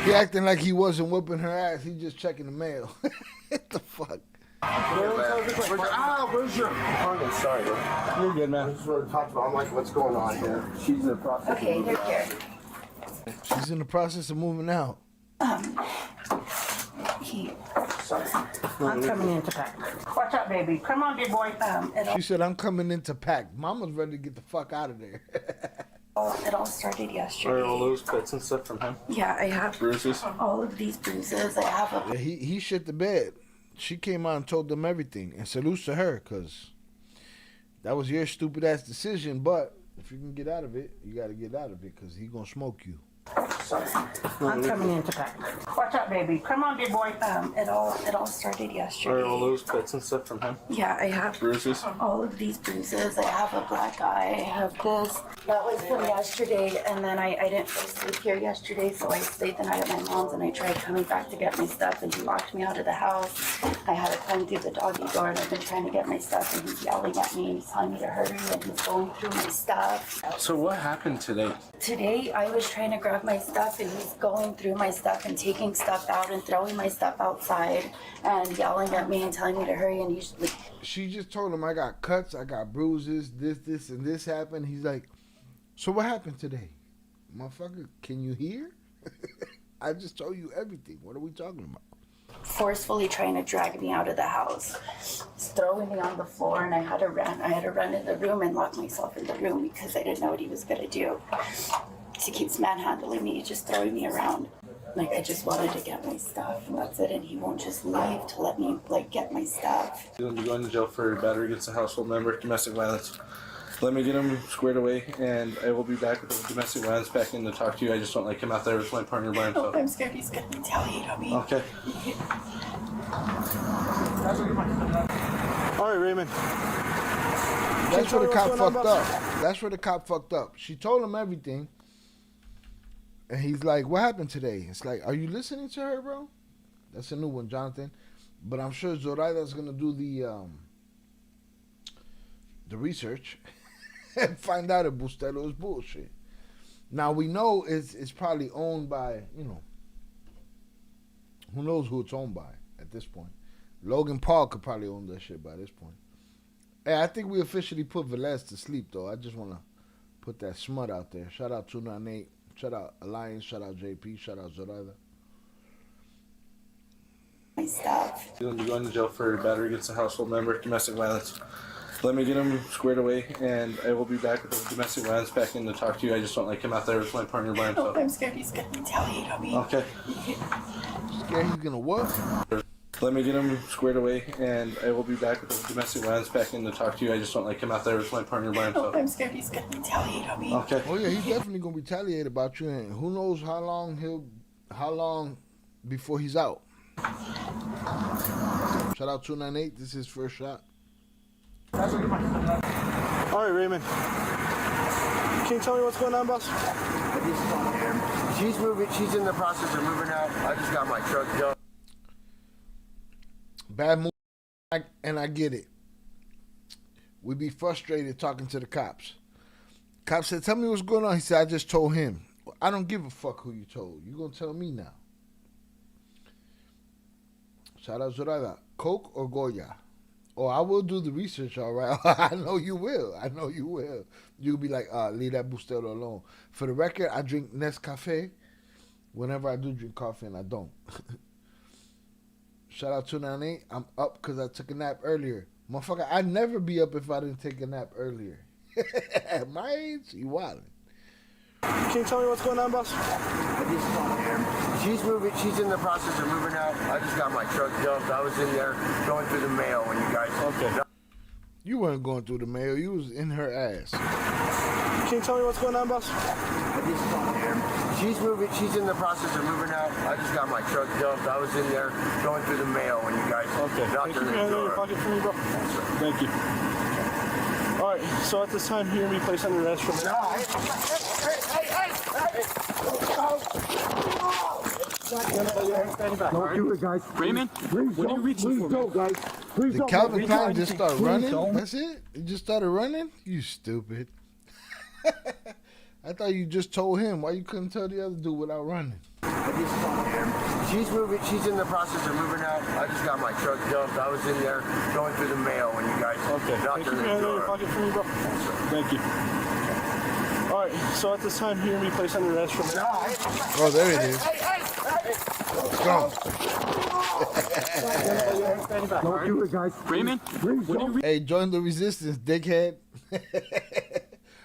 He acting like he wasn't whooping her ass. He just checking the mail. What the fuck? Where's your partner? Sorry, bro. You're good, man. I just want to talk about. I'm like, what's going on here? She's in the process. Okay, they're here. She's in the process of moving out. I'm coming in to pack. Watch out, baby. Come on, dear boy. She said, I'm coming in to pack. Mama's ready to get the fuck out of there. It all started yesterday. Are all those cuts and stuff from him? Yeah, I have bruises. All of these bruises. I have a. Yeah, he shit the bed. She came out and told them everything. And salutes to her, because that was your stupid ass decision. But if you can get out of it, you got to get out of it, because he going to smoke you. I'm coming in to pack. Watch out, baby. Come on, dear boy. It all started yesterday. Are all those cuts and stuff from him? Yeah, I have bruises. All of these bruises. I have a black eye. I have this. That was from yesterday, and then I didn't go sleep here yesterday, so I stayed the night at my mom's, and I tried coming back to get my stuff, and he locked me out of the house. I had to climb through the doggy door, and I've been trying to get my stuff, and he's yelling at me, and he's telling me to hurry, and he's going through my stuff. So what happened today? Today, I was trying to grab my stuff, and he's going through my stuff and taking stuff out and throwing my stuff outside and yelling at me and telling me to hurry, and he's like... She just told him, I got cuts, I got bruises, this, and this happened. He's like, so what happened today? Motherfucker, can you hear? I just told you everything. What are we talking about? Forcefully trying to drag me out of the house. He's throwing me on the floor, and I had to run in the room and lock myself in the room because I didn't know what he was going to do. He keeps manhandling me, just throwing me around. Like, I just wanted to get my stuff, and that's it, and he won't just leave to let me, like, get my stuff. You're going to be going to jail for battery against a household member, domestic violence. Let me get him squared away, and I will be back with the domestic violence back in to talk to you. I just don't like him out there with my partner by himself. I'm scared he's going to retaliate on me. Okay. All right, Raymond. That's where the cop fucked up. That's where the cop fucked up. She told him everything. And he's like, what happened today? It's like, are you listening to her, bro? That's a new one, Jonathan. But I'm sure Zoraida's going to do the research and find out if Bustelo is bullshit. Now, we know it's probably owned by, who knows who it's owned by at this point. Logan Paul could probably own that shit by this point. Hey, I think we officially put Velez to sleep, though. I just want to put that smut out there. Shout out 298. Shout out Alliance. Shout out JP. Shout out Zoraida. my stuff. You're gonna be going to jail for battery against a household member, domestic violence. Let me get him squared away, and I will be back with the domestic violence back in to talk to you. I just don't like him out there with my partner by himself. I'm scared he's gonna retaliate on me. Okay. Scared he's gonna what? Let me get him squared away, and I will be back with the domestic violence back in to talk to you. I just don't like him out there with my partner by himself. I'm scared he's gonna retaliate on me. Okay. Oh yeah, he's definitely gonna retaliate about you, and who knows how long before he's out. Shout out 298. This is his first shot. All right, Raymond. Can you tell me what's going on, boss? She's moving. She's in the process of moving out. I just got my truck done. Bad move, and I get it. We be frustrated talking to the cops. Cop said, "Tell me what's going on." He said, "I just told him." Well, I don't give a fuck who you told. You gonna tell me now? Shout out Zorada. Coke or Goya? Oh, I will do the research, all right. I know you will. I know you will. You'll be like, leave that Bustelo alone. For the record, I drink Nescafe whenever I do drink coffee, and I don't. Shout out 298. I'm up because I took a nap earlier. Motherfucker, I'd never be up if I didn't take a nap earlier. At my age, you wildin'. Can you tell me what's going on, boss? She's moving. She's in the process of moving out. I just got my truck dumped. I was in there going through the mail when you guys. Okay. You weren't going through the mail. You was in her ass. Can you tell me what's going on, boss? She's moving. She's in the process of moving out. I just got my truck dumped. I was in there going through the mail when you guys. Okay. Knocked on the Hand in door. your pocket for me, bro. Thank you. All right. So at this time, you're gonna be placed under arrest for. Don't do it, guys. Raymond, Please what are you don't. reaching Please for? don't, guys. Please Did don't. Calvin Please Klein don't. just start Please running? don't. That's it? He just started running? You stupid. I thought you just told him. Why you couldn't tell the other dude without running? She's moving. She's in the process of moving out. I just got my truck dumped. I was in there going through the mail when you guys. Okay. Knocked on the Hand in your door. pocket for me, bro. Thank you. All right. So at this time, you're gonna be placed under arrest for. Oh, there it is. Let's go. Don't do it, guys. Raymond, Please don't. Hey, join the resistance, dickhead.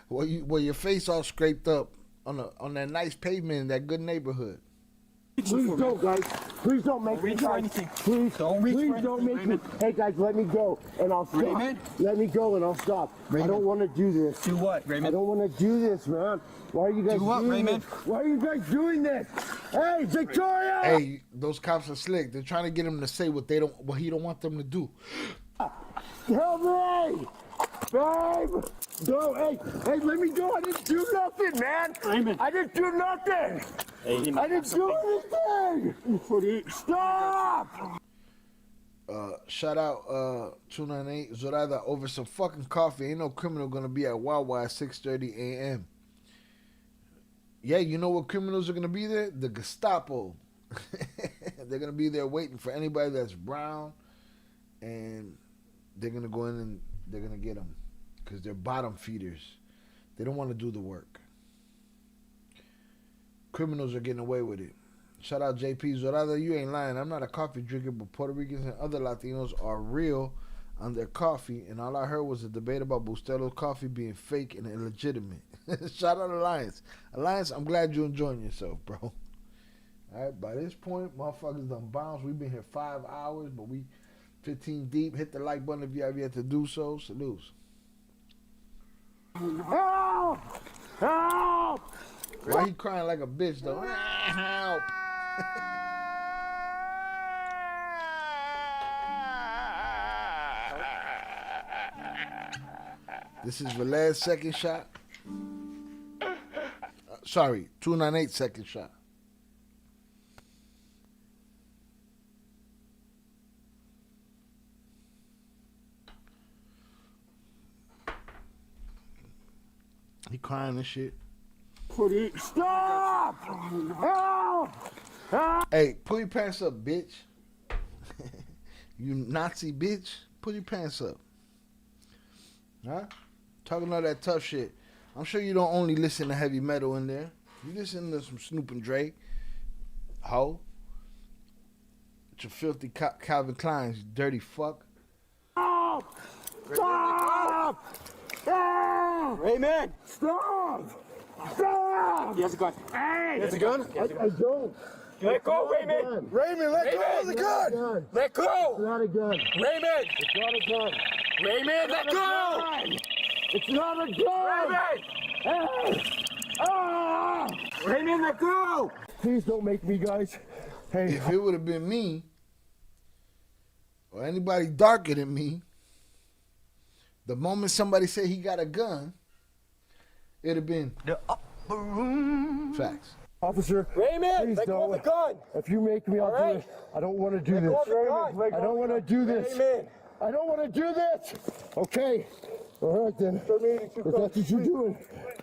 Well, your face all scraped up on that nice pavement in that good neighborhood. Please don't, guys. Please don't make me try anything. Please don't make me. Hey, guys, let me go, and I'll stop. Raymond? Let me go, and I'll stop. I don't want to do this. Do what, Raymond? I don't want to do this, man. Why are you guys Do what, doing Raymond? this? Why are you guys doing this? Hey, Victoria! Hey, those cops are slick. They're trying to get him to say what he don't want them to do. Help me! Babe! Go! Hey, let me go! I didn't do nothing, man! Raymond. I didn't do nothing! I didn't do anything! Stop! Shout out 298 Zorada over some fucking coffee. Ain't no criminal gonna be at Wawa at 6:30 a.m. Yeah, you know what criminals are gonna be there? The Gestapo. They're gonna be there waiting for anybody that's brown, and they're gonna go in and they're gonna get them because they're bottom feeders. They don't want to do the work. Criminals are getting away with it. Shout out JP Zorada, you ain't lying. I'm not a coffee drinker, but Puerto Ricans and other Latinos are real on their coffee, and all I heard was a debate about Bustelo's coffee being fake and illegitimate. Shout out Alliance. Alliance, I'm glad you're enjoying yourself, bro. All right, by this point, motherfuckers done bounced. We've been here 5 hours, but we 15 deep. Hit the like button if you have yet to do so. Salutes. Help! Help! Why he crying like a bitch, though? Help! This is Valed's second shot. Sorry, 298 second shot. He crying and shit. Stop! Help! Help! Hey, pull your pants up, bitch. You Nazi bitch. Pull your pants up. Huh? Talking all that tough shit. I'm sure you don't only listen to heavy metal in there. You listen to some Snoop and Dre. Ho. With your filthy Calvin Kleins, you dirty fuck. Stop! Stop! Stop! Raymond! Stop! Stop! He has a gun. Hey! He has a gun? I don't. Let go, Raymond! Raymond, let go of the gun! Let go! It's not a gun. Raymond! It's not a gun. Raymond, let go! It's not a gun! Raymond! Hey! Ah! Raymond, let go! Please don't make me, guys. Hey. If it would have been me, or anybody darker than me, the moment somebody said he got a gun, it'd have been the upper room. Facts. Officer, Raymond, let go of the gun. If you make me, I'll do it. I don't want to do this. I don't want to do this. Raymond. I don't want to do this. Okay. All right then. If that's what you're doing,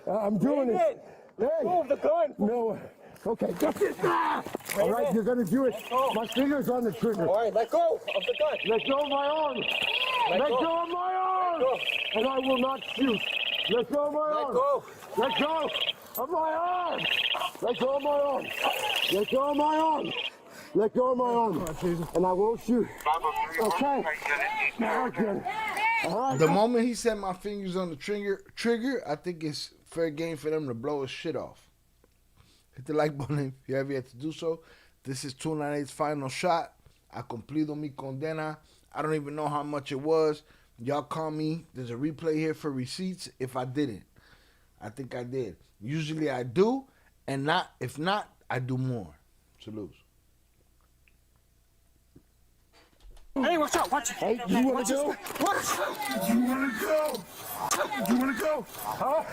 I'm doing it. Let go of the gun. No. Okay. That's it. Ah! All right, you're gonna do it. My finger's on the trigger. All right, let go of the gun. Let go of my arm. Let go of my arm. And I will not shoot. Let go of my arm. Let go of my arm. Let go of my arm. Let go of my arm. Let go of my arm. And I won't shoot. Okay. Now again. All right. The moment he said my fingers on the trigger, I think it's fair game for them to blow his shit off. Hit the like button if you ever had to do so. This is 298's final shot. I cumplido mi condena. I don't even know how much it was. Y'all call me. There's a replay here for receipts if I didn't. I think I did. Usually I do, and if not, I do more. Salute. Hey, watch out, watch out. Hey, you want to go? What? You want to go? You want to go? Huh?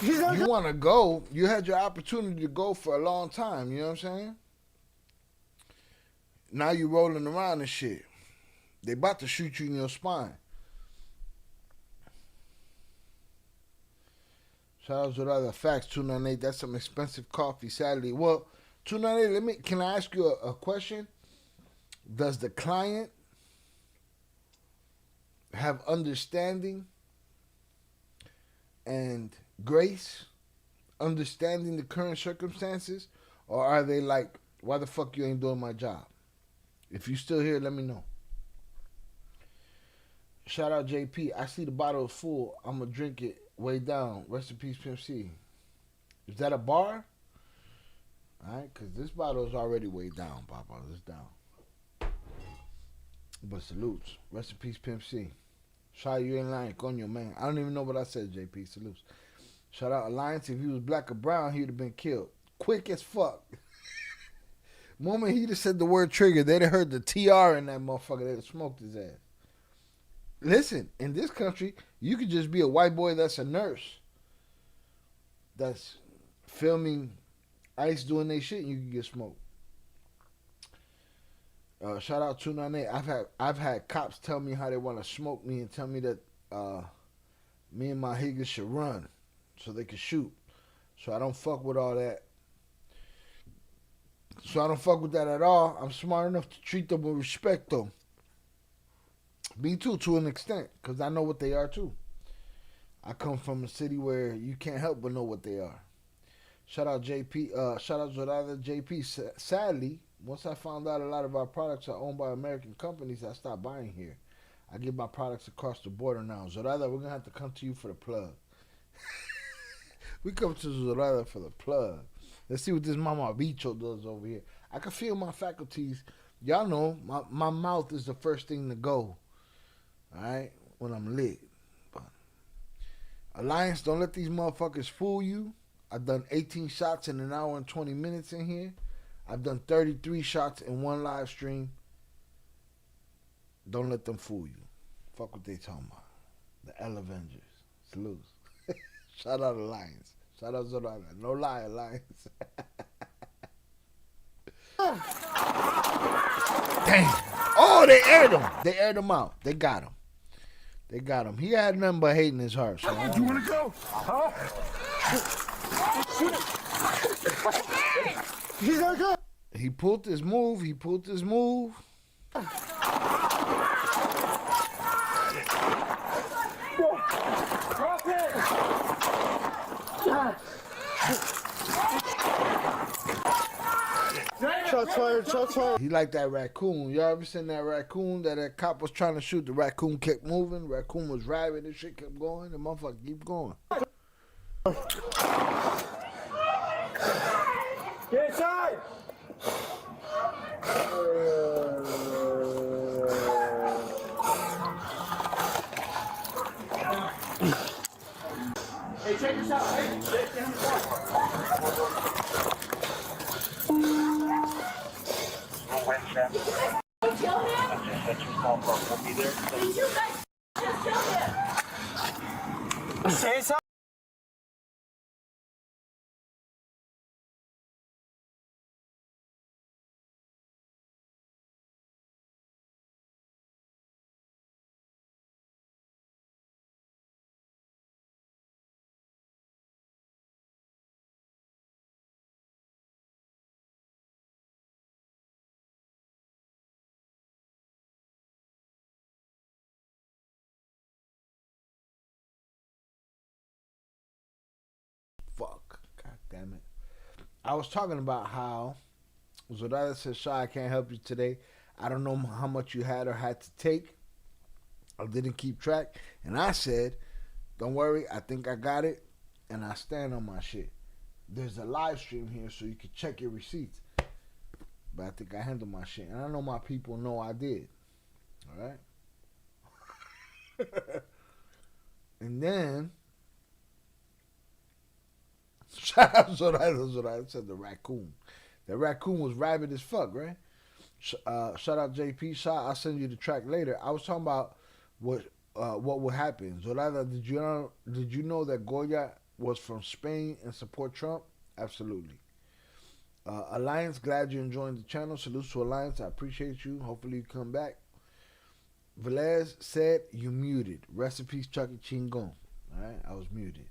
You want to go, you had your opportunity to go for a long time, you know what I'm saying? Now you rolling around and shit. They about to shoot you in your spine. Shout out to the other facts, 298. That's some expensive coffee, sadly. Well, 298, can I ask you a question? Does the client have understanding and grace, understanding the current circumstances, or are they like, why the fuck you ain't doing my job? If you still here, let me know. Shout out JP. I see the bottle is full. I'm gonna drink it way down. Rest in peace, Pimp C. Is that a bar? All right, because this bottle is already way down, Papa. It's down. But salutes. Rest in peace, Pimp C. Shout out, you ain't lying, coño, man. I don't even know what I said, JP. Salutes. Shout out Alliance. If he was black or brown, he'd have been killed. Quick as fuck. Moment he'd have said the word trigger, they'd have heard the TR in that motherfucker. They'd have smoked his ass. Listen, in this country, you could just be a white boy that's a nurse. That's filming ICE doing their shit and you can get smoked. Shout out 298. I've had cops tell me how they want to smoke me and tell me that me and my niggas should run so they can shoot. So I don't fuck with all that. So I don't fuck with that at all. I'm smart enough to treat them with respect though. Me too, to an extent, because I know what they are too. I come from a city where you can't help but know what they are. Shout out JP. Shout out Zorada JP. Sadly, once I found out a lot of our products are owned by American companies, I stopped buying here. I get my products across the border now. Zorada, we're going to have to come to you for the plug. We come to Zorada for the plug. Let's see what this Mama Bicho does over here. I can feel my faculties. Y'all know my mouth is the first thing to go. Alright? When I'm lit. But Alliance, don't let these motherfuckers fool you. I've done 18 shots in an hour and 20 minutes in here. I've done 33 shots in one live stream. Don't let them fool you. Fuck what they talking about. The L Avengers. Salutes. Shout out Alliance. Shout out Zorada. No lie, Alliance. Damn. Oh, they aired him. They aired him out. They got him. They got him. He had nothing but hate in his heart. So you want to go? Huh? He's gonna go. He pulled his move. He pulled his move. Drop it. fired, shots fired. He like that raccoon. Y'all ever seen that raccoon that cop was trying to shoot? The raccoon kept moving. The raccoon was rabid. The shit kept going. The motherfucker keep going. Get inside! Hey, check this out. Hey, check down the Say something. Fuck. God damn it. I was talking about how Zorada said, Shy, I can't help you today. I don't know how much you had or had to take. I didn't keep track. And I said, don't worry, I think I got it. And I stand on my shit. There's a live stream here so you can check your receipts. But I think I handled my shit. And I know my people know I did. Alright? And then shout out Zorada said the raccoon. The raccoon was rabid as fuck, right? Shout out JP. I'll send you the track later. I was talking about what would happen. Zorada, did you know that Goya was from Spain and support Trump? Absolutely. Alliance, glad you enjoying the channel. Salutes to Alliance. I appreciate you. Hopefully you come back. Velez said you muted. Recipes Chuck E. Chingon. Alright, I was muted.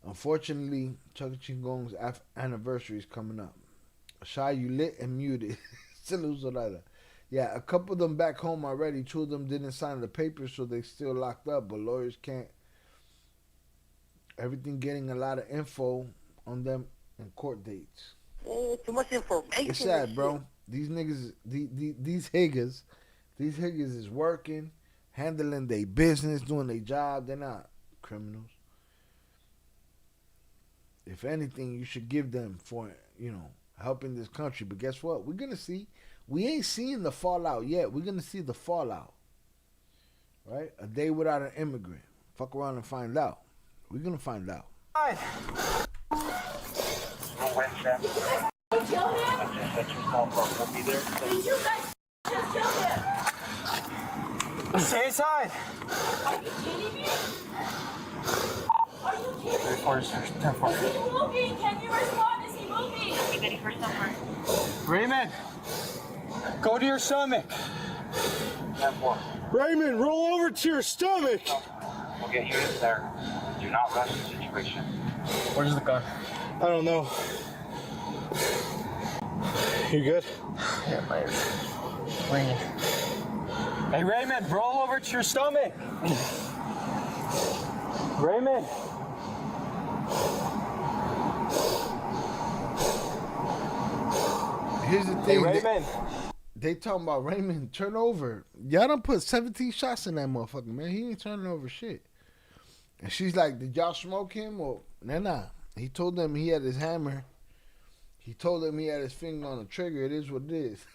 Unfortunately, Chuck E. Chingong's anniversary is coming up. Shy, you lit and muted. Salutes Zorada. Yeah, a couple of them back home already. 2 of them didn't sign the papers, so they still locked up, but lawyers can't. Everything getting a lot of info on them and court dates. Too much information. It's sad, bro. These niggas, these higgers is working, handling their business, doing their job. They're not criminals. If anything, you should give them for, helping this country. But guess what? We're going to see. We ain't seeing the fallout yet. We're going to see the fallout. Right? A day without an immigrant. Fuck around and find out. We're going to find out. Stay inside. Is he moving? Can you respond? Is he moving? Ready for somewhere. Raymond, go to your stomach. Raymond, roll over to your stomach. We'll get you in there. Do not rush the situation. Where's the gun? I don't know. You good? Yeah, my ringing. Hey, Raymond, roll over to your stomach. Raymond. Here's the thing. Hey, Raymond. They talking about Raymond, turn over. Y'all done put 17 shots in that motherfucker, man. He ain't turning over shit. And she's like, did y'all smoke him? Or, nah. He told them he had his hammer. He told them he had his finger on the trigger. It is what it is.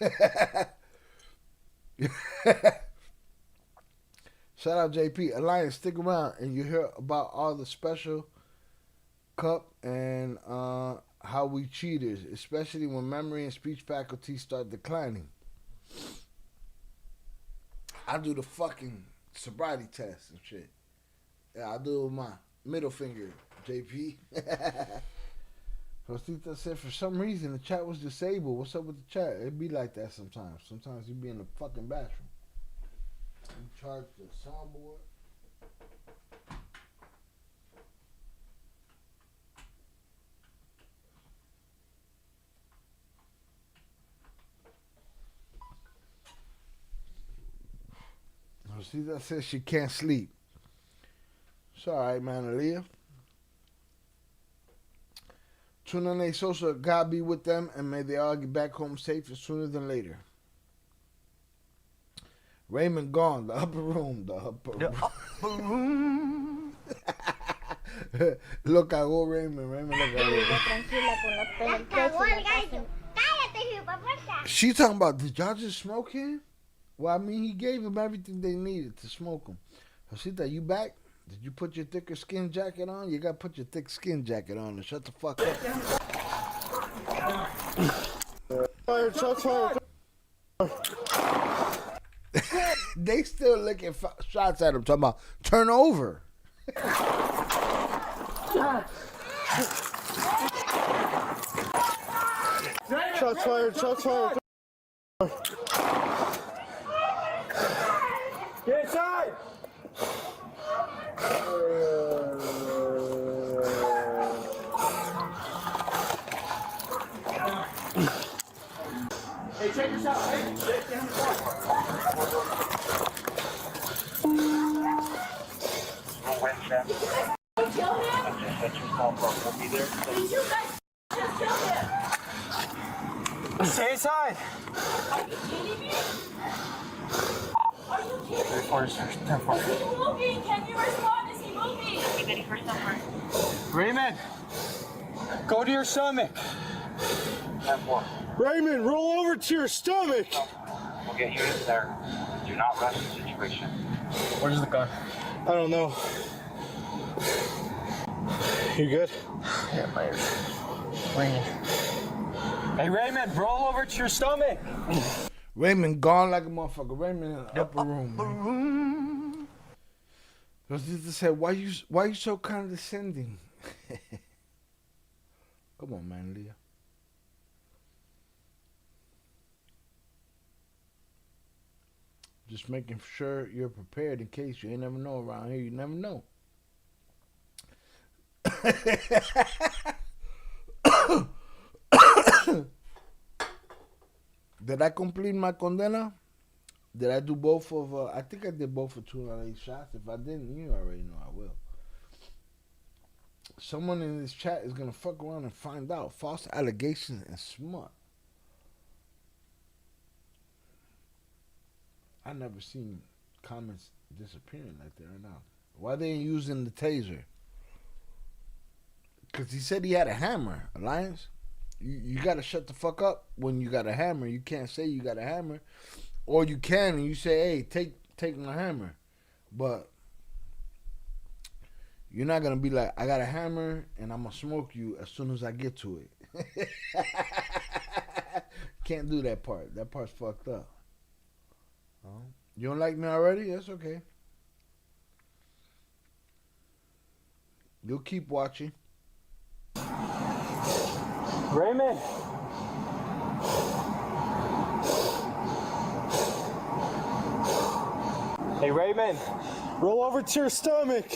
Shout out JP. Alliance, stick around and you hear about all the special cup and how we cheaters, especially when memory and speech faculty start declining. I do the fucking sobriety test and shit. Yeah, I do it with my middle finger, JP. Rosita said for some reason the chat was disabled. What's up with the chat? It be like that sometimes. Sometimes you be in the fucking bathroom. You charge the soundboard. Rosita says she can't sleep. It's all right, man, Aaliyah. Tunane Sosa, God be with them, and may they all get back home safe sooner than later. Raymond gone, the upper room. Look, I go Raymond. Look at She talking about, did y'all just smoke him? Well, I mean, he gave him everything they needed to smoke him. Rosita, you back? Did you put your thicker skin jacket on? You gotta put your thick skin jacket on and shut the fuck up. Fired, shots fired. They still licking shots at him, talking about turn over. Shots fired, shots fired. Get inside! Hey, check this out. Hey, check down the car. Stay inside. Is he moving? Can you respond? Is he moving? Get ready for somewhere. Raymond, go to your stomach. Raymond, roll over to your stomach. We'll get you in there. Do not rush the situation. Where's the gun? I don't know. You good? Yeah, my brain. Hey, Raymond, roll over to your stomach. Raymond gone like a motherfucker. Raymond in the upper room. Rosita said, why you so condescending? Come on, man, Leah. Just making sure you're prepared in case you ain't never know around here. You never know. Did I complete my condena? Did I do both of, I think I did both of 2 out of 8 shots. If I didn't, you already know I will. Someone in this chat is going to fuck around and find out. False allegations and smut. I never seen comments disappearing like that right now. Why they ain't using the taser? Because he said he had a hammer, Alliance. You got to shut the fuck up when you got a hammer. You can't say you got a hammer. Or you can and you say, hey, take my hammer. But you're not going to be like, I got a hammer and I'm going to smoke you as soon as I get to it. Can't do that part. That part's fucked up. You don't like me already? That's okay. You'll keep watching. Raymond. Hey, Raymond, roll over to your stomach.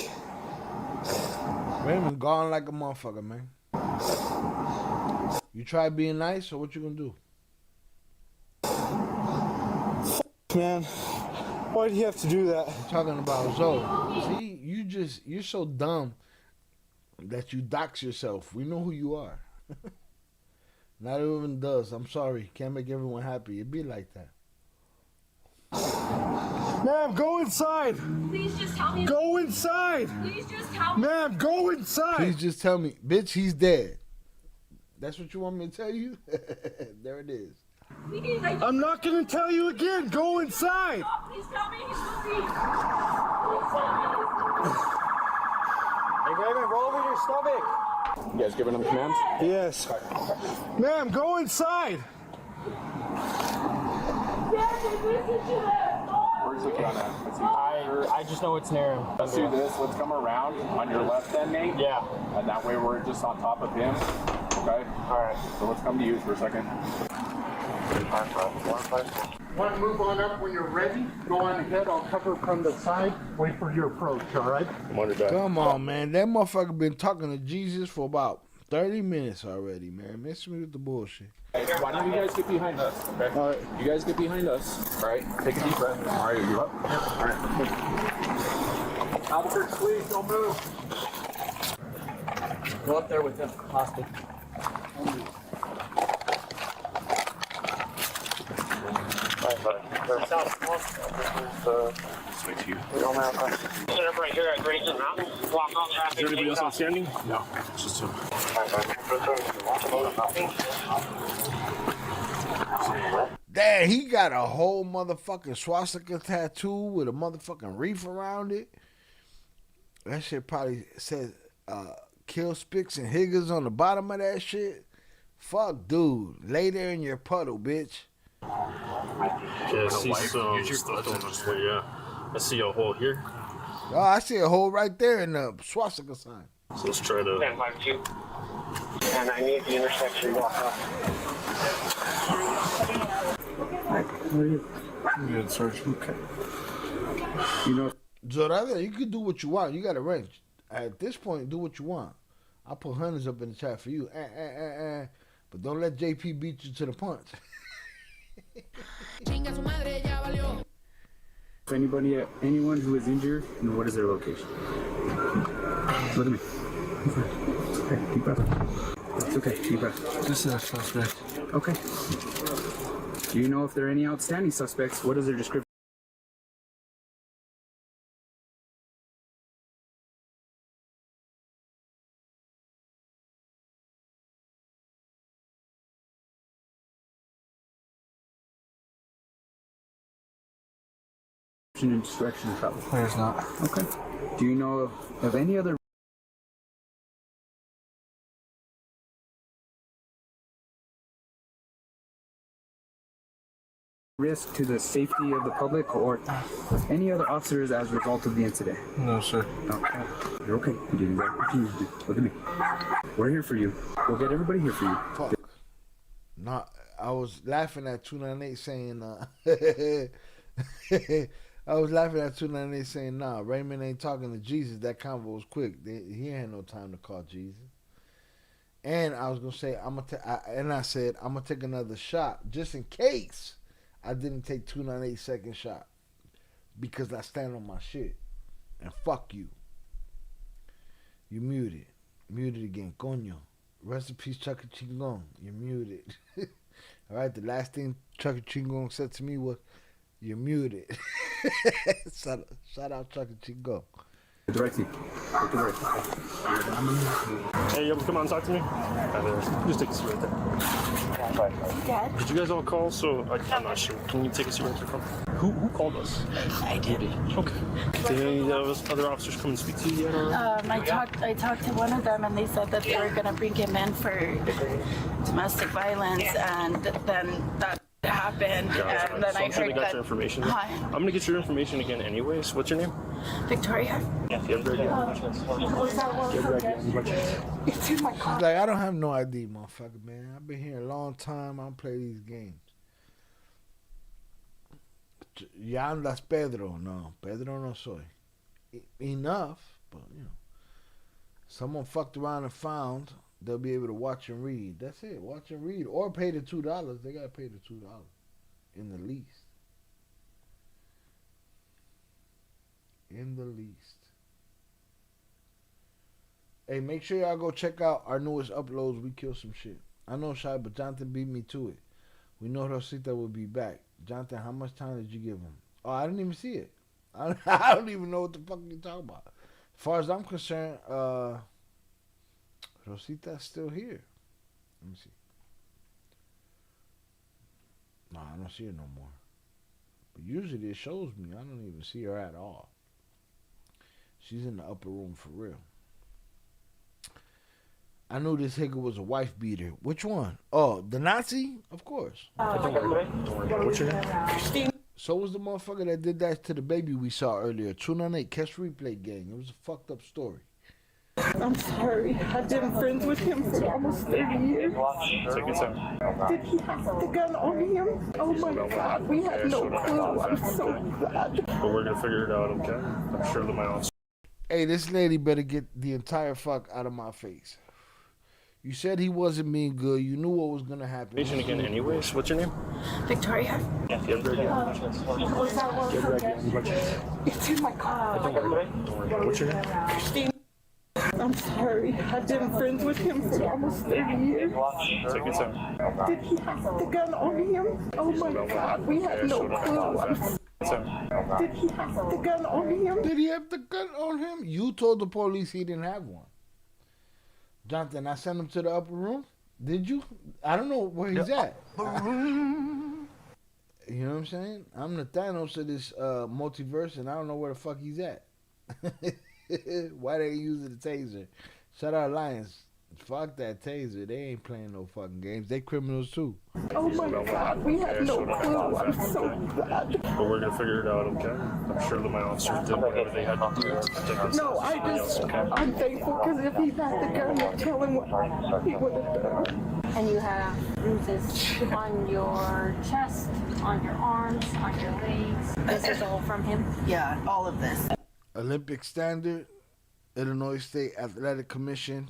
Raymond gone like a motherfucker, man. You try being nice, or what you gonna do? Man, why do you have to do that? I'm talking about Zoe. See, you're so dumb that you dox yourself. We know who you are. Not everyone does. I'm sorry. Can't make everyone happy. It be like that. Ma'am, go inside. Please just tell me. Go inside. Please just tell me. Ma'am, go inside. Please just tell me. Bitch, he's dead. That's what you want me to tell you? There it is. Please, I'm not going to tell you again. Go inside. Please tell me he's moving. Please tell me. Hey, Raymond, roll over to your stomach. You guys giving them commands? Yes. Ma'am, go inside. Where's the gun at? I just know it's near him. Let's do this. Let's come around on your left then, Nate. Yeah. And that way we're just on top of him. Okay? Alright. So let's come to you for a second. Want to move on up when you're ready? Go on ahead. I'll cover from the side. Wait for your approach, all right? Come on, man. That motherfucker been talking to Jesus for about 30 minutes already, man. Miss me with the bullshit. Hey, why don't you guys get behind us? Okay. All right. You guys get behind us. All right. Take a deep breath. All right. You up? Yep. All right. Albuquerque, please don't move. Go up there with him. Hostage. Set up right here at Grayson Mountain. Block all traffic. Is there anybody else outstanding? No, just him. Damn, he got a whole motherfucking swastika tattoo with a motherfucking reef around it. That shit probably says kill Spicks and Higgins on the bottom of that shit. Fuck, dude. Lay there in your puddle, bitch. Yeah, I see some stuff on this way, yeah. I see a hole here. Oh, I see a hole right there in the swastika sign. So let's try to... 1052. And I need the intersection blocked off. Good, Sergeant. Okay. You know, Zorada, you can do what you want. You got a wrench. At this point, do what you want. I'll put hundreds up in the chat for you. But don't let JP beat you to the punch. If anyone who is injured, and what is their location? Look at me. Okay, deep breath. It's okay, deep breath. This is a suspect. Okay. Do you know if there are any outstanding suspects? What is their description? And direction of travel? There's not. Okay. Do you know of any other risk to the safety of the public or any other officers as a result of the incident? No, sir. Okay. You're okay. You did exactly what you need to do. Look at me. We're here for you. We'll get everybody here for you. Fuck. No, I was laughing at 298 saying, I was laughing at 298 saying, nah, Raymond ain't talking to Jesus. That convo was quick. He had no time to call Jesus. And I was going to say, I said, I'm going to take another shot just in case I didn't take 298 second shot. Because I stand on my shit. And fuck you. You muted. Muted again. Coño. Rest in peace, Chucky Chingon. You're muted. All right, the last thing Chucky Chingon said to me was, you're muted. Shout out Chucky Chingon. Directly. Hey, you come on, talk to me. Just take a seat right there. Dad? Did you guys all call? So I'm not sure. Can you take a seat right there? Who called us? I did. Okay. Did any of those other officers come and speak to you yet? Or? I talked to one of them, and they said that they were going to bring him in for domestic violence, and then that happened, Gotcha. and then So I I'm sure they heard got that. your information. Hi. I'm gonna get your information again anyways. What's your name? Victoria. Yeah, you have your ID. It's in my He's like, I don't have no ID, motherfucker, man. I've been here a long time. I don't play these games. Ya andas Pedro. No, Pedro no soy. Enough, but, you know. Someone fucked around and found, they'll be able to watch and read. That's it. Watch and read. Or pay the $2. They got to pay the $2 in the least. In the least. Hey, make sure y'all go check out our newest uploads. We kill some shit. I know, Shy, but Jonathan beat me to it. We know Rosita will be back. Jonathan, how much time did you give him? Oh, I didn't even see it. I don't even know what the fuck you're talking about. As far as I'm concerned, Rosita's still here. Let me see. No, I don't see her no more. But usually it shows me. I don't even see her at all. She's in the upper room for real. I knew this Higger was a wife beater. Which one? Oh, the Nazi? Of course. Don't worry. What's your name? So was the motherfucker that did that to the baby we saw earlier. 298 Catch Replay Gang. It was a fucked up story. I'm sorry. I've been friends with him for almost 30 years. Take your time. Did he have the gun on him? Oh my God, we had no clue. I'm so glad. But we're gonna figure it out, okay? I'm sure that my officer. Hey, this lady better get the entire fuck out of my face. You said he wasn't being good. You knew what was going to happen. Agent again anyways. What's your name? Victoria. Yeah, you have your ID. It's in my car. Don't worry. What's your name? Christine. I'm I'm sorry. I've been friends with him for almost 30 years. Take your time. Did he have the gun on him? Oh my God, we have no clue. Did he have the gun on him? Did he have the gun on him? You told the police he didn't have one. Jonathan, I sent him to the upper room. Did you? I don't know where he's at. You know what I'm saying? I'm the Thanos of this multiverse, and I don't know where the fuck he's at. Why they using the taser? Shout out Lions. Fuck that taser. They ain't playing no fucking games. They criminals too. Oh my God, we have no clue. I'm so glad. But we're gonna figure it out, okay? I'm sure that my officers did whatever they had to do to protect themselves. No, I'm thankful because if he had the gun, I'd tell him what he would have done. And you have bruises on your chest, on your arms, on your legs. This is all from him? Yeah, all of this. Olympic standard, Illinois State Athletic Commission.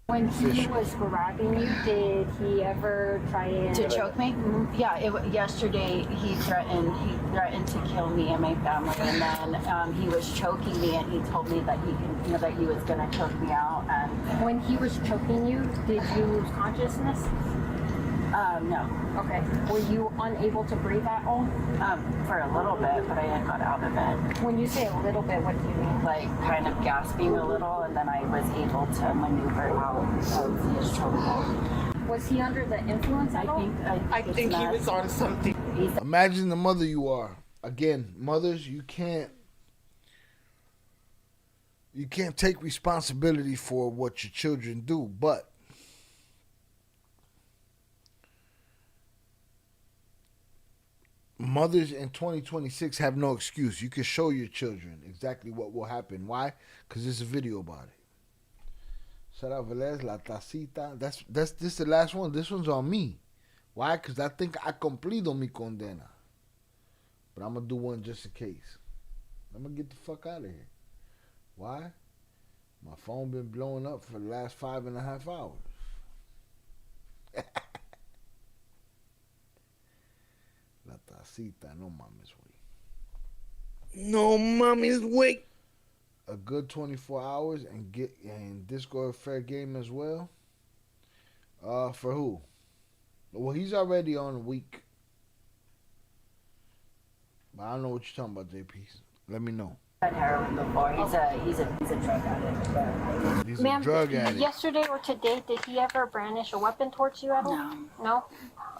When he was grabbing you, did he ever try To choke me? Yeah, yesterday he threatened to kill me and my family, and then he was choking me, and he told me that that he was gonna choke me out. And when he was choking you, did you lose consciousness? No. Okay. Were you unable to breathe at all? For a little bit, but I had got out of it. When you say a little bit, what do you mean? Like kind of gasping a little, and then I was able to maneuver out of his chokehold. Was he under the influence at all? I think he was on something. Imagine the mother you are. Again, mothers, you can't take responsibility for what your children do, but mothers in 2026 have no excuse. You can show your children exactly what will happen. Why? Because there's a video about it. Shout out Velez, La Tacita. This is the last one. This one's on me. Why? Because I think I cumplido mi condena. But I'm going to do one just in case. I'm going to get the fuck out of here. Why? My phone been blowing up for the last 5.5 hours. La tacita, no mames, wey. No mames, wey. A good 24 hours and Discord fair game as well. For who? Well, he's already on a week. But I don't know what you're talking about, JP. Let me know. Heroin before. He's a drug addict. He's a drug addict. Yesterday or today, did he ever brandish a weapon towards you at all? No. No?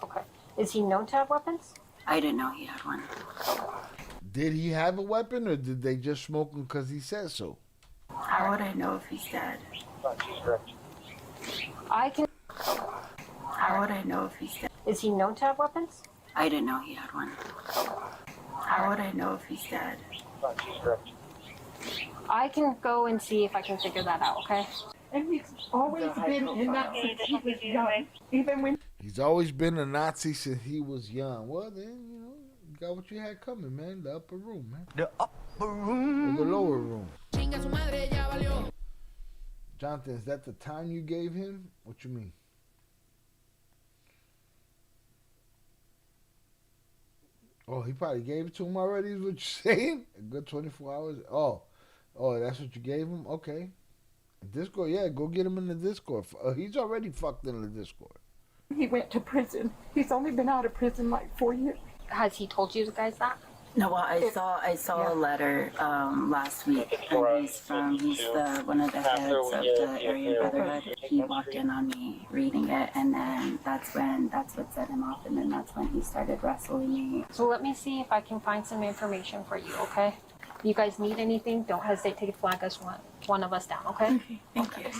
Okay. Is he known to have weapons? I didn't know he had one. Did he have a weapon, or did they just smoke him because he said so? How would I know if he's dead? I can... How would I know if he's dead? Is he known to have weapons? I didn't know he had one. How would I know if he's dead? I can go and see if I can figure that out, okay? And he's always been in that since he was young. Even when... He's always been a Nazi since he was young. Well, then, you know, you got what you had coming, man. The upper room, man. The upper room. Or the lower room. Jonathan, is that the time you gave him? What you mean? Oh, he probably gave it to him already, is what you're saying? A good 24 hours? Oh, that's what you gave him? Okay. Discord, yeah, go get him in the Discord. He's already fucked in the Discord. He went to prison. He's only been out of prison like 4 years. Has he told you guys that? No, well, I saw a letter last week, and he's one of the heads of the Aryan Brotherhood. He walked in on me reading it, and then that's what set him off, and then that's when he started wrestling me. So let me see if I can find some information for you, okay? You guys need anything, don't hesitate to flag us one of us down, okay? Thank you.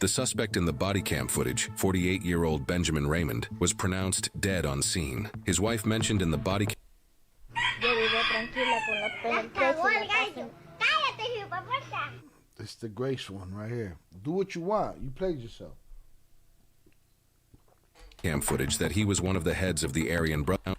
The suspect in the body cam footage, 48-year-old Benjamin Raymond, was pronounced dead on scene. His wife mentioned in the body cam... It's the Grace one right here. Do what you want. You played yourself. Cam footage that he was one of the heads of the Aryan Brotherhood.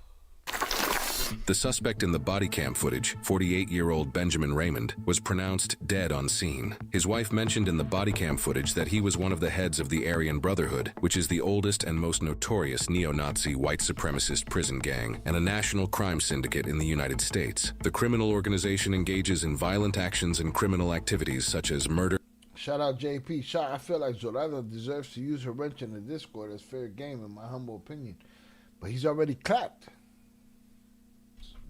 The suspect in the body cam footage, 48-year-old Benjamin Raymond, was pronounced dead on scene. His wife mentioned in the body cam footage that he was one of the heads of the Aryan Brotherhood, which is the oldest and most notorious neo-Nazi white supremacist prison gang and a national crime syndicate in the United States. The criminal organization engages in violent actions and criminal activities such as murder. Shout out JP. I feel like Zorada deserves to use her wrench in the Discord as fair game, in my humble opinion. But he's already clapped.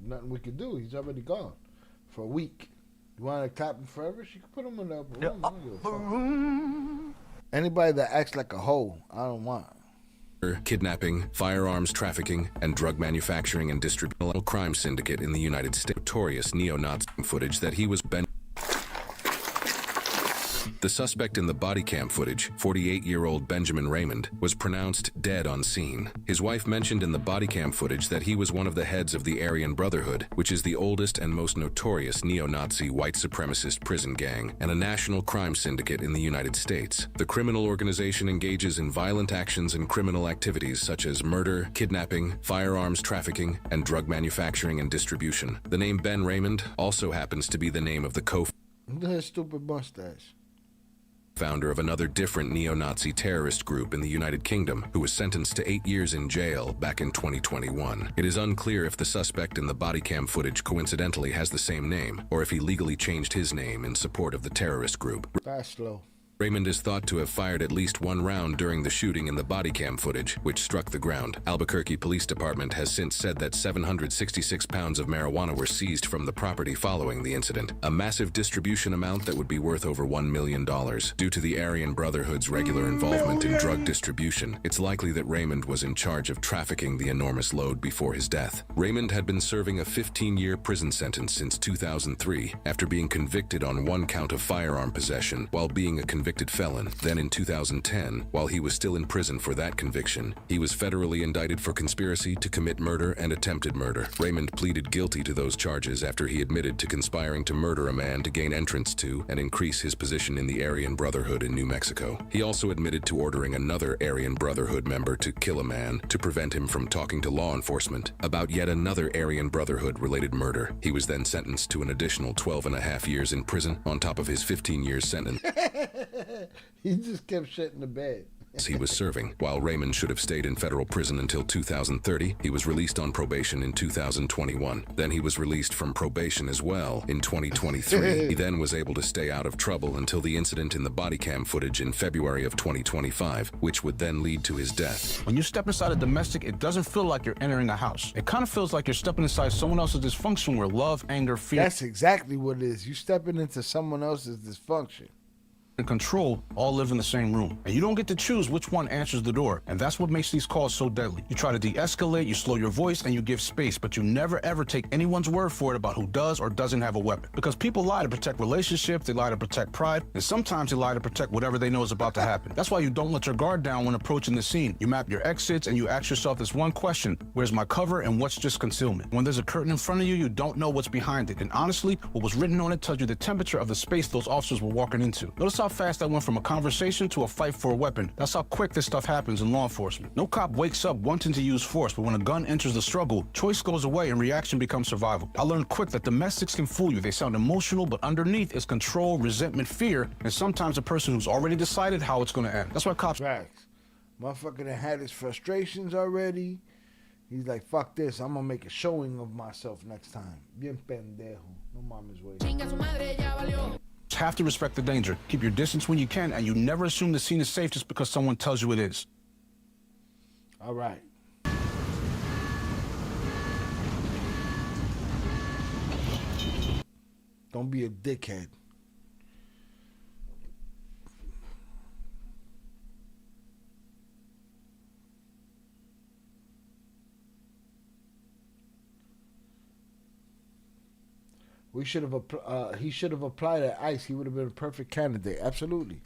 Nothing we could do. He's already gone for a week. You want to clap him forever? She could put him in the upper room. Anybody that acts like a hoe, I don't want. Kidnapping, firearms trafficking, and drug manufacturing and distribution crime syndicate in the United States. Notorious neo-Nazi footage that he was The suspect in the body cam footage, 48-year-old Benjamin Raymond, was pronounced dead on scene. His wife mentioned in the body cam footage that he was one of the heads of the Aryan Brotherhood, which is the oldest and most notorious neo-Nazi white supremacist prison gang and a national crime syndicate in the United States. The criminal organization engages in violent actions and criminal activities such as murder, kidnapping, firearms trafficking, and drug manufacturing and distribution. The name Ben Raymond also happens to be the name of the stupid mustache. Founder of another different neo-Nazi terrorist group in the United Kingdom, who was sentenced to 8 years in jail back in 2021. It is unclear if the suspect in the body cam footage coincidentally has the same name, or if he legally changed his name in support of the terrorist group. Fast slow. Raymond is thought to have fired at least one round during the shooting in the body cam footage, which struck the ground. Albuquerque Police Department has since said that 766 pounds of marijuana were seized from the property following the incident, a massive distribution amount that would be worth over $1 million. Due to the Aryan Brotherhood's regular involvement in drug distribution, it's likely that Raymond was in charge of trafficking the enormous load before his death. Raymond had been serving a 15-year prison sentence since 2003 after being convicted on one count of firearm possession while being a convicted felon. Then in 2010, while he was still in prison for that conviction, he was federally indicted for conspiracy to commit murder and attempted murder. Raymond pleaded guilty to those charges after he admitted to conspiring to murder a man to gain entrance to and increase his position in the Aryan Brotherhood in New Mexico. He also admitted to ordering another Aryan Brotherhood member to kill a man to prevent him from talking to law enforcement about yet another Aryan Brotherhood-related murder. He was then sentenced to an additional 12.5 years in prison on top of his 15-year sentence. He just kept shit in the bed. He was serving. While Raymond should have stayed in federal prison until 2030, he was released on probation in 2021. Then he was released from probation as well in 2023. He then was able to stay out of trouble until the incident in the body cam footage in February of 2025, which would then lead to his death. When you step inside a domestic, it doesn't feel like you're entering a house. It kind of feels like you're stepping inside someone else's dysfunction where love, anger, fear... That's exactly what it is. You stepping into someone else's dysfunction. And control all live in the same room. And you don't get to choose which one answers the door. And that's what makes these calls so deadly. You try to de-escalate, you slow your voice, and you give space, but you never ever take anyone's word for it about who does or doesn't have a weapon. Because people lie to protect relationships, they lie to protect pride, and sometimes they lie to protect whatever they know is about to happen. That's why you don't let your guard down when approaching the scene. You map your exits and you ask yourself this one question: where's my cover and what's just concealment? When there's a curtain in front of you, you don't know what's behind it. And honestly, what was written on it tells you the temperature of the space those officers were walking into. Notice how fast that went from a conversation to a fight for a weapon. That's how quick this stuff happens in law enforcement. No cop wakes up wanting to use force, but when a gun enters the struggle, choice goes away and reaction becomes survival. I learned quick that domestics can fool you. They sound emotional, but underneath is control, resentment, fear, and sometimes a person who's already decided how it's going to end. That's why cops... Facts. Motherfucker that had his frustrations already. He's like, fuck this, I'm gonna make a showing of myself next time. Bien pendejo. No mama's way. Have to respect the danger. Keep your distance when you can, and you never assume the scene is safe just because someone tells you it is. All right. Don't be a dickhead. We should have. He should have applied at ICE. He would have been a perfect candidate. Absolutely.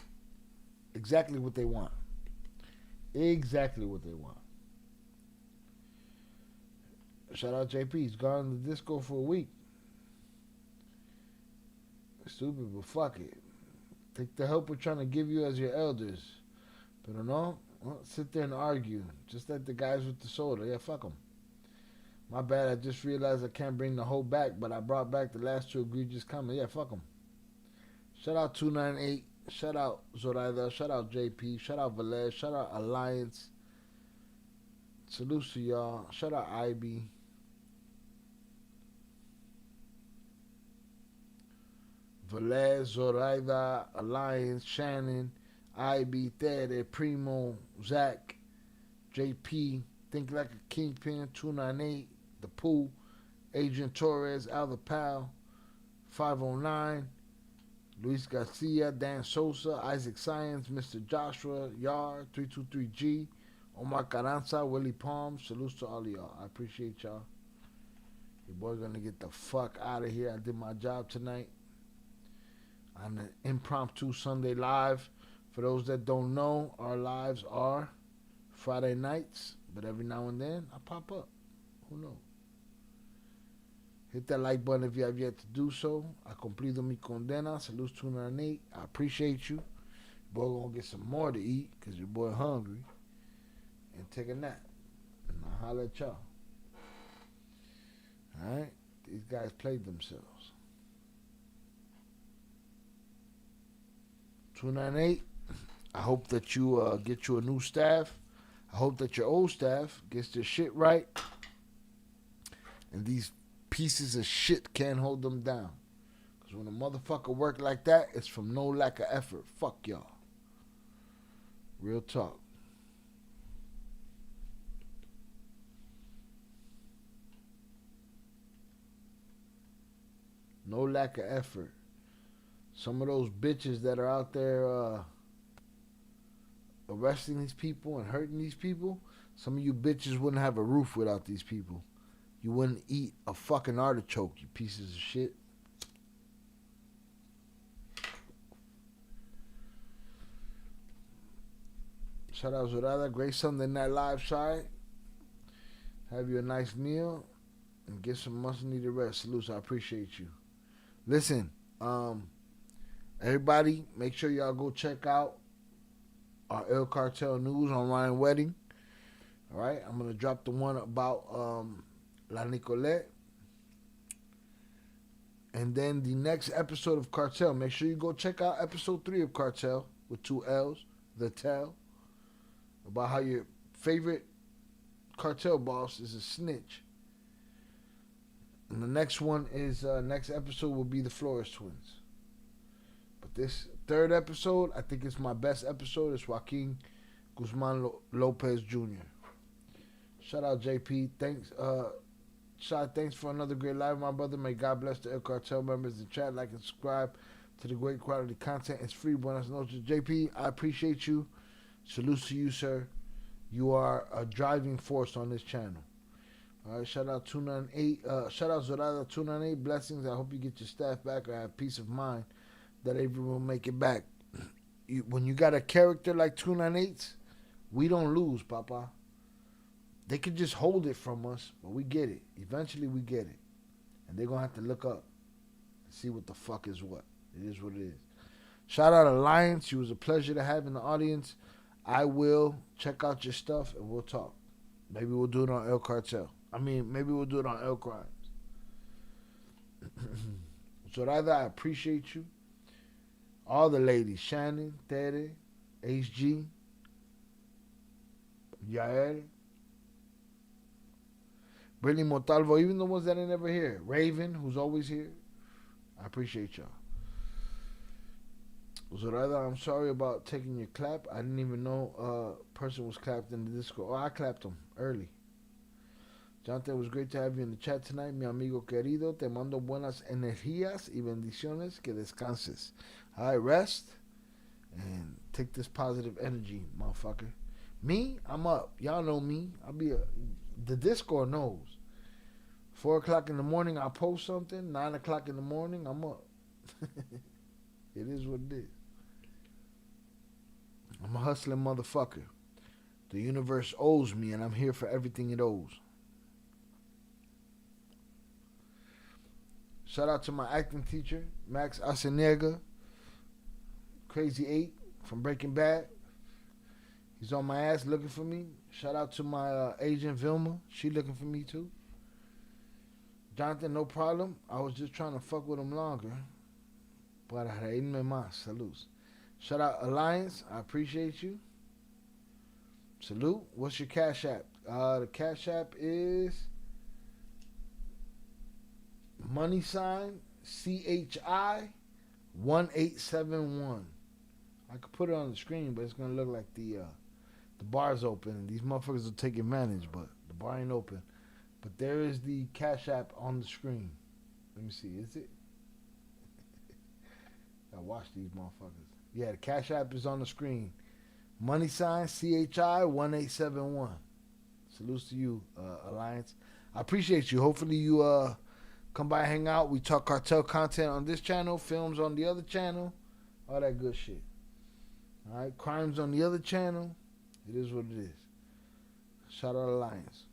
Exactly what they want. Exactly what they want. Shout out JP. He's gone to the disco for a week. Stupid, but fuck it. Take the help we're trying to give you as your elders. Pero no, sit there and argue. Just like the guys with the soda. Yeah, fuck them. My bad. I just realized I can't bring the whole back, but I brought back the last two egregious comments. Yeah, fuck them. Shout out 298. Shout out Zoraida. Shout out JP. Shout out Velez. Shout out Alliance. Salute to y'all. Shout out IB. Velez, Zoraida, Alliance, Shannon, IB, Tere, Primo, Zach, JP, Think Like a Kingpin, 298, The Pool, Adrian Torres, Alva Pal, 509, Luis Garcia, Dan Sosa, Isaac Science, Mr. Joshua, Yar, 323G, Omar Carranza, Willie Palm. Salutes to all of y'all. I appreciate y'all. Your boy gonna get the fuck out of here. I did my job tonight on an impromptu Sunday live. For those that don't know, our lives are Friday nights, but every now and then I pop up. Who knows? Hit that like button if you have yet to do so. I cumplido mi condena. Salutes 298. I appreciate you. Boy gonna get some more to eat because your boy hungry. And take a nap. And I'll holler at y'all. Alright? These guys played themselves. 298. I hope that you get you a new staff. I hope that your old staff gets their shit right. And these pieces of shit can't hold them down. Because when a motherfucker work like that, it's from no lack of effort. Fuck y'all. Real talk. No lack of effort. Some of those bitches that are out there arresting these people and hurting these people, some of you bitches wouldn't have a roof without these people. You wouldn't eat a fucking artichoke, you pieces of shit. Shout out Zorada. Great Sunday night live, Shy. Have you a nice meal and get some much needed rest. Salutes, I appreciate you. Listen, everybody, make sure y'all go check out our El Cartel news on Ryan Wedding. All right, I'm gonna drop the one about La Nicolette, and then the next episode of Cartel. Make sure you go check out episode 3 of Cartel with 2 L's, The Tell, about how your favorite cartel boss is a snitch. And the next one is next episode will be the Flores twins. But this third episode, I think it's my best episode. It's Joaquin Guzman Lopez Jr. Shout out JP. Thanks, Shad. Thanks for another great live, my brother. May God bless the El Cartel members in chat. Like and subscribe to the great quality content. It's free. Buenas noches, JP. I appreciate you. Salute to you, sir. You are a driving force on this channel. All right, shout out 298. Shout out Zorada 298. Blessings. I hope you get your staff back or have peace of mind that everyone will make it back. When you got a character like 298's, we don't lose, Papa. They could just hold it from us, but we get it. Eventually, we get it. And they're going to have to look up and see what the fuck is what. It is what it is. Shout out Alliance. She was a pleasure to have in the audience. I will check out your stuff and we'll talk. Maybe we'll do it on El Cartel. Maybe we'll do it on El Crimes. Zoraida, I appreciate you. All the ladies, Shannon, Tere, HG, Yael, Brittany Montalvo, even the ones that I never hear. Raven, who's always here. I appreciate y'all. Zoraida, I'm sorry about taking your clap. I didn't even know a person was clapped in the Discord. Oh, I clapped him early. Jonathan, it was great to have you in the chat tonight. Mi amigo querido, te mando buenas energías y bendiciones. Que descanses. All right, rest and take this positive energy, motherfucker. Me, I'm up. Y'all know me. The Discord knows. 4 o'clock in the morning, I'll post something. 9 o'clock in the morning, I'm up. It is what it is. I'm a hustling motherfucker. The universe owes me, and I'm here for everything it owes. Shout out to my acting teacher, Max Asenega, Crazy 8 from Breaking Bad. He's on my ass looking for me. Shout out to my agent, Vilma. She looking for me, too. Jonathan, no problem. I was just trying to fuck with him longer. Para reírme más. Salud. Shout out Alliance. I appreciate you. Salute. What's your Cash App? The Cash App is money sign CHI 1871. I could put it on the screen, but it's gonna look like the bar's open and these motherfuckers will take advantage, but the bar ain't open. But there is the Cash App on the screen. Let me see. Is it? I watch these motherfuckers. Yeah, the Cash App is on the screen. Money sign CHI 1871. Salutes to you, Alliance. I appreciate you. Hopefully you come by and hang out. We talk cartel content on this channel, films on the other channel, all that good shit. All right, crimes on the other channel. It is what it is. Shout out Alliance.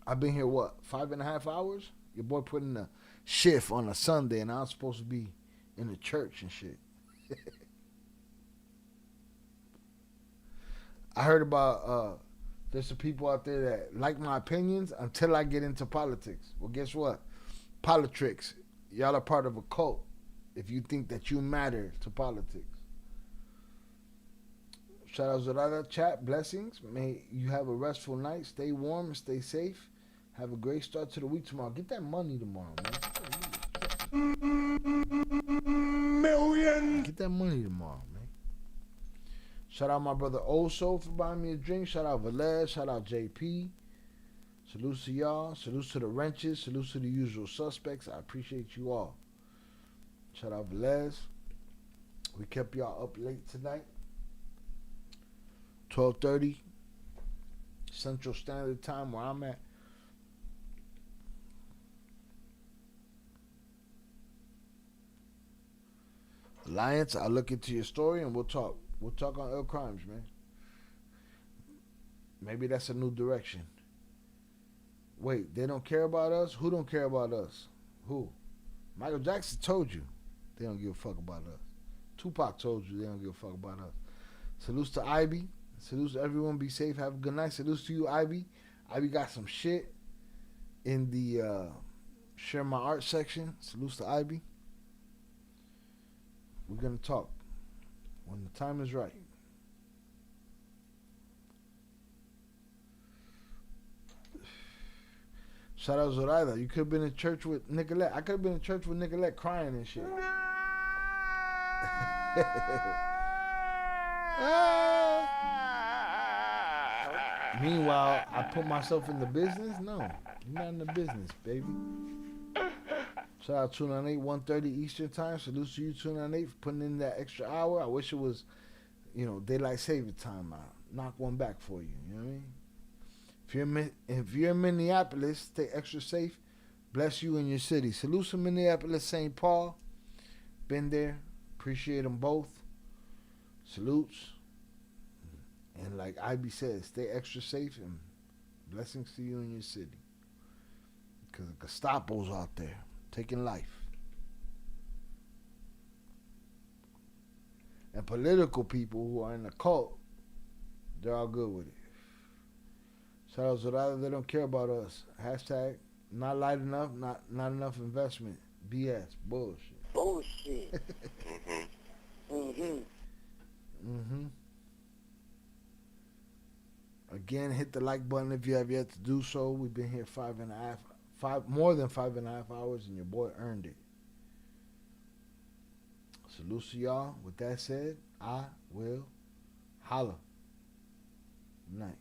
I've been here, what, 5.5 hours? Your boy put in a shift on a Sunday, and I was supposed to be in the church and shit. I heard about there's some people out there that like my opinions until I get into politics. Well, guess what? Politrix. Y'all are part of a cult if you think that you matter to politics. Shout out Zorada chat. Blessings. May you have a restful night. Stay warm and stay safe. Have a great start to the week tomorrow. Get that money tomorrow, man. Million. Get that money tomorrow, man. Shout out my brother Oso for buying me a drink. Shout out Velez. Shout out JP. Salutes to y'all. Salutes to the wrenches. Salutes to the usual suspects. I appreciate you all. Shout out Velez. We kept y'all up late tonight. 12:30 Central Standard Time where I'm at. Alliance, I'll look into your story and we'll talk. We'll talk on Ill Crimes, man. Maybe that's a new direction. Wait, they don't care about us? Who don't care about us? Who? Michael Jackson told you they don't give a fuck about us. Tupac told you they don't give a fuck about us. Salutes to Ivy. Salutes to everyone. Be safe. Have a good night. Salutes to you, Ivy. Ivy got some shit in the share my art section. Salutes to Ivy. We're going to talk when the time is right. Shout out Zoraida. You could have been in church with Nicolette. I could have been in church with Nicolette crying and shit. Meanwhile, I put myself in the business? No, you're not in the business, baby. Shout out 298, 1:30 Eastern Time. Salute to you, 298, for putting in that extra hour. I wish it was, daylight saving time. I'll knock one back for you. You know what I mean? If you're in Minneapolis, stay extra safe. Bless you in your city. Salute to Minneapolis, St. Paul. Been there. Appreciate them both. Salutes. And like Ivy says, stay extra safe and blessings to you in your city. Because the Gestapo's out there taking life. And political people who are in the cult, they're all good with it. Shout out Zorada, they don't care about us. Hashtag, not light enough, not enough investment. BS, bullshit. Bullshit. Again, hit the like button if you have yet to do so. We've been here more than 5.5 hours, and your boy earned it. Salute to y'all. With that said, I will holla. Good night.